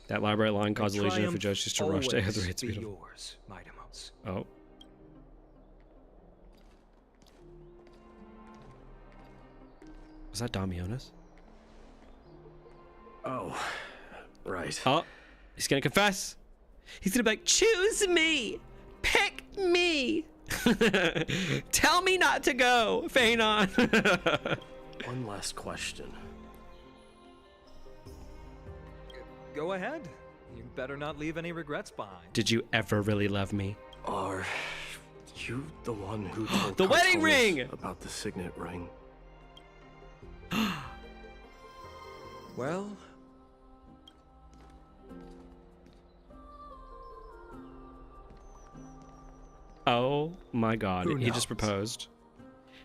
That library line caused the Legion of Fujoshis to rush to Aether. It's beautiful. Yours, Mightimos. Oh. Was that Damionis? Oh, right. Oh, he's gonna confess. He's gonna be like, choose me! Pick me! Tell me not to go, Phanon. One last question. Go ahead. You better not leave any regrets behind. Did you ever really love me? Are you the one who told The wedding ring! About the signet ring? Well... Oh my god, Who he knows? just proposed.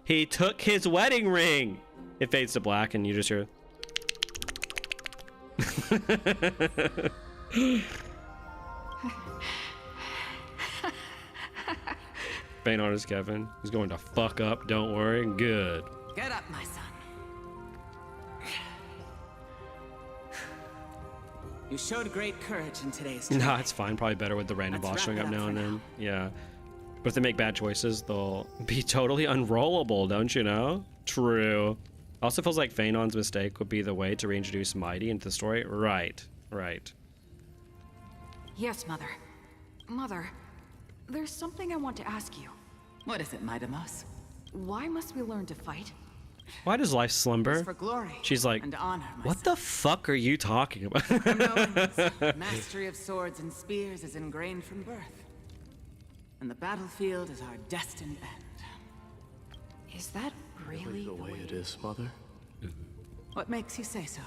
He took his wedding ring! It fades to black and you just hear... Faint on his Kevin. He's going to fuck up, don't worry. Good. Get up, my son. You showed great courage in today's Nah, it's fine. Probably better with the random Let's boss wrap showing it up up now for and now. then. Yeah. But if they make bad choices, they'll be totally unrollable, don't you know? True. Also feels like Phainon's mistake would be the way to reintroduce Mighty into the story. Right. Right. Yes, Mother. Mother, there's something I want to ask you. What is it, Midamos? Why must we learn to fight? Why does life slumber? For glory She's like, and honor, my what the fuck are you talking about? mastery of swords and spears is ingrained from birth. And the battlefield is our destined end. Is that really the way it is, Mother? What makes you say so?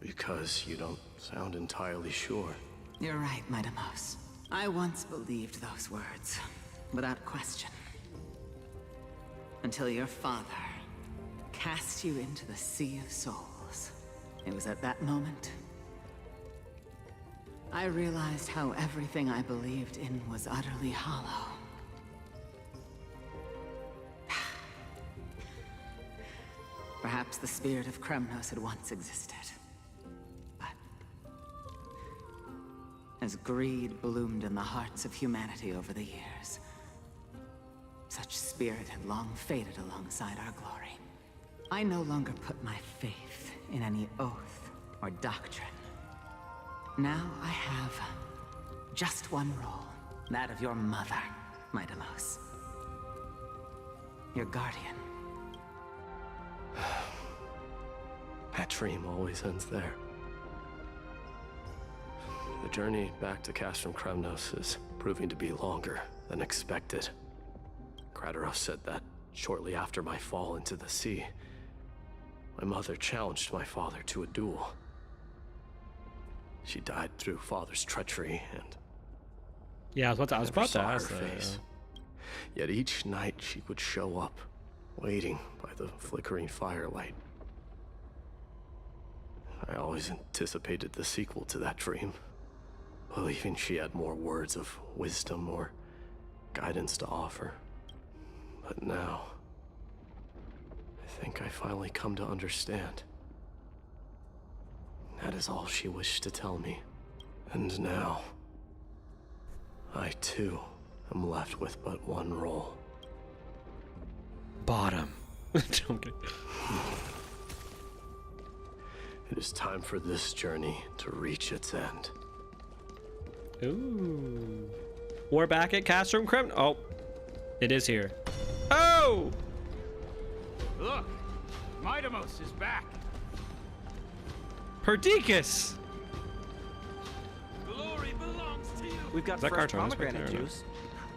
Because you don't sound entirely sure. You're right, Midamos. I once believed those words, without question. Until your father cast you into the Sea of Souls. It was at that moment I realized how everything I believed in was utterly hollow. Perhaps the spirit of Kremnos had once existed. But as greed bloomed in the hearts of humanity over the years, such spirit had long faded alongside our glory. I no longer put my faith in any oath or doctrine. Now I have just one role, that of your mother, Midamos. Your guardian. That dream always ends there. The journey back to Castrum Kremnos is proving to be longer than expected. Krateros said that shortly after my fall into the sea, my mother challenged my father to a duel. She died through father's treachery, and Yeah, I was about never to saw ask her that. face. Yet each night she would show up, waiting by the flickering firelight. I always anticipated the sequel to that dream, believing she had more words of wisdom or guidance to offer. But now, I think I finally come to understand. That is all she wished to tell me. And now, I too am left with but one role. Bottom. Okay. It is time for this journey to reach its end. Ooh. We're back at Castrum Kremnos. Oh, it is here. Oh! Look, Midamos is back. Perdiccas! Glory belongs to you. We've got Is that fresh Cartoon? That's pomegranate right there, juice.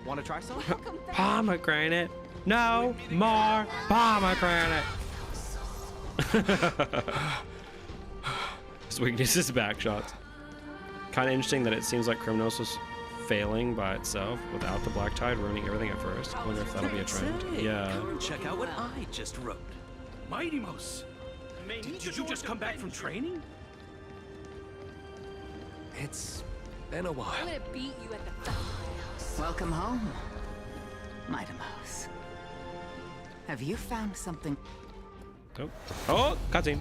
Want to try some? Pomegranate. No more pomegranate. His weakness is back shots. Kind of interesting that it seems like Kremnos was failing by itself without the Black Tide ruining everything at first. I wonder if that'll be a trend. Yeah. Come check out what I just wrote. Midamos, did you just come back from training? It's been a while. I'm gonna beat you at the Welcome home, Midamos. Have you found something? Oh, oh, cutscene.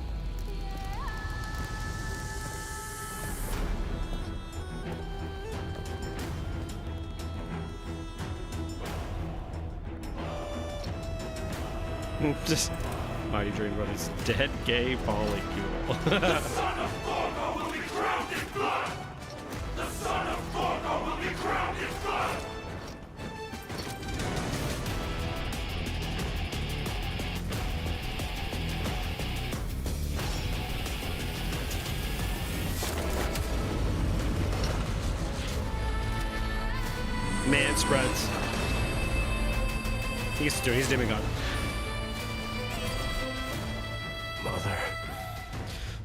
Just Mighty dreamed about his dead gay polycule. The son of Forgo will be drowned in blood! The son of Forgo will be drowned in blood! spreads. He's demigod. Mother.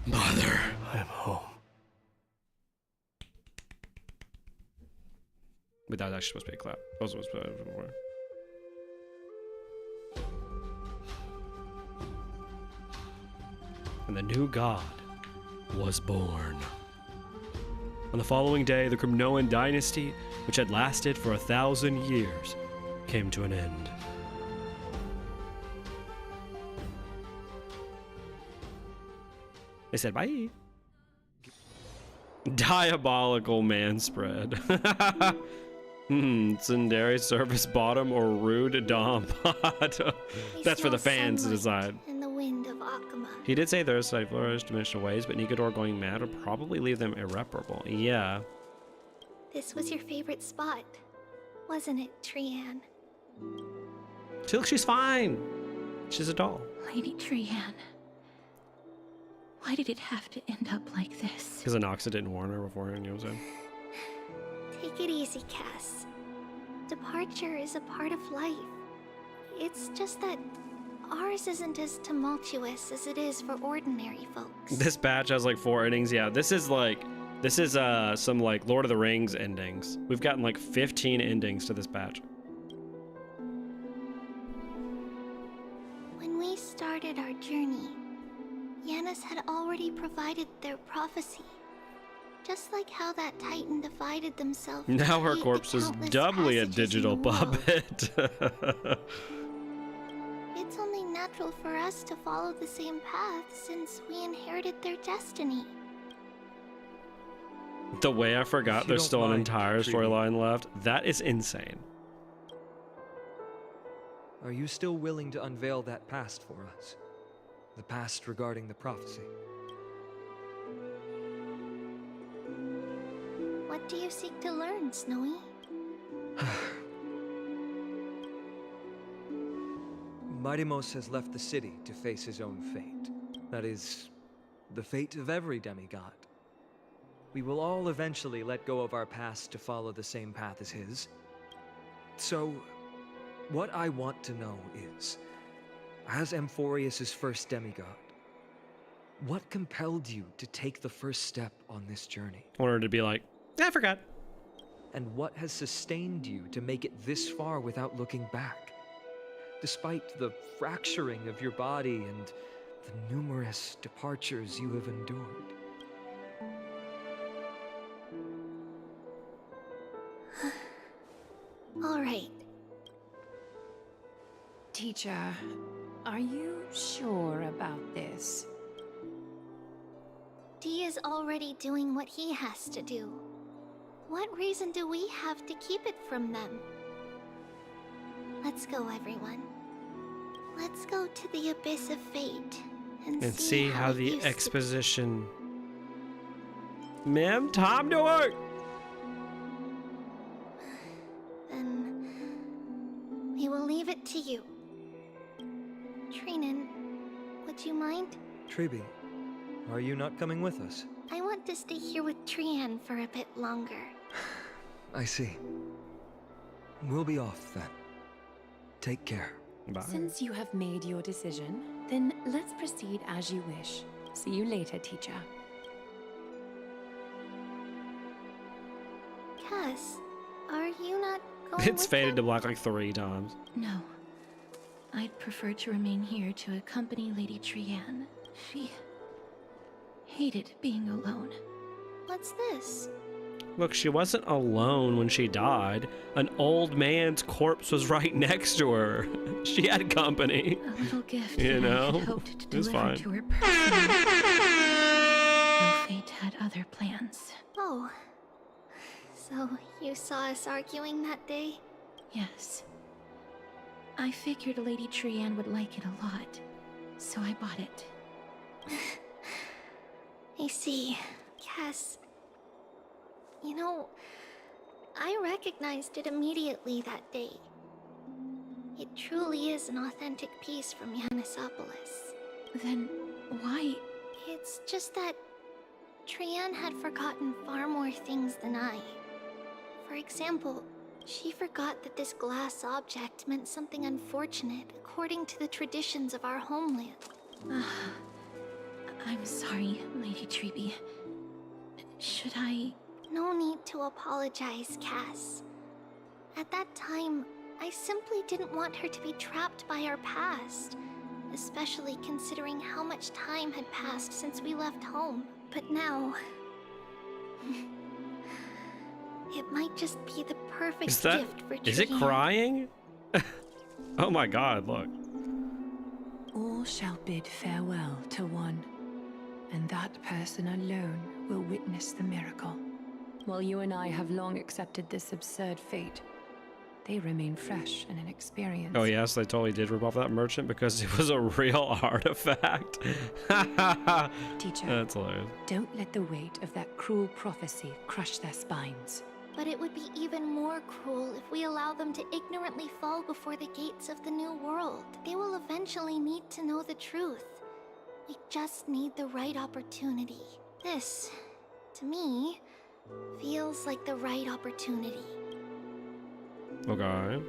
Mother. I am home. But that was actually supposed to be a clap. That was supposed to be before. And the new god was born. On the following day, the Cremnoan dynasty, which had lasted for 1,000 years, came to an end. They said bye. Diabolical man spread. Tsundere service bottom or rude dom pot. That's for the fans to decide. In the wind of Akuma. He did say there's side flourish, dimensional ways, but Nikodor going mad would probably leave them irreparable. Yeah. This was your favorite spot, wasn't it, Trian? She's fine. She's a doll. Lady Trian. Why did it have to end up like this? Because Anoxa didn't warn her beforehand, you know what I'm saying? Take it easy, Cass. Departure is a part of life. It's just that ours isn't as tumultuous as it is for ordinary folks. This batch has like 4 endings. Yeah, this is some like Lord of the Rings endings. We've gotten like 15 endings to this batch. When we started our journey, Yanis had already provided their prophecy. Just like how that Titan divided themselves. Now her corpse is doubly a digital puppet. It's only natural for us to follow the same path since we inherited their destiny. The way I forgot there's still an entire treating- storyline left. That is insane. Are you still willing to unveil that past for us? The past regarding the prophecy? What do you seek to learn, Snowy? Mightimos has left the city to face his own fate. That is, the fate of every demigod. We will all eventually let go of our past to follow the same path as his. So, what I want to know is, as Amphorius' first demigod, what compelled you to take the first step on this journey? I wanted her to be like, I forgot. And what has sustained you to make it this far without looking back? Despite the fracturing of your body and the numerous departures you have endured. All right. Teacher, are you sure about this? Dee is already doing what he has to do. What reason do we have to keep it from them? Let's go, everyone. Let's go to the Abyss of Fate and see how it the used to- exposition. Ma'am, time to work. Then we will leave it to you. Trinan, would you mind? Treeby, are you not coming with us? I want to stay here with Trian for a bit longer. I see. We'll be off then. Take care. Bye. Since you have made your decision, then let's proceed as you wish. See you later, teacher. Cass, are you not going It's with faded them? to black like 3 times. No. I'd prefer to remain here to accompany Lady Trian. She hated being alone. What's this? Look, she wasn't alone when she died. An old man's corpse was right next to her. She had company. A little gift You that I know? had hoped to It was deliver fine. to her personally. Though fate had other plans. Oh. So you saw us arguing that day? Yes. I figured Lady Trian would like it a lot, so I bought it. I see. Cass. You know, I recognized it immediately that day. It truly is an authentic piece from Yanisopolis. Then why? It's just that Trian had forgotten far more things than I. For example, She forgot that this glass object meant something unfortunate according to the traditions of our homeland. I'm sorry, Lady Treeby. Should I... No need to apologize, Cass. At that time, I simply didn't want her to be trapped by our past, especially considering how much time had passed since we left home. But now... it might just be the perfect gift for Trian. Is it crying? Oh my god, look. All shall bid farewell to one, and that person alone will witness the miracle. While you and I have long accepted this absurd fate, they remain fresh and inexperienced. Oh yes, they totally did rip off that merchant because it was a real artifact. Teacher, that's hilarious. Don't let the weight of that cruel prophecy crush their spines. But it would be even more cruel if we allow them to ignorantly fall before the gates of the new world. They will eventually need to know the truth. We just need the right opportunity. This, to me, feels like the right opportunity. Okay.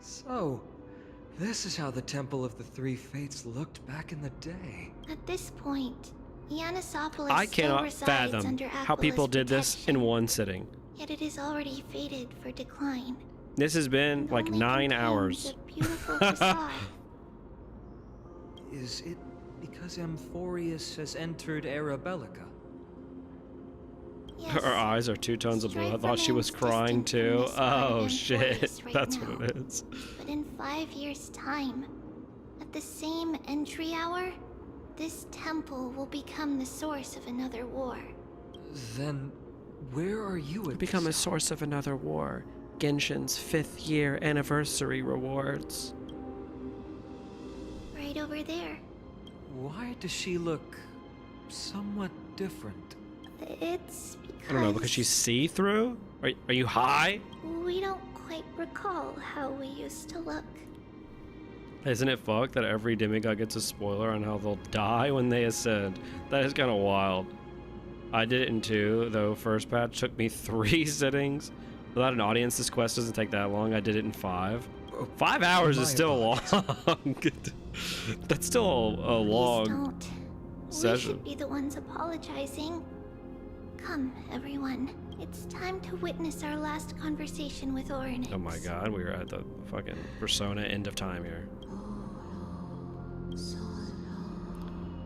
So, this is how the Temple of the Three Fates looked back in the day. At this point, Yanisopolis I still cannot resides fathom under how people Aquila's did this in one sitting. Yet it is already fated for decline. This has been like 9 hours. Beautiful facade. Is it because Amphorius has entered Arabellica? Yes. Her eyes are 2 tones of blue. I thought she was crying too. Oh shit, that's what it is. But in 5 years' time, at the same entry hour, this temple will become the source of another war. Then, where are you at Become a source of another war. Genshin's 5th year anniversary rewards. Right over there. Why does she look somewhat different? It's because... I don't know, because she's see-through? Are you high? we don't quite recall how we used to look. Isn't it fucked that every demigod gets a spoiler on how they'll die when they ascend? That is kind of wild. I did it in 2, though first patch took me 3 sittings. Without an audience, this quest doesn't take that long. I did it in 5. 5 hours is still long. That's still a long session. We should be the ones apologizing. Come, everyone. It's time to witness our last conversation with Orin. Oh my god, we were at the fucking Persona end of time here.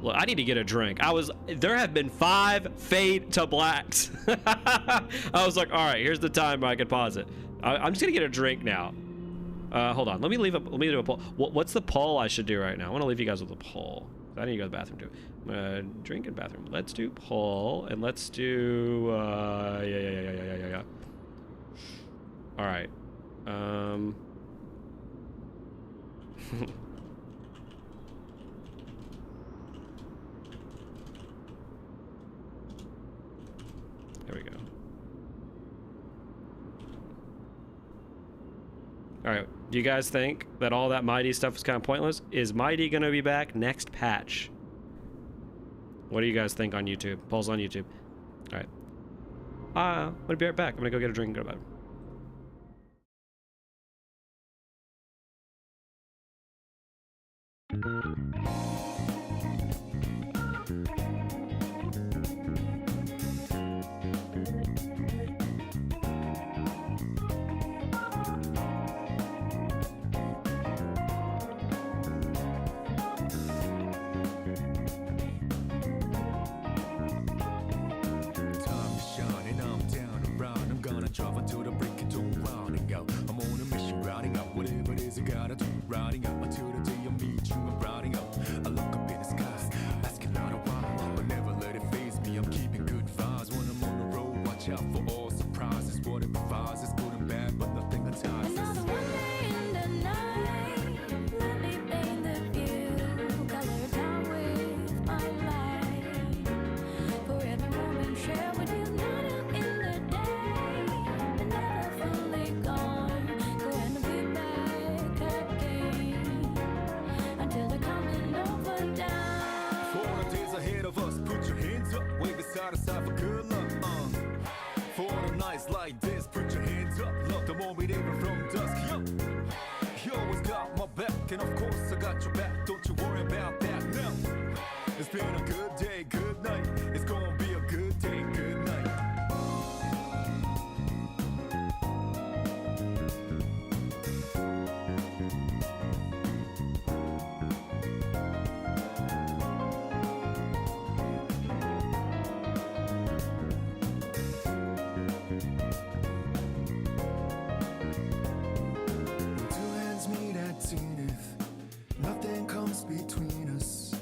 Look, I need to get a drink. There have been 5 fade to blacks. I was like, all right, here's the time I can pause it. I'm just gonna get a drink now. Hold on, let me do a poll. What's the poll I should do right now? I want to leave you guys with a poll. I need to go to the bathroom too. Drink and bathroom. Let's do poll, and let's do, yeah. All right. There we go. All right. Do you guys think that all that Mighty stuff is kind of pointless? Is Mighty going to be back next patch? What do you guys think on YouTube? Polls on YouTube. All right. I'm going to be right back. I'm going to go get a drink and go to bed. Like this, put your even from dusk. Yo, you always got my back, and of course I got your back. Don't you worry about that now. It's been a good day, good night. It's gonna be a good day, good night. Two hands meet at zenith. Nothing comes between us.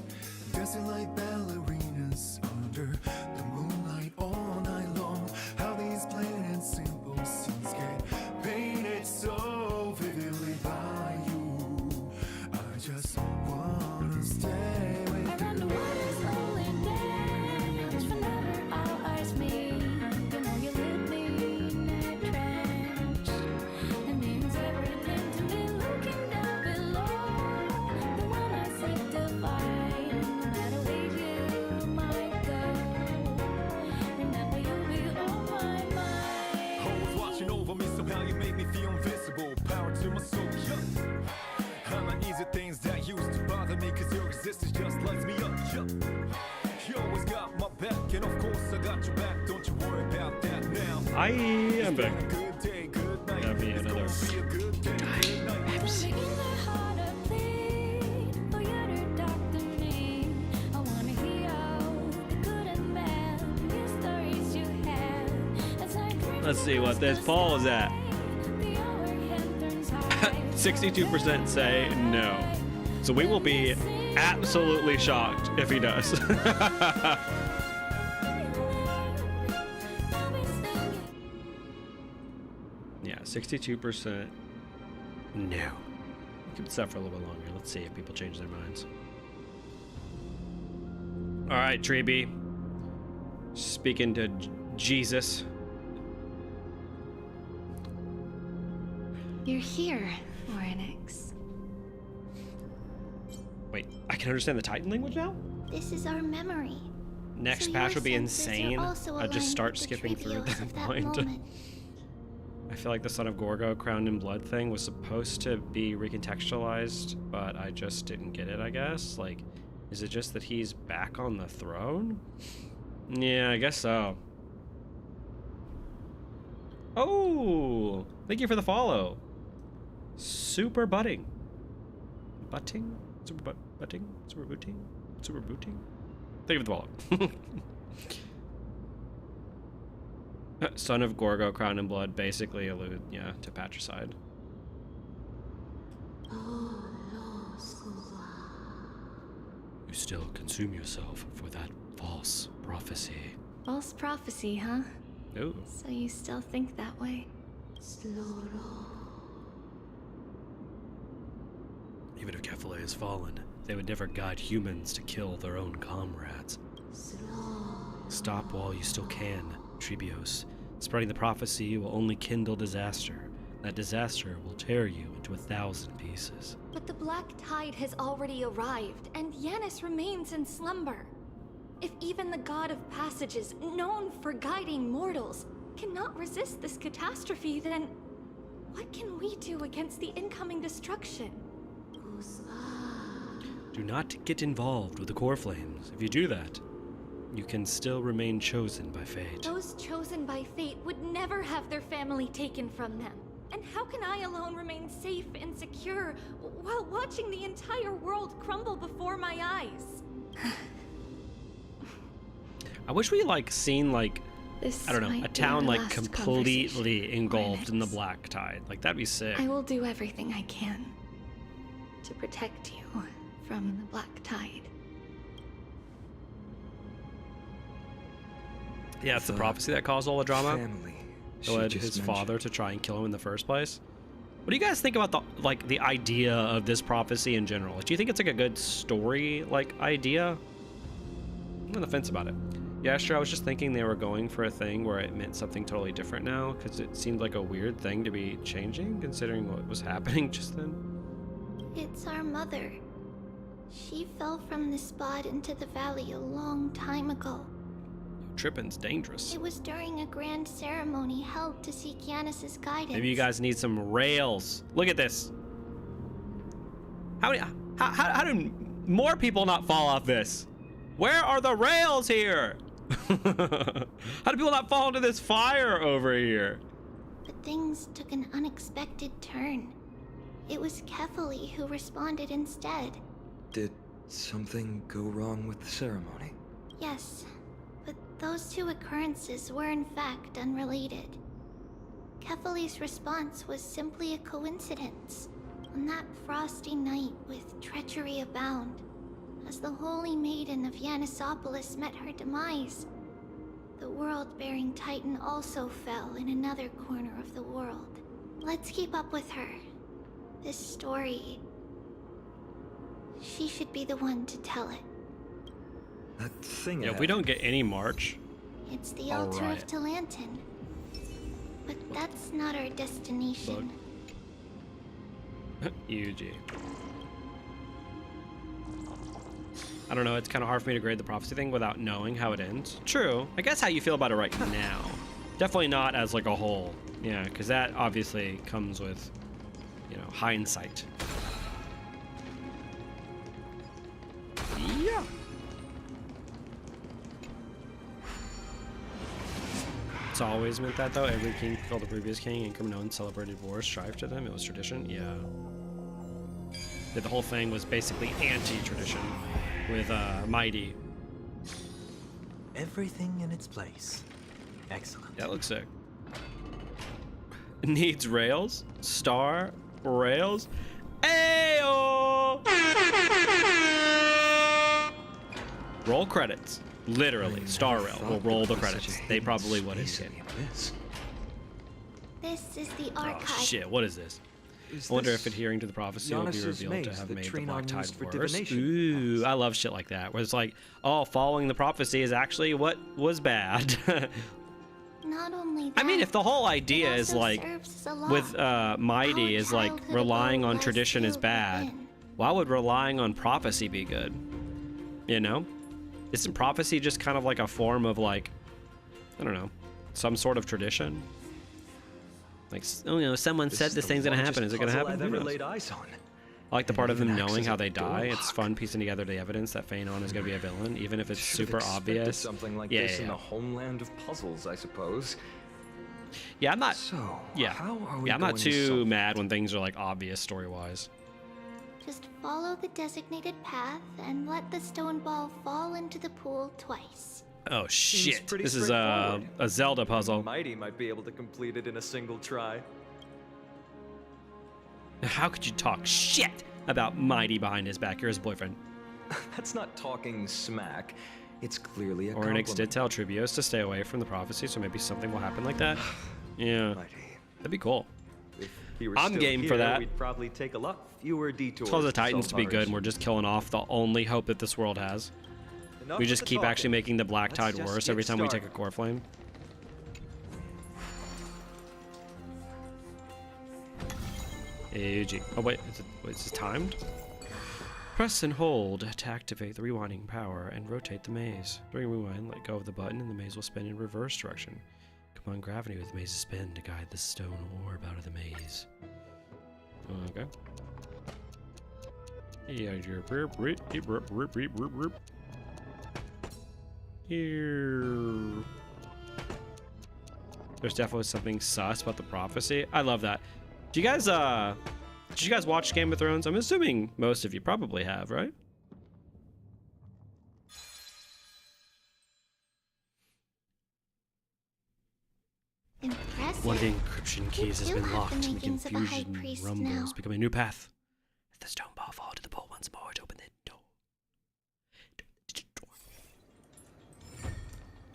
Dancing like ballerinas under the moonlight all night long. How these plain and simple scenes get painted so vividly by you. I just wanna stay with you. And the water's rolling down, whenever our eyes meet. The more you leave me in that trance, it means everything to me. Looking down below, the one I seek to find. No matter where you might go, remember you'll be on my mind. Always watching over me, somehow you make me feel invisible. Power to my soul, yeah. I'm not easy things that used to bother me, cause your existence just lights me up, yeah. You always got my back, and of course I got your back. Don't you worry about that now. I am back. Good day, good night. Gotta be another. Be a good day, good night. In the heart of plead for you to talk to me. I wanna hear the good and bad, the stories you have. As I drink Let's see what this poll is at. 62% say no. So we will be absolutely shocked if he does. Yeah, 62% no. Keep this up for a little bit longer. Let's see if people change their minds. All right, Treeby. Speaking to Jesus. You're here, Oryx. Wait, I can understand the Titan language now? This is our memory. Next So patch your would be senses are insane. also I'd just aligned start with the skipping through trivials the of that point. moment. I feel like the Son of Gorgo crowned in blood thing was supposed to be recontextualized, but I just didn't get it, I guess. Like, is it just that he's back on the throne? Yeah, I guess so. Oh, thank you for the follow. Super butting. Butting? Super butting? Super booting? Super booting? Thank you for the follow. Son of Gorgo, crowned in blood, basically allude, yeah, to patricide. You still consume yourself for that false prophecy. False prophecy, huh? Ooh. So you still think that way? Even if Kefale has fallen, they would never guide humans to kill their own comrades. Stop while you still can, Trebios. Spreading the prophecy will only kindle disaster. That disaster will tear you into 1,000 pieces. But the Black Tide has already arrived, and Yanis remains in slumber. If even the God of Passages, known for guiding mortals, cannot resist this catastrophe, then what can we do against the incoming destruction? Do not get involved with the core flames. If you do that, you can still remain chosen by fate. Those chosen by fate would never have their family taken from them. And how can I alone remain safe and secure while watching the entire world crumble before my eyes? I wish we seen This I don't know, might a be town our like last completely engulfed Climax. in the Black Tide. Like that'd be sick. I will do everything I can to protect you from the Black Tide. Yeah, it's the prophecy that caused all the drama. Family. That led his father to try and kill him in the first place. What do you guys think about the idea of this prophecy in general? Do you think it's like a good story idea? I'm on the fence about it. Yeah, sure. I was just thinking they were going for a thing where it meant something totally different now, because it seemed like a weird thing to be changing considering what was happening just then. It's our mother. She fell from this spot into the valley a long time ago. Tripping's dangerous. It was during a grand ceremony held to seek Yanis's guidance. Maybe you guys need some rails. Look at this. How do more people not fall off this? Where are the rails here? How do people not fall into this fire over here? But things took an unexpected turn. It was Kefali who responded instead. Did something go wrong with the ceremony? Yes, but those two occurrences were in fact unrelated. Kefali's response was simply a coincidence. On that frosty night with treachery abound, as the holy maiden of Yanisopolis met her demise, the world-bearing titan also fell in another corner of the world. Let's keep up with her. This story, she should be the one to tell it. That thing. Yeah, if we don't get any march. It's the altar of Talantin. But that's not our destination. UG. I don't know, it's kind of hard for me to grade the prophecy thing without knowing how it ends. True. I guess how you feel about it right now. Definitely not as like a whole. Yeah, because that obviously comes with, you know, hindsight. Yeah. It's always meant that though. Every king fulfilled the previous king, and no one celebrated war, strive to them. It was tradition. Yeah. The whole thing was basically anti-tradition with Mighty. Everything in its place. Excellent. That looks sick. Needs rails. Star rails. Ayo! Roll credits. Literally, Star Rail will roll the credits. They probably would in game. This is the archive. Oh shit! What is this? I wonder if adhering to the prophecy will be revealed to have made the Black Tide worse. Ooh, I love shit like that, where it's like, oh, following the prophecy is actually what was bad. Not only that, I mean, if the whole idea is like, with Mighty is like relying on tradition is bad, why would relying on prophecy be good? You know? Isn't prophecy just kind of like a form of like, I don't know, some sort of tradition? Like, oh, you know, someone said this thing's gonna happen. Is it gonna happen? I've ever laid eyes on. I like the part of them knowing how they die. It's fun piecing together the evidence that Phanon is gonna be a villain, even if it's super obvious. Something like this in the homeland of puzzles, I suppose. Yeah, I'm not. So, yeah, how are we I'm not going to too solve mad when things are like obvious story-wise. Just follow the designated path and let the stone ball fall into the pool twice. Oh shit! pretty This is a Zelda puzzle. Mighty might be able to complete it in a single try. How could you talk shit about Mighty behind his back? You're his boyfriend. That's not talking smack. It's clearly a Oryx did tell Trivios to stay away from the prophecy, so maybe something will happen like that. Yeah, that'd be cool. I'm game for that. We'd probably take a lot fewer detours. Cause the Titans to be good, and we're just killing off the only hope that this world has. We just keep actually making the Black Tide worse every time we take a core flame. AG. Oh wait, is this timed? Press and hold to activate the rewinding power and rotate the maze. During rewind, let go of the button and the maze will spin in reverse direction. Come on, gravity with the maze's spin to guide the stone orb out of the maze. Okay. Yeah, here. There's definitely something sus about the prophecy. I love that. Do you guys did you guys watch Game of Thrones? I'm assuming most of you probably have, right? Impressive. One of the encryption keys has You been have locked, the and the makings of a high confusion priest rumbles, now. becoming a new path. Let the stone ball fall to the pool once more to open the door.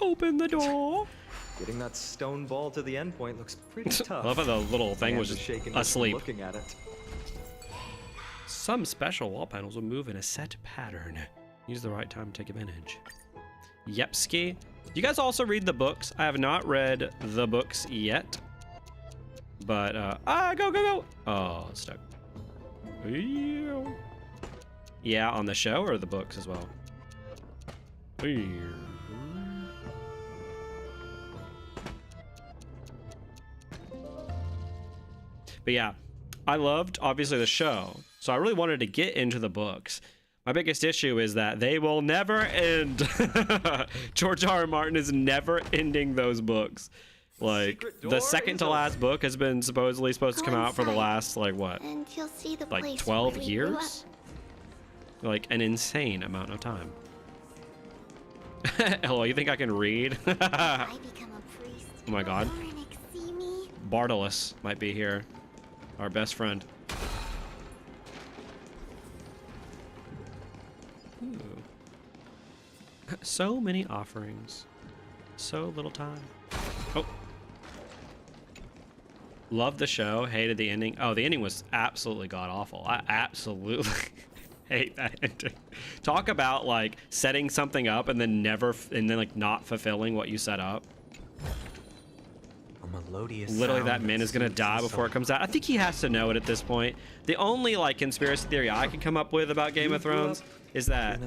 Open the door. Getting that stone ball to the end point looks pretty tough. I love how the little thing was just shaking asleep. Looking at it. Some special wall panels will move in a set pattern. Use the right time to take advantage. Yepski. You guys also read the books? I have not read the books yet. But, go! Oh, it's stuck. Yeah, on the show or the books as well? But yeah, I loved obviously the show, so I really wanted to get into the books. My biggest issue is that they will never end. George R.R. Martin is never ending those books. Like, the second to last book has been supposed to come out for the last, like, what? And you'll see the Like, place 12 where we grew years? Like, an insane amount of time. Hello, you think I can read? up. I become a priest. Oh my god. Maverick, see me? Bartolus might be here. Our best friend. Ooh. So many offerings. So little time. Oh. Loved the show. Hated the ending. Oh, the ending was absolutely god-awful. I absolutely hate that ending. Talk about, like, setting something up and then like, not fulfilling what you set up. Literally, that man is gonna die before it comes out. I think he has to know it at this point. The only, like, conspiracy theory I can come up with about Game of Thrones is that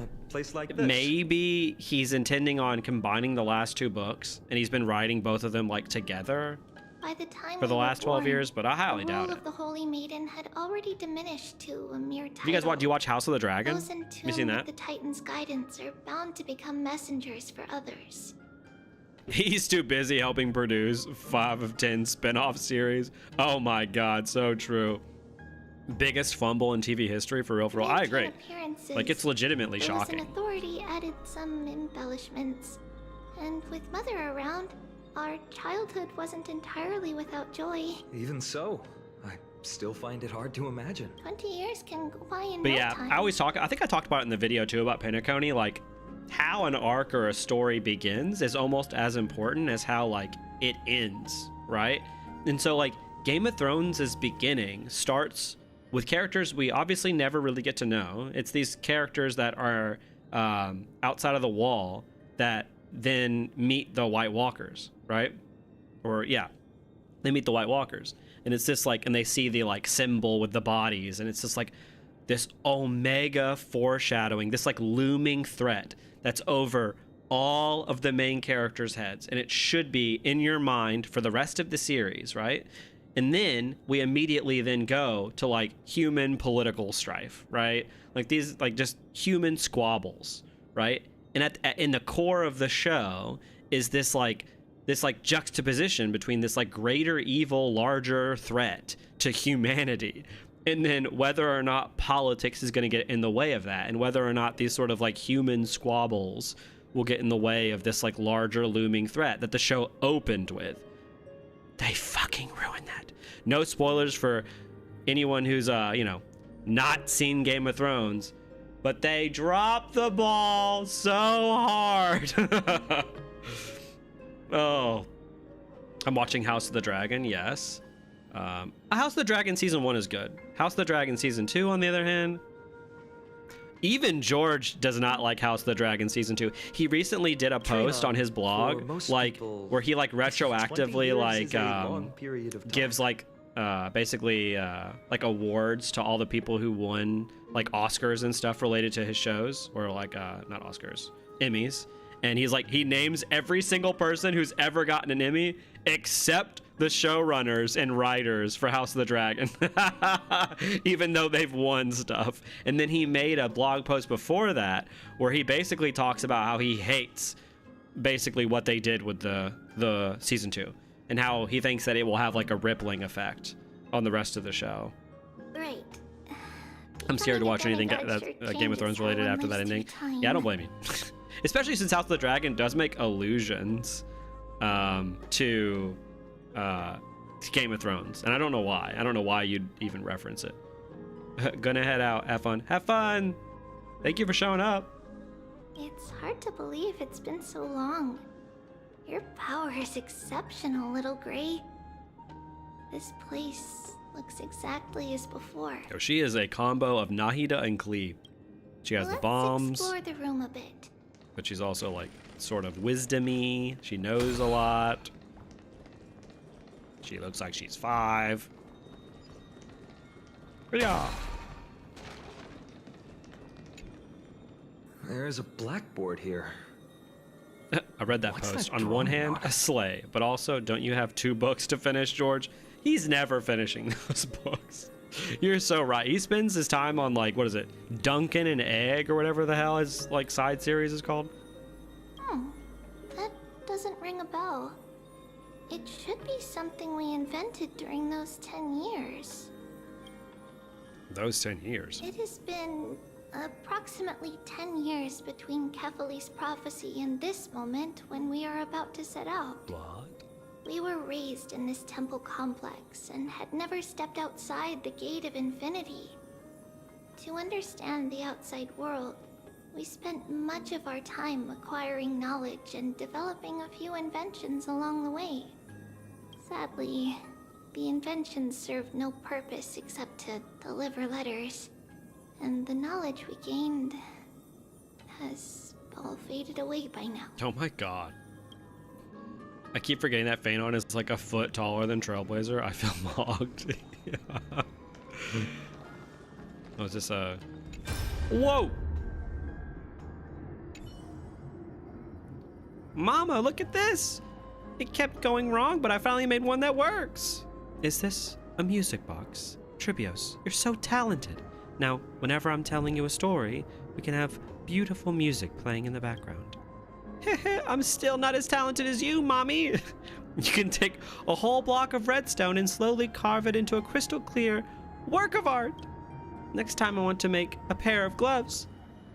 maybe he's intending on combining the last 2 books, and he's been writing both of them, like, together By the time for the we were last 12 born, years, but I highly the doubt role it. of the Holy Maiden had already diminished to a mere title. Do you guys do you watch House of the Dragon? Those in Have you seen tune that? with the Titan's guidance are bound to become messengers for others. He's too busy helping produce 5 of 10 spin-off series. Oh my god, so true. Biggest fumble in TV history, for real, for real. I agree. Like, it's legitimately shocking. An authority added some embellishments. And with Mother around, our childhood wasn't entirely without joy. Even so, I still find it hard to imagine. 20 years can go by in But no yeah, time. I think I talked about it in the video too about Penacony, like, how an arc or a story begins is almost as important as how, like, it ends, right? And so, like, Game of Thrones' beginning starts with characters we obviously never really get to know. It's these characters that are outside of the wall that then meet the White Walkers, right? Or, yeah, they meet the White Walkers. And it's just like, and they see the, like, symbol with the bodies, and it's just like this omega foreshadowing, this, like, looming threat that's over all of the main characters' heads, and it should be in your mind for the rest of the series, right? And then we immediately then go to, like, human political strife, right? Like, these, like, just human squabbles, right? And in the core of the show is this juxtaposition between this, like, greater evil, larger threat to humanity. And then whether or not politics is going to get in the way of that, and whether or not these sort of, like, human squabbles will get in the way of this, like, larger looming threat that the show opened with. They fucking ruined that. No spoilers for anyone who's, not seen Game of Thrones, but they dropped the ball so hard. Oh. I'm watching House of the Dragon, yes. House of the Dragon Season 1 is good. House of the Dragon Season 2, on the other hand, even George does not like House of the Dragon Season 2. He recently did a post on his blog, like, where he, like, retroactively, like, gives, like, basically, like, awards to all the people who won, like, Oscars and stuff related to his shows, or, like, not Oscars, Emmys. And he's like, he names every single person who's ever gotten an Emmy except the showrunners and writers for House of the Dragon, even though they've won stuff. And then he made a blog post before that where he basically talks about how he hates basically what they did with the Season 2, and how he thinks that it will have, like, a rippling effect on the rest of the show. Right. I'm scared to watch anything that Game of Thrones related after that ending. Yeah, I don't blame you. Especially since House of the Dragon does make allusions to Game of Thrones, and I don't know why. I don't know why you'd even reference it. Gonna head out. Have fun. Have fun! Thank you for showing up. It's hard to believe it's been so long. Your power is exceptional, little Gray. This place looks exactly as before. Oh, she is a combo of Nahida and Klee. She has the bombs. Let's explore the room a bit. But she's also, like, sort of wisdom-y. She knows a lot. She looks like she's 5. Yeah. There's a blackboard here. I read that post. On one hand, a slay, but also, don't you have 2 books to finish, George? He's never finishing those books. You're so right. He spends his time on, like, what is it? Duncan and Egg or whatever the hell his, like, side series is called. That doesn't ring a bell. It should be something we invented during those 10 years. Those 10 years. It has been approximately 10 years between Kefali's prophecy and this moment when we are about to set out. What? We were raised in this temple complex and had never stepped outside the gate of infinity. To understand the outside world, we spent much of our time acquiring knowledge and developing a few inventions along the way. Sadly, the inventions served no purpose except to deliver letters, and the knowledge we gained has all faded away by now. Oh my god. I keep forgetting that Phanon is like a foot taller than Trailblazer. I feel mocked. Yeah. Oh, is this a... Whoa! Mama, look at this! It kept going wrong, but I finally made one that works. Is this a music box? Tribios, you're so talented. Now, whenever I'm telling you a story, we can have beautiful music playing in the background. I'm still not as talented as you, Mommy. You can take a whole block of redstone and slowly carve it into a crystal clear work of art. Next time I want to make a pair of gloves.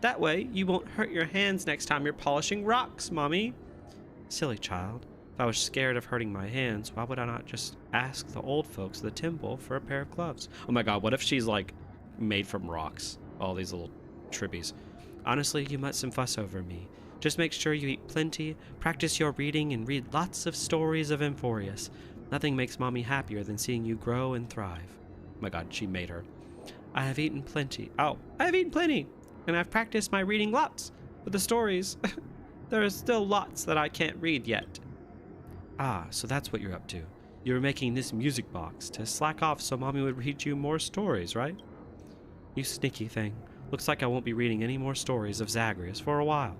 That way, you won't hurt your hands next time you're polishing rocks, Mommy. Silly child. If I was scared of hurting my hands, why would I not just ask the old folks of the temple for a pair of gloves? Oh my god, what if she's like made from rocks? All these little tribbies. Honestly, you mustn't fuss over me. Just make sure you eat plenty, practice your reading, and read lots of stories of Amphorius. Nothing makes Mommy happier than seeing you grow and thrive. Oh my god, she made her. I have eaten plenty. Oh, I have eaten plenty. And I've practiced my reading lots. But the stories, there are still lots that I can't read yet. Ah, so that's what you're up to. You were making this music box to slack off so Mommy would read you more stories, right? You sneaky thing. Looks like I won't be reading any more stories of Zagreus for a while.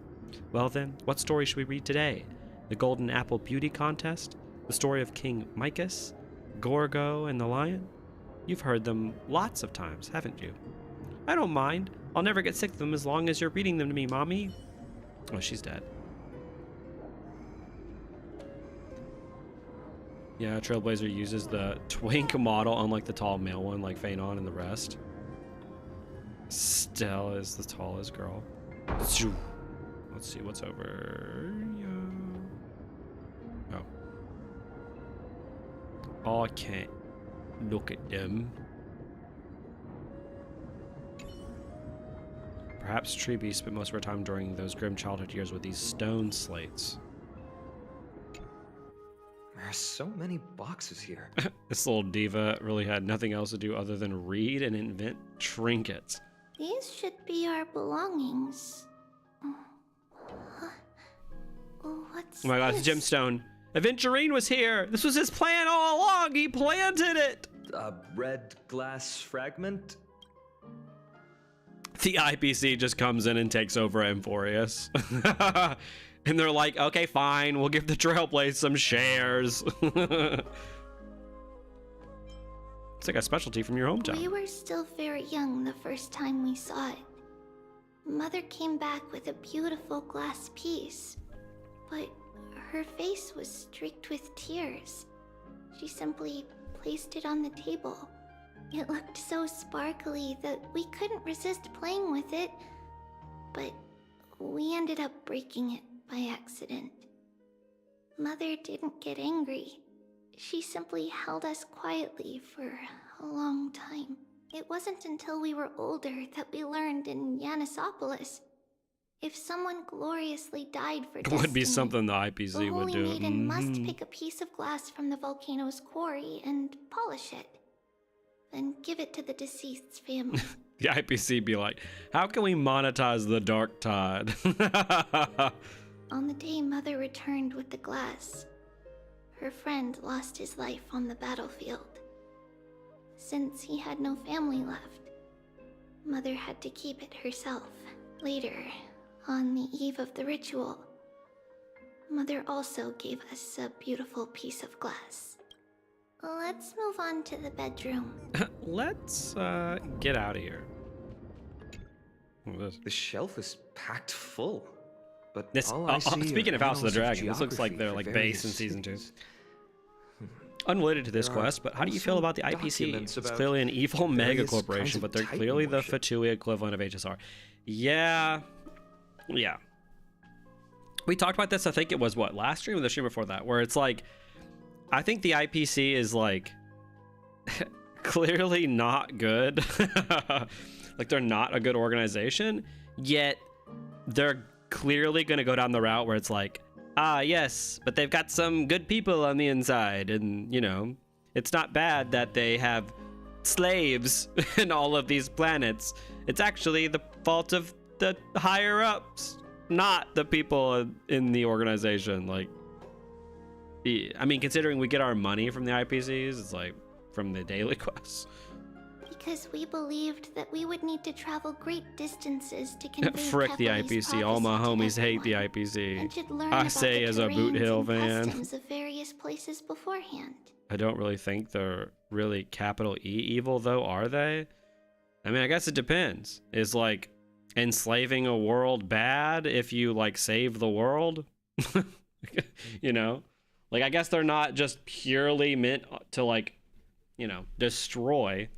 Well then, what story should we read today? The Golden Apple Beauty Contest? The story of King Micus? Gorgo and the Lion? You've heard them lots of times, haven't you? I don't mind. I'll never get sick of them as long as you're reading them to me, Mommy. Oh, she's dead. Yeah, Trailblazer uses the twink model, unlike the tall male one, like Phanon and the rest. Stella is the tallest girl. Let's see what's over. Oh. Oh, I can't look at them. Perhaps Treeby spent most of her time during those grim childhood years with these stone slates. There's so many boxes here. This little diva really had nothing else to do other than read and invent trinkets. These should be our belongings. What's Oh my god, it's a gemstone. Aventurine was here. This was his plan all along. He planted it. A red glass fragment? The IPC just comes in and takes over Amphorius. And they're like, okay, fine. We'll give the Trailblaze some shares. It's like a specialty from your hometown. We were still very young the first time we saw it. Mother came back with a beautiful glass piece, but her face was streaked with tears. She simply placed it on the table. It looked so sparkly that we couldn't resist playing with it, but we ended up breaking it by accident. Mother didn't get angry. She simply held us quietly for a long time. It wasn't until we were older that we learned in Yanisopolis, if someone gloriously died for destiny, Would be something the IPC the would Holy do. Maiden must pick a piece of glass from the volcano's quarry and polish it, then give it to the deceased's family. The IPC be like, how can we monetize the Dark Tide? On the day Mother returned with the glass, her friend lost his life on the battlefield. Since he had no family left, Mother had to keep it herself. Later, on the eve of the ritual, Mother also gave us a beautiful piece of glass. Let's move on to the bedroom. Let's get out of here. The shelf is packed full. But This, all I see speaking are of House of the panels Dragon, this looks like geography their for like base in various season 2. cities. Unrelated to this There are quest, but how do you feel also about the IPC? documents It's about clearly an evil mega various corporation, kinds of but they're Titan clearly the worship. Fatui equivalent of HSR. Yeah. Yeah. We talked about this, I think it was what, last stream or the stream before that, where it's like, I think the IPC is like clearly not good. Like they're not a good organization, yet they're clearly going to go down the route where it's like, ah, yes, but they've got some good people on the inside. And, you know, it's not bad that they have slaves in all of these planets. It's actually the fault of the higher ups, not the people in the organization. Like, I mean, considering we get our money from the IPCs, it's like from the daily quests. Because we believed that we would need to travel great distances to convey Frick the Kepler's IPC. All my prophecy to homies hate the everyone, and should IPC. learn I about say the as a Boot terrains Hill and fan. customs of various places beforehand. I don't really think they're really capital E evil, though, are they? I mean, I guess it depends. Is like enslaving a world bad if you like save the world? You know? Like, I guess they're not just purely meant to like, you know, destroy,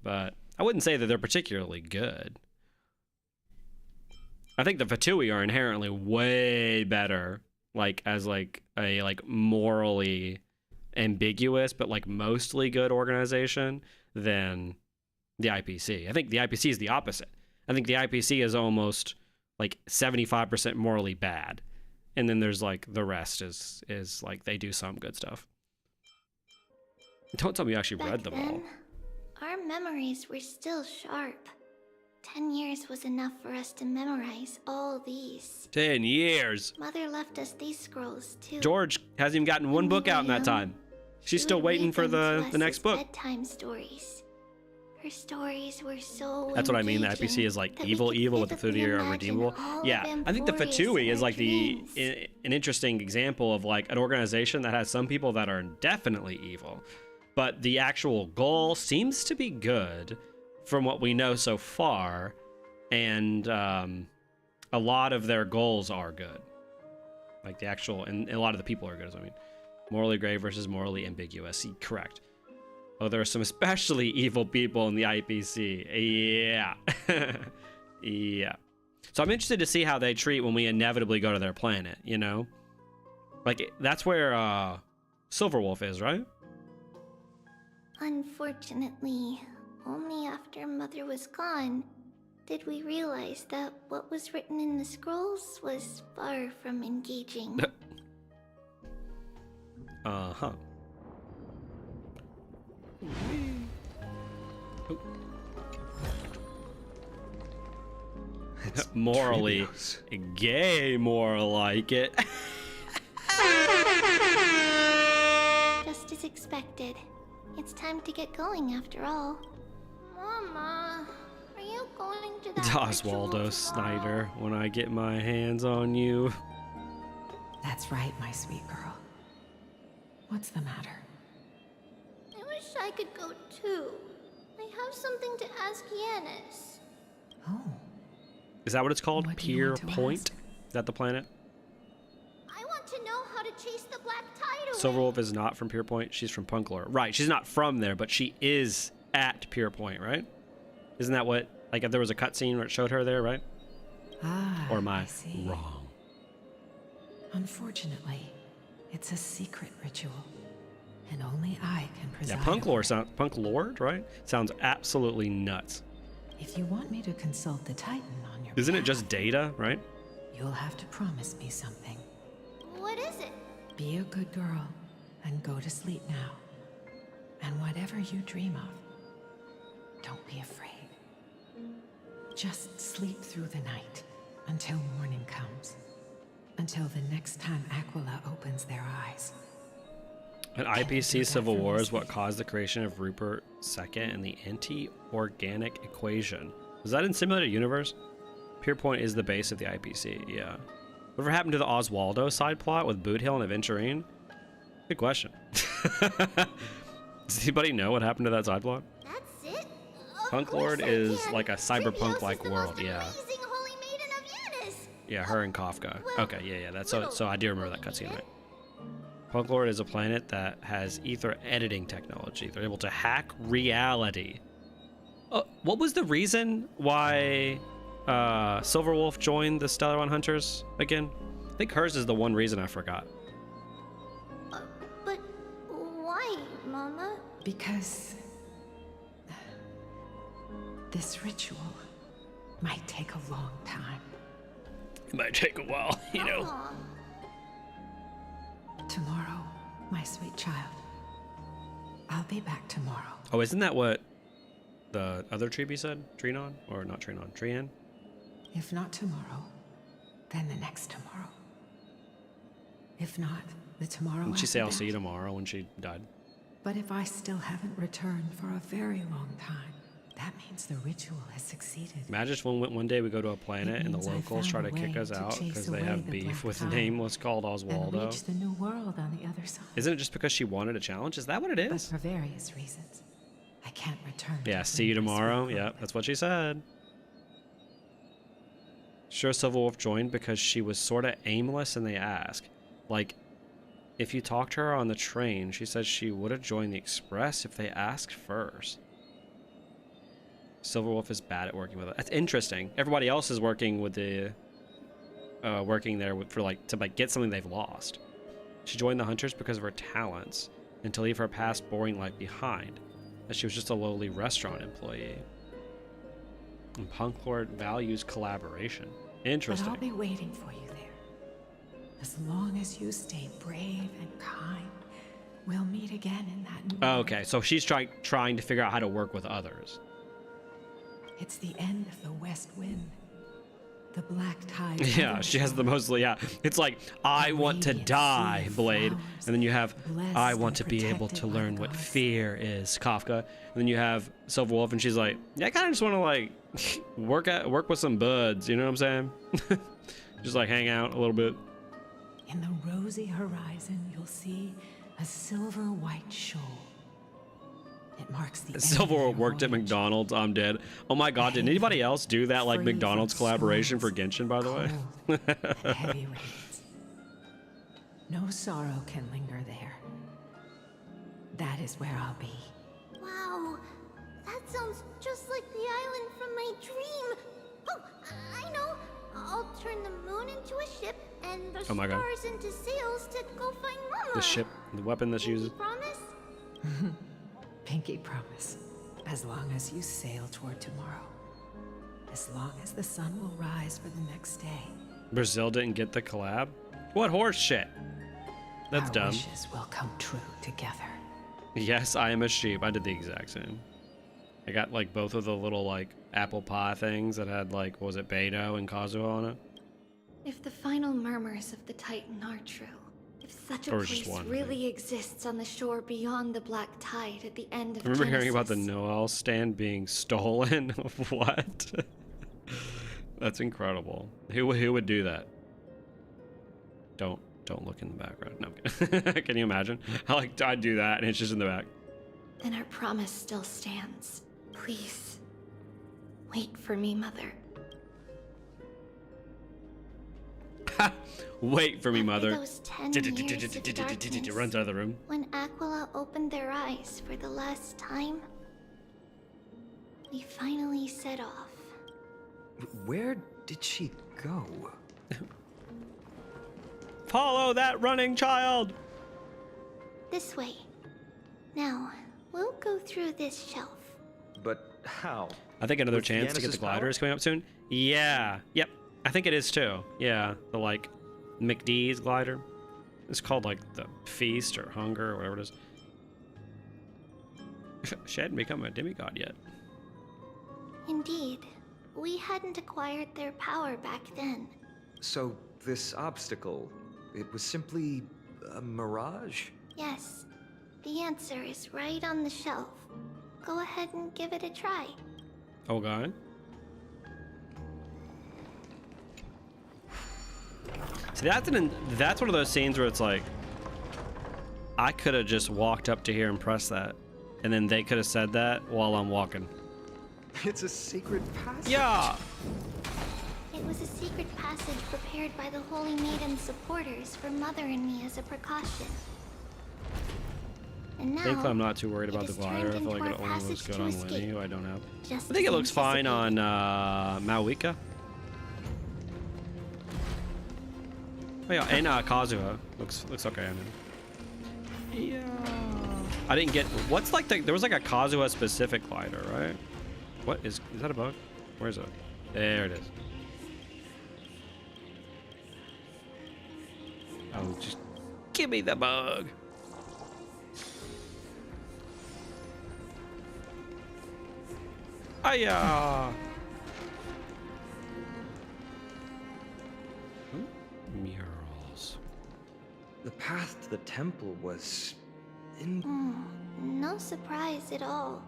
but I wouldn't say that they're particularly good. I think the Fatui are inherently way better, like as like a like morally ambiguous but like mostly good organization than the IPC. I think the IPC is the opposite. I think the IPC is almost like 75% morally bad, and then there's like the rest is like they do some good stuff. Don't tell me you actually read them all. Our memories were still sharp. 10 years was enough for us to memorize all these. 10 years. Mother left us these scrolls too. George hasn't even gotten one book out in that time. She's still waiting for the next book. Bedtime stories. Her stories were so That's what I mean. The engaging IPC is like that we evil, could with the vividly Fatui are imagine redeemable. all Yeah, of I think the Emporius Fatui in is our like dreams. an interesting example of like an organization that has some people that are definitely evil, but the actual goal seems to be good from what we know so far, and a lot of their goals are good. Like the actual, and a lot of the people are good, as I mean. Morally gray versus morally ambiguous. Correct. Oh, there are some especially evil people in the IPC. Yeah. Yeah. So I'm interested to see how they treat when we inevitably go to their planet, you know? Like, that's where Silverwolf is, right? Unfortunately, only after Mother was gone did we realize that what was written in the scrolls was far from engaging. Uh-huh. Morally gay, more like it. Just as expected. It's time to get going after all. Mama, are you going to that Oswaldo Snyder, when I get my hands on you. That's right, my sweet girl. What's the matter? I wish I could go too. I have something to ask Yanis. Oh. Is that what it's called? Pier Point? Is that the planet? I want to know how to chase the black tide away. Silverwolf is not from Pier Point. She's from Punklore. Right, she's not from there, but she is at Pier Point, right? Isn't that what, like, if there was a cutscene where it showed her there, right? Ah, Or am I see. wrong? Unfortunately, it's a secret ritual, and only I can preside. Yeah, Punk Lord, right? Sounds absolutely nuts. If you want me to consult the Titan on your Isn't it just data, right? you'll have to promise me something. What is it? Be a good girl and go to sleep now. And whatever you dream of, don't be afraid. Just sleep through the night until morning comes. Until the next time Aquila opens their eyes. An IPC Civil War is what caused the creation of Rupert II and the anti-organic equation. Was that in Simulated Universe? Pier Point is the base of the IPC, yeah. Whatever happened to the Oswaldo side plot with Boot Hill and Aventurine? Good question. Does anybody know what happened to that side plot? That's it? Punk Lord is like a cyberpunk-like world, yeah. Amazing holy maiden of Yanis. Yeah, her and Kafka. Okay, yeah. That's so I do remember that cutscene, right? Punk Lord is a planet that has ether editing technology. They're able to hack reality. What was the reason why Silverwolf joined the Stellar One Hunters again? I think hers is the one reason I forgot. But why, Mama? Because this ritual might take a long time. It might take a while, you know. Tomorrow, my sweet child. I'll be back tomorrow. Oh, isn't that what the other Treebee said? Trinon? Or not Trinon, Trian? If not tomorrow, then the next tomorrow. If not, the tomorrow Didn't she after say I'll that. see you tomorrow when she died? But if I still haven't returned for a very long time, that means the ritual has succeeded. Imagine if one day we go to a planet and the means I locals try found to a kick way us to out chase because they away have the beef Black with a Tide nameless called and Oswaldo. reach the new world on the other side. Isn't it just because she wanted a challenge? Is that what it But is? for various reasons, I can't return. Yeah, see you tomorrow. Yep, that's what she said. Sure, Silverwolf joined because she was sort of aimless and they asked. Like, if you talked to her on the train, she said she would have joined the Express if they asked first. Silverwolf is bad at working with it. That's interesting. Everybody else is working with the, working there to get something they've lost. She joined the Hunters because of her talents and to leave her past boring life behind, as she was just a lowly restaurant employee. And Punk Lord values collaboration. Interesting. But I'll be waiting for you there. As long as you stay brave and kind, we'll meet again in that new world. Okay, so she's trying to figure out how to work with others. It's the end of the West Wind. The Black Tide. Yeah, she has the most, yeah. It's like, I want to die, Blade. And then you have, I want to be able to learn what fear is, Kafka. And then you have Silverwolf, and she's like, yeah, I kind of just want to, like, work with some buds, you know what I'm saying? Just, like, hang out a little bit. In the rosy horizon, you'll see a silver-white shoal. It marks the Silverwolf worked at McDonald's. I'm dead. Oh my god, did anybody else do that, like, McDonald's collaboration for Genshin, by the way? and heavy rains. No sorrow can linger there. That is where I'll be. Wow, that sounds just like the island from my dream. Oh, I know. I'll turn the moon into a ship and the Oh my God. stars into sails to go find Mama. The ship, the weapon that she uses. Promise? Pinky promise. As long as you sail toward tomorrow. As long as the sun will rise for the next day. Brazil didn't get the collab? What horse shit? That's Our dumb. wishes will come true together. Yes, I am a sheep. I did the exact same. I got, like, both of the little, like, apple pie things that had, like, what was it, Beto and Kazuo on it? If the final murmurs of the Titan are true, if such a Or just place one, really exists on the shore beyond the Black Tide at the end of I remember hearing about the Genesis, Noel stand being stolen. What? That's incredible. Who would do that? Don't look in the background. No, I'm kidding. Can you imagine? I'd do that and it's just in the back. then our promise still stands. Please, wait for me, Mother. Wait for me, Mother. Those 10 years of darkness, Runs out of the room. when Aquila opened their eyes for the last time, we finally set off. Where did she go? Follow that running child! This way. Now, we'll go through this shelf. But how? I think another With chance to get Yanis's the glider power? is coming up soon. Yeah. Yep. I think it is too. Yeah. The, like, McDee's glider. It's called, like, the Feast or Hunger or whatever it is. She hadn't become a demigod yet. Indeed, we hadn't acquired their power back then. So, this obstacle, it was simply a mirage? Yes, the answer is right on the shelf. Go ahead and give it a try. Okay. See, that's one of those scenes where it's like, I could have just walked up to here and pressed that. And then they could have said that while I'm walking. It's a secret passage. Yeah. It was a secret passage prepared by the Holy Maiden's supporters for Mother and me as a precaution. And now, Thankfully, I'm not too worried about it the is glider. I turned feel like into it our only looks passage good to on escape. Lenny, who I don't have. Just I think it as looks fine on anticipated. Mawika. Oh yeah, and Kazuha looks okay on him. Yeah. I didn't get what's like there was like a Kazuha specific glider, right? What is that a bug? Where is it? There it is. Oh, just give me the bug. Hiya! Murals. The path to the temple was No surprise at all.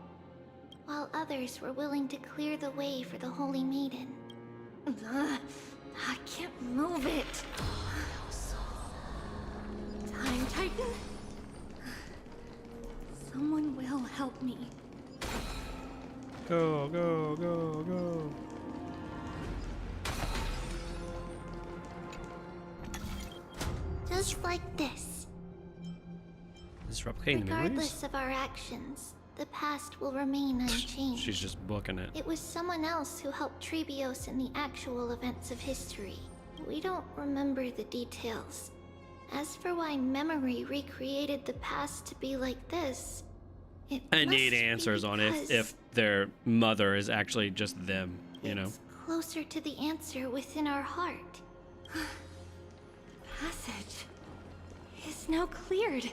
While others were willing to clear the way for the Holy Maiden. I can't move it. Time Titan? Someone will help me. Go, go, go, go. Just like this. This is replicating the memories? Regardless of our actions, the past will remain unchanged. She's just booking it. It was someone else who helped Trebios in the actual events of history. We don't remember the details. As for why memory recreated the past to be like this, I need answers on if their mother is actually just them, you know? closer to the answer within our heart. Passage is now cleared.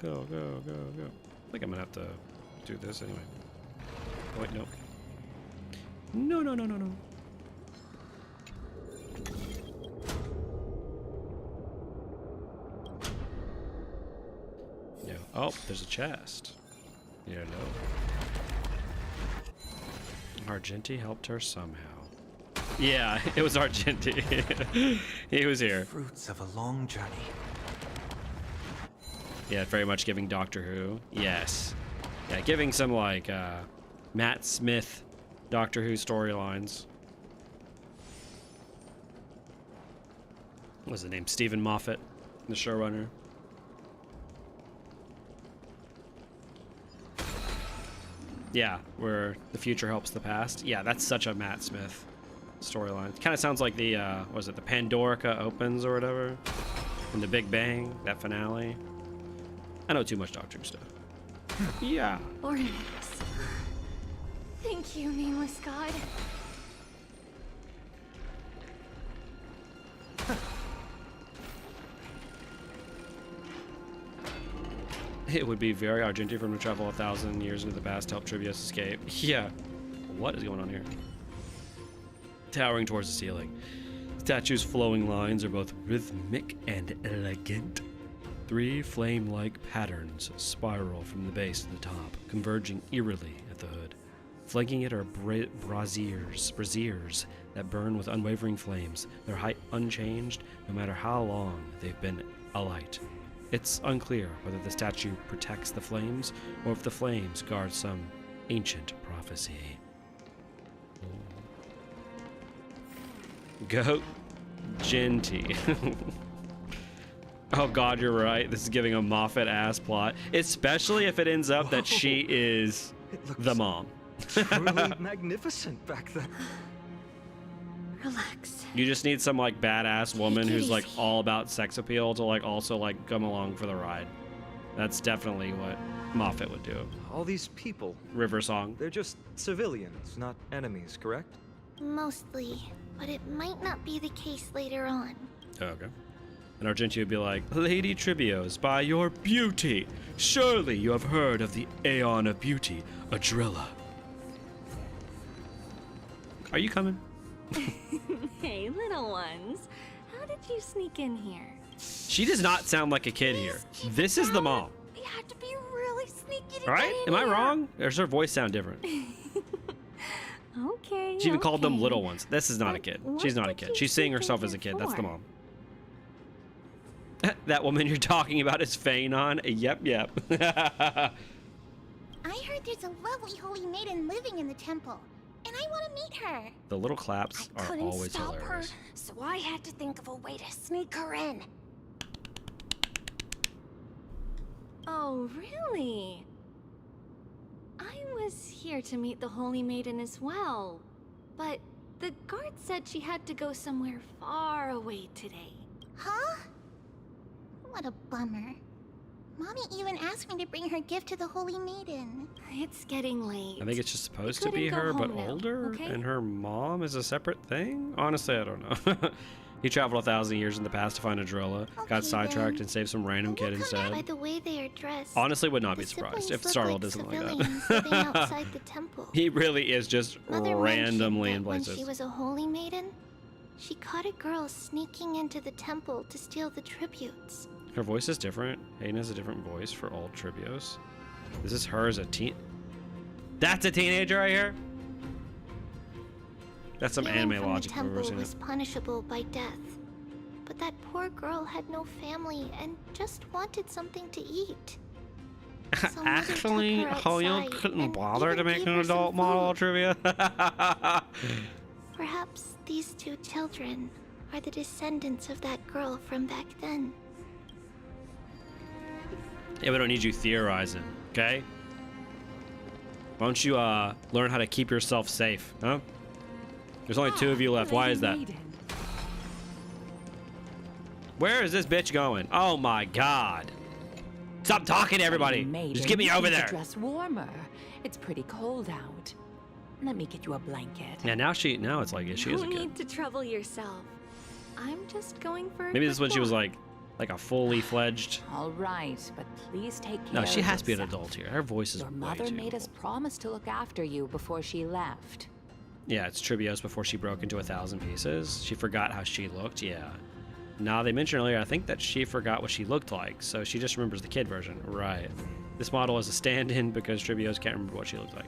Go, go, go, go. I think I'm gonna have to do this anyway. Oh, wait, no. No, no, no, no, no. Yeah. Oh, there's a chest. Yeah, no. Argenti helped her somehow. Yeah, it was Argenti. He was here. Fruits of a long journey. Yeah, very much giving Doctor Who. Yes. Yeah, giving some like Matt Smith Doctor Who storylines. What was the name? Stephen Moffat, the showrunner. Yeah, where the future helps the past. Yeah, that's such a Matt Smith storyline. Kind of sounds like the, was it the Pandorica opens or whatever? And the Big Bang, that finale. I know too much Doctor Who stuff. Yeah. Ornix. Thank you, nameless god. It would be very Argenti for him to travel 1,000 years into the past to help Trivius escape. Yeah. What is going on here? Towering towards the ceiling. Statue's flowing lines are both rhythmic and elegant. 3 flame-like patterns spiral from the base to the top, converging eerily at the hood. Flanking it are braziers that burn with unwavering flames, their height unchanged no matter how long they've been alight. It's unclear whether the statue protects the flames or if the flames guard some ancient prophecy. Goat Genty. Oh god, you're right. This is giving a Moffat ass plot, especially if it ends up that she is the mom. Truly magnificent back then. Relax. You just need some like badass woman who's like all about sex appeal to like also like come along for the ride. That's definitely what Moffat would do. All these people. River Song. They're just civilians, not enemies, correct? Mostly, but it might not be the case later on. Oh, okay. And Argenti would be like, Lady Tribios, by your beauty, surely you have heard of the Aeon of Beauty, Adrilla. Are you coming? Hey, little ones. How did you sneak in here? She does not sound like a kid here. This is the mom. You had to be really sneaky to Right? get Am in I here. wrong? Or does her voice sound different? Okay. She even called them okay. little ones. This is not a kid. She's not a what kid. did She's you seeing sneak in herself as a here kid. That's the for? mom. That woman you're talking about is Phanon. Yep, yep. I heard there's a lovely holy maiden living in the temple, and I want to meet her. The little claps are Couldn't always stop hilarious. her, so I had to think of a way to sneak her in. Oh, really? I was here to meet the Holy Maiden as well, but the guard said she had to go somewhere far away today. Huh? What a bummer. Mommy even asked me to bring her gift to the Holy Maiden. It's getting late. I think it's just supposed We to be couldn't her, go but home now, older, okay? and her mom is a separate thing? Honestly, I don't know. He traveled 1,000 years in the past to find a Drilla, got sidetracked, and saved some random kid By instead. the way they are dressed. Honestly, would not the be surprised siblings if look Star like World isn't like civilians living that. outside the temple. He really is just Mother randomly mentioned in that when places. she was a holy maiden, she caught a girl sneaking into the temple to steal the tributes. Her voice is different. Hayden has a different voice for all Tribios. Is this her as a teen? That's a teenager right here? That's some Stealing anime from logic the if I've ever temple seen was it. punishable by death. But that poor girl had no family and just wanted something to eat. So Mother Actually, took her Hoyo outside couldn't and bother to even make gave an her some adult model food. trivia. Perhaps these two children are the descendants of that girl from back then. Yeah, we don't need you theorizing, okay? Why don't you learn how to keep yourself safe, huh? There's only 2 of you left. Why is that? Where is this bitch going? Oh my god. Stop talking to everybody. Just get me over there. Dress warmer. It's pretty cold out. Let me get you a blanket. Yeah, now it's like, yeah, she is a No kid. need to trouble yourself. I'm just going for a Maybe this is when quick she was walk. like a fully fledged. All right, but please take care No, she of has to be an yourself. adult here. Her voice is Your way mother too. made us promise to look after you before she left. Yeah, it's Tribios before she broke into 1,000 pieces. She forgot how she looked. Yeah. Now they mentioned earlier, I think that she forgot what she looked like, so she just remembers the kid version. Right. This model is a stand-in because Tribios can't remember what she looked like.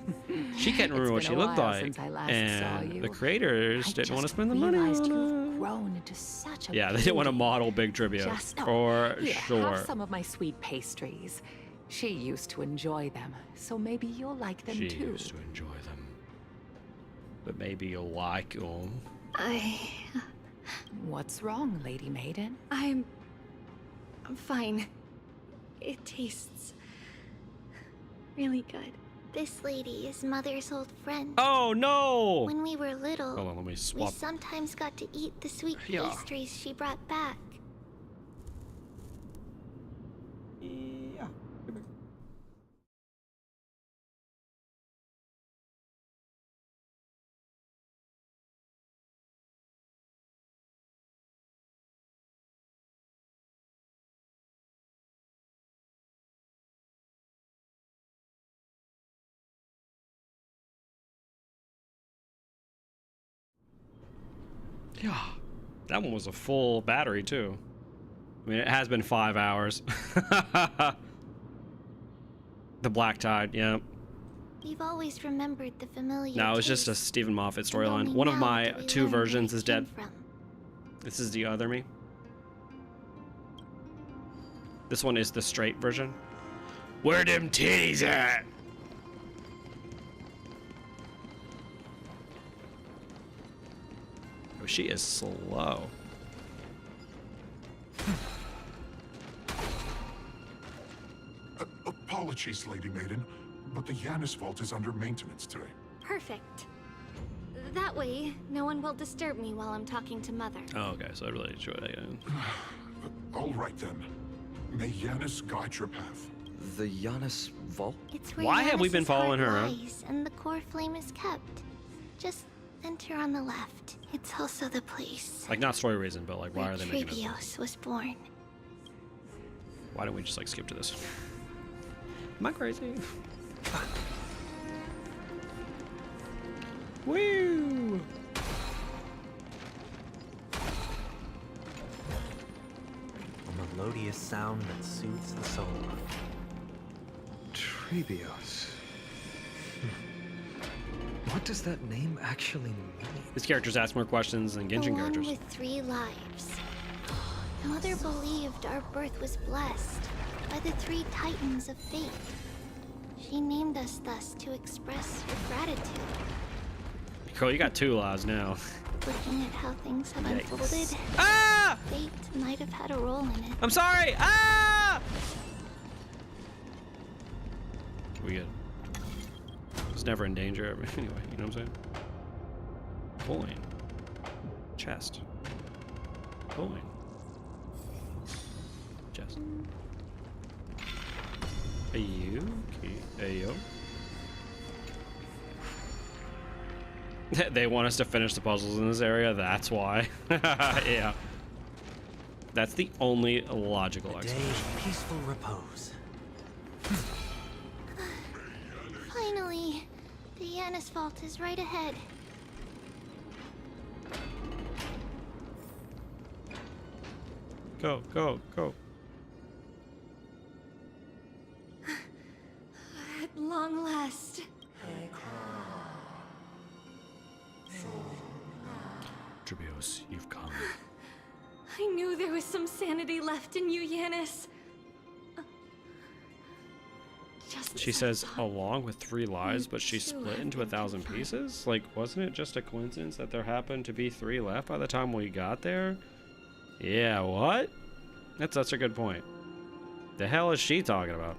She can't remember what It's she been a looked while like, since I last saw and you. the creators I didn't want to just spend the money on realized it. you've grown into such a Yeah, they didn't want to beauty. model Big Tribios, Just for here, sure. have some of my sweet pastries. She used to enjoy them, so maybe you'll like them She too. used to enjoy them. But maybe you'll like them. What's wrong, Lady Maiden? I'm fine. It tastes really good. This lady is Mother's old friend. Oh no! When we were little, Hold on, let me we swap. sometimes got to eat the sweet Yeah. pastries she brought back. Yeah. Yeah. That one was a full battery too. I mean, it has been 5 hours. The Black Tide, yeah. We've always remembered the familiar. No, it's just a taste. Stephen Moffat And storyline. only One of now my do we 2 learn where versions it is came dead. from. This is the other me. This one is the straight version. Where them titties at? Oh, she is slow. Apologies, Lady Maiden, but the Yanis vault is under maintenance today. Perfect. That way, no one will disturb me while I'm talking to Mother. Oh, okay, so I really enjoy that again. All right then. May Yanis guide your path. The Yanis vault? It's where Why have we been Yanis's heart following her around? lies and the core flame is kept. Just enter on the left. It's also the place Like, not story reason, but like, why where are they making it? Trebios was born. Why don't we just like skip to this? Am I crazy? Woo! A melodious sound that soothes the soul. Trebios. What does that name actually mean? These characters ask more questions than The Genshin one characters. with 3 lives. Mother believed our birth was blessed by the 3 titans of fate. She named us thus to express her gratitude. Cool, you got 2 lives now. Looking at how things have Yikes. unfolded, Ah! fate might have had a role in it. I'm sorry! Ah! We good. It's never in danger. Anyway, you know what I'm saying? Coin. Chest. Coin. Chest. Ayo. Ayo. They want us to finish the puzzles in this area, that's why. Yeah. That's the only logical explanation. Peaceful repose. Finally, the Yanis vault is right ahead. Go, go, go. At long last. Tribios, you've come. I knew there was some sanity left in you, Yanis. She says, along with 3 lives, but she split into 1,000 pieces? Like, wasn't it just a coincidence that there happened to be 3 left by the time we got there? Yeah, what? That's such a good point. The hell is she talking about?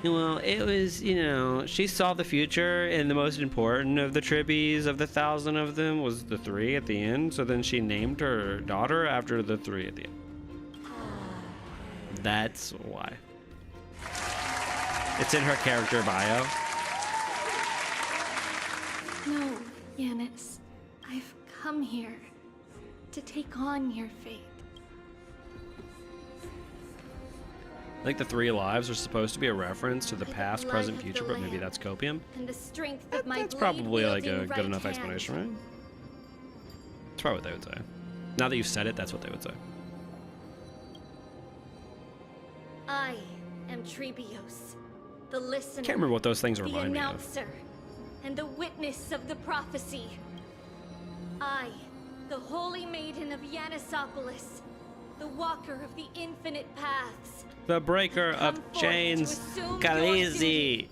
Well, it was, you know, she saw the future, and the most important of the Tribbies, of the 1,000 of them, was the 3 at the end, so then she named her daughter after the 3 at the end. That's why. It's in her character bio. No, Yanis. I've come here to take on your fate. I think the 3 lives are supposed to be a reference to the past, present, future, but maybe that's copium. And the strength of my That's probably like a blade-wielding good right enough hand. explanation, right? That's probably what they would say. Now that you've said it, that's what they would say. I am Trebios, the listener. Can't remember what those things the remind me of. announcer, and the witness of the prophecy. I, the holy maiden of Yanisopolis, the walker of the infinite paths. The breaker of chains, Khaleesi.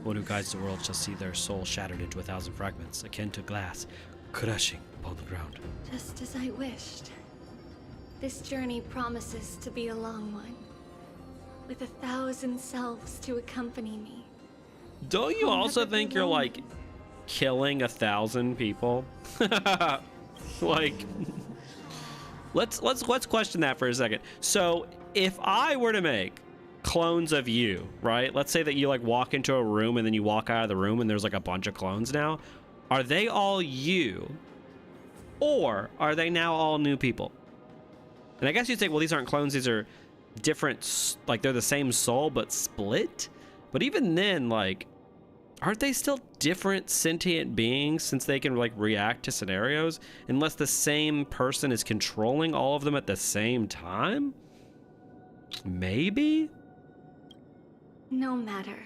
One who guides the world shall see their soul shattered into 1,000 fragments, akin to glass, crushing upon the ground. Just as I wished. This journey promises to be a long one, with 1,000 selves to accompany me. Don't you also think you're like killing 1,000 people? Like, let's question that for a second. So if I were to make clones of you, right? Let's say that you like walk into a room and then you walk out of the room and there's like a bunch of clones now. Are they all you? Or are they now all new people? And I guess you'd say, well, these aren't clones, these are different, like they're the same soul but split. But even then, like, aren't they still different sentient beings since they can like react to scenarios unless the same person is controlling all of them at the same time? Maybe? No matter.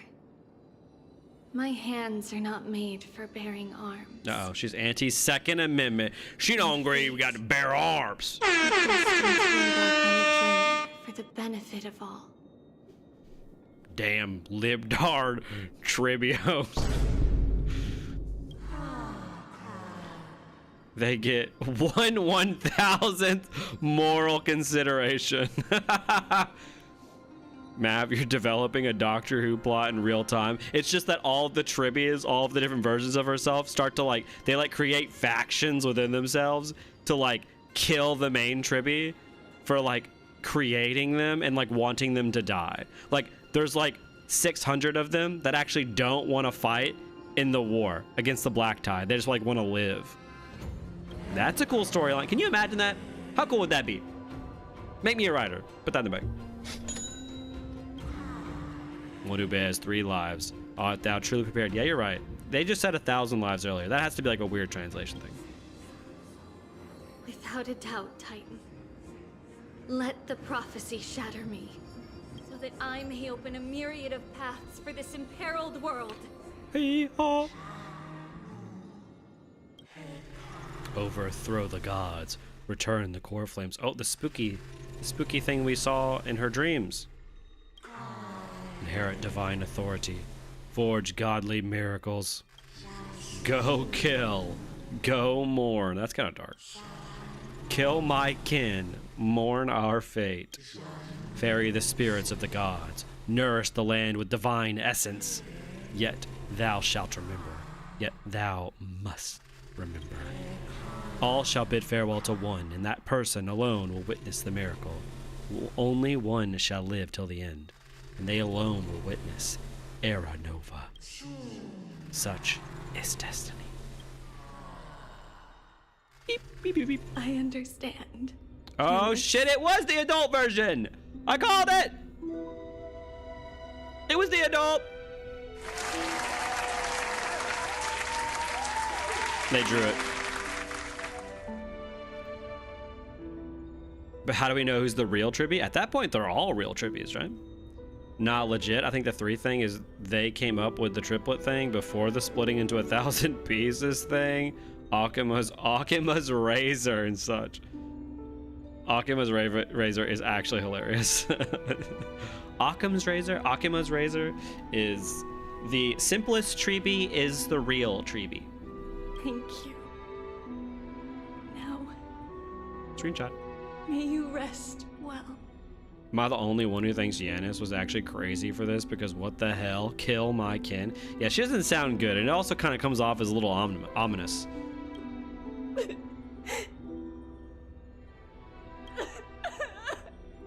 My hands are not made for bearing arms. Uh-oh, she's anti-Second Amendment. She don't agree we got to bear arms. Destined to embark on a journey for the benefit of all. Damn libtard Tribios. They get 1/1000th moral consideration. Mav, you're developing a Doctor Who plot in real time. It's just that all of the Tribias, all of the different versions of herself start to like, they like create factions within themselves to like kill the main Tribi for like creating them and like wanting them to die. Like there's like 600 of them that actually don't want to fight in the war against the Black Tide. They just like want to live. That's a cool storyline. Can you imagine that? How cool would that be? Make me a writer. Put that in the bag. One who bears 3 lives. Art thou truly prepared? Yeah, you're right. They just said 1,000 lives earlier. That has to be like a weird translation thing. Without a doubt, Titan. Let the prophecy shatter me, so that I may open a myriad of paths for this imperiled world. Hee-haw. Overthrow the gods. Return the core flames. Oh, the spooky The spooky thing we saw in her dreams. Inherit divine authority. Forge godly miracles. Go kill. Go mourn. That's kind of dark. Kill my kin. Mourn our fate. Ferry the spirits of the gods. Nourish the land with divine essence. Yet thou shalt remember. Yet thou must remember. All shall bid farewell to one, and that person alone will witness the miracle. Only one shall live till the end, and they alone will witness Era Nova. Such is destiny. Beep, beep, beep, beep. I understand. Oh shit, it was the adult version! I called it! It was the adult! They drew it. But how do we know who's the real Tribby? At that point, they're all real Tribbies, right? Not legit. I think the 3 thing is they came up with the triplet thing before the splitting into 1,000 pieces thing. Akima's razor and such. Akima's razor is actually hilarious. Akima's razor is the simplest Tribby is the real Tribby. Thank you. Now, Screenshot. may you rest well. Am I the only one who thinks Yanis was actually crazy for this? Because what the hell? Kill my kin? Yeah, she doesn't sound good. And it also kind of comes off as a little ominous.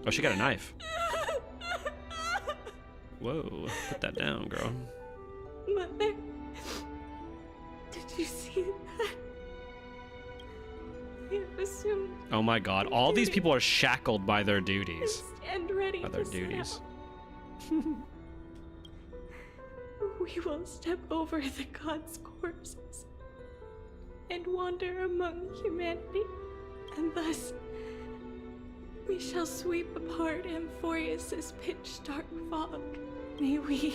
Oh, she got a knife. Whoa, put that down, girl. Mother, did you see that? I have assumed. Oh my god, all these people are shackled by their duties. Stand ready By their to duties. We will step over the gods' corpses and wander among humanity, and thus we shall sweep apart Amphorius's pitch-dark fog. May we...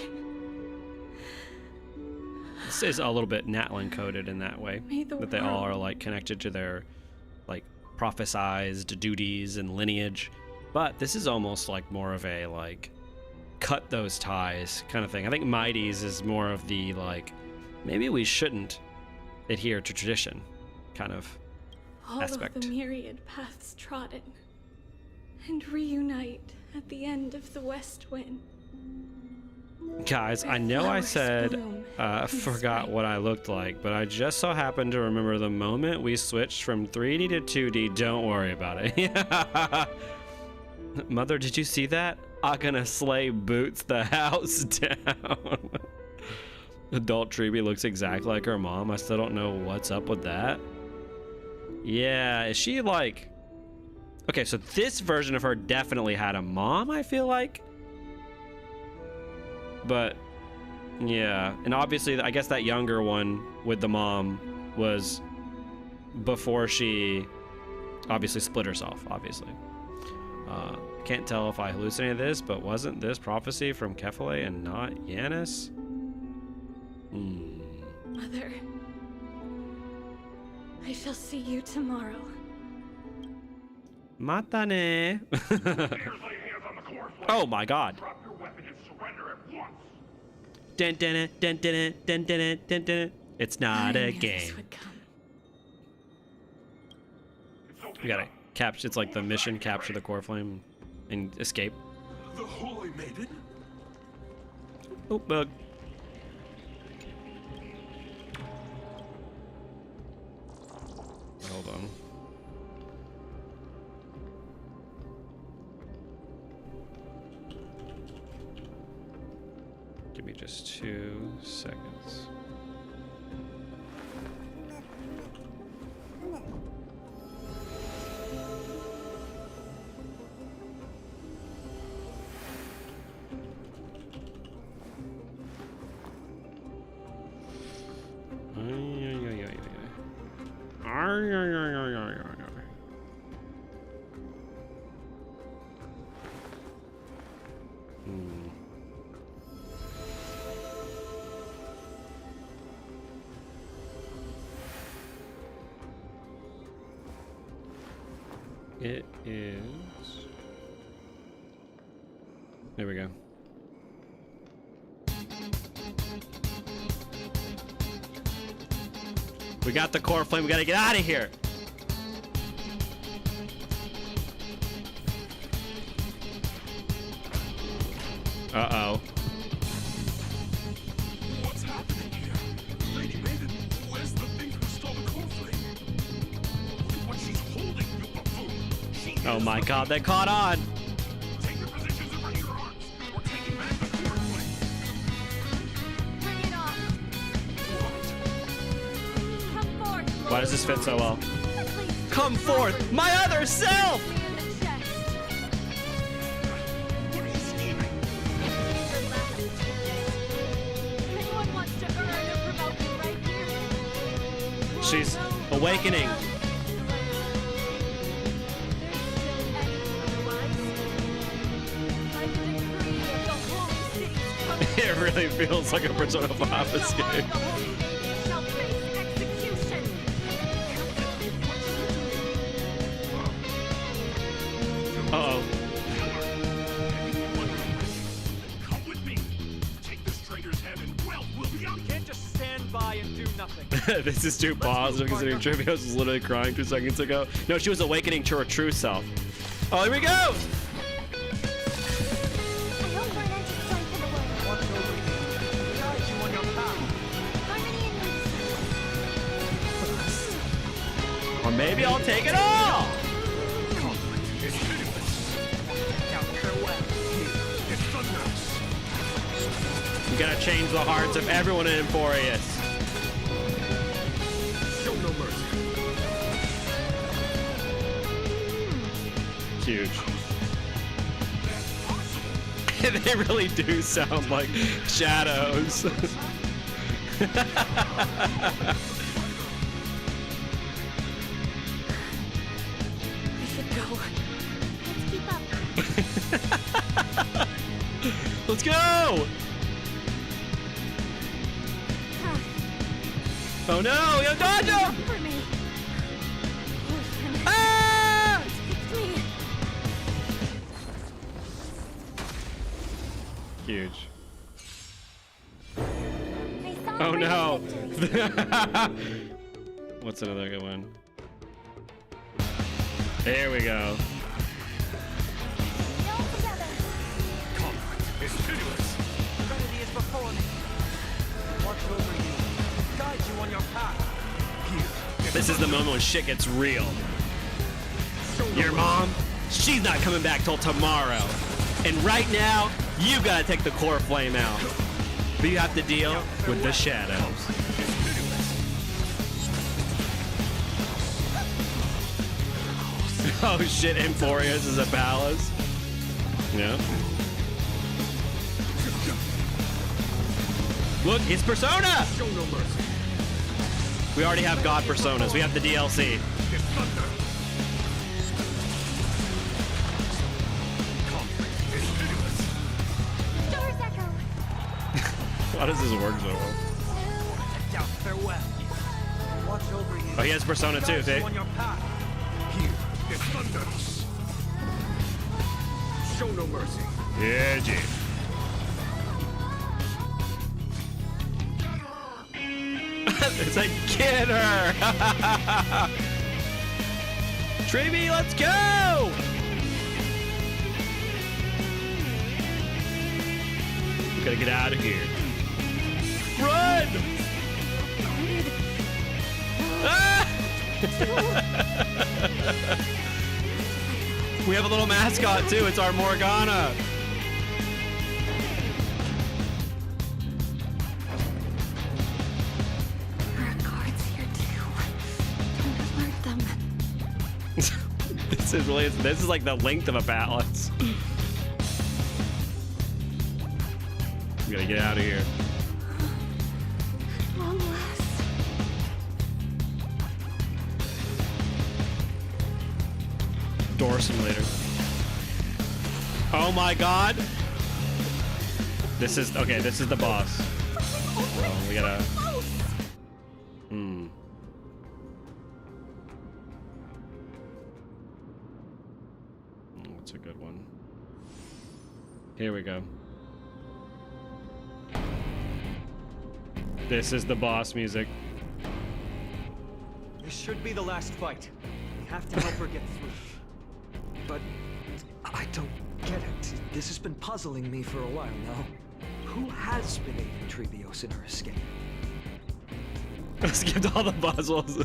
This is a little bit Natlin coded in that way. May the That they all world- are like connected to their like prophesized duties and lineage. But this is almost like more of a like cut those ties kind of thing. I think Mighty's is more of the like maybe we shouldn't adhere to tradition kind of All aspect. of the myriad paths trodden, and reunite at the end of the west wind. Guys, I know I said forgot what I looked like, but I just so happened to remember the moment we switched from 3D to 2D. Don't worry about it. Mother, did you see that? I'm gonna slay boots the house down. Adult Tribby looks exactly like her mom. I still don't know what's up with that. Yeah, is she like... Okay, so this version of her definitely had a mom, I feel like. But, yeah. And obviously, I guess that younger one with the mom was before she obviously split herself, obviously. Can't tell if I hallucinated this, but wasn't this prophecy from Kephale and not Yanis? Mother, I shall see you tomorrow. Matane. Oh my god. Dun, dun, dun, dun, dun, dun, dun, dun. It's not a game. We gotta capture. It's like the mission: capture the core flame and escape. The Holy Maiden? Oh, bug. Hold on. Give me just 2 seconds. It is There we go. We got the core flame. We gotta get out of here. Uh-oh. What's happening here? Lady Maiden, where's the thing who stole the core flame? Look at what she's holding, you buffoon. Oh my god, they caught on. Take your positions and raise your arms. We're taking back the core flame. Bring it on. Come forth. Why does this fit so well? Come forth, my other self! She's awakening. It really feels like a Persona 5 escape. Uh-oh. Come with me. Take this traitor's head and wealth will be out. Can't just stand by and do nothing. This is too positive considering Trivios was literally crying 2 seconds ago. No, she was awakening to her true self. Oh, here we go! Or maybe I'll take it all! We gotta change the hearts of everyone in Emporius. Show no mercy. Huge. They really do sound like shadows. We should go. Let's keep up. Let's go! Oh no, we have dodge him! For me. Ah! It's me. Huge. Oh no! What's another good one? There we go. It's pitiless. Trinity is before me. Watch over you. Guide you on your path. This is the moment when shit gets real. Your mom, she's not coming back till tomorrow. And right now, you gotta take the core flame out. But you have to deal with the shadows. Oh shit, Emporius is a palace. Yeah. Look, it's Persona! Show no mercy. We already have God Personas. We have the DLC. It's thunder. It's pitiless. Doors echo. Why does this work so well? Down, farewell. Watch over you. Oh, he has Persona too, Guide you see? on your path. Here, it's thunder. Show no mercy. Yeah, G. It's like, get her! Treevy, let's go! We gotta get out of here. Run! Ah! We have a little mascot too. It's our Morgana. This is like the length of a palace. We gotta get out of here. Long last. Door simulator. Oh my god. This is okay. This is the boss. Well, we gotta. That's a good one. Here we go. This is the boss music. This should be the last fight. We have to help her get through. But I don't get it. This has been puzzling me for a while now. Who has been aiding Trevios in her escape? I skipped all the puzzles.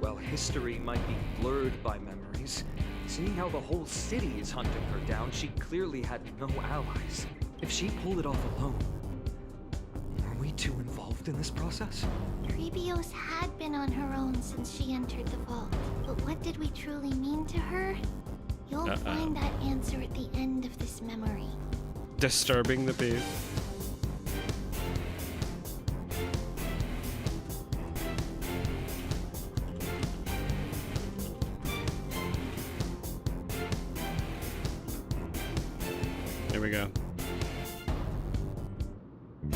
Well, history might be blurred by memories. Seeing how the whole city is hunting her down, she clearly had no allies. If she pulled it off alone, are we too involved in this process? Trevios had been on her own since she entered the vault. But what did we truly mean to her? You'll find that answer at the end of this memory. Disturbing the peace. There we go. In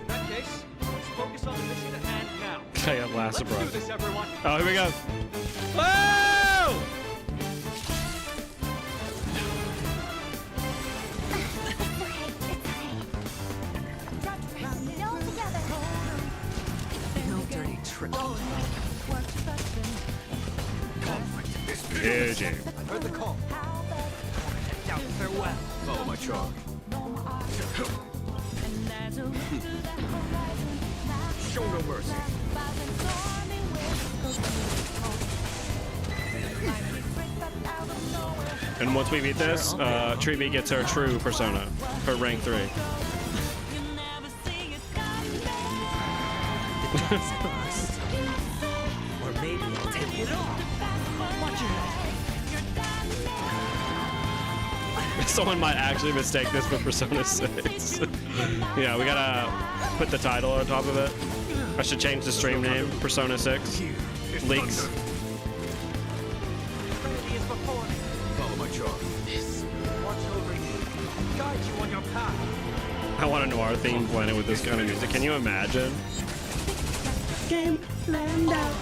that case, let's focus on the mission at hand now. I got last Let's do surprise. this, everyone. Oh, here we go. Whoa! No dirty trick. GG. I've heard the call. Down, farewell. Follow my charge. Show no mercy. And once we beat this, Trevi gets her true persona, her rank 3. Or maybe I'll take it off. Watch your head. Someone might actually mistake this for Persona 6. Yeah, we gotta put the title on top of it. I should change the stream name, Persona 6. Leaks. Follow my charge. Watch over you. Guide you on your path. I want a noir theme planet with this kind of music. Can you imagine? Game land out.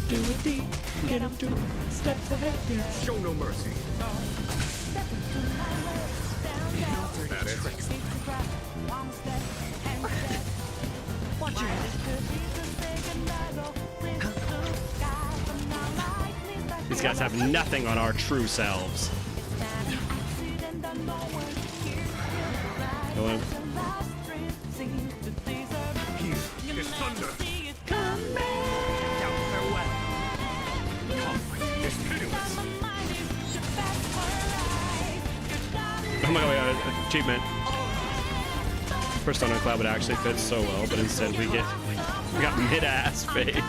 Do it deep. Get up 2 steps ahead. Show no mercy. That it. Watch your head. These guys have nothing on our true selves. Go in. Here is thunder. Down, farewell. Conflict is pitiless. Oh my god, we got an achievement. Persona Cloud would actually fit so well, but instead we got mid-ass fate.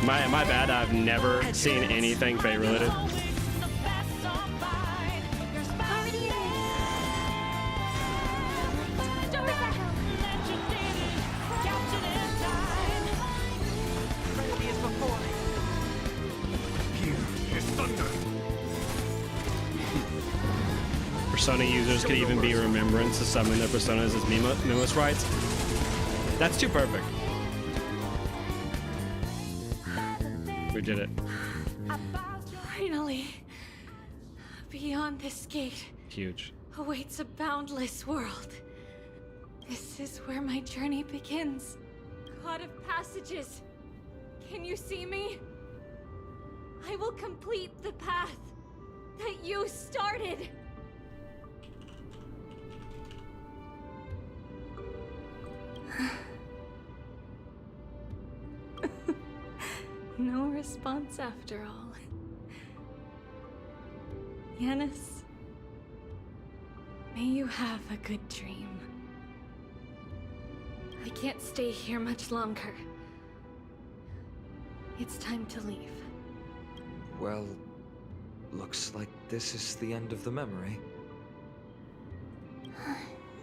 My bad, I've never seen anything fate related. Persona users could even be remembrance to summon their personas as Mimos writes. That's too perfect. We did it. Finally, beyond this gate Huge. awaits a boundless world. This is where my journey begins. God of passages, can you see me? I will complete the path that you started. No response after all. Yanis, may you have a good dream. I can't stay here much longer. It's time to leave. Well, looks like this is the end of the memory.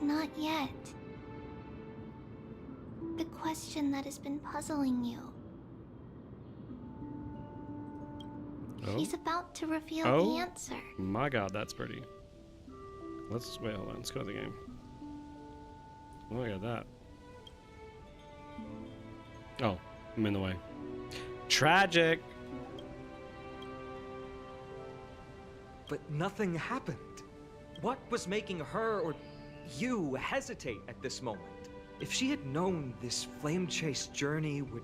Not yet. The question that has been puzzling you. Oh. She's about to reveal the answer. My god, that's pretty. Let's wait, hold on, let's go to the game. Oh, I got that. Oh, I'm in the way. Tragic. but nothing happened. What was making her or you hesitate at this moment? If she had known this flame chase journey would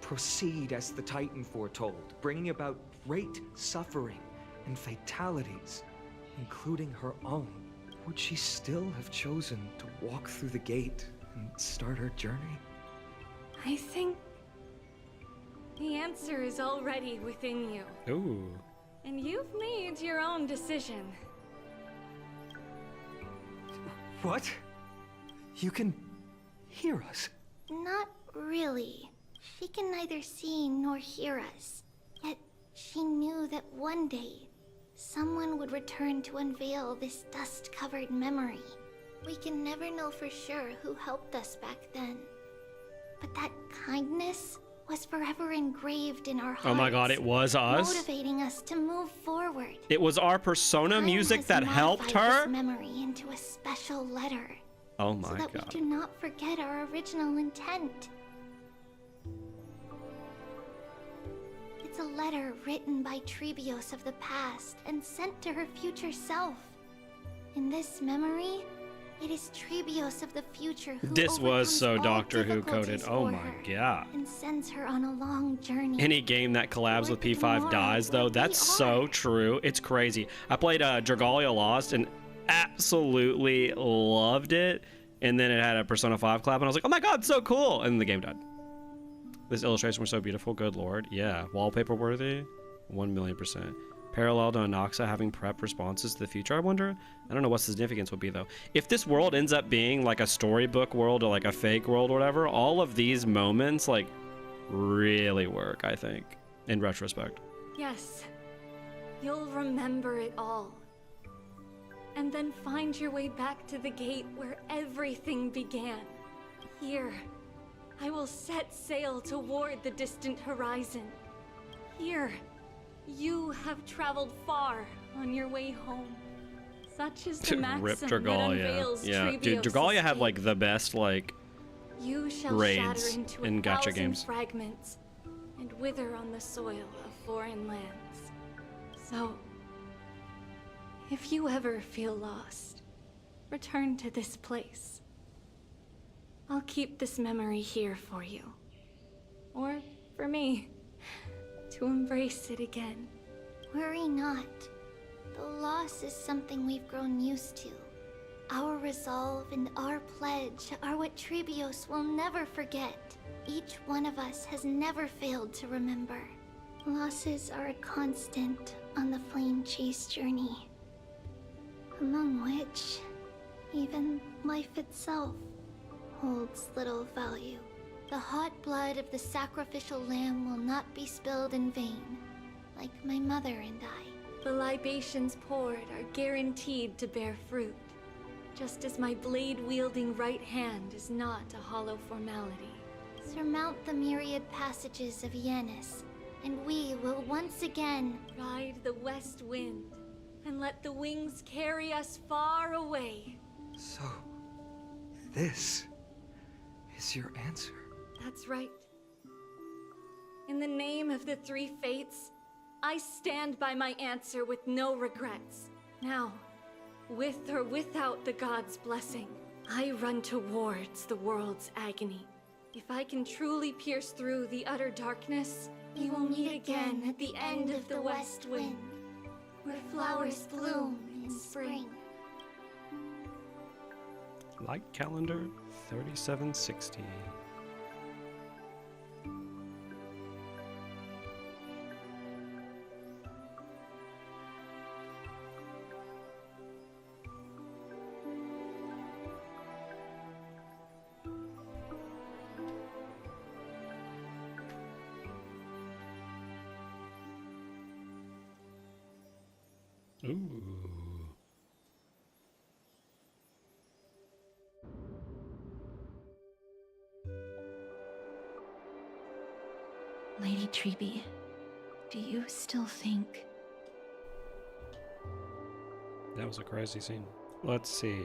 proceed as the Titan foretold, bringing about great suffering and fatalities, including her own, would she still have chosen to walk through the gate and start her journey? I think the answer is already within you. Ooh. And you've made your own decision. What? You can hear us? Not really. She can neither see nor hear us. Yet she knew that one day, someone would return to unveil this dust-covered memory. We can never know for sure who helped us back then. But that kindness was forever engraved in our hearts. Oh my god, it was us? Motivating us to move forward. It was our Persona music that helped her? This memory into a special letter. Oh my so that god. we do not forget our original intent. It's a letter written by Trebios of the past and sent to her future self. In this memory, it is Trebios of the future who This was so overcomes all Doctor Who coded. difficulties Oh for my her god. and sends her on a long journey. Any game that collabs with P5 dies, though. That's so true. It's crazy. I played Dragalia Lost and absolutely loved it. And then it had a Persona 5 collab, and I was like, oh my god, so cool. And then the game died. This illustration was so beautiful. Good lord. Yeah. Wallpaper worthy. 1,000,000%. Parallel to Anoxa having prep responses to the future, I wonder? I don't know what the significance would be, though. If this world ends up being like a storybook world or like a fake world or whatever, all of these moments, like, really work, I think, in retrospect. Yes, you'll remember it all. And then find your way back to the gate where everything began. Here, I will set sail toward the distant horizon. Here, you have traveled far on your way home. Such is the maxim Rip that Dragalia. unveils Yeah, dude, Trebios' Dragalia had fate. like the best like You shall raids shatter into in a gacha thousand games. fragments and wither on the soil of foreign lands. So, if you ever feel lost, return to this place. I'll keep this memory here for you. Or for me, to embrace it again. Worry not. The loss is something we've grown used to. Our resolve and our pledge are what Trebios will never forget. Each one of us has never failed to remember. Losses are a constant on the flame chase journey, among which even life itself holds little value. The hot blood of the sacrificial lamb will not be spilled in vain, like my mother and I. The libations poured are guaranteed to bear fruit, just as my blade-wielding right hand is not a hollow formality. Surmount the myriad passages of Yanis, and we will once again ride the west wind and let the wings carry us far away. So, this is your answer. That's right. In the name of the three fates, I stand by my answer with no regrets. Now, with or without the god's blessing, I run towards the world's agony. If I can truly pierce through the utter darkness, we will meet again at the end of the west wind, where flowers bloom in spring. Light calendar 3760. Ooh. Lady Treby, do you still think... That was a crazy scene. Let's see.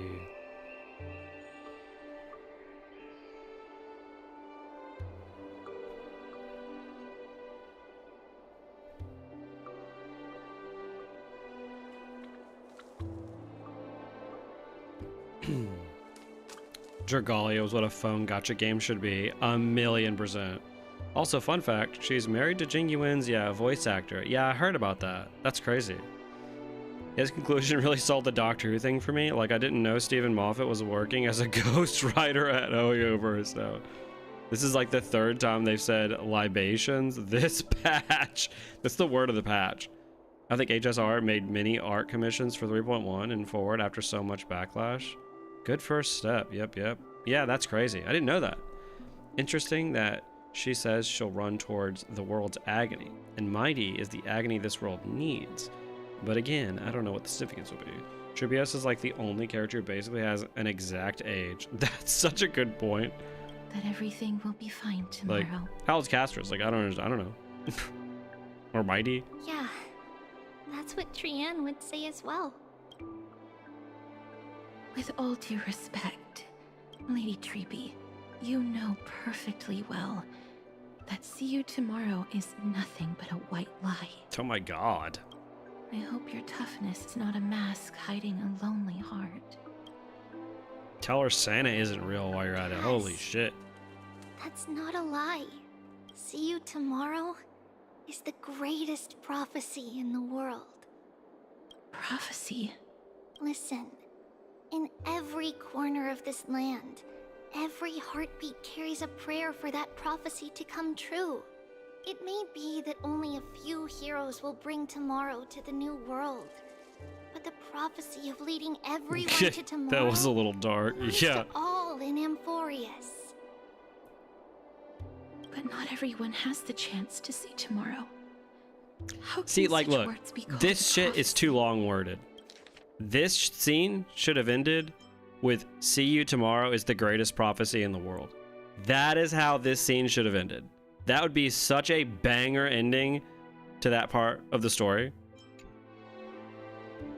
Dragalia was what a phone gacha game should be. 1,000,000%. Also, fun fact, she's married to Jing Yuan's, voice actor. Yeah, I heard about that. That's crazy. His conclusion really sold the Doctor Who thing for me. Like, I didn't know Stephen Moffat was working as a ghostwriter at Oyoverse, so. This is like the 3rd time they've said libations. This patch. That's the word of the patch. I think HSR made many art commissions for 3.1 and forward after so much backlash. Good first step. Yep. Yeah, that's crazy. I didn't know that. Interesting that she says she'll run towards the world's agony, and mighty is the agony this world needs. But again, I don't know what the significance will be. Tribios is like the only character who basically has an exact age. That's such a good point. That everything will be fine tomorrow. Like, how's Castrus? Like, I don't know. Or mighty? Yeah, that's what Trianne would say as well. With all due respect, Lady Treeby, you know perfectly well that see you tomorrow is nothing but a white lie. Oh my god. I hope your toughness is not a mask hiding a lonely heart. Tell her Santa isn't real while you're at it. Holy shit. That's not a lie. See you tomorrow is the greatest prophecy in the world. Prophecy? Listen, in every corner of this land, every heartbeat carries a prayer for that prophecy to come true. It may be that only a few heroes will bring tomorrow to the new world, but the prophecy of leading everyone to tomorrow That was a little dark. Yeah. to all in Amphorius. But not everyone has the chance to see tomorrow. How can See, like, such look, words be called this shit prophecy? is too long worded. This scene should have ended with "See you tomorrow is the greatest prophecy in the world." That is how this scene should have ended. That would be such a banger ending to that part of the story.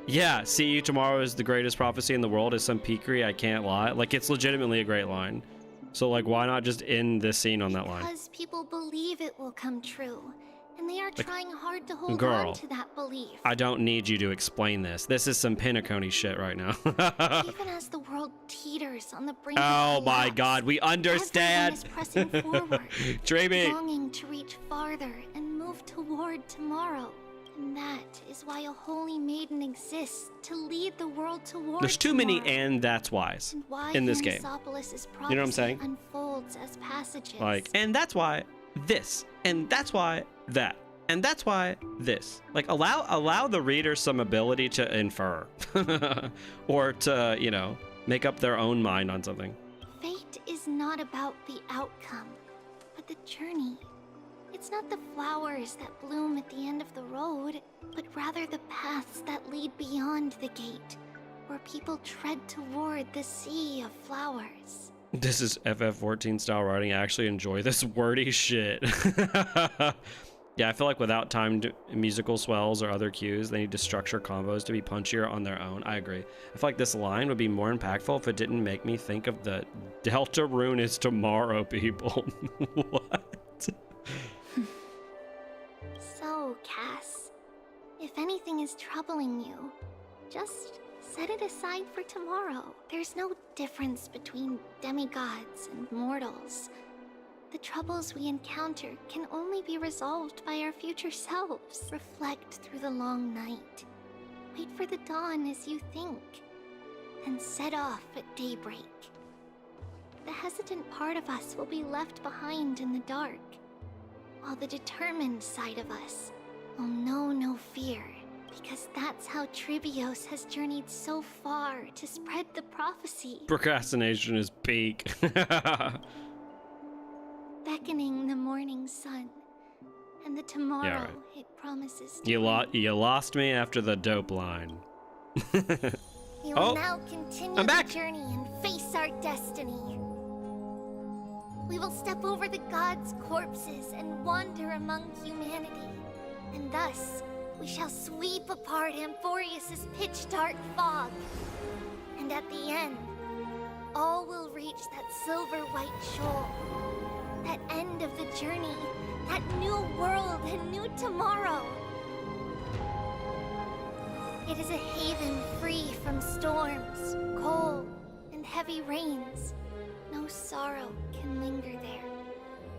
Yeah, "See you tomorrow is the greatest prophecy in the world" is some peakery, I can't lie. Like, it's legitimately a great line. So, like, why not just end this scene on that line? Because people believe it will come true, and they are Like, trying hard to hold girl, on to that belief. I don't need you to explain this. This is some Pinnaconey shit right now. Even as the world teeters on the brink Oh of my collapse, god, we understand. everyone is pressing forward, Dreamy. longing to reach farther and move toward tomorrow. And that is why a holy maiden exists, to lead the world toward There's too many tomorrow. and that's whys And why in this game. Hemisopolis' You know what I'm saying? prophecy unfolds as passages. Like, and that's why this, and that's why that, and that's why this. Like, allow the reader some ability to infer or to, you know, make up their own mind on something. Fate is not about the outcome, but the journey. It's not the flowers that bloom at the end of the road, but rather the paths that lead beyond the gate, where people tread toward the sea of flowers. This is FF14 style writing. I actually enjoy this wordy shit. Yeah, I feel like without timed musical swells or other cues, they need to structure combos to be punchier on their own. I agree. I feel like this line would be more impactful if it didn't make me think of the Delta Rune is tomorrow people. What? So, Cass, if anything is troubling you, just set it aside for tomorrow. There's no difference between demigods and mortals. The troubles we encounter can only be resolved by our future selves. Reflect through the long night. Wait for the dawn as you think. And set off at daybreak. The hesitant part of us will be left behind in the dark, while the determined side of us will know no fear, because that's how Tribios has journeyed so far to spread the prophecy. Procrastination is peak. Beckoning the morning sun, and the tomorrow Yeah, right. it promises to You bring. lost me after the dope line. We will Oh, now continue I'm back. the journey and face our destiny. We will step over the gods' corpses and wander among humanity, and thus we shall sweep apart Amphorius' pitch-dark fog. And at the end, all will reach that silver-white shoal. That end of the journey, that new world and new tomorrow. It is a haven free from storms, cold, and heavy rains. no sorrow can linger there.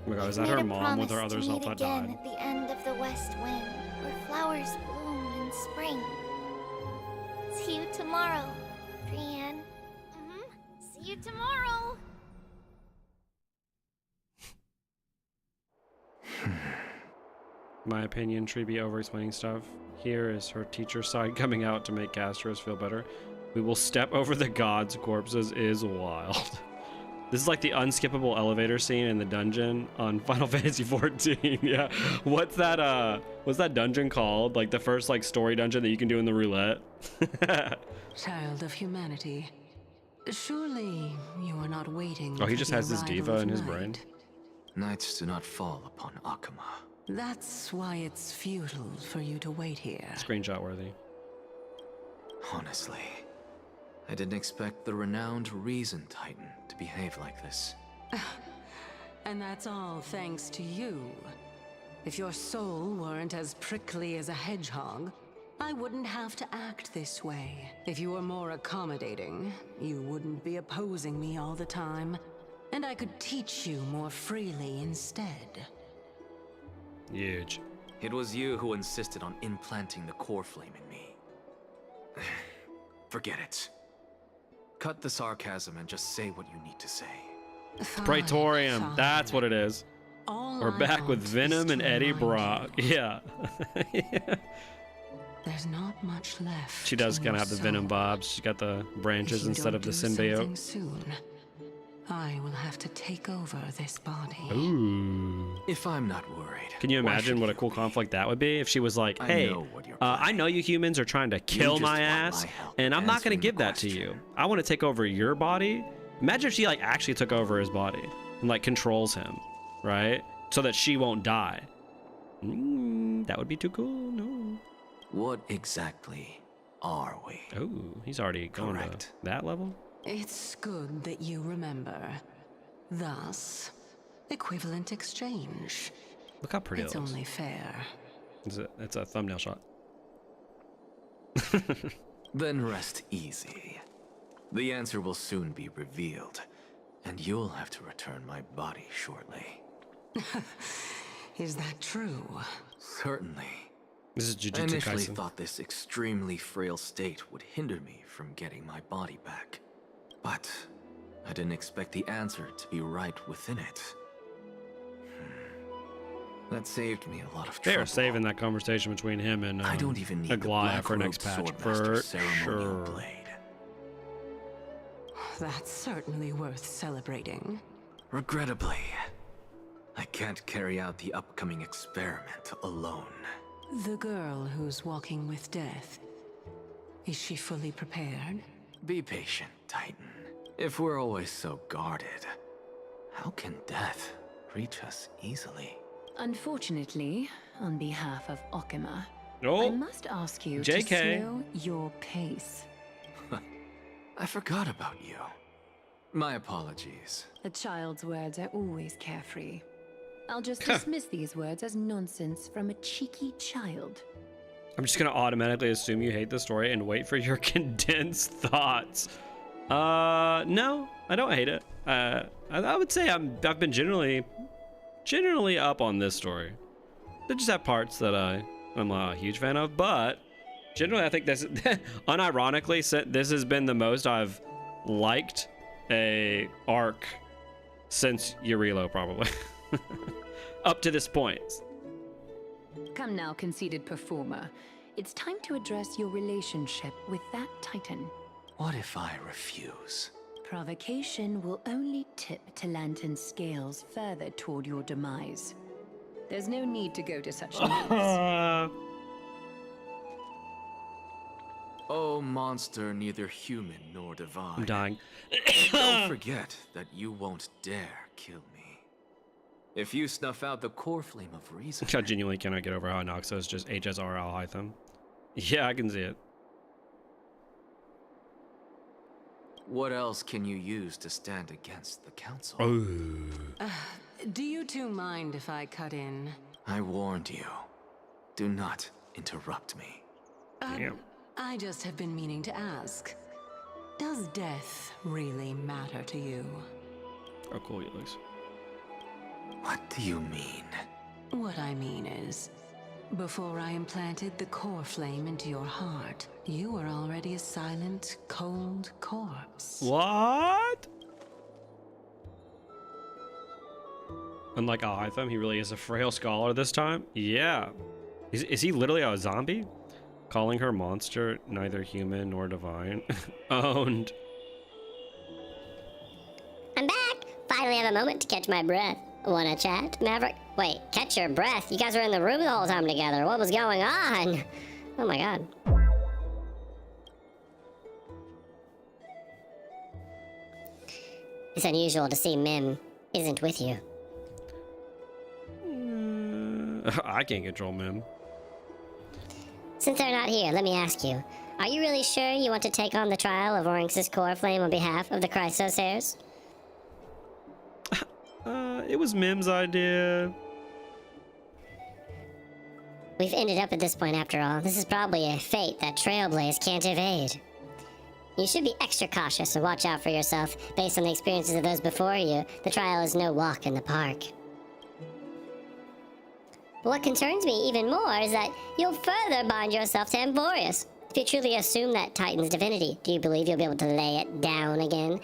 Oh my god, is that Made her a mom with her promise other to self meet that again died? at the end of the west wind, where flowers bloom in spring. See you tomorrow, Brienne. See you tomorrow. My opinion, Treeby over-explaining stuff. Here is her teacher side coming out to make Castros feel better. We will step over the gods' corpses is wild. This is like the unskippable elevator scene in the dungeon on Final Fantasy XIV. Yeah. What's that dungeon called? Like the first like story dungeon that you can do in the roulette? Child of humanity, surely you are not waiting. Oh, he for just the has this arrival diva of in his night. brain. Nights do not fall upon Akuma. That's why it's futile for you to wait here. Screenshot worthy. Honestly, I didn't expect the renowned Reason Titan to behave like this. And that's all thanks to you. If your soul weren't as prickly as a hedgehog, I wouldn't have to act this way. If you were more accommodating, you wouldn't be opposing me all the time, and I could teach you more freely instead. Huge. It was you who insisted on implanting the core flame in me. Forget it. Cut the sarcasm and just say what you need to say. Praetorium. Fine. That's what it is. All We're I back with want is Venom to and Eddie remind Brock. Yeah. There's not much left. She does in kind of your have the Venom soul. vibes. She's got the branches If you instead don't of the do symbiote. something soon, I will have to take over this body. Ooh. If I'm not worried. Can you why imagine should what a cool conflict that would be if she was like, hey, I know you humans are trying to kill just my want ass, my help and I'm not going to answering give the that to you. I want to take over your body. Imagine if she like actually took over his body and like controls him, right? So that she won't die. That would be too cool. No. What exactly are we? Oh, he's already going to that level? It's good that you remember. Thus, equivalent exchange. Look how pretty It's it looks. only fair. It's a thumbnail shot. Then rest easy. The answer will soon be revealed, and you'll have to return my body shortly. Is that true? Certainly. This is I Jujutsu initially Kaisen. thought this extremely frail state would hinder me from getting my body back. But I didn't expect the answer to be right within it. That saved me a lot of trouble. They're saving that conversation between him and I don't even need the Aglaya for next patch black-robed for swordmaster ceremonial sure. blade. That's certainly worth celebrating. Regrettably, I can't carry out the upcoming experiment alone. The girl who's walking with death, is she fully prepared? Be patient, Titan. If we're always so guarded, how can death reach us easily? Unfortunately, on behalf of Okima, Oh, I must ask you JK. to slow your pace. I forgot about you. My apologies. A child's words are always carefree. I'll just dismiss these words as nonsense from a cheeky child. I'm just gonna automatically assume you hate the story and wait for your condensed thoughts. No, I don't hate it. I would say I've been generally up on this story. They just have parts that I'm not a huge fan of, but generally I think this, unironically, this has been the most I've liked a arc since Yurilo, probably. Up to this point. Come now, conceited performer. It's time to address your relationship with that Titan. What if I refuse? Provocation will only tip Talantan's scales further toward your demise. There's no need to go to such lengths. Oh, monster, neither human nor divine. I'm dying. Don't forget that you won't dare kill me. If you snuff out the core flame of reason, I genuinely cannot get over how Noxo is just HSRL Hytham. Yeah, I can see it. what else can you use to stand against the council? Do you two mind if I cut in? I warned you. Do not interrupt me. I just have been meaning to ask. Does death really matter to you? Oh, cool, he looks. What do you mean? What I mean is, before I implanted the core flame into your heart, you were already a silent, cold corpse. What? Unlike Itham, he really is a frail scholar this time. Yeah. Is he literally a zombie? Calling her monster, neither human nor divine. Owned. I'm back! Finally have a moment to catch my breath. Wanna chat, Maverick? Wait, catch your breath? You guys were in the room the whole time together. What was going on? Oh my god. It's unusual to see Mim isn't with you. I can't control Mim. Since they're not here, let me ask you. Are you really sure you want to take on the trial of Oryx's core flame on behalf of the Chrysos heirs? It was Mim's idea. We've ended up at this point after all. This is probably a fate that Trailblaze can't evade. You should be extra cautious and watch out for yourself. Based on the experiences of those before you, the trial is no walk in the park. But what concerns me even more is that you'll further bind yourself to Amborius. If you truly assume that Titan's divinity, do you believe you'll be able to lay it down again?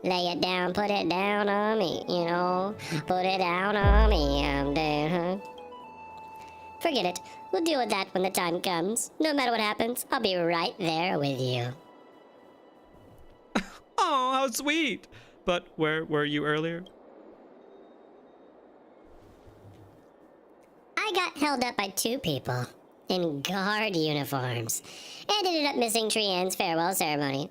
Lay it down, put it down on me, you know? Put it down on me, I'm down, huh? Forget it. We'll deal with that when the time comes. No matter what happens, I'll be right there with you. Oh, how sweet! But where were you earlier? I got held up by two people in guard uniforms and ended up missing Trian's farewell ceremony.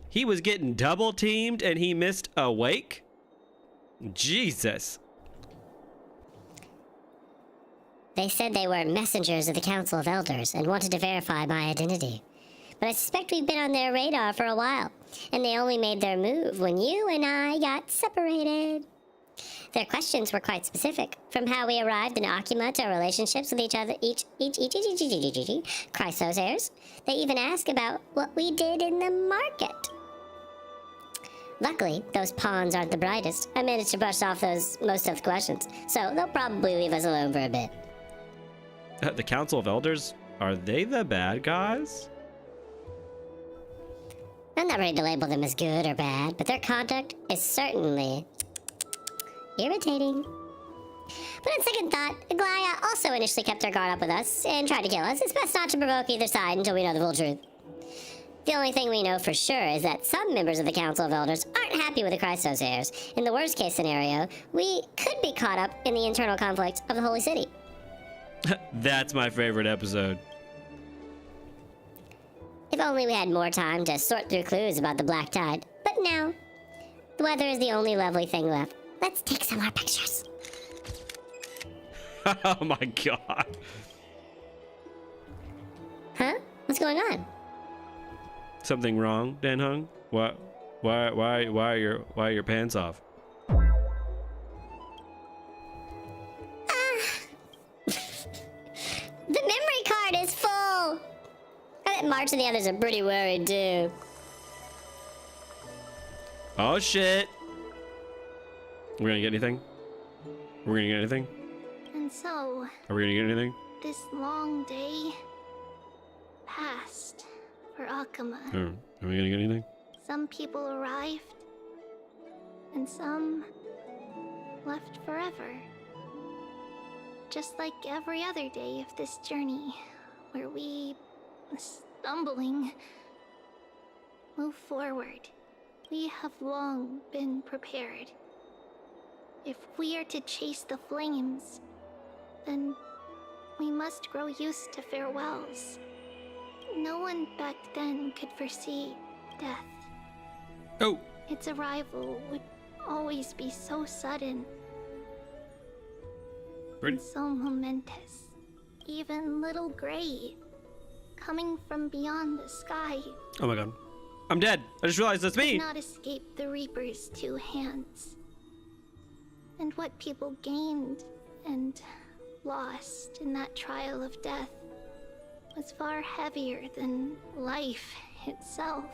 He was getting double teamed and he missed a wake? Jesus. They said they were messengers of the Council of Elders and wanted to verify my identity. But I suspect we've been on their radar for a while, and they only made their move when you and I got separated. Their questions were quite specific, from how we arrived in Akuma to our relationships with each other, each Chrysos heirs. They even asked about what we did in the market. Luckily, those pawns aren't the brightest. I managed to brush off most of the questions, so they'll probably leave us alone for a bit. The Council of Elders, are they the bad guys? I'm not ready to label them as good or bad, but their conduct is certainly irritating. But on second thought, Aglaya also initially kept her guard up with us and tried to kill us. It's best not to provoke either side until we know the full truth. The only thing we know for sure is that some members of the Council of Elders aren't happy with the Chrysos heirs. In the worst case scenario, we could be caught up in the internal conflict of the Holy City. That's my favorite episode. If only we had more time to sort through clues about the Black Tide. But now, the weather is the only lovely thing left. Let's take some more pictures. Oh my god. Huh? What's going on? Something wrong, Dan Hung? Why are your pants off? The memory card is full! I bet March and the others are pretty worried too. Oh shit. We're gonna get anything? We're gonna get anything? And so, Are we gonna get anything? this long day passed for Akuma. Are we gonna get anything? Some people arrived, and some left forever. Just like every other day of this journey, where we, stumbling, move forward. We have long been prepared. If we are to chase the flames, then we must grow used to farewells. No one back then could foresee death. Oh! Its arrival would always be so sudden. Ready? And so momentous. Even little Gray, coming from beyond the sky, Oh my god. I'm dead. I just realized that's me. could not escape the Reaper's two hands. And what people gained and lost in that trial of death was far heavier than life itself.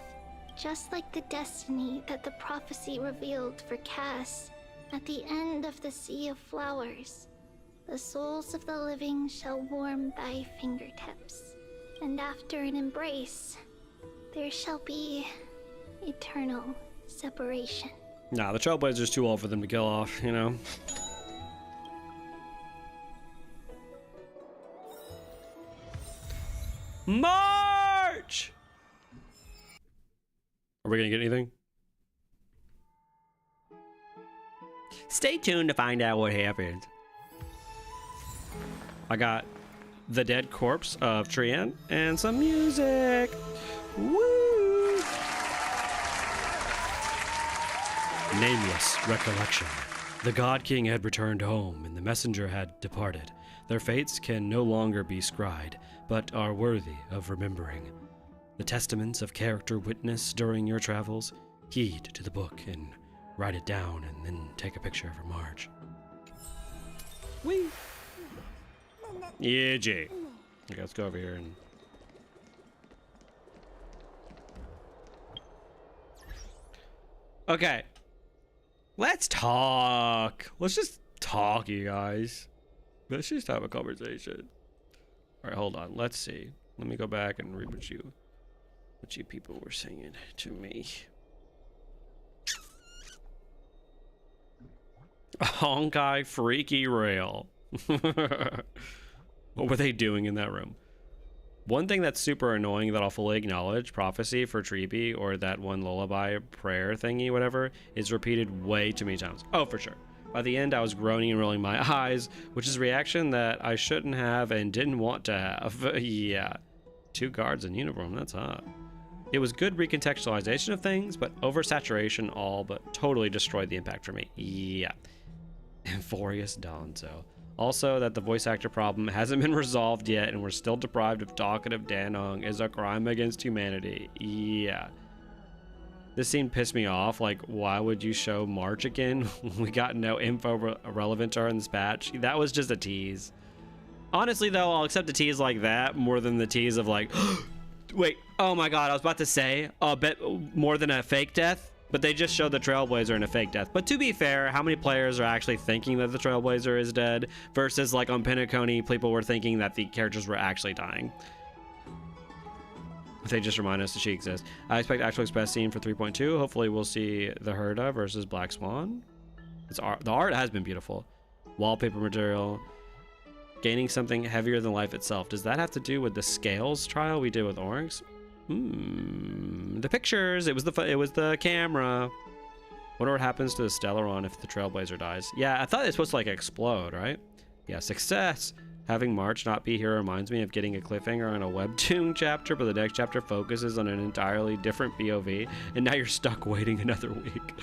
just like the destiny that the prophecy revealed for Cass at the end of the Sea of Flowers. The souls of the living shall warm thy fingertips, and after an embrace, there shall be eternal separation. Nah, the Trailblazer's too old for them to kill off, you know? March! Are we gonna get anything? Stay tuned to find out what happens. I got the dead corpse of Trian and some music. Woo! Nameless recollection. The God King had returned home, and the messenger had departed. Their fates can no longer be scried, but are worthy of remembering. The testaments of character witnessed during your travels, heed to the book and write it down, and then take a picture for Marge. Whee! Yeah, Jay. Okay, let's go over here and... Okay. Let's talk. Let's just talk, you guys. Let's just have a conversation. Alright, hold on. Let's see. Let me go back and read what you people were saying to me. Honkai freaky rail. What were they doing in that room? One thing that's super annoying that I'll fully acknowledge, prophecy for Treepy, or that one lullaby prayer thingy, whatever, is repeated way too many times. Oh, for sure. By the end, I was groaning and rolling my eyes, which is a reaction that I shouldn't have and didn't want to have. Yeah. 2 guards in uniform, that's hot. It was good recontextualization of things, but oversaturation all but totally destroyed the impact for me. Yeah. Euphorious Donzo. Also, that the voice actor problem hasn't been resolved yet and we're still deprived of talkative Danong is a crime against humanity. Yeah. This scene pissed me off. Like, why would you show March again? We got no info relevant to her in this patch. That was just a tease. Honestly, though, I'll accept a tease like that more than the tease of like, wait, oh my god, I was about to say a bit more than a fake death. But they just showed the Trailblazer in a fake death. But to be fair, how many players are actually thinking that the Trailblazer is dead versus like on Pinnaconey, people were thinking that the characters were actually dying. They just remind us that she exists. I expect actual express scene for 3.2. Hopefully we'll see the Herda versus Black Swan. The art has been beautiful. Wallpaper material. Gaining something heavier than life itself. Does that have to do with the scales trial we did with Oryx? The pictures. It was the camera. Wonder what happens to the Stellaron if the Trailblazer dies. Yeah, I thought it's supposed to like explode, right? Yeah, success. Having March not be here reminds me of getting a cliffhanger on a webtoon chapter, but the next chapter focuses on an entirely different POV, and now you're stuck waiting another week.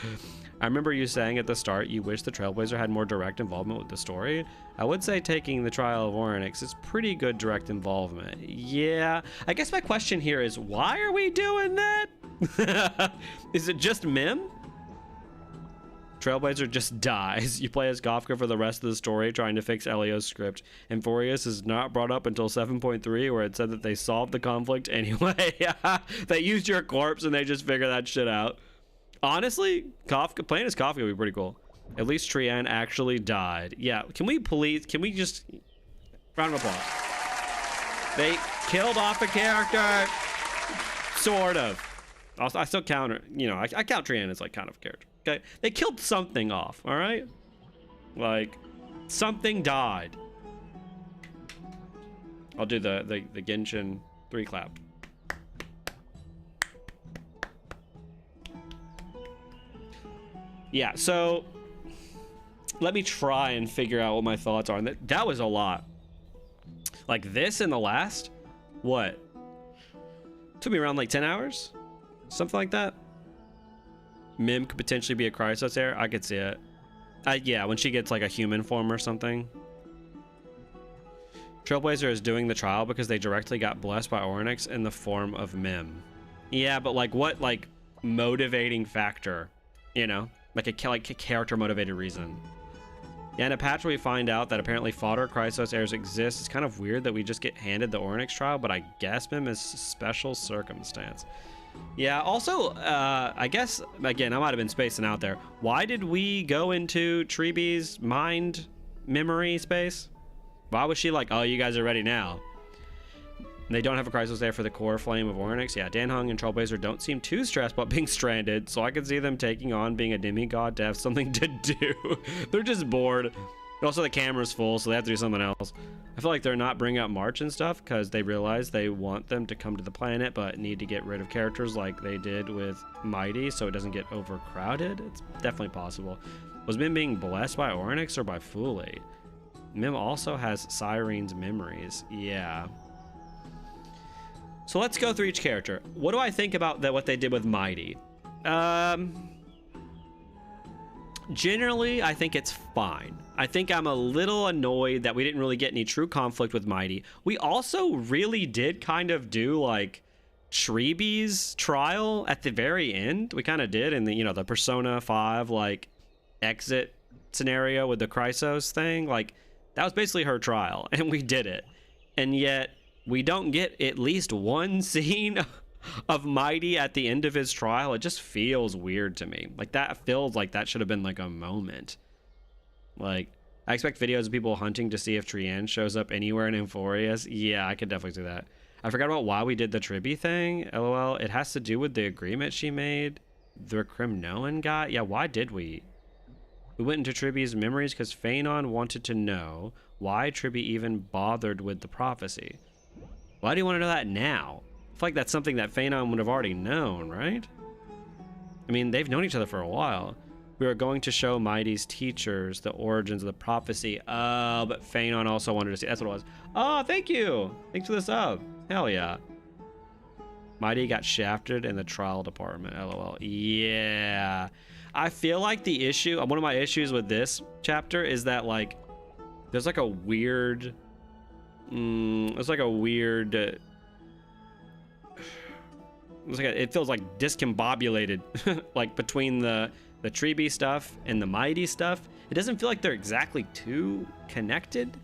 I remember you saying at the start you wish the Trailblazer had more direct involvement with the story. I would say taking the trial of Oryx is pretty good direct involvement. Yeah, I guess my question here is, why are we doing that? Is it just Mim? Trailblazer just dies. You play as Kafka for the rest of the story trying to fix Elio's script. And Furious is not brought up until 7.3 where it said that they solved the conflict anyway. They used your corpse and they just figured that shit out. Honestly, playing as Kafka would be pretty cool. At least Trian actually died. Yeah, can we just... Round of applause. They killed off a character. Sort of. I still count her, you know, I count Trian as like kind of a character. Okay, they killed something off, all right? Like, something died. I'll do the Genshin 3 clap. Yeah, so let me try and figure out what my thoughts are. And that was a lot. Like this and the last, what? Took me around like 10 hours? Something like that. Mim could potentially be a Chrysos heir. I could see it. Yeah, when she gets like a human form or something. Trailblazer is doing the trial because they directly got blessed by Oryx in the form of Mim. Yeah, but like what like motivating factor, you know? Like a character motivated reason. Yeah, in a patch where we find out that apparently fodder Chrysos heirs exist, it's kind of weird that we just get handed the Oryx trial, but I guess Mim is a special circumstance. Yeah, also, I guess, again, I might have been spacing out there. Why did we go into Treebee's mind memory space? Why was she like, oh, you guys are ready now? And they don't have a crisis there for the core flame of Ornyx. Yeah, Danhung and Trailblazer don't seem too stressed about being stranded, so I could see them taking on being a demigod to have something to do. They're just bored. And also the camera's full, so they have to do something else. I feel like they're not bringing up March and stuff because they realize they want them to come to the planet, but need to get rid of characters like they did with Mighty so it doesn't get overcrowded. It's definitely possible. Was Mim being blessed by Ornyx or by Fuli? Mim also has Cyrene's memories. Yeah. So let's go through each character. What do I think about what they did with Mighty? Generally, I think it's fine. I think I'm a little annoyed that we didn't really get any true conflict with Mighty. We also really did kind of do like Treebee's trial at the very end. We kind of did in the, you know, the Persona 5 like exit scenario with the Chrysos thing. Like that was basically her trial and we did it. And yet we don't get at least one scene of Mighty at the end of his trial. It just feels weird to me. Like that feels like that should have been like a moment. Like I expect videos of people hunting to see if Trienne shows up anywhere in Euphorius. Yeah, I could definitely do that. I forgot about why we did the Tribby thing. LOL. It has to do with the agreement she made. The Crimnoan guy. Yeah, why did we? We went into Tribby's memories because Phanon wanted to know why Tribby even bothered with the prophecy. Why do you want to know that now? I feel like that's something that Phanon would have already known, right? I mean, they've known each other for a while. We are going to show Mighty's teachers the origins of the prophecy. Oh, but Phanon also wanted to see. That's what it was. Oh, thank you. Thanks for the sub. Hell yeah. Mighty got shafted in the trial department. LOL. Yeah. I feel like the issue, one of my issues with this chapter is that like, there's like a weird, it feels like discombobulated like between the Treebee stuff and the Mighty stuff. It doesn't feel like they're exactly too connected.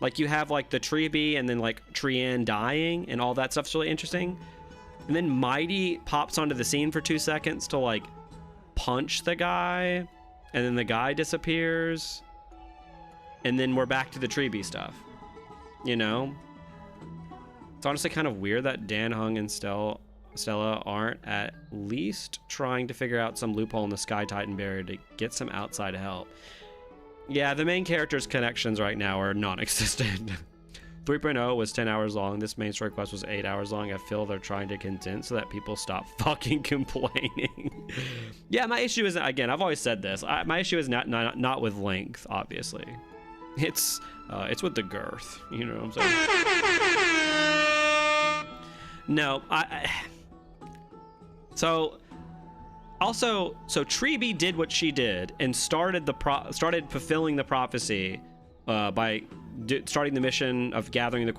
Like you have like the Treebee and then like Trienne dying and all that stuff's really interesting. And then Mighty pops onto the scene for 2 seconds to like punch the guy and then the guy disappears. And then we're back to the Treebee stuff, you know? It's honestly kind of weird that Danhung and Stella aren't at least trying to figure out some loophole in the Sky Titan barrier to get some outside help. Yeah, the main characters' connections right now are non-existent. 3.0 was 10 hours long. This main story quest was 8 hours long. I feel they're trying to condense so that people stop fucking complaining. Yeah, my issue is, again, I've always said this. My issue is not with length, obviously. It's with the girth, you know what I'm saying? No, So Treebee did what she did and started fulfilling the prophecy by starting the mission of gathering the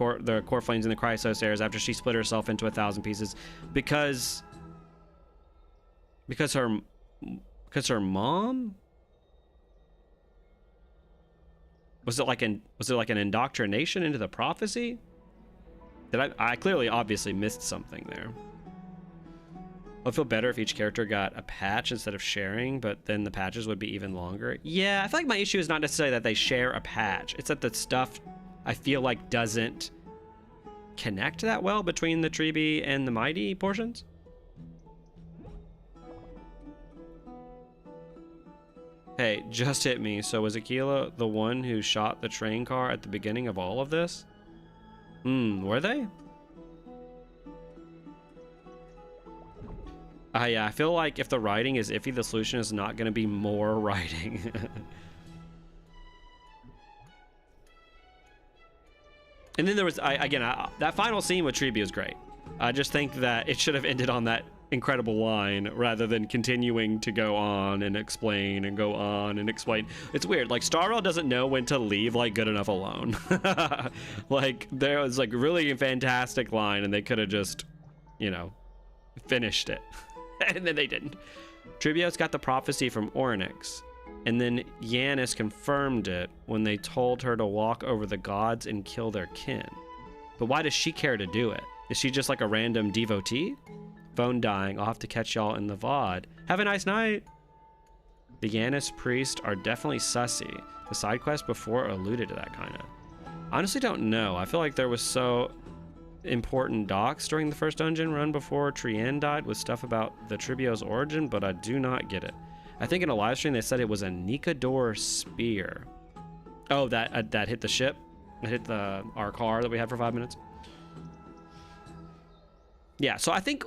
core flames in the Chrysos Airs after she split herself into 1,000 pieces because her mom. Was it like an indoctrination into the prophecy? I clearly obviously missed something there. I'd feel better if each character got a patch instead of sharing, but then the patches would be even longer. Yeah, I feel like my issue is not necessarily that they share a patch. It's that the stuff I feel like doesn't connect that well between the Treebee and the Mighty portions. Hey, just hit me. So was Aquila the one who shot the train car at the beginning of all of this? Were they? Yeah, I feel like if the writing is iffy, the solution is not going to be more writing. And then there was, that final scene with Treebee was great. I just think that it should have ended on that incredible line rather than continuing to go on and explain and go on and explain. It's weird. Like Starrail doesn't know when to leave like good enough alone. Like there was like really a fantastic line and they could have just, you know, finished it. And then they didn't. Tribios got the prophecy from Ornyx, and then Yanis confirmed it when they told her to walk over the gods and kill their kin. But why does she care to do it? Is she just like a random devotee? phone dying. I'll have to catch y'all in the VOD. Have a nice night. The Yanis priest are definitely sussy. The side quest before alluded to that kind of. Honestly don't know. I feel like there was so important docs during the first dungeon run before Trian died with stuff about the Tribio's origin, but I do not get it. I think in a live stream they said it was a Nikador spear. Oh, that hit the ship? It hit our car that we had for 5 minutes? Yeah, so I think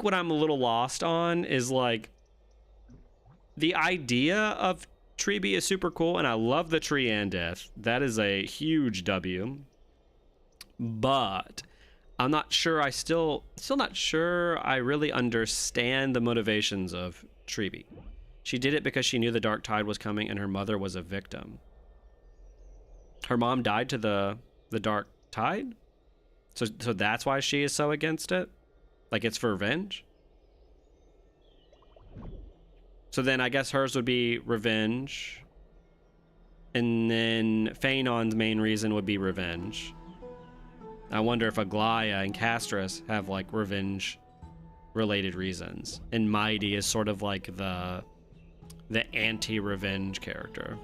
what I'm a little lost on is like the idea of Tribi is super cool, and I love the Trian death. That is a huge W. But I'm not sure. Still not sure I really understand the motivations of Tribi. She did it because she knew the dark tide was coming, and her mother was a victim. Her mom died to the dark tide, so that's why she is so against it. Like it's for revenge. So then I guess hers would be revenge. And then Phaenon's main reason would be revenge. I wonder if Aglaya and Castris have like revenge related reasons. And Mighty is sort of like the anti-revenge character.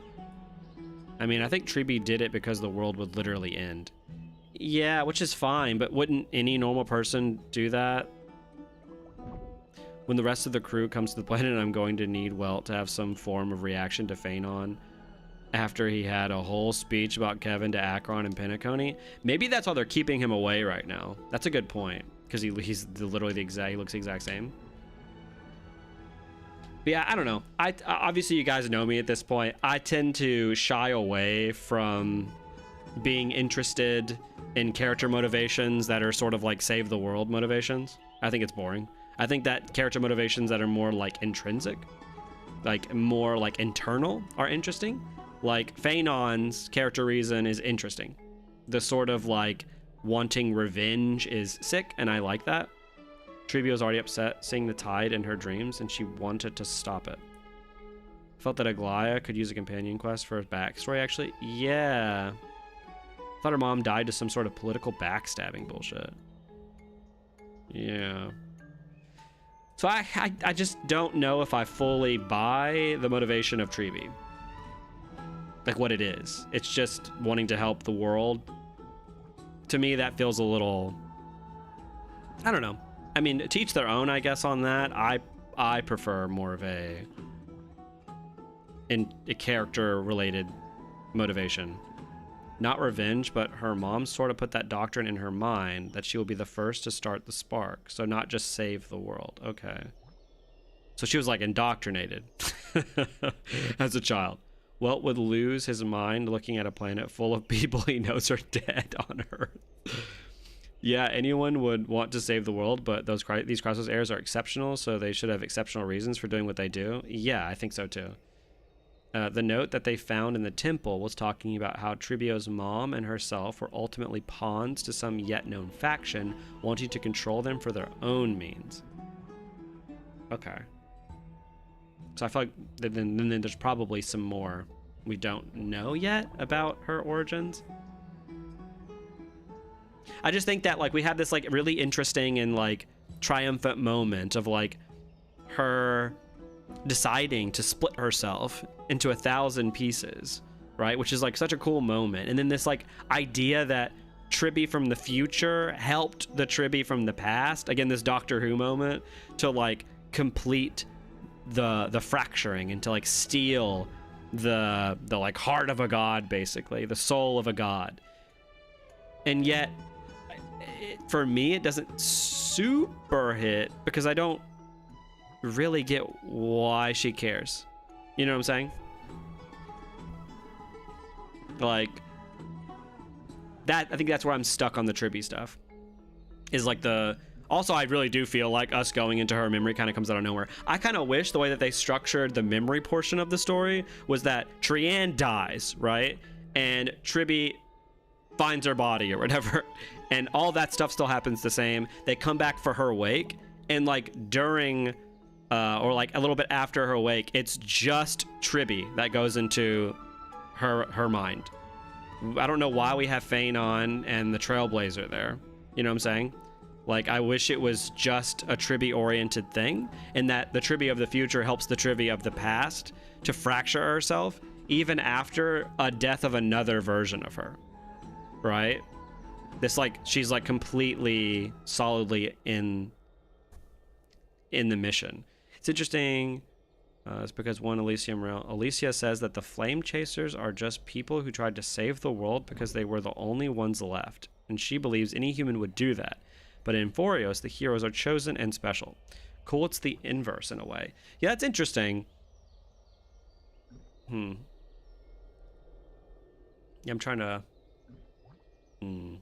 I mean, I think Tribi did it because the world would literally end. Yeah, which is fine, but wouldn't any normal person do that? When the rest of the crew comes to the planet, I'm going to need Welt to have some form of reaction to Phaenon after he had a whole speech about Kevin to Akron and Penacony. Maybe that's why they're keeping him away right now. That's a good point, because he's literally he looks the exact same. But yeah, I don't know. Obviously you guys know me at this point. I tend to shy away from being interested in character motivations that are sort of like save the world motivations. I think it's boring. I think that character motivations that are more like intrinsic, like more like internal, are interesting. Like Phaenon's character reason is interesting. The sort of like wanting revenge is sick, and I like that. Tribi was already upset seeing the tide in her dreams, and she wanted to stop it. Felt that Aglaya could use a companion quest for his backstory, actually. Yeah. Thought her mom died to some sort of political backstabbing bullshit. Yeah. So I just don't know if I fully buy the motivation of Tribi. Like what it is. It's just wanting to help the world. To me, that feels a little... I don't know. I mean, to each their own, I guess, on that. I prefer more of a character-related motivation. Not revenge, but her mom sort of put that doctrine in her mind that she will be the first to start the spark. So not just save the world. Okay. So she was like indoctrinated as a child. Welt would lose his mind looking at a planet full of people he knows are dead on Earth. Yeah, anyone would want to save the world, but these Chrysos heirs are exceptional, so they should have exceptional reasons for doing what they do. Yeah, I think so too. The note that they found in the temple was talking about how Tribio's mom and herself were ultimately pawns to some yet-known faction, wanting to control them for their own means. Okay. So I feel like then there's probably some more we don't know yet about her origins. I just think that like we had this like really interesting and like triumphant moment of like her deciding to split herself into 1,000 pieces, right? Which is like such a cool moment. And then this like idea that Tribi from the future helped the Tribi from the past, again this Doctor Who moment, to like complete the fracturing and to like steal the like heart of a god, basically the soul of a god. And yet for me it doesn't super hit because I don't really get why she cares. You know what I'm saying? Like that, I think that's where I'm stuck on the Tribi stuff. Is like also I really do feel like us going into her memory kind of comes out of nowhere. I kind of wish the way that they structured the memory portion of the story was that Trian dies, right? And Tribi finds her body or whatever, and all that stuff still happens the same. They come back for her wake, and like during or like a little bit after her wake, it's just Tribi that goes into her mind. I don't know why we have Phaenon and the Trailblazer there. You know what I'm saying? Like, I wish it was just a trivia-oriented thing, and that the trivia of the future helps the trivia of the past to fracture herself, even after a death of another version of her, right? This, like, she's, like, completely, solidly in the mission. It's interesting. It's because one Alicia says that the Flame Chasers are just people who tried to save the world because they were the only ones left, and she believes any human would do that. But in Forios, the heroes are chosen and special. Cool, it's the inverse in a way. Yeah, that's interesting. Yeah, I'm trying to... I'm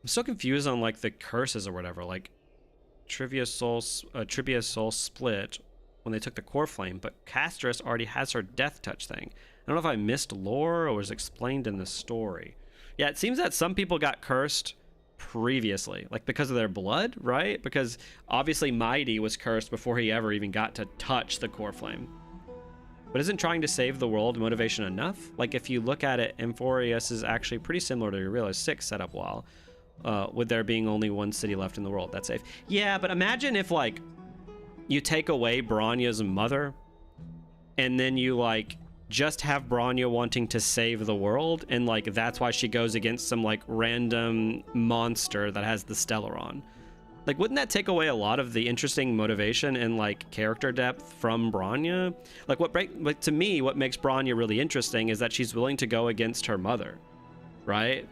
so confused on, like, the curses or whatever. Like, Trivia's soul split when they took the core flame, but Castris already has her death touch thing. I don't know if I missed lore or was explained in the story. Yeah, it seems that some people got cursed previously, like because of their blood, right? Because obviously Mighty was cursed before he ever even got to touch the core flame. But isn't trying to save the world motivation enough? Like, if you look at it, Amphorius is actually pretty similar to Aurelia's 6 setup while, with there being only one city left in the world. That's safe. Yeah, but imagine if, like, you take away Bronya's mother, and then you, like, just have Bronya wanting to save the world, and, like, that's why she goes against some, like, random monster that has the Stellaron. Like, wouldn't that take away a lot of the interesting motivation and, like, character depth from Bronya? Like, to me, what makes Bronya really interesting is that she's willing to go against her mother, right?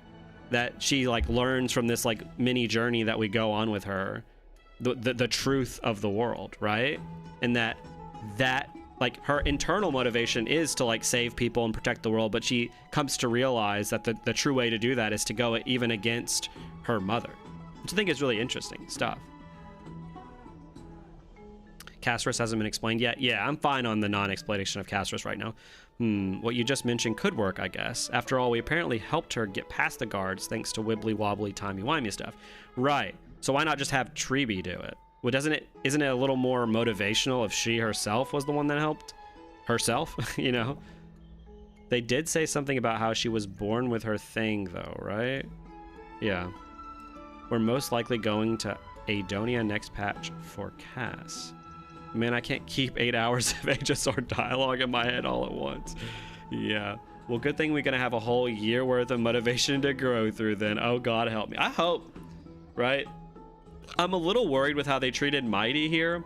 That she, like, learns from this, like, mini journey that we go on with her, the truth of the world, right? And that like, her internal motivation is to, like, save people and protect the world, but she comes to realize that the true way to do that is to go even against her mother, which I think is really interesting stuff. Castris hasn't been explained yet. Yeah, I'm fine on the non-explanation of Castris right now. What you just mentioned could work, I guess. After all, we apparently helped her get past the guards thanks to wibbly-wobbly, timey-wimey stuff. Right. So why not just have Treeby do it? Well, isn't it a little more motivational if she herself was the one that helped herself, you know? They did say something about how she was born with her thing, though, right? Yeah. We're most likely going to Adonia next patch for Cass. Man, I can't keep 8 hours of HSR dialogue in my head all at once. Yeah. Well, good thing we're going to have a whole year worth of motivation to grow through then. Oh, God help me. I hope, right? I'm a little worried with how they treated Mighty here,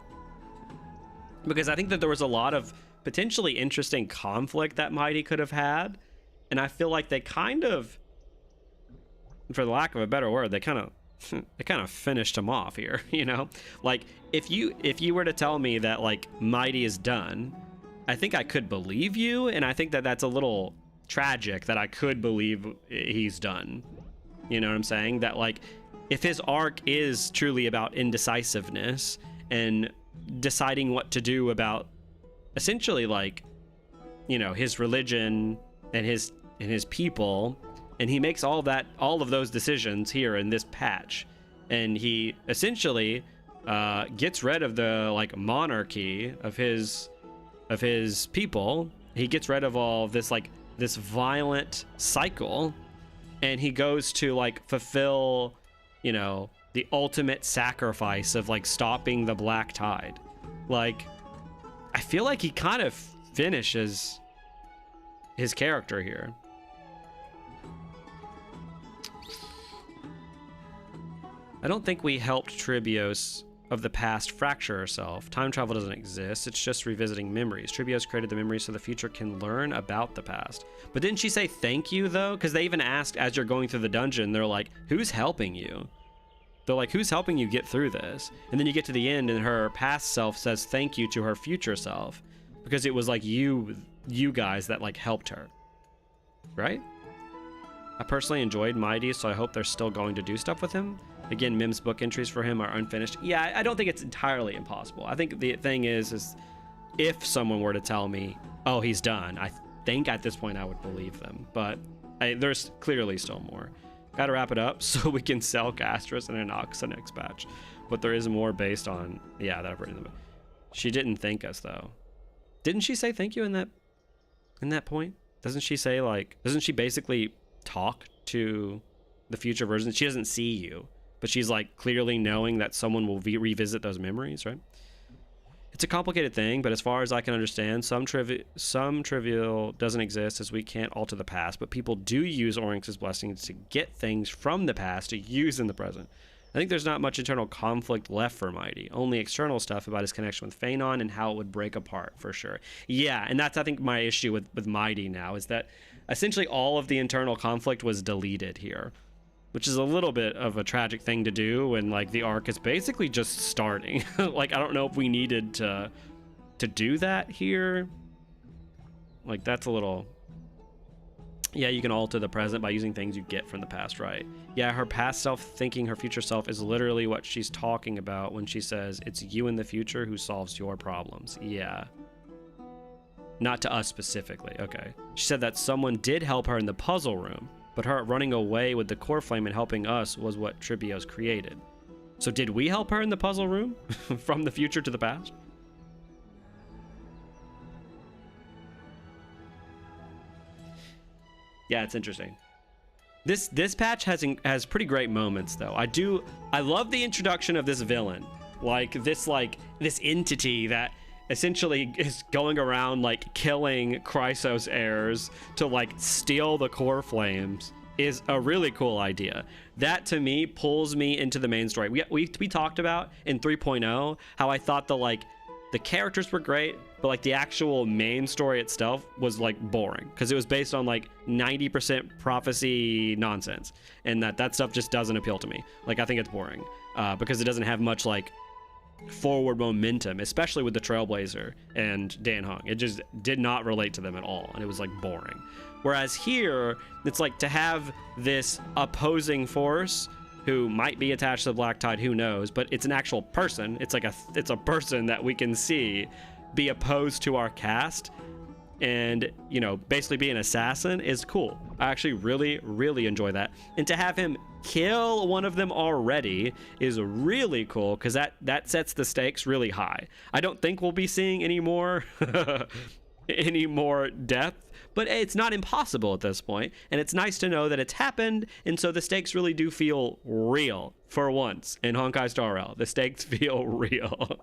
because I think that there was a lot of potentially interesting conflict that Mighty could have had, and I feel like they kind of, for the lack of a better word, they kind of finished him off here, you know? Like, if you were to tell me that, like, Mighty is done, I think I could believe you, and I think that that's a little tragic that I could believe he's done. You know what I'm saying? That, like, if his arc is truly about indecisiveness and deciding what to do about essentially, like, you know, his religion and his people, and he makes all of those decisions here in this patch, and he essentially gets rid of the, like, monarchy of his people. He gets rid of all of this, like, this violent cycle, and he goes to, like, fulfill, you know, the ultimate sacrifice of, like, stopping the Black Tide. Like, I feel like he kind of finishes his character here. I don't think we helped Tribios of the past fracture herself. Time travel doesn't exist. It's just revisiting memories. Tribios created the memories so the future can learn about the past. But didn't she say thank you, though? Because they even asked as you're going through the dungeon, they're like, who's helping you? They're like, who's helping you get through this? And then you get to the end and her past self says thank you to her future self, because it was like you guys that, like, helped her, right? I personally enjoyed Mighty, so I hope they're still going to do stuff with him. Again, Mim's book entries for him are unfinished. Yeah, I don't think it's entirely impossible. I think the thing is if someone were to tell me, oh, he's done, I think at this point I would believe them. But there's clearly still more. Gotta wrap it up so we can sell Castris and Anoxa next batch. But there is more based on, yeah, that I've written them. She didn't thank us, though. Didn't she say thank you in that point? Doesn't she say, like, doesn't she basically talk to the future version. She doesn't see you, but she's like clearly knowing that someone will revisit those memories, right? It's a complicated thing, but as far as I can understand, some trivial doesn't exist, as we can't alter the past, but people do use Oryx's blessings to get things from the past to use in the present. I think there's not much internal conflict left for Mighty, only external stuff about his connection with Phanon and how it would break apart, for sure. Yeah, and that's, I think, my issue with Mighty now, is that essentially all of the internal conflict was deleted here, which is a little bit of a tragic thing to do when, like, the arc is basically just starting. Like, I don't know if we needed to do that here. Like, that's a little... Yeah, you can alter the present by using things you get from the past, right? Yeah, her past self thinking her future self is literally what she's talking about when she says, it's you in the future who solves your problems. Yeah. Not to us specifically, okay. She said that someone did help her in the puzzle room, but her running away with the core flame and helping us was what Tribios created. So did we help her in the puzzle room? From the future to the past? Yeah, it's interesting. This patch has pretty great moments though. I love the introduction of this villain. Like this entity that essentially is going around like killing Chrysos heirs to like steal the core flames is a really cool idea. That to me pulls me into the main story. We talked about in 3.0 how I thought the characters were great, but like the actual main story itself was like boring because it was based on like 90% prophecy nonsense, and that stuff just doesn't appeal to me. Like I think it's boring because it doesn't have much like forward momentum, especially with the Trailblazer and Dan Hung. It just did not relate to them at all, and it was like boring. Whereas here, it's like to have this opposing force who might be attached to the Black Tide, who knows, but it's an actual person. It's like it's a person that we can see be opposed to our cast, and you know, basically be an assassin is cool. I actually really enjoy that, and to have him kill one of them already is really cool because that sets the stakes really high. I don't think we'll be seeing any more death, but it's not impossible at this point, and it's nice to know that it's happened, and so the stakes really do feel real for once in Honkai Star Rail. The stakes feel real.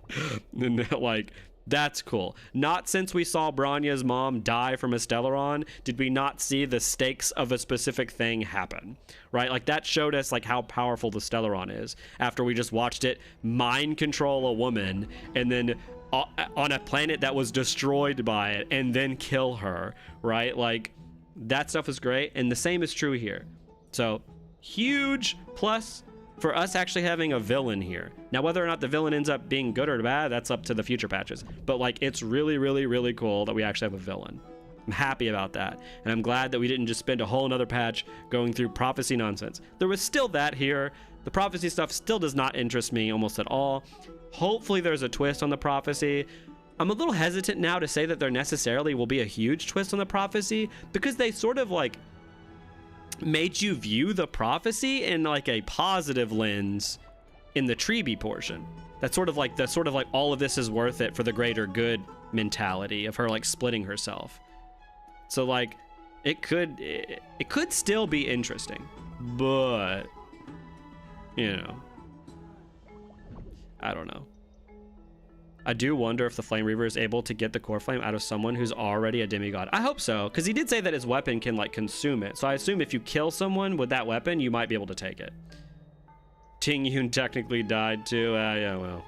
And like, that's cool. Not since we saw Branya's mom die from a Stellaron did we not see the stakes of a specific thing happen, right? Like that showed us like how powerful the Stellaron is after we just watched it mind control a woman and then on a planet that was destroyed by it and then kill her, right? Like that stuff is great, and the same is true here. So huge plus for us actually having a villain here. Now whether or not the villain ends up being good or bad, that's up to the future patches, but like it's really cool that we actually have a villain. I'm happy about that, and I'm glad that we didn't just spend a whole another patch going through prophecy nonsense. There was still that here. The prophecy stuff still does not interest me almost at all. Hopefully there's a twist on the prophecy. I'm a little hesitant now to say that there necessarily will be a huge twist on the prophecy because they sort of like made you view the prophecy in like a positive lens in the Tribi portion. That's sort of like all of this is worth it for the greater good mentality of her like splitting herself. So like it could still be interesting, but you know, I don't know. I do wonder if the Flame Reaver is able to get the core flame out of someone who's already a demigod. I hope so, because he did say that his weapon can like consume it. So I assume if you kill someone with that weapon, you might be able to take it. Ting Yun technically died too. Yeah, well.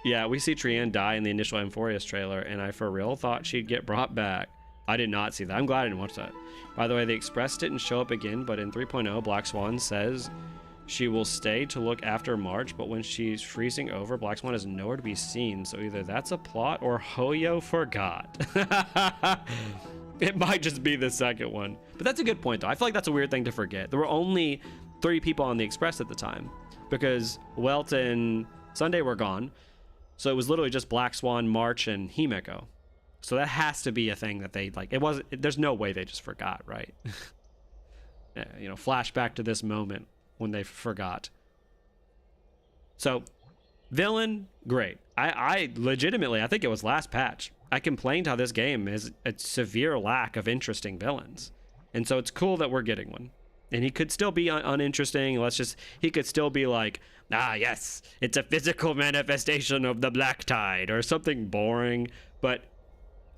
Yeah, we see Trian die in the initial Amphorius trailer, and I for real thought she'd get brought back. I did not see that. I'm glad I didn't watch that. By the way, the Express didn't show up again, but in 3.0, Black Swan says she will stay to look after March, but when she's freezing over, Black Swan is nowhere to be seen, so either that's a plot or Hoyo forgot. It might just be the second one. But that's a good point, though. I feel like that's a weird thing to forget. There were only 3 people on the Express at the time, because Welt and Sunday were gone, so it was literally just Black Swan, March, and Himeko. So that has to be a thing that they, like, there's no way they just forgot, right? You know, flashback to this moment when they forgot. So villain, great. I legitimately, I think it was last patch, I complained how this game is a severe lack of interesting villains, And so it's cool that we're getting one. And he could still be uninteresting. He could still be like, ah, yes, it's a physical manifestation of the Black Tide or something boring. But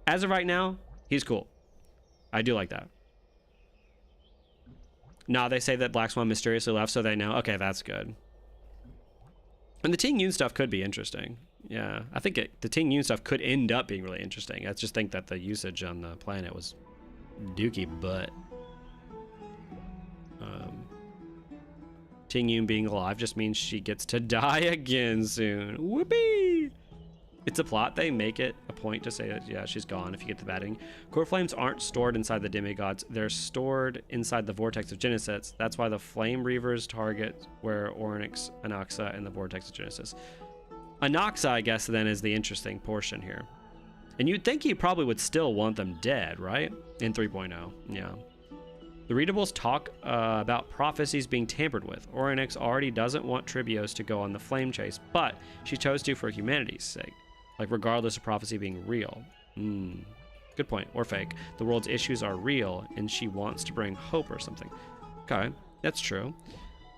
as of right now, he's cool. I do like that. Now they say that Black Swan mysteriously left, so they know. Okay, that's good. And the Ting Yun stuff could be interesting. Yeah, I think the Ting Yun stuff could end up being really interesting. I just think that the usage on the planet was dookie butt. Ting Yun being alive just means she gets to die again soon. Whoopee! It's a plot. They make it a point to say that, yeah, she's gone if you get the batting. Core flames aren't stored inside the demigods. They're stored inside the vortex of Genesis. That's why the flame reavers target where Oryx, Anaxa, and the vortex of Genesis. Anaxa, I guess, then is the interesting portion here. And you'd think he probably would still want them dead, right? In 3.0, yeah. The readables talk about prophecies being tampered with. Oryx already doesn't want Tribios to go on the flame chase, but she chose to for humanity's sake. Like, regardless of prophecy being real. Good point. Or fake. The world's issues are real, and she wants to bring hope or something. Okay, that's true.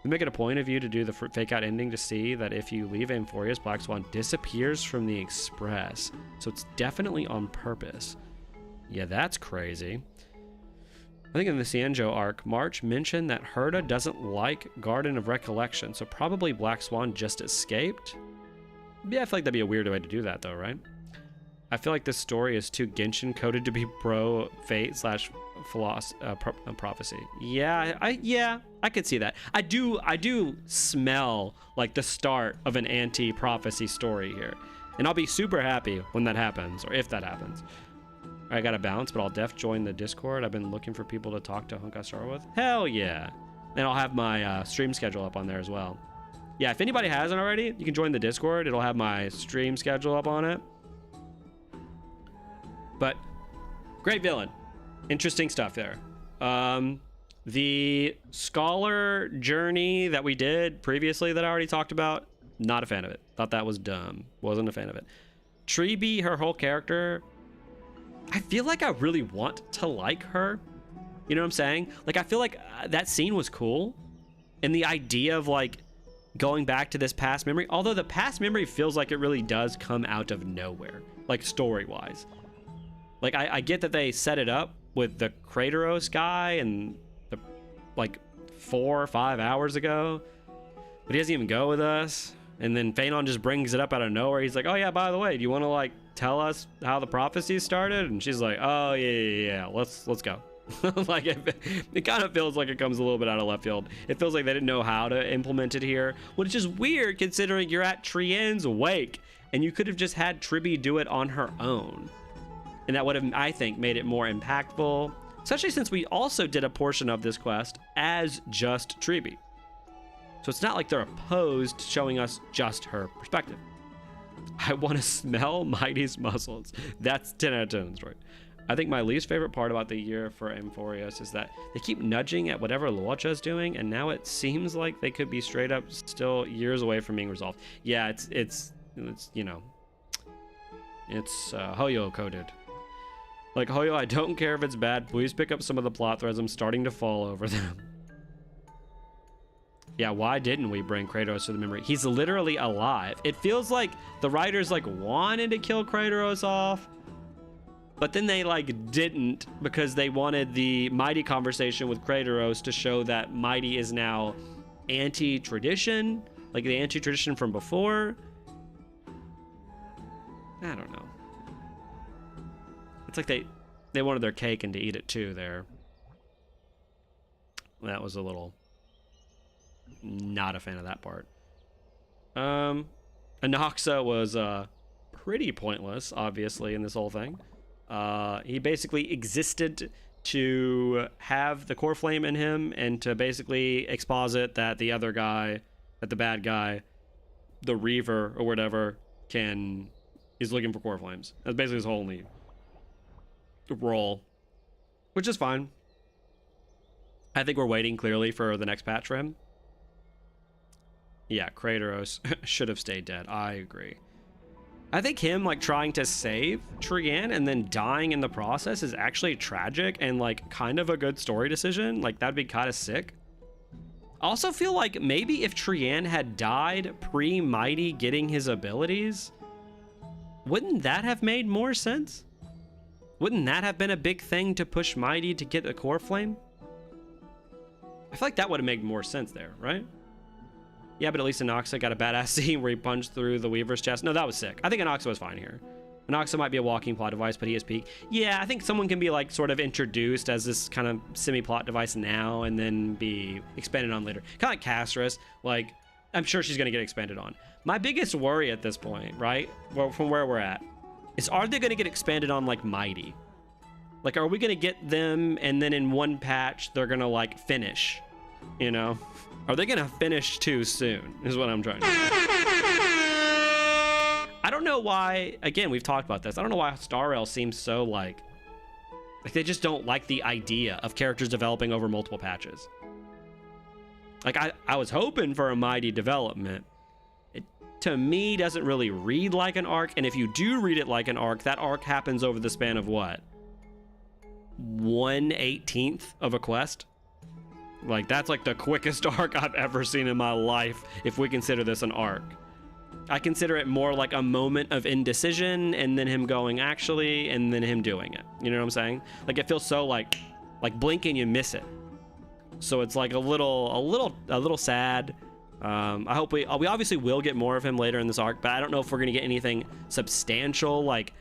We make it a point of view to do the fake out ending to see that if you leave Amphorius, Black Swan disappears from the Express. So it's definitely on purpose. Yeah, that's crazy. I think in the Cienjo arc, March mentioned that Herda doesn't like Garden of Recollection, so probably Black Swan just escaped. Yeah, I feel like that'd be a weird way to do that, though, right? I feel like this story is too Genshin coded to be pro fate / prophecy. Yeah, I could see that. I do smell like the start of an anti-prophecy story here, and I'll be super happy when that happens, or if that happens. I gotta bounce, but I'll join the Discord. I've been looking for people to talk to Honkai Star with. Hell yeah. And I'll have my stream schedule up on there as well. Yeah, if anybody hasn't already, you can join the Discord. It'll have my stream schedule up on it. But great villain. Interesting stuff there. The scholar journey that we did previously that I already talked about, not a fan of it. Thought that was dumb. Wasn't a fan of it. Treeby, her whole character, I feel like I really want to like her. You know what I'm saying? Like, I feel like that scene was cool. And the idea of, like, going back to this past memory, although the past memory feels like it really does come out of nowhere, like, story-wise. Like, I get that they set it up with the Kratos guy and, like, 4 or 5 hours ago. But he doesn't even go with us. And then Phanon just brings it up out of nowhere. He's like, oh, yeah, by the way, do you want to, like, tell us how the prophecy started? And she's like, oh, yeah, let's go. Like, it kind of feels like it comes a little bit out of left field. It feels like they didn't know how to implement it here, which is weird considering you're at Trienne's wake, and you could have just had Tribby do it on her own. And that would have, I think, made it more impactful, especially since we also did a portion of this quest as just Tribby. So it's not like they're opposed to showing us just her perspective. I want to smell Mighty's muscles. That's 10 out of 10 in the story. I think my least favorite part about the year for Amphorius is that they keep nudging at whatever Luocha's doing, and now it seems like they could be straight up still years away from being resolved. Yeah, it's you know, it's Hoyo coded. Like, Hoyo, I don't care if it's bad. Please pick up some of the plot threads. I'm starting to fall over them. Yeah, why didn't we bring Kratos to the memory? He's literally alive. It feels like the writers, like, wanted to kill Kratos off, but then they, like, didn't because they wanted the Mighty conversation with Kratos to show that Mighty is now anti-tradition, like the anti-tradition from before. I don't know. It's like they wanted their cake and to eat it too there. That was a little... not a fan of that part. Anaxa was pretty pointless, obviously, in this whole thing. He basically existed to have the core flame in him and to basically exposit that the other guy, that the bad guy, the Reaver or whatever, is looking for core flames. That's basically his whole only role, which is fine. I think we're waiting clearly for the next patch for him. Yeah, Kratos should have stayed dead. I agree. I think him like trying to save Trian and then dying in the process is actually tragic and like kind of a good story decision. Like that'd be kind of sick. I also feel like maybe if Trian had died pre-Mighty getting his abilities, wouldn't that have made more sense? Wouldn't that have been a big thing to push Mighty to get the core flame? I feel like that would have made more sense there, right? Yeah, but at least Anoxa got a badass scene where he punched through the Weaver's chest. No, that was sick. I think Anoxa was fine here. Anoxa might be a walking plot device, but he is peak. Yeah, I think someone can be like sort of introduced as this kind of semi-plot device now and then be expanded on later. Kind of like Castris. Like, I'm sure she's going to get expanded on. My biggest worry at this point, right, well, from where we're at, is are they going to get expanded on like Mighty? Like, are we going to get them and then in one patch they're going to like finish, you know? Are they gonna finish too soon, is what I'm trying to say. I don't know why, again, we've talked about this. I don't know why Star Rail seems so like they just don't like the idea of characters developing over multiple patches. Like, I was hoping for a Mighty development. It, to me, doesn't really read like an arc, and if you do read it like an arc, that arc happens over the span of what? 1/18 of a quest? Like, that's like the quickest arc I've ever seen in my life, if we consider this an arc. I consider it more like a moment of indecision, and then him going actually, and then him doing it. You know what I'm saying? Like, it feels so like blink and you miss it. So it's like a little sad. I hope we obviously will get more of him later in this arc, but I don't know if we're gonna get anything substantial, like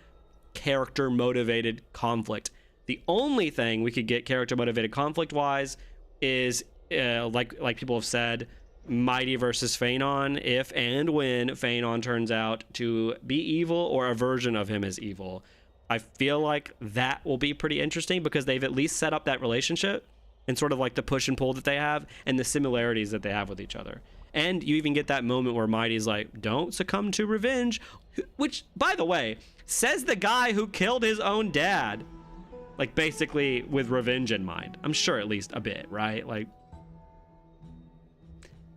character motivated conflict. The only thing we could get character motivated conflict wise is like people have said, Mighty versus Phanon, if and when Phanon turns out to be evil or a version of him is evil. I feel like that will be pretty interesting because they've at least set up that relationship and sort of like the push and pull that they have and the similarities that they have with each other. And you even get that moment where Mighty's like, don't succumb to revenge, which, by the way, says the guy who killed his own dad. Like, basically with revenge in mind. I'm sure at least a bit, right? Like,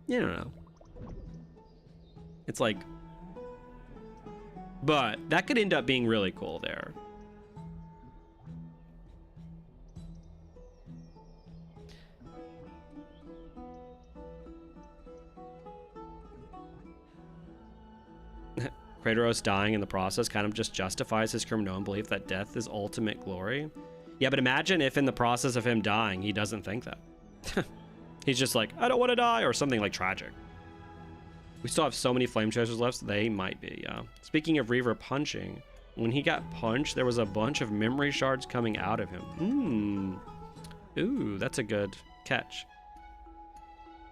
you don't know. It's like, but that could end up being really cool there. Kratos dying in the process kind of just justifies his criminal belief that death is ultimate glory. Yeah, but imagine if in the process of him dying, he doesn't think that. He's just like, I don't want to die, or something like tragic. We still have so many flame chasers left, so they might be, yeah. Speaking of Reaver punching, when he got punched, there was a bunch of memory shards coming out of him. Ooh, that's a good catch.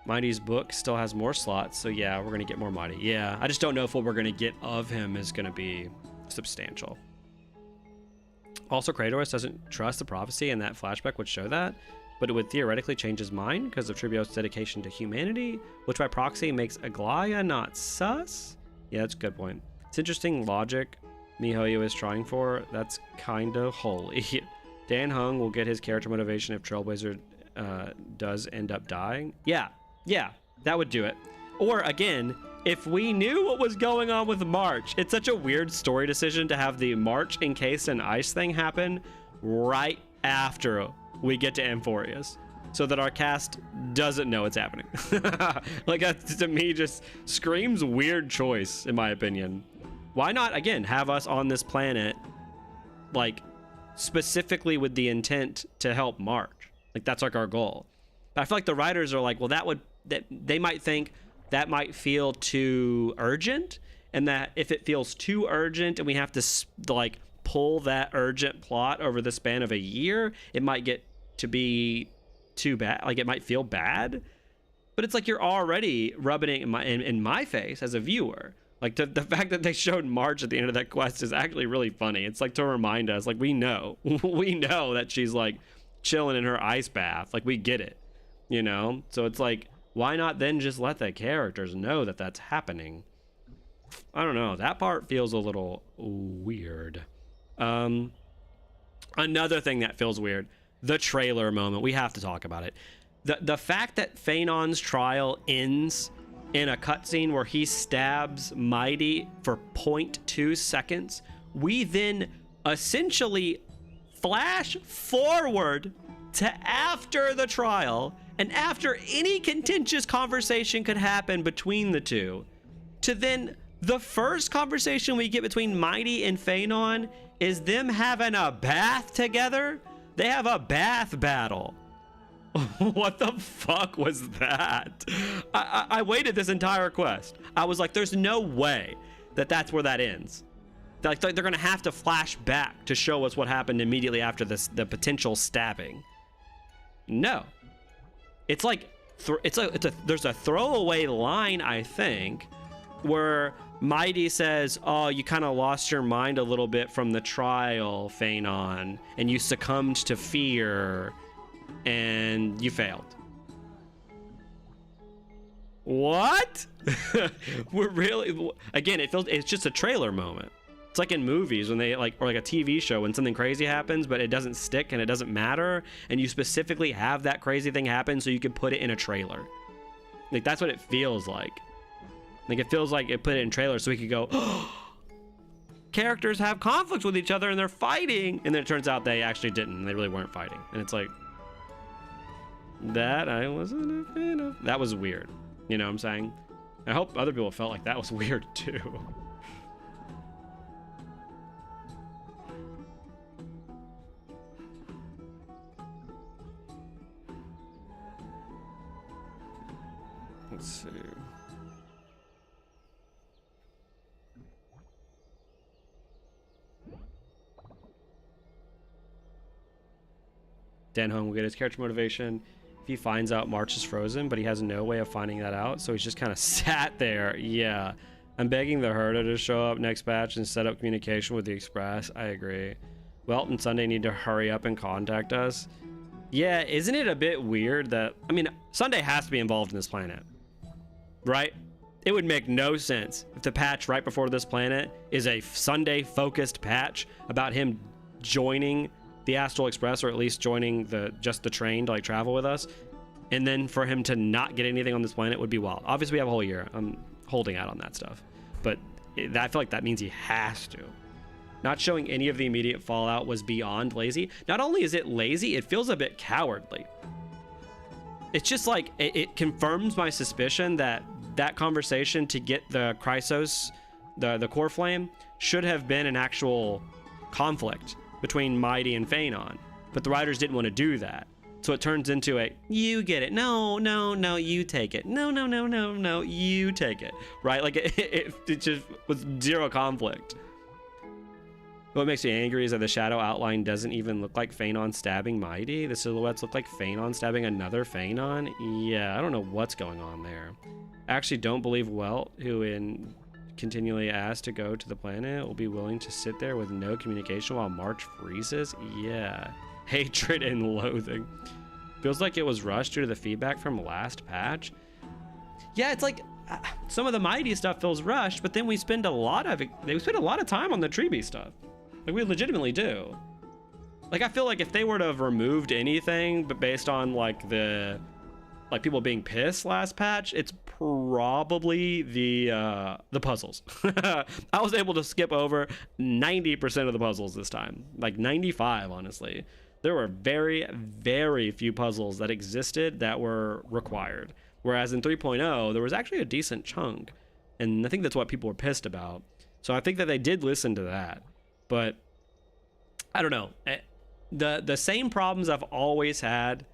Mighty's book still has more slots, so yeah, we're going to get more Mighty. Yeah, I just don't know if what we're going to get of him is going to be substantial. Also, Kratos doesn't trust the prophecy, and that flashback would show that, but it would theoretically change his mind because of Trivios' dedication to humanity, which by proxy makes Aglaya not sus? Yeah, that's a good point. It's interesting logic MiHoYo is trying for. That's kind of holy. Dan Hung will get his character motivation if Trailblazer does end up dying. Yeah, that would do it. Or, again, if we knew what was going on with March, it's such a weird story decision to have the March encased in ice thing happen right after we get to Amphorius, so that our cast doesn't know it's happening. Like, that to me just screams weird choice, in my opinion. Why not, again, have us on this planet, like, specifically with the intent to help March? Like, that's like our goal. But I feel like the writers are like, well, that they might think that might feel too urgent, and that if it feels too urgent and we have to like pull that urgent plot over the span of a year, it might get to be too bad. Like, it might feel bad, but it's like you're already rubbing it in my face as a viewer. Like, the fact that they showed March at the end of that quest is actually really funny. It's like to remind us, like, we know that she's like chilling in her ice bath. Like, we get it, you know? So it's like, why not then just let the characters know that that's happening? I don't know. That part feels a little weird. Another thing that feels weird, the trailer moment. We have to talk about it. The fact that Phanon's trial ends in a cutscene where he stabs Mighty for 0.2 seconds. We then essentially flash forward to after the trial and after any contentious conversation could happen between the two, to then the first conversation we get between Mighty and Phanon is them having a bath together. They have a bath battle. What the fuck was that? I waited this entire quest. I was like, there's no way that that's where that ends. Like they're gonna have to flash back to show us what happened immediately after this, the potential stabbing. No, it's like there's a throwaway line, I think, where Mighty says, "Oh, you kind of lost your mind a little bit from the trial, Phanon, and you succumbed to fear, and you failed." What? We're really, again, it's just a trailer moment. It's like in movies when they or like a TV show when something crazy happens, but it doesn't stick and it doesn't matter, and you specifically have that crazy thing happen so you can put it in a trailer. Like, that's what it feels like. Like, it feels like it put it in trailers so we could go, oh, characters have conflicts with each other and they're fighting, and then it turns out they actually didn't. They really weren't fighting, and it's like, that I wasn't a fan of. That was weird. You know what I'm saying? I hope other people felt like that was weird too. Let's see. Dan Hung will get his character motivation if he finds out March is frozen, but he has no way of finding that out, so he's just kind of sat there. Yeah, I'm begging the herder to show up next batch and set up communication with the Express. I agree. Welt and Sunday need to hurry up and contact us. Yeah, isn't it a bit weird that, I mean, Sunday has to be involved in this planet, right? It would make no sense if the patch right before this planet is a Sunday focused patch about him joining the Astral Express, or at least joining just the train to like travel with us, and then for him to not get anything on this planet would be wild. Obviously we have a whole year. I'm holding out on that stuff, but I feel like that means he has to. Not showing any of the immediate fallout was beyond lazy. Not only is it lazy, it feels a bit cowardly. It's just like it confirms my suspicion that that conversation to get the Chrysos, the core flame, should have been an actual conflict between Mighty and Phanon, but the writers didn't want to do that, so it turns into a you get it, no, you take it, no, you take it, right? Like it just was zero conflict. What makes me angry is that the shadow outline doesn't even look like Phanon stabbing Mighty. The silhouettes look like Phanon stabbing another Phanon. Yeah, I don't know what's going on there. I actually don't believe Welt, who continually asked to go to the planet, will be willing to sit there with no communication while March freezes. Yeah, hatred and loathing. Feels like it was rushed due to the feedback from last patch. Yeah, it's like some of the Mighty stuff feels rushed, but then we spend a lot of time on the Treeby stuff. Like, we legitimately do. Like, I feel like if they were to have removed anything, but based on like people being pissed last patch, it's probably the puzzles. I was able to skip over 90% of the puzzles this time, like 95, honestly. There were very, very few puzzles that existed that were required. Whereas in 3.0, there was actually a decent chunk. And I think that's what people were pissed about. So I think that they did listen to that. But I don't know. The same problems I've always had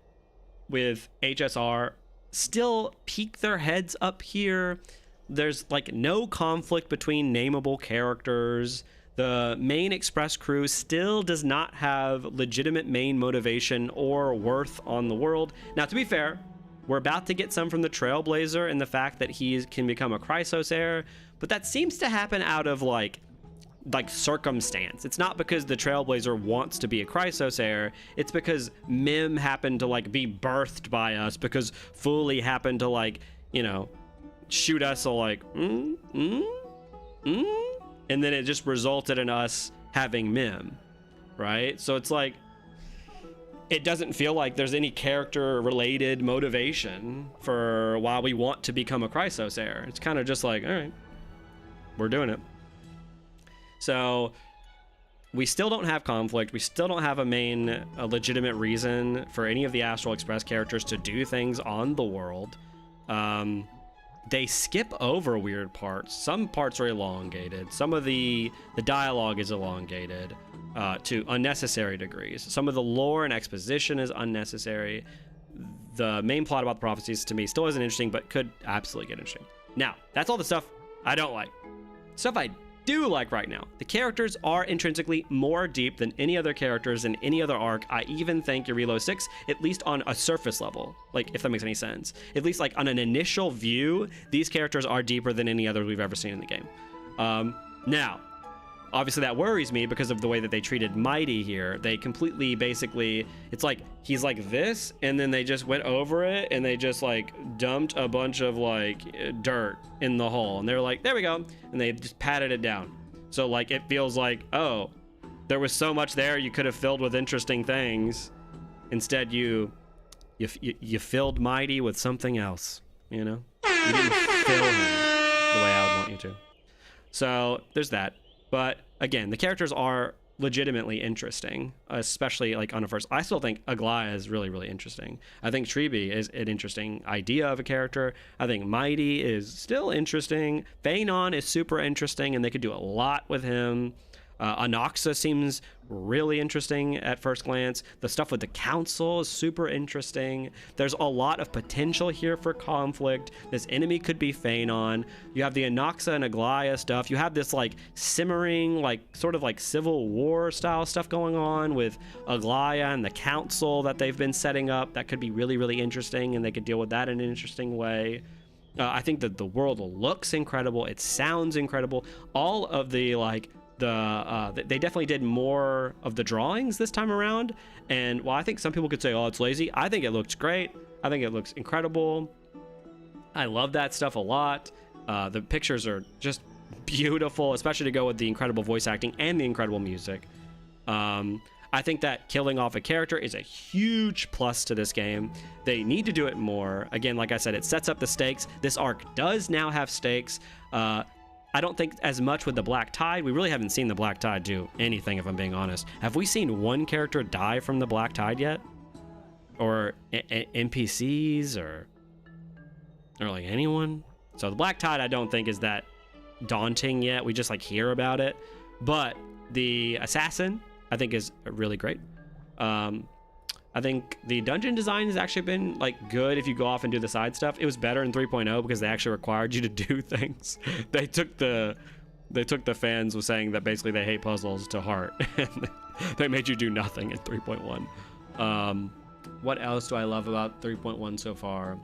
with HSR still peek their heads up here. There's like no conflict between nameable characters. The main Express crew still does not have legitimate main motivation or worth on the world. Now, to be fair, we're about to get some from the Trailblazer and the fact that he can become a Chrysos heir, but that seems to happen out of like circumstance. It's not because the Trailblazer wants to be a Chrysos heir. It's because Mim happened to like be birthed by us, because Fully happened to like, you know, shoot us all like, and then it just resulted in us having Mim, right? So it's like, it doesn't feel like there's any character related motivation for why we want to become a Chrysos heir. It's kind of just like, all right, we're doing it. So we still don't have conflict. We still don't have a legitimate reason for any of the Astral Express characters to do things on the world. They skip over weird parts. Some parts are elongated. Some of the dialogue is elongated to unnecessary degrees. Some of the lore and exposition is unnecessary. The main plot about the prophecies to me still isn't interesting, but could absolutely get interesting. Now, that's all the stuff I don't like. Stuff I do like right now. The characters are intrinsically more deep than any other characters in any other arc. I even think Eurilo 6, at least on a surface level, like if that makes any sense, at least like on an initial view, these characters are deeper than any others we've ever seen in the game. Now, obviously that worries me because of the way that they treated Mighty here. They completely, basically, it's like he's like this, and then they just went over it and they just like dumped a bunch of like dirt in the hole, and they're like, there we go, and they just patted it down. So like it feels like, oh, there was so much there you could have filled with interesting things. Instead you filled Mighty with something else, you know? You didn't fill him the way I would want you to. So there's that. But again, the characters are legitimately interesting, especially like on a first. I still think Aglaya is really, really interesting. I think Treeby is an interesting idea of a character. I think Mighty is still interesting. Phanon is super interesting, and they could do a lot with him. Anoxa seems really interesting at first glance. The stuff with the council is super interesting. There's a lot of potential here for conflict. This enemy could be Phanon. You have the Anoxa and Aglaya stuff. You have this like simmering, like sort of like Civil War style stuff going on with Aglaya and the council that they've been setting up. That could be really, really interesting, and they could deal with that in an interesting way. I think that the world looks incredible. It sounds incredible. All of the like they definitely did more of the drawings this time around, and while I think some people could say, oh, it's lazy, I think it looks great. I think it looks incredible. I love that stuff a lot. The pictures are just beautiful, especially to go with the incredible voice acting and the incredible music. I think that killing off a character is a huge plus to this game. They need to do it more. Again, like I said, it sets up the stakes. This arc does now have stakes. I don't think as much with the Black Tide. We really haven't seen the Black Tide do anything, if I'm being honest. Have we seen one character die from the Black Tide yet? Or NPCs or like anyone? So the Black Tide I don't think is that daunting yet. We just like hear about it. But the Assassin I think is really great. I think the dungeon design has actually been like good if you go off and do the side stuff. It was better in 3.0 because they actually required you to do things. They took the fans with saying that basically they hate puzzles to heart, and they made you do nothing in 3.1. What else do I love about 3.1 so far?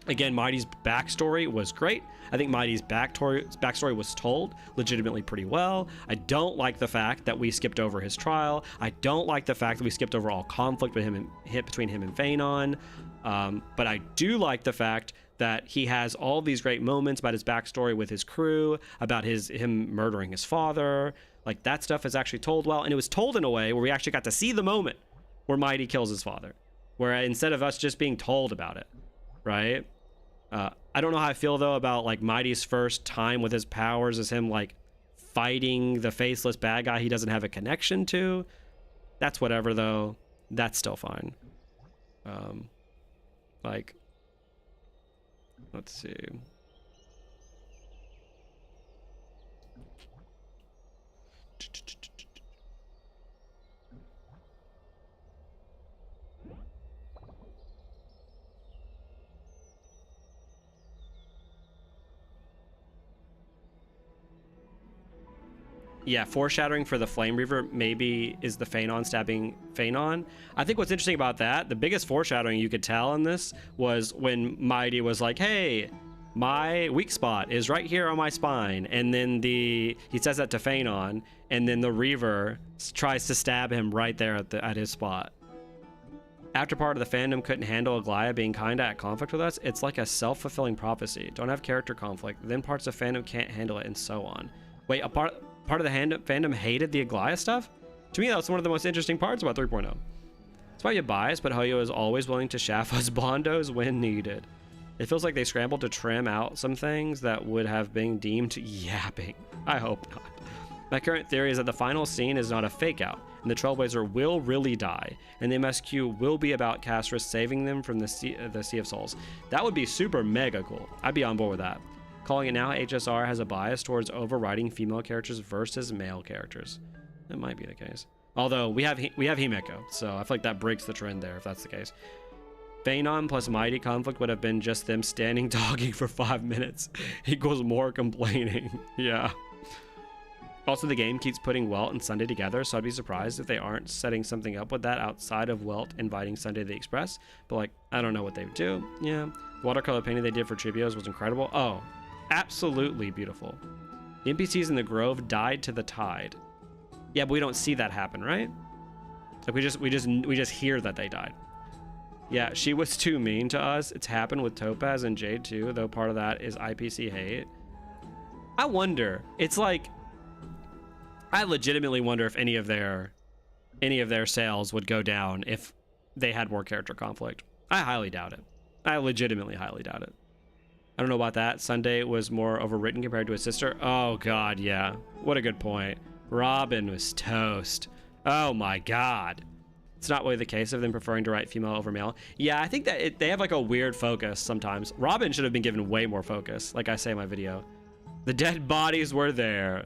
Again, Mighty's backstory was great. I think Mighty's backstory was told legitimately pretty well. I don't like the fact that we skipped over his trial. I don't like the fact that we skipped over all conflict with between him and Phanon. But I do like the fact that he has all these great moments about his backstory with his crew, about him murdering his father. Like, that stuff is actually told well, and it was told in a way where we actually got to see the moment where Mighty kills his father, where instead of us just being told about it, right? I don't know how I feel though about like Mighty's first time with his powers as him like fighting the faceless bad guy he doesn't have a connection to. That's whatever though. That's still fine. Like, let's see. Yeah, foreshadowing for the Flame Reaver maybe is the Phanon stabbing Phanon. I think what's interesting about that, the biggest foreshadowing you could tell in this was when Mighty was like, hey, my weak spot is right here on my spine. And then he says that to Phanon, and then the Reaver tries to stab him right there at his spot. After part of the fandom couldn't handle Aglaya being kinda at conflict with us, it's like a self-fulfilling prophecy. Don't have character conflict, then parts of fandom can't handle it, and so on. Wait, part of the fandom hated the Aglaya stuff? To me, that was one of the most interesting parts about 3.0. It's probably a bias, but Hoyo is always willing to shaft us bondos when needed. It feels like they scrambled to trim out some things that would have been deemed yapping. I hope not. My current theory is that the final scene is not a fake out, and the Trailblazer will really die, and the MSQ will be about Castris saving them from the sea of Souls. That would be super mega cool. I'd be on board with that. Calling it now, HSR has a bias towards overriding female characters versus male characters. That might be the case. Although we have Himeko, so I feel like that breaks the trend there if that's the case. Phanon plus Mighty conflict would have been just them standing talking for 5 minutes equals more complaining. Yeah. Also, the game keeps putting Welt and Sunday together, so I'd be surprised if they aren't setting something up with that outside of Welt inviting Sunday to the Express. But like, I don't know what they would do. Yeah. The watercolor painting they did for Trivios was incredible. Oh, absolutely beautiful. The NPCs in the Grove died to the tide. Yeah, but we don't see that happen, right? Like we just hear that they died. Yeah, she was too mean to us. It's happened with Topaz and Jade too, though part of that is IPC hate. I wonder. It's like, I legitimately wonder if any of their sales would go down if they had more character conflict. I highly doubt it. I legitimately highly doubt it. I don't know about that. Sunday was more overwritten compared to his sister. Oh god, yeah. What a good point. Robin was toast. Oh my god. It's not really the case of them preferring to write female over male. Yeah, I think that they have like a weird focus sometimes. Robin should have been given way more focus, like I say in my video. The dead bodies were there.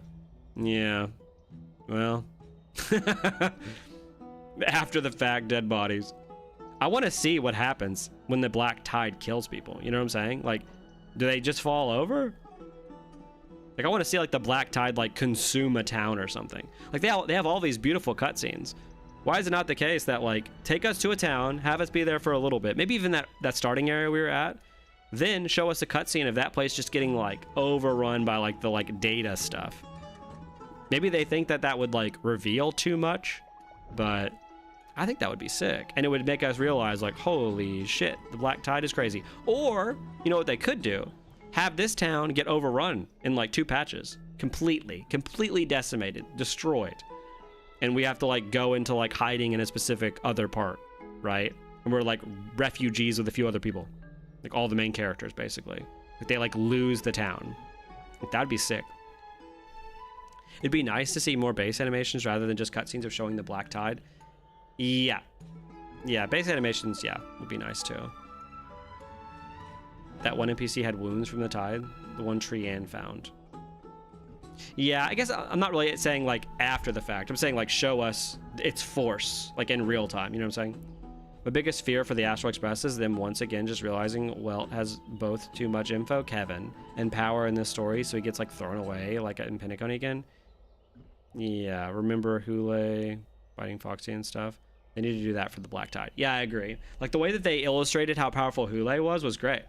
Yeah. Well. After the fact, dead bodies. I want to see what happens when the black tide kills people. You know what I'm saying? Like, do they just fall over? Like, I want to see like the black tide like consume a town or something. Like they have all these beautiful cutscenes. Why is it not the case that like take us to a town, have us be there for a little bit, maybe even that starting area we were at, then show us a cutscene of that place just getting like overrun by like the like data stuff. Maybe they think that that would like reveal too much, but I think that would be sick, and it would make us realize like, holy shit, the black tide is crazy. Or you know what they could do? Have this town get overrun in like 2 patches, completely decimated, destroyed. And we have to like go into like hiding in a specific other part, right? And we're like refugees with a few other people, like all the main characters basically. Like they like lose the town. Like, that'd be sick. It'd be nice to see more base animations rather than just cutscenes of showing the black tide. Yeah, base animations, yeah, would be nice too. That one NPC had wounds from the tide, the one Trian found. Yeah, I guess I'm not really saying like after the fact. I'm saying like show us its force, like in real time. You know what I'm saying? My biggest fear for the Astral Express is them once again just realizing Welt has both too much info, Kevin, and power in this story, so he gets like thrown away like in Pentacone again. Yeah, remember Hule fighting Foxy and stuff? They need to do that for the Black Tide. Yeah, I agree. Like the way that they illustrated how powerful Hule was great.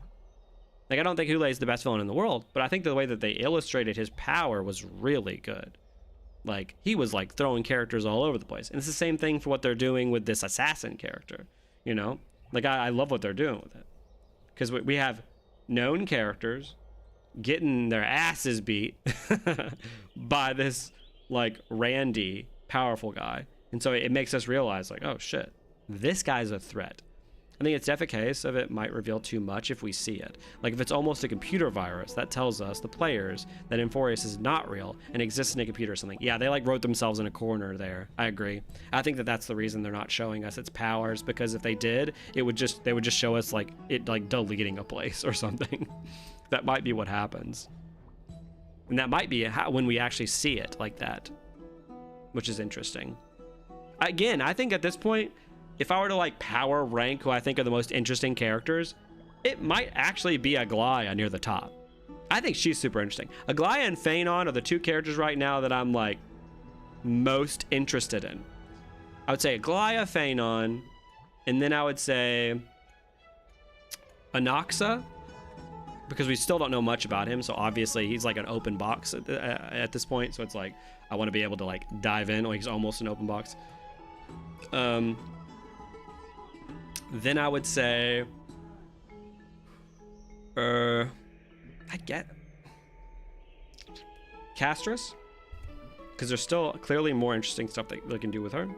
Like, I don't think Hule is the best villain in the world, but I think the way that they illustrated his power was really good. Like, he was, like, throwing characters all over the place. And it's the same thing for what they're doing with this assassin character, you know? Like, I love what they're doing with it. Because we have known characters getting their asses beat by this, like, Randy, powerful guy. And so it makes us realize, like, oh, shit, this guy's a threat. I think it's definitely a case of it might reveal too much if we see it. Like if it's almost a computer virus, that tells us, the players, that Inforius is not real and exists in a computer or something. Yeah, they like wrote themselves in a corner there. I agree. I think that that's the reason they're not showing us its powers, because if they did, they would just show us like it like deleting a place or something. That might be what happens. And that might be when we actually see it like that, which is interesting. Again, I think at this point, if I were to like power rank who I think are the most interesting characters, it might actually be Aglaya near the top. I think she's super interesting. Aglaya and Phanon are the 2 characters right now that I'm like most interested in. I would say Aglaya, Phanon, and then I would say Anaxa, because we still don't know much about him. So obviously he's like an open box at this point. So it's like, I want to be able to like dive in. Like he's almost an open box. Then I would say, I get Castris, because there's still clearly more interesting stuff that they can do with her.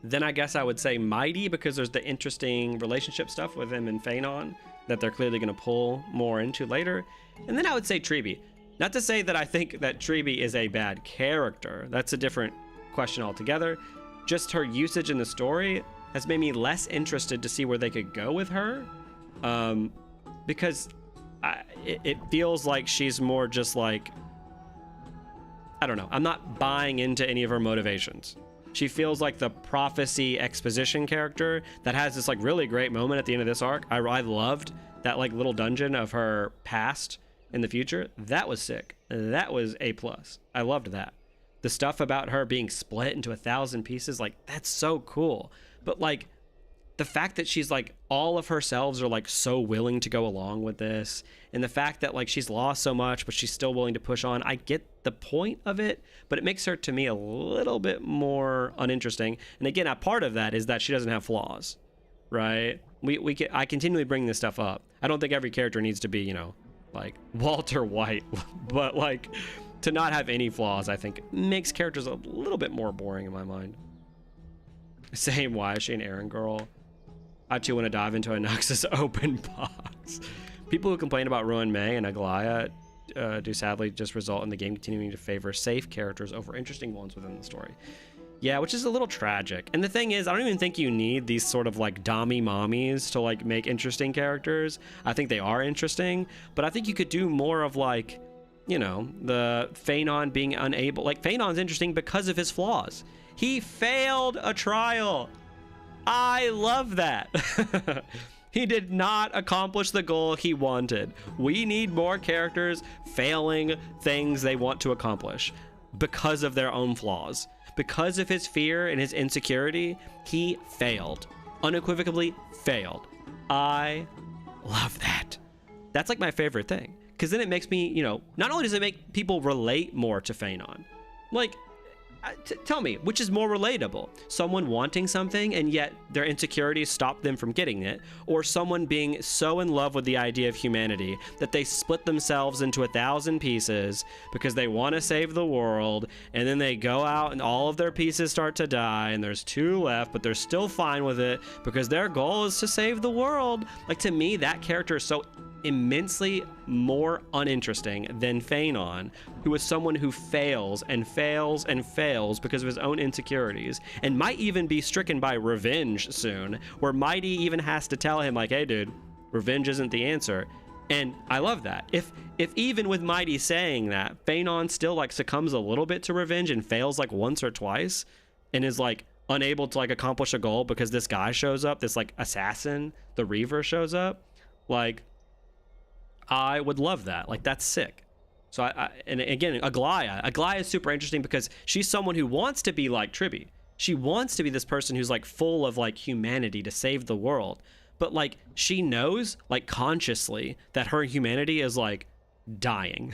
then I guess I would say Mighty, because there's the interesting relationship stuff with him and Phanon that they're clearly going to pull more into later. And then I would say Treeby. Not to say that I think that Treeby is a bad character. That's a different question altogether. Just her usage in the story has made me less interested to see where they could go with her. Because it feels like she's more just like, I don't know. I'm not buying into any of her motivations. She feels like the prophecy exposition character that has this like really great moment at the end of this arc. I loved that like little dungeon of her past in the future. That was sick. That was A+. I loved that. The stuff about her being split into 1,000 pieces, like that's so cool. But like the fact that she's like all of her selves are like so willing to go along with this, and the fact that like she's lost so much but she's still willing to push on, I get the point of it, but it makes her to me a little bit more uninteresting. And again, a part of that is that she doesn't have flaws, right? I continually bring this stuff up. I don't think every character needs to be, you know, like Walter White, but like to not have any flaws, I think makes characters a little bit more boring in my mind. Same, why is she an errand girl? I too want to dive into a Noxus open box. People who complain about Ruin May and Aglaya do sadly just result in the game continuing to favor safe characters over interesting ones within the story. Yeah, which is a little tragic. And the thing is, I don't even think you need these sort of like dommy mommies to like make interesting characters. I think they are interesting, but I think you could do more of like, you know, the Phanon being unable, like Phanon's interesting because of his flaws. He failed a trial. I love that. He did not accomplish the goal he wanted. We need more characters failing things they want to accomplish because of their own flaws. Because of his fear and his insecurity, he failed. Unequivocally failed. I love that. That's like my favorite thing. Because then it makes me, you know, not only does it make people relate more to Phanon, like, tell me, which is more relatable? Someone wanting something and yet their insecurities stop them from getting it, or someone being so in love with the idea of humanity that they split themselves into 1,000 pieces because they want to save the world, and then they go out and all of their pieces start to die and there's 2 left, but they're still fine with it because their goal is to save the world. Like, to me, that character is so immensely more uninteresting than Phanon, who is someone who fails and fails and fails because of his own insecurities, and might even be stricken by revenge soon, where Mighty even has to tell him like, hey dude, revenge isn't the answer. And I love that. If even with Mighty saying that, Phanon still like succumbs a little bit to revenge and fails like once or twice and is like unable to like accomplish a goal because this guy shows up, this like assassin, the Reaver shows up, like, I would love that. Like, that's sick. So and again, Aglaya is super interesting because she's someone who wants to be like Tribby. She wants to be this person who's like full of like humanity to save the world. But like, she knows like consciously that her humanity is like dying.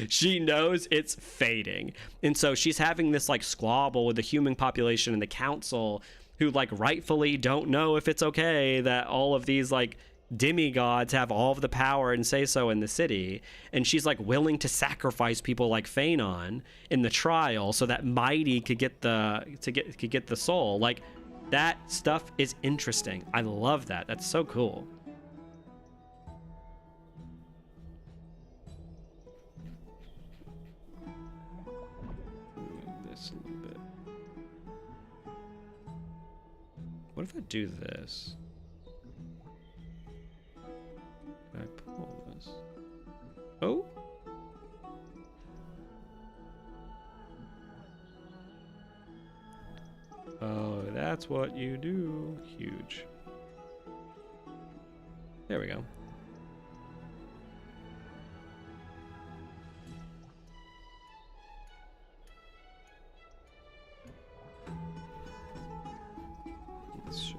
She knows it's fading. And so she's having this like squabble with the human population and the council, who like rightfully don't know if it's okay that all of these like demigods have all of the power and say so in the city, and she's like willing to sacrifice people like Phanon in the trial so that Mighty could get the soul. Like, that stuff is interesting. I love that. That's so cool. Move this a little bit. What if I do this? I pull this. Oh. Oh, that's what you do. Huge. There we go. Let's see.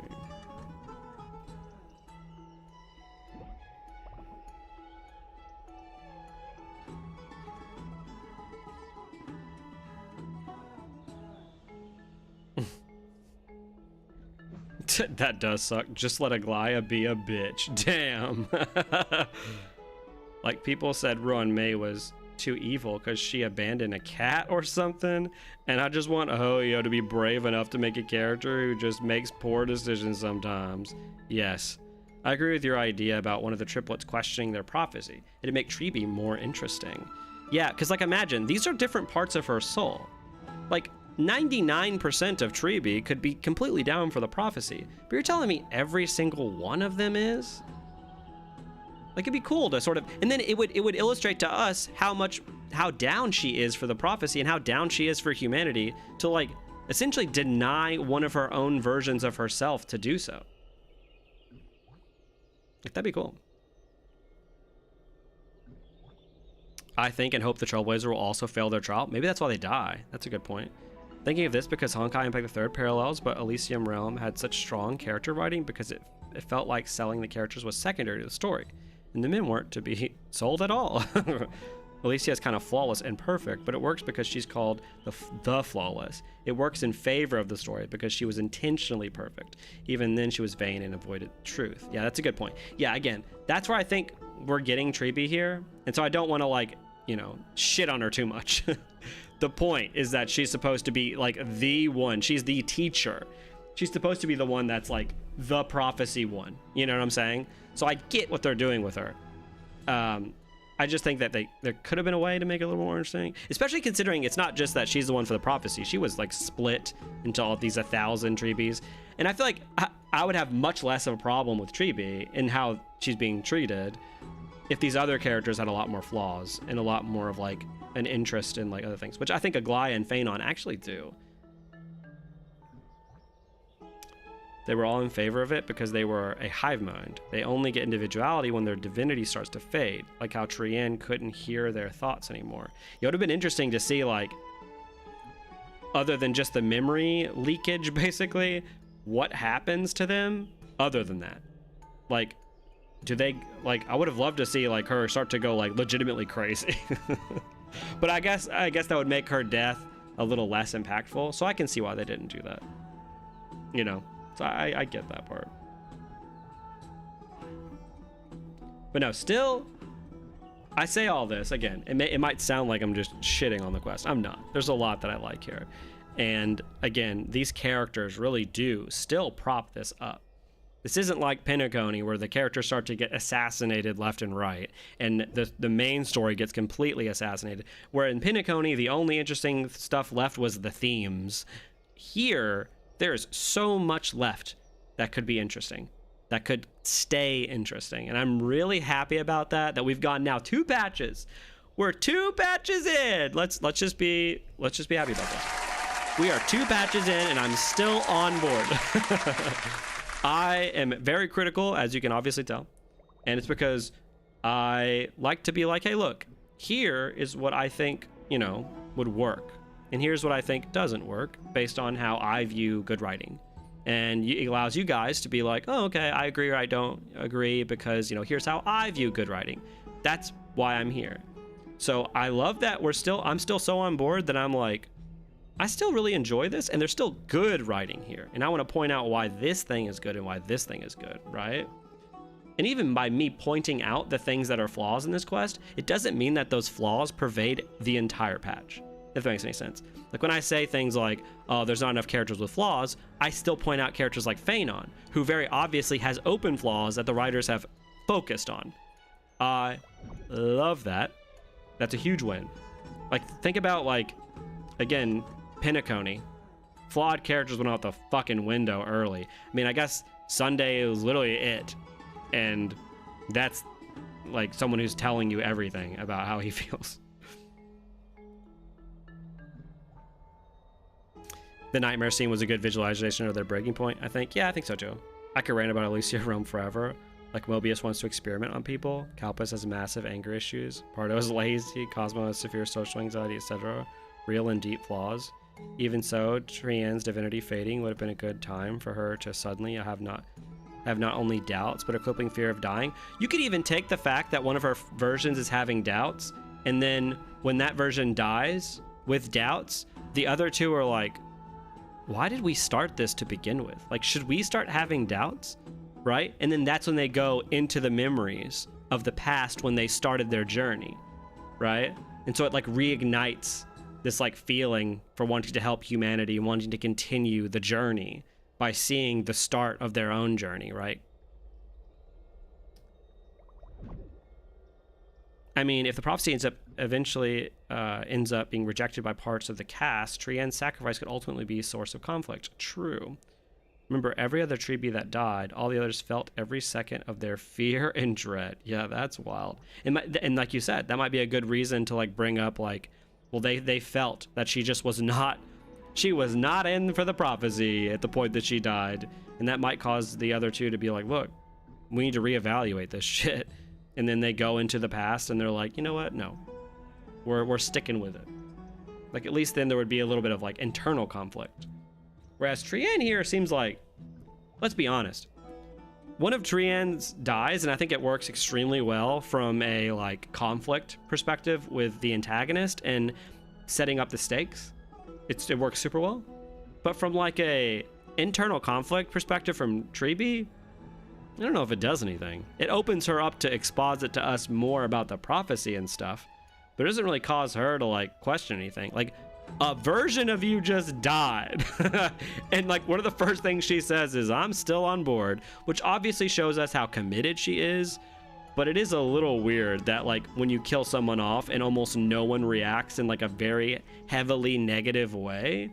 That does suck. Just let Aglaya be a bitch. Damn. Like, people said Ruin May was too evil because she abandoned a cat or something. And I just want Hoyo to be brave enough to make a character who just makes poor decisions sometimes. Yes, I agree with your idea about one of the triplets questioning their prophecy. It'd make Tribi more interesting. Yeah, because like imagine, these are different parts of her soul. Like 99% of Tribi could be completely down for the prophecy, but you're telling me every single one of them is? Like it'd be cool to sort of, and then it would illustrate to us how down she is for the prophecy and how down she is for humanity to like essentially deny one of her own versions of herself to do so. Like that'd be cool. I think and hope the Trailblazer will also fail their trial. Maybe that's why they die. That's a good point. Thinking of this because Honkai and Impact the Third parallels, but Elysium Realm had such strong character writing because it felt like selling the characters was secondary to the story. And the men weren't to be sold at all. Alicia is kind of flawless and perfect, but it works because she's called the flawless. It works in favor of the story because she was intentionally perfect. Even then she was vain and avoided truth. Yeah, that's a good point. Yeah, again, that's where I think we're getting Tribi here. And so I don't want to like, you know, shit on her too much. The point is that she's supposed to be like the one. She's the teacher. She's supposed to be the one that's like the prophecy one. You know what I'm saying? So I get what they're doing with her. I just think that there could have been a way to make it a little more interesting, especially considering it's not just that she's the one for the prophecy. She was like split into all these 1,000 Tribis. And I feel like I would have much less of a problem with Tribi and how she's being treated if these other characters had a lot more flaws and a lot more of like an interest in like other things, which I think Aglaya and Phanon actually do. They were all in favor of it because they were a hive mind. They only get individuality when their divinity starts to fade, like how Trienne couldn't hear their thoughts anymore. It would have been interesting to see, like, other than just the memory leakage, basically, what happens to them other than that. Like, do they, like, I would have loved to see, like, her start to go, like, legitimately crazy. But I guess that would make her death a little less impactful, so I can see why they didn't do that. You know? So I get that part. But no, still, I say all this, again, it might sound like I'm just shitting on the quest. I'm not. There's a lot that I like here. And again, these characters really do still prop this up. This isn't like Penacony where the characters start to get assassinated left and right and the main story gets completely assassinated. Where in Penacony, the only interesting stuff left was the themes. Here, there's so much left that could be interesting, that could stay interesting. And I'm really happy about that we've gone now 2 patches. We're 2 patches in. Let's just be happy about this. We are 2 patches in and I'm still on board. I am very critical, as you can obviously tell. And it's because I like to be like, hey, look, here is what I think, you know, would work. And here's what I think doesn't work based on how I view good writing. And it allows you guys to be like, oh, okay, I agree or I don't agree because, you know, here's how I view good writing. That's why I'm here. So I love that I'm still so on board that I'm like, I still really enjoy this and there's still good writing here. And I want to point out why this thing is good and why this thing is good, right? And even by me pointing out the things that are flaws in this quest, it doesn't mean that those flaws pervade the entire patch. If that makes any sense. Like when I say things like, oh, there's not enough characters with flaws, I still point out characters like Phanon, who very obviously has open flaws that the writers have focused on. I love that. That's a huge win. Like, think about, like, again, Penacony. Flawed characters went out the fucking window early. I mean, I guess Sunday was literally it. And that's, like, someone who's telling you everything about how he feels. The nightmare scene was a good visualization of their breaking point, I think. Yeah, I think so too. I could rant about Elysia Realm forever. Like Mobius wants to experiment on people. Kalpus has massive anger issues. Pardo is lazy. Cosmo has severe social anxiety, etc. Real and deep flaws. Even so, Trienne's divinity fading would have been a good time for her to suddenly have not only doubts, but a crippling fear of dying. You could even take the fact that one of her versions is having doubts, and then when that version dies with doubts, the other 2 are like, why did we start this to begin with? Like, should we start having doubts? Right? And then that's when they go into the memories of the past when they started their journey. Right? And so it like reignites this like feeling for wanting to help humanity and wanting to continue the journey by seeing the start of their own journey, right? I mean, if the prophecy eventually ends up being rejected by parts of the cast, Trienne's sacrifice could ultimately be a source of conflict. True. Remember, every other Treebie that died, all the others felt every second of their fear and dread. Yeah, that's wild. And like you said, that might be a good reason to like bring up like, well, they felt that she was not in for the prophecy at the point that she died. And that might cause the other two to be like, look, we need to reevaluate this shit. And then they go into the past and they're like, you know what? No, we're sticking with it. Like, at least then there would be a little bit of like internal conflict. Whereas Trienne here seems like, let's be honest, one of Trienne's dies, and I think it works extremely well from a like conflict perspective with the antagonist and setting up the stakes. It works super well. But from like a internal conflict perspective from Treebie, I don't know if it does anything. It opens her up to exposit to us more about the prophecy and stuff, but it doesn't really cause her to like question anything. Like, a version of you just died. And like one of the first things she says is, I'm still on board, which obviously shows us how committed she is. But it is a little weird that like when you kill someone off and almost no one reacts in like a very heavily negative way,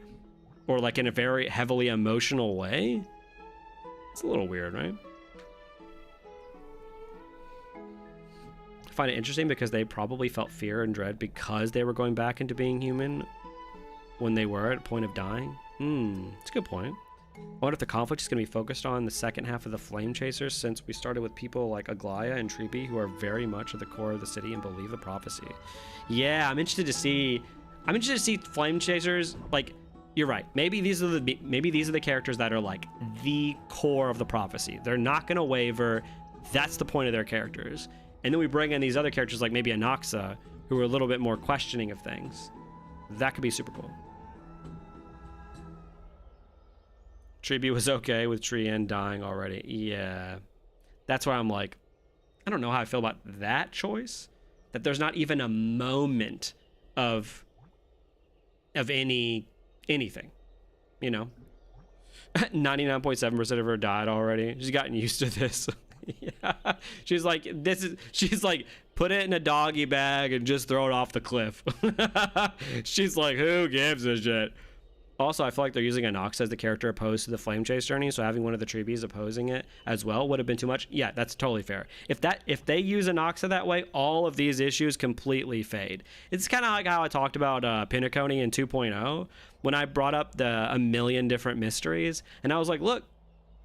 or like in a very heavily emotional way. It's a little weird, right? I find it interesting because they probably felt fear and dread because they were going back into being human when they were at a point of dying. It's a good point. I wonder if the conflict is going to be focused on the second half of the Flame Chasers, since we started with people like Aglaya and Treebie who are very much at the core of the city and believe the prophecy. Yeah, I'm interested to see Flame Chasers. Like, you're right. Maybe these are the characters that are like the core of the prophecy. They're not going to waver. That's the point of their characters. And then we bring in these other characters like maybe Anaxa, who are a little bit more questioning of things. That could be super cool. Treebie was okay with Trienne dying already. Yeah. That's why I'm like, I don't know how I feel about that choice. That there's not even a moment of anything. You know? 99.7% of her died already. She's gotten used to this. Yeah. She's like, put it in a doggy bag and just throw it off the cliff. She's like, who gives a shit? Also, I feel like they're using Anaxa as the character opposed to the Flame Chase journey, so having one of the Treebies opposing it as well would have been too much. Yeah, that's totally fair. If they use Anaxa that way, all of these issues completely fade. It's kind of like how I talked about Pinnaconey in 2.0 when I brought up a million different mysteries, and I was like, look,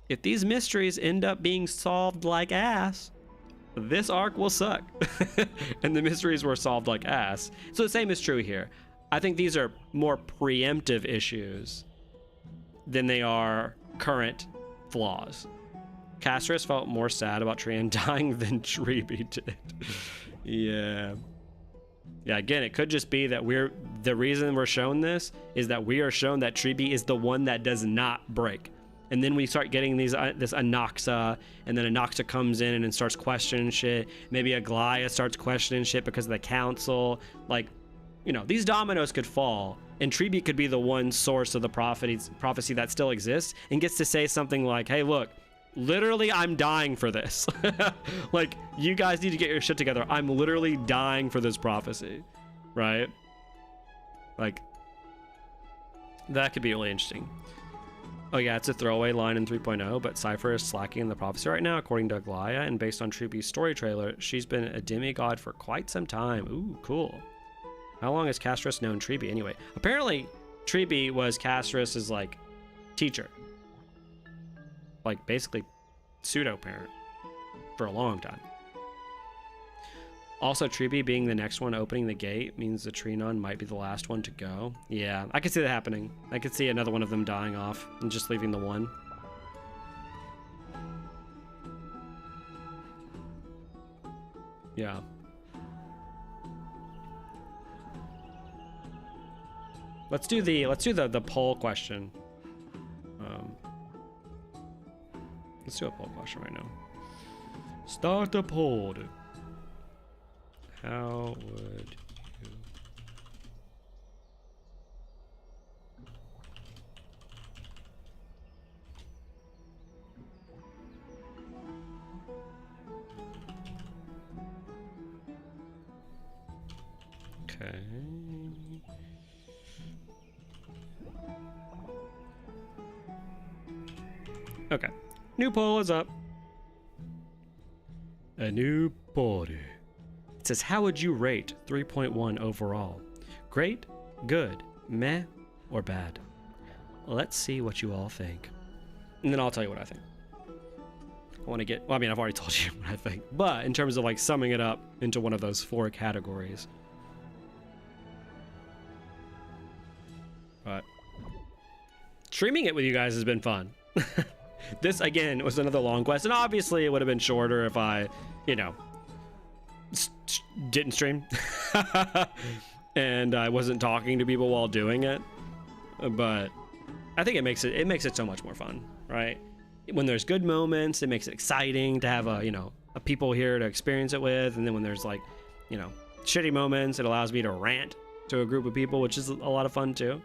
if these mysteries end up being solved like ass, this arc will suck. And the mysteries were solved like ass. So the same is true here. I think these are more preemptive issues than they are current flaws. Castris felt more sad about Trienne dying than Treebie did. Yeah. Yeah, again, it could just be that the reason we're shown this is that we are shown that Treebie is the one that does not break. And then we start getting this Anaxa, and then Anaxa comes in and then starts questioning shit. Maybe Aglaya starts questioning shit because of the council. Like, you know, these dominoes could fall, and Treebie could be the one source of the prophecy that still exists and gets to say something like, hey, look, literally, I'm dying for this. Like, you guys need to get your shit together. I'm literally dying for this prophecy, right? Like, that could be really interesting. Oh yeah, it's a throwaway line in 3.0, but Cypher is slacking in the prophecy right now, according to Aglaya, and based on Treebie's story trailer, she's been a demigod for quite some time. Ooh, cool. How long has Castris known Treebie anyway? Apparently, Treebie was Castris's, like, teacher. Like, basically, pseudo-parent for a long time. Also, Treebie being the next one opening the gate means the Trinon might be the last one to go. Yeah, I could see that happening. I could see another one of them dying off and just leaving the one. Yeah. Let's do the poll question. Let's do a poll question right now. Start the poll. How would you Okay. Okay. New poll is up. A new poll. It says, how would you rate 3.1 overall? Great, good, meh, or bad? Let's see what you all think. And then I'll tell you what I think. I want to get, well, I mean, I've already told you what I think, but in terms of like summing it up into one of those 4 categories. But streaming it with you guys has been fun. This, again, was another long quest, and obviously it would have been shorter if I, you know, didn't stream. And I wasn't talking to people while doing it. But I think it makes it so much more fun, right? When there's good moments, it makes it exciting to have a people here to experience it with, and then when there's like, you know, shitty moments, it allows me to rant to a group of people, which is a lot of fun too.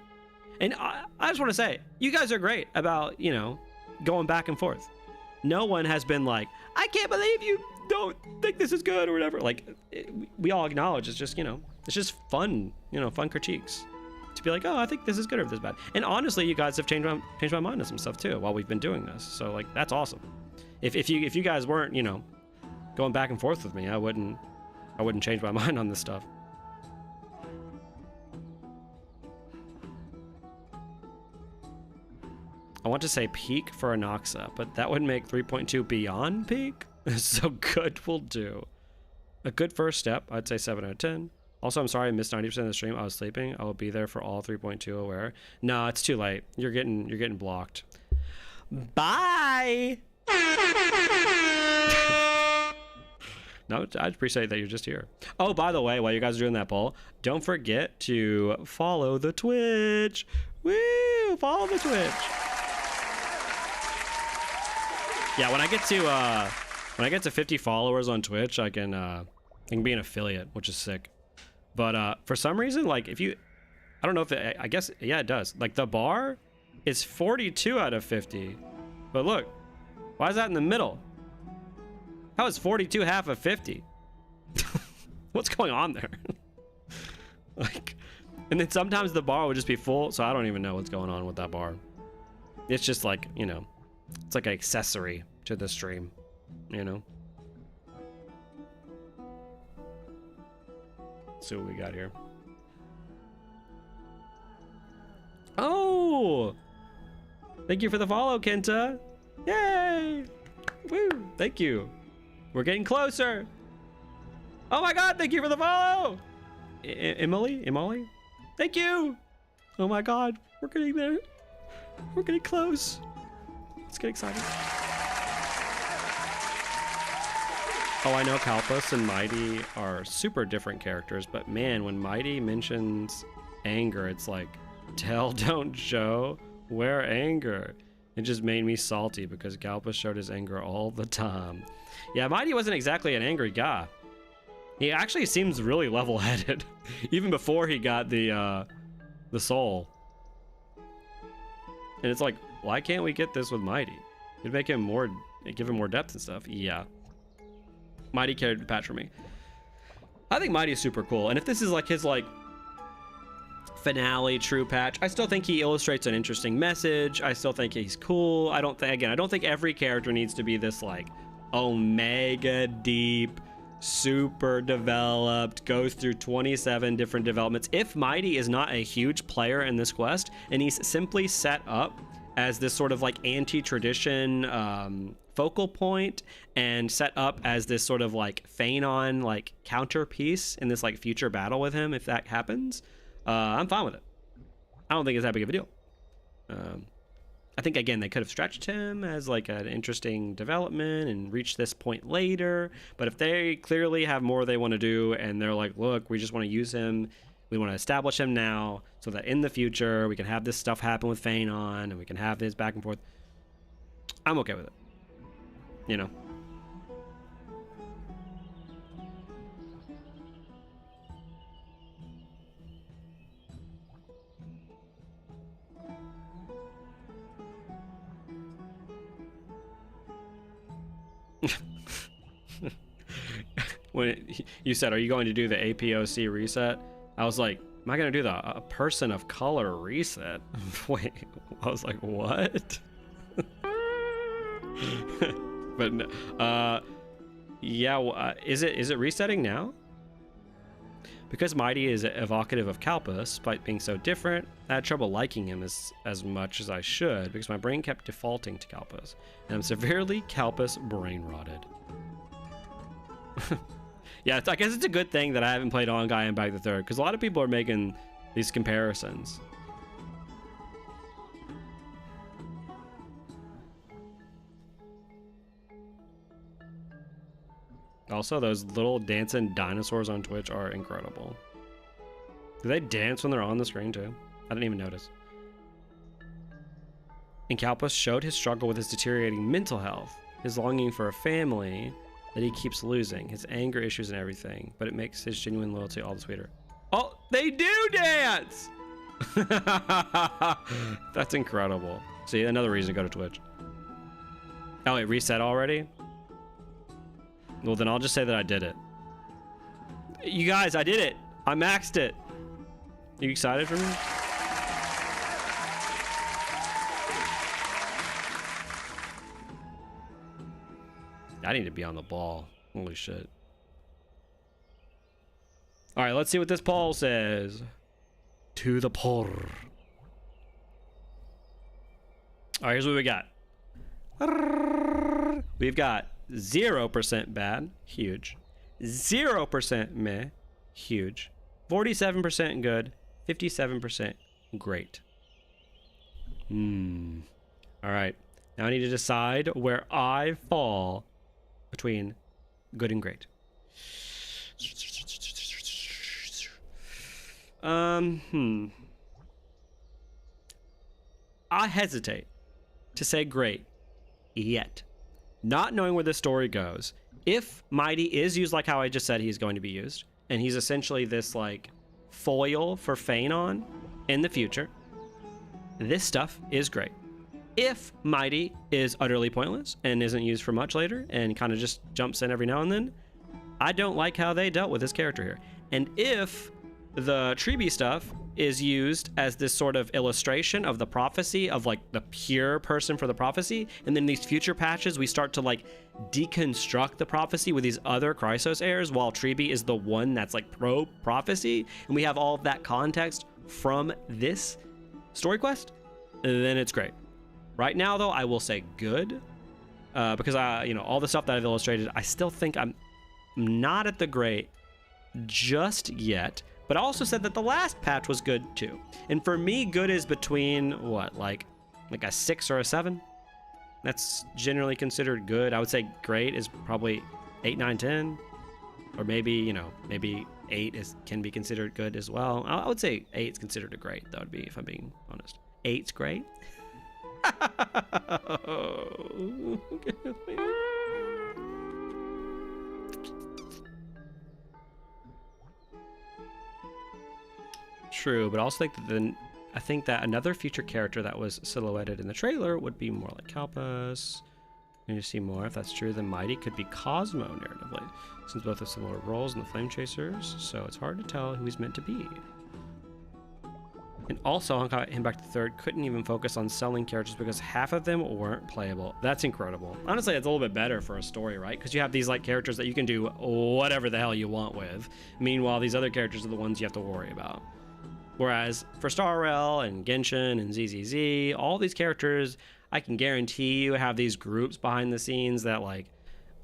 And I just want to say, you guys are great about, you know, going back and forth. No one has been like, I can't believe you don't think this is good or whatever. Like, we all acknowledge it's just, you know, it's just fun, you know, fun critiques. To be like, oh, I think this is good or this is bad. And honestly, you guys have changed my mind on some stuff too while we've been doing this. So like, that's awesome. If you guys weren't, you know, going back and forth with me, I wouldn't change my mind on this stuff. I want to say peak for Anoxa, but that would make 3.2 beyond peak. So good will do. A good first step, I'd say 7 out of 10. Also, I'm sorry I missed 90% of the stream. I was sleeping. I will be there for all 3.2 aware. No, it's too late. You're getting blocked. Bye. No, I appreciate that you're just here. Oh, by the way, while you guys are doing that poll, don't forget to follow the Twitch. Woo! Follow the Twitch. Yeah, when I get to 50 followers on Twitch, I can be an affiliate, which is sick. But for some reason, like I don't know if I guess, yeah, it does. Like the bar is 42 out of 50. But look, why is that in the middle? How is 42 half of 50? What's going on there? Like, and then sometimes the bar would just be full, so I don't even know what's going on with that bar. It's just like, you know, it's like an accessory to the stream, you know? Let's see what we got here. Oh! Thank you for the follow, Kenta. Yay! Woo! Thank you. We're getting closer. Oh my god, thank you for the follow! Emily? Thank you! Oh my god, we're getting there. We're getting close. Let's get excited. Oh, I know Kalpus and Mighty are super different characters, but man, when Mighty mentions anger, it's like, tell, don't show, where anger? It just made me salty because Kalpus showed his anger all the time. Yeah, Mighty wasn't exactly an angry guy. He actually seems really level-headed, even before he got the soul. And it's like, why can't we get this with Mighty? It'd make him more, give him more depth and stuff. Yeah. Mighty carried the patch for me. I think Mighty is super cool. And if this is like his like finale true patch, I still think he illustrates an interesting message. I still think he's cool. I don't think every character needs to be this like omega deep, super developed, goes through 27 different developments. If Mighty is not a huge player in this quest and he's simply set up as this sort of like anti-tradition focal point and set up as this sort of like Phanon like counterpiece in this like future battle with him, if that happens, I'm fine with it. I don't think it's that big of a deal. I think again they could have stretched him as like an interesting development and reached this point later, but if they clearly have more they want to do and they're like, look, we just want to use him, we want to establish him now so that in the future we can have this stuff happen with Phanon and we can have this back and forth, I'm okay with it. You know. When you said, are you going to do the APOC reset? I was like, am I gonna do a person of color reset? Wait, I was like, what? But yeah, is it resetting now? Because Mighty is evocative of Kalpa, despite being so different, I had trouble liking him as much as I should because my brain kept defaulting to Kalpas, and I'm severely Kalpas brain rotted. Yeah, I guess it's a good thing that I haven't played Honkai and Back the Third, because a lot of people are making these comparisons. Also, those little dancing dinosaurs on Twitch are incredible. Do they dance when they're on the screen too? I didn't even notice. And Kalpas showed his struggle with his deteriorating mental health, his longing for a family that he keeps losing, his anger issues and everything, but it makes his genuine loyalty all the sweeter. Oh, they do dance! That's incredible. See, another reason to go to Twitch. Oh, it reset already? Well, then I'll just say that I did it. You guys, I did it. I maxed it. Are you excited for me? I need to be on the ball. Holy shit. All right, let's see what this poll says. To the poll. All right, here's what we got. We've got 0% bad, huge. 0% meh, huge. 47% good, 57% great. All right, now I need to decide where I fall between good and great. I hesitate to say great yet, not knowing where this story goes. If Mighty is used like how I just said he's going to be used, and he's essentially this like foil for Phanon in the future, this stuff is great. If Mighty is utterly pointless and isn't used for much later and kind of just jumps in every now and then, I don't like how they dealt with this character here. And if the Treeby stuff is used as this sort of illustration of the prophecy of like the pure person for the prophecy, and then these future patches we start to like deconstruct the prophecy with these other Chrysos heirs while Treeby is the one that's like pro prophecy, and we have all of that context from this story quest, then it's great. Right now though, I will say good, because all the stuff that I've illustrated, I still think I'm not at the great just yet. But I also said that the last patch was good too. And for me, good is between what, like a 6 or a 7? That's generally considered good. I would say great is probably 8, 9, 10. Or maybe, maybe 8 can be considered good as well. I would say 8 is considered a great. That would be, if I'm being honest. 8's great. True, but I also think that another future character that was silhouetted in the trailer would be more like Kalpas. We need to see more. If that's true, then Mighty could be Cosmo narratively, since both have similar roles in the Flame Chasers, so it's hard to tell who he's meant to be. And also, Honkai and Back to Third couldn't even focus on selling characters because half of them weren't playable. That's incredible. Honestly, it's a little bit better for a story, right? Because you have these like characters that you can do whatever the hell you want with. Meanwhile, these other characters are the ones you have to worry about. Whereas for Star Rail and Genshin and ZZZ, all these characters, I can guarantee you have these groups behind the scenes that like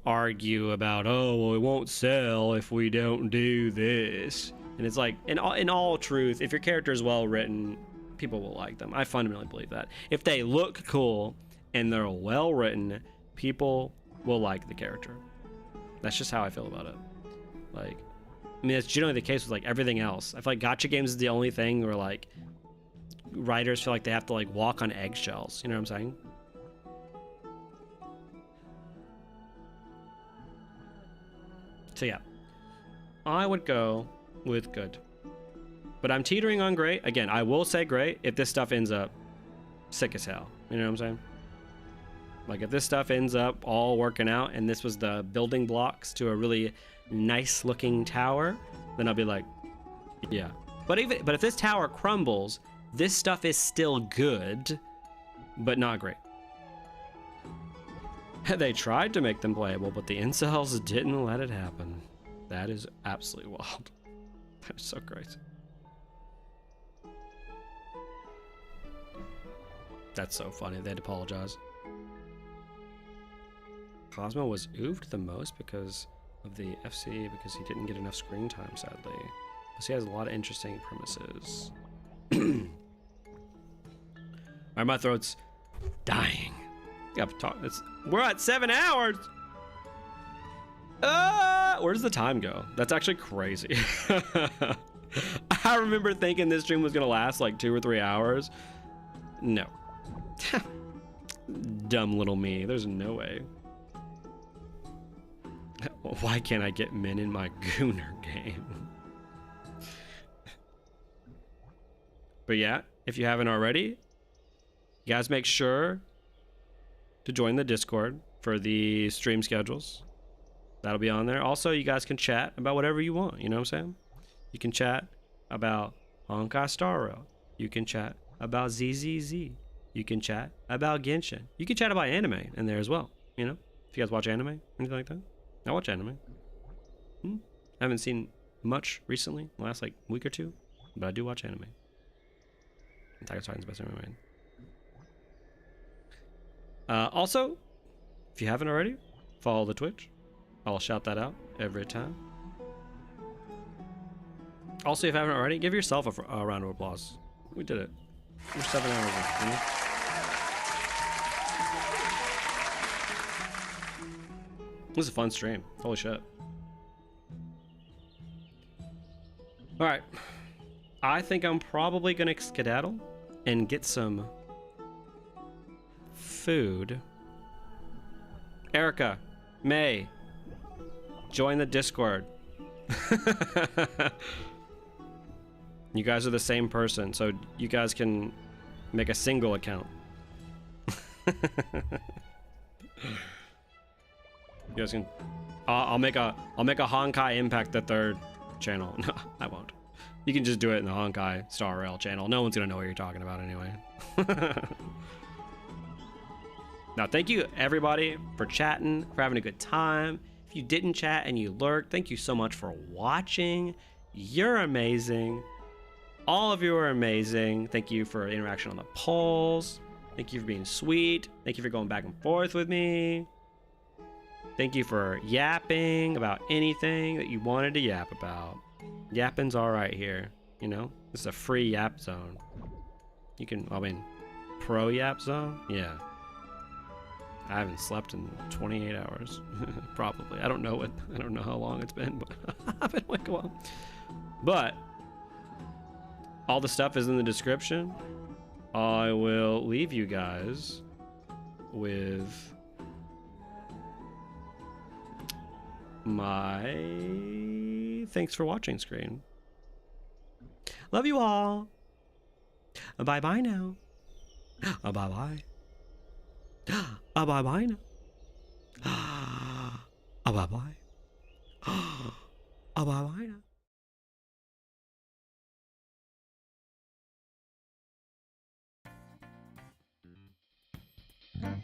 argue about, oh, well, it won't sell if we don't do this. And it's like, in all truth, if your character is well written, people will like them. I fundamentally believe that. If they look cool and they're well written, people will like the character. That's just how I feel about it. Like, I mean, it's generally the case with like everything else. I feel like gacha games is the only thing where like writers feel like they have to like walk on eggshells. You know what I'm saying? So yeah, I would go with good, but I'm teetering on great. Again, I will say great if this stuff ends up sick as hell. You know what I'm saying? Like if this stuff ends up all working out and this was the building blocks to a really nice looking tower, then I'll be like, yeah, But if this tower crumbles, this stuff is still good, but not great. They tried to make them playable, but the incels didn't let it happen. That is absolutely wild. That is so crazy. That's so funny. They had to apologize. Cosmo was oofed the most because of the FC, because he didn't get enough screen time, sadly. Plus he has a lot of interesting premises. Alright, my throat's dying. We're at 7 hours! Where does the time go? That's actually crazy. I remember thinking this stream was gonna last like 2 or 3 hours. No. Dumb little me. There's no way. Why can't I get men in my Gooner game? But yeah, if you haven't already, you guys make sure to join the Discord for the stream schedules. That'll be on there. Also, you guys can chat about whatever you want. You know what I'm saying? You can chat about Honkai Star Rail. You can chat about ZZZ. You can chat about Genshin. You can chat about anime in there as well. You know, if you guys watch anime, anything like that. I watch anime. I haven't seen much recently, the last like week or two, but I do watch anime. Attack on Titan's best anime made. Also, if you haven't already, follow the Twitch. I'll shout that out every time. Also, if you haven't already, give yourself a round of applause. We did it. We're 7 hours in, you know? This is a fun stream. Holy shit. Alright. I think I'm probably gonna skedaddle and get some food. Erica, May, join the Discord. You guys are the same person, so you guys can make a single account. You guys can. I'll make a Honkai Impact the Third channel. No, I won't. You can just do it in the Honkai Star Rail channel. No one's gonna know what you're talking about anyway. Now, thank you everybody for chatting, for having a good time. If you didn't chat and you lurked, thank you so much for watching. You're amazing. All of you are amazing. Thank you for interaction on the polls. Thank you for being sweet. Thank you for going back and forth with me. Thank you for yapping about anything that you wanted to yap about. Yapping's all right here, you know? This is a free yap zone. You can, I mean, pro yap zone? Yeah. I haven't slept in 28 hours, probably. I don't know how long it's been, but I've been awake a while. But all the stuff is in the description. I will leave you guys with my thanks for watching screen. Love you all. Bye bye now. Bye bye. Bye bye now. Bye bye. Bye bye now.